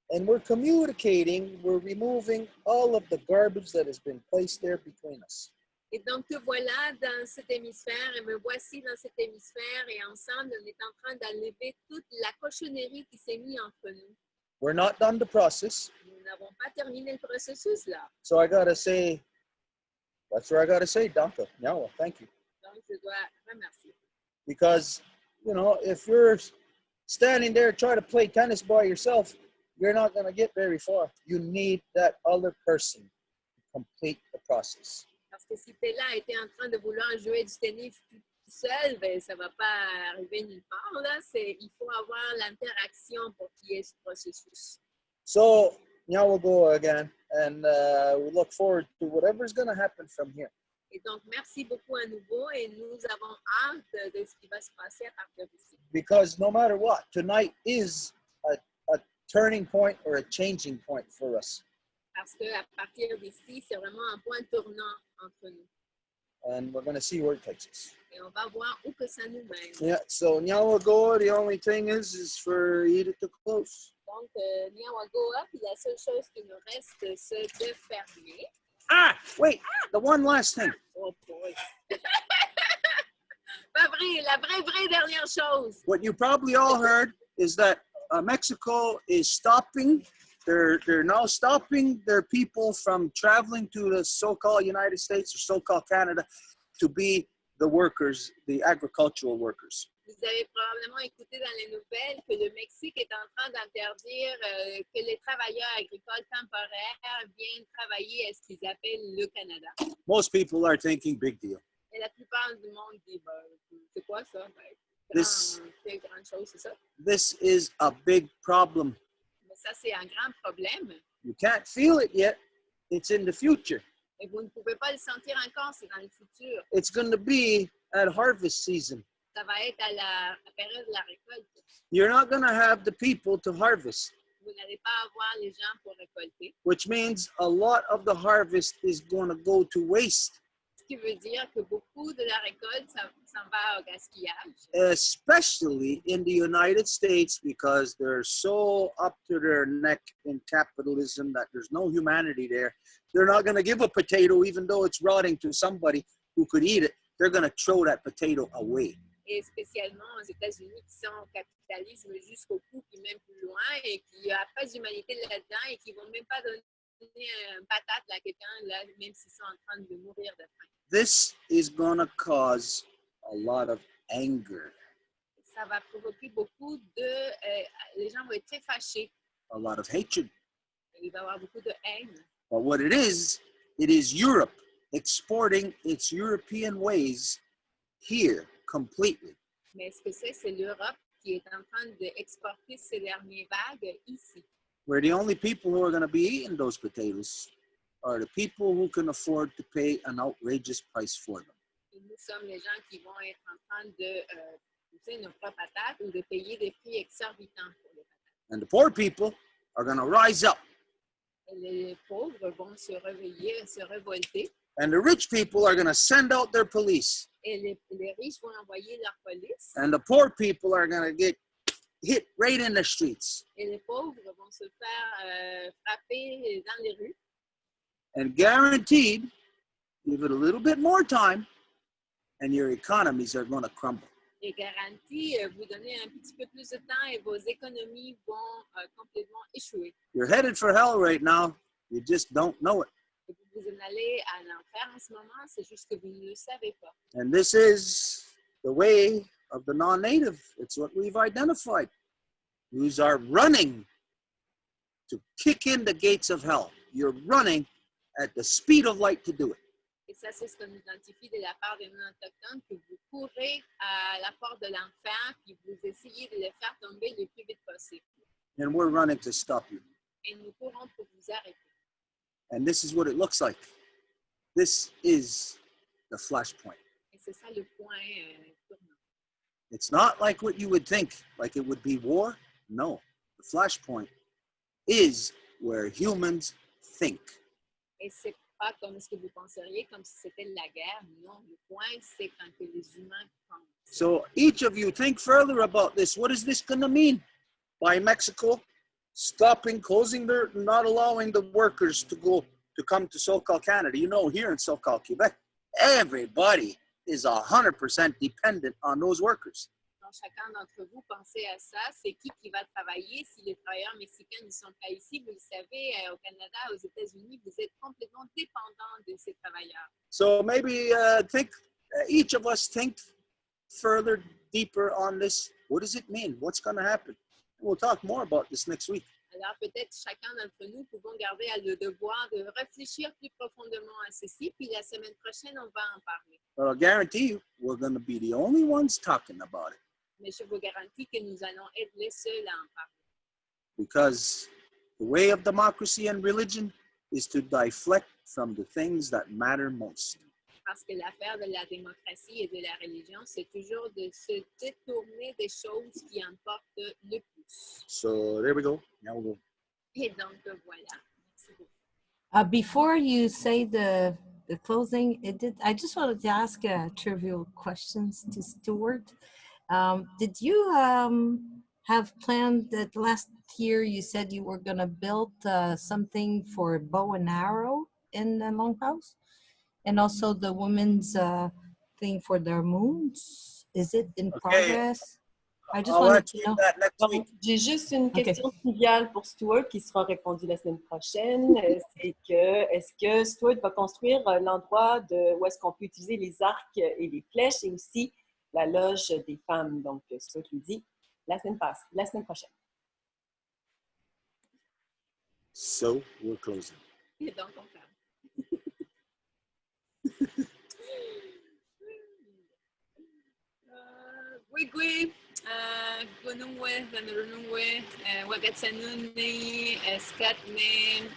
And we're communicating, we're removing all of the garbage that has been placed there between us. Et donc, te voilà dans cet hémisphère et me voici dans cet hémisphère et ensemble, on est en train d'enlever toute la cochonnerie qui s'est mise entre nous. We're not done the process. Nous n'avons pas terminé le processus là. So I gotta say, that's where I gotta say, Danke. Yeah, thank you. Donc, je dois remercier. Because, you know, if you're standing there trying to play tennis by yourself, you're not gonna get very far. You need that other person to complete the process. Parce que si tu es là et tu es en train de vouloir jouer du tennis tout seul, ben, ça ne va pas arriver nulle part. Là. Il faut avoir l'interaction pour qu'il y ait ce processus. So now we'll go again, and we look forward to whatever's going to happen from here. Et donc, merci beaucoup à nouveau et nous avons hâte de ce qui va se passer à partir d'ici. Because no matter what, tonight is a turning point or a changing point for us. Parce qu'à partir d'ici, c'est vraiment un point tournant entre nous. And we're going to see where it takes us. Et on va voir où que ça nous mène. Yeah, so Nyawagoa, the only thing is for Edith to close. Donc, Nyawagoa, puis la seule chose qui nous reste, c'est de fermer. Ah, wait, the one last thing. Oh boy. Pas vrai, la vraie dernière chose. What you probably all heard is that Mexico is stopping. They're now stopping their people from traveling to the so-called United States or so-called Canada to be the workers, the agricultural workers. Vous avez probablement écouté dans les nouvelles que le Mexique est en train d'interdire que les travailleurs agricoles temporaires viennent travailler à ce qu'ils appellent le Canada. Most people are thinking big deal. Et la plupart du monde dit, c'est quoi ça? Quelle grande chose, c'est ça? This is a big problem. Mais ça, c'est un grand problème. You can't feel it yet. It's in the future. Et vous ne pouvez pas le sentir encore, c'est dans le futur. It's going to be at harvest season. Ça va être à la période de la récolte. You're not going to have the people to harvest. Vous n'allez pas avoir les gens pour récolter. Which means a lot of the harvest is going to go to waste. Ce qui veut dire que beaucoup de la récolte s'en va au gaspillage. Especially in the United States, because they're so up to their neck in capitalism that there's no humanity there. They're not going to give a potato, even though it's rotting, to somebody who could eat it. They're going to throw that potato away. Et spécialement aux États-Unis qui sont au capitalisme jusqu'au bout, puis même plus loin, et qui n'a pas d'humanité là-dedans, et qui ne vont même pas donner une patate à quelqu'un, là, même s'ils sont en train de mourir de faim. This is going to cause a lot of anger. Ça va provoquer beaucoup de... les gens vont être très fâchés. A lot of hatred. Il va y avoir beaucoup de haine. But what it is Europe exporting its European ways here completely. Mais ce que c'est l'Europe qui est en train d'exporter ces dernières vagues ici. Where the only people who are going to be eating those potatoes are the people who can afford to pay an outrageous price for them. Et nous sommes les gens qui vont être en train de pousser nos propres patates ou de payer des prix exorbitants pour les patates. And the poor people are going to rise up. Et les pauvres vont se réveiller, se révolter. And the rich people are going to send out their police. Et les riches vont envoyer leur police. And the poor people are going to get hit right in the streets. Et les pauvres vont se faire frapper dans les rues. And guaranteed, give it a little bit more time, and your economies are going to crumble. Et garantie, vous donnez un petit peu plus de temps et vos économies vont complètement échouer. You're headed for hell right now. You just don't know it. Et vous en allez à l'enfer en ce moment, c'est juste que vous ne le savez pas. And this is the way of the non-native. It's what we've identified. You are running to kick in the gates of hell. You're running at the speed of light to do it. Et ça, c'est ce qu'on identifie de la part des non-autochtones, que vous courez à la porte de l'enfer, puis vous essayez de le faire tomber le plus vite possible. And we're running to stop you. Et nous courons pour vous arrêter. And this is what it looks like. This is the flashpoint. Et c'est ça le point tournant. It's not like what you would think, like it would be war. No, the flashpoint is where humans think. Et c'est pas comme ce que vous penseriez, comme si c'était la guerre. Non, le point, c'est quand que les humains pensent. So each of you think further about this. What is this going to mean? By Mexico stopping, closing their, not allowing the workers to come to SoCal Canada. You know, here in SoCal, Quebec, everybody is 100% dependent on those workers. Donc, chacun d'entre vous, pensez à ça. C'est qui va travailler si les travailleurs mexicains ne sont pas ici? Vous le savez, au Canada, aux États-Unis, vous êtes complètement dépendant de ces travailleurs. So maybe each of us think further, deeper on this. What does it mean? What's going to happen? We'll talk more about this next week. Alors, peut-être chacun d'entre nous pouvons garder le devoir de réfléchir plus profondément à ceci, puis la semaine prochaine, on va en parler. But I'll guarantee you, we're going to be the only ones talking about it. Mais je vous garantis que nous allons être les seuls à en parler. Because the way of democracy and religion is to deflect from the things that matter most. Parce que l'affaire de la démocratie et de la religion, c'est toujours de se détourner des choses qui importent le plus. So there we go. Now we'll go. Et donc, voilà. Merci beaucoup. Before you say the closing, I just wanted to ask trivial questions to Stuart. Did you have planned that last year you said you were going to build something for bow and arrow in the Longhouse? And also the women's thing for their moons? Is it in progress? I just wanted to know. Donc, j'ai juste une question triviale pour Stuart qui sera répondue la semaine prochaine. C'est que, est-ce que Stuart va construire l'endroit où est-ce qu'on peut utiliser les arcs et les flèches et aussi la loge des femmes? Donc, Stuart lui dit la semaine prochaine. So we're closing. Et donc, on ferme. Wigwe, Gunungwe, Ranurunungwe, Wagatsanuni, Skatne,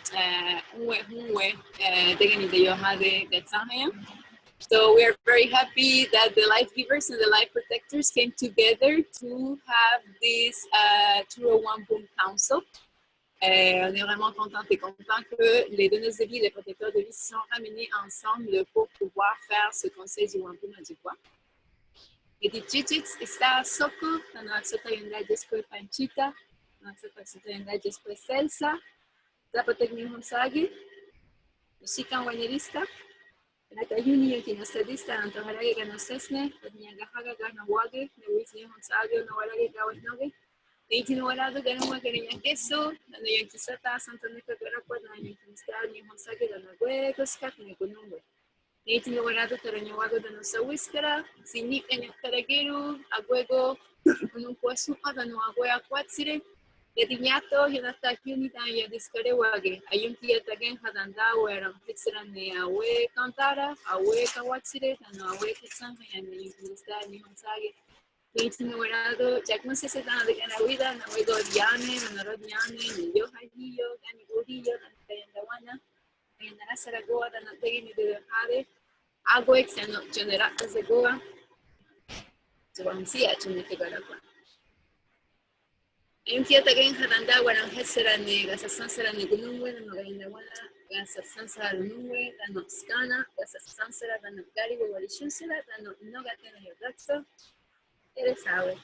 Unwe, Degani de Yohade, Gatsahaya. So we are very happy that the life givers and the life protectors came together to have this Row Wampum Council. On est vraiment contents et contents que les donneuses de vie et les protecteurs de vie se sont ramenés ensemble pour pouvoir faire ce conseil du Wampum à Deux Voies. Et des chichits está soko, tanto sota yunda después panchita, tanto sota yunda después salsa, zapotek mi honsagi, musikan wanilista, la tayuni yaki no sadista, tanto harage ga no sesne, tanya gahaga ga no wage, no wisni honsagi no warage ga wanoge. Naitinawalado ganun mga ganyan keso, ano yung kisata, Santa Nica Garapod, na yung kinistaan yung honsage, na nagwekos kat, na kunungwe. Naitinawalado taranyawago na sa wiskara, sinik ang taragero, agwego, anong puasuka, na agwe akwatsire, yadinyato, yanatakyo ni tayo diskare wage, ayun kiyatagen hadanda, werang pitsiran ni awe kantara, awe kawatsire, na awe kitsang, na yung kinistaan yung honsage. Naitinawalado, jak mo sa sana de kanawida, na wego diane, na narodiane, ni yo hajiyo, gani uriyo, na kayandawana, ay narasaragoa, na natagin ni de hade, agua exano, generata segoa, so ang siya, chunitigarawa. Ayun kaya tagayin hadanda, warang hesera ni gasasan sara ni gunungwe, na magayandawana, gasasan sara lunungwe, na noskana, gasasan sara, na nagari, wawarishun sara, na nogate na yodakso, eres out.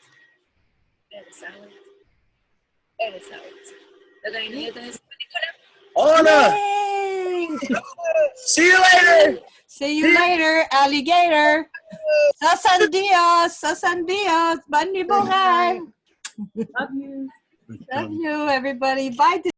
Eres out. Eres out. Tagayin niya tayo sa pelikula. Hola! See you later! See you later, alligator! Sasan Dios, Bandi Boran. Love you. Love you, everybody. Bye.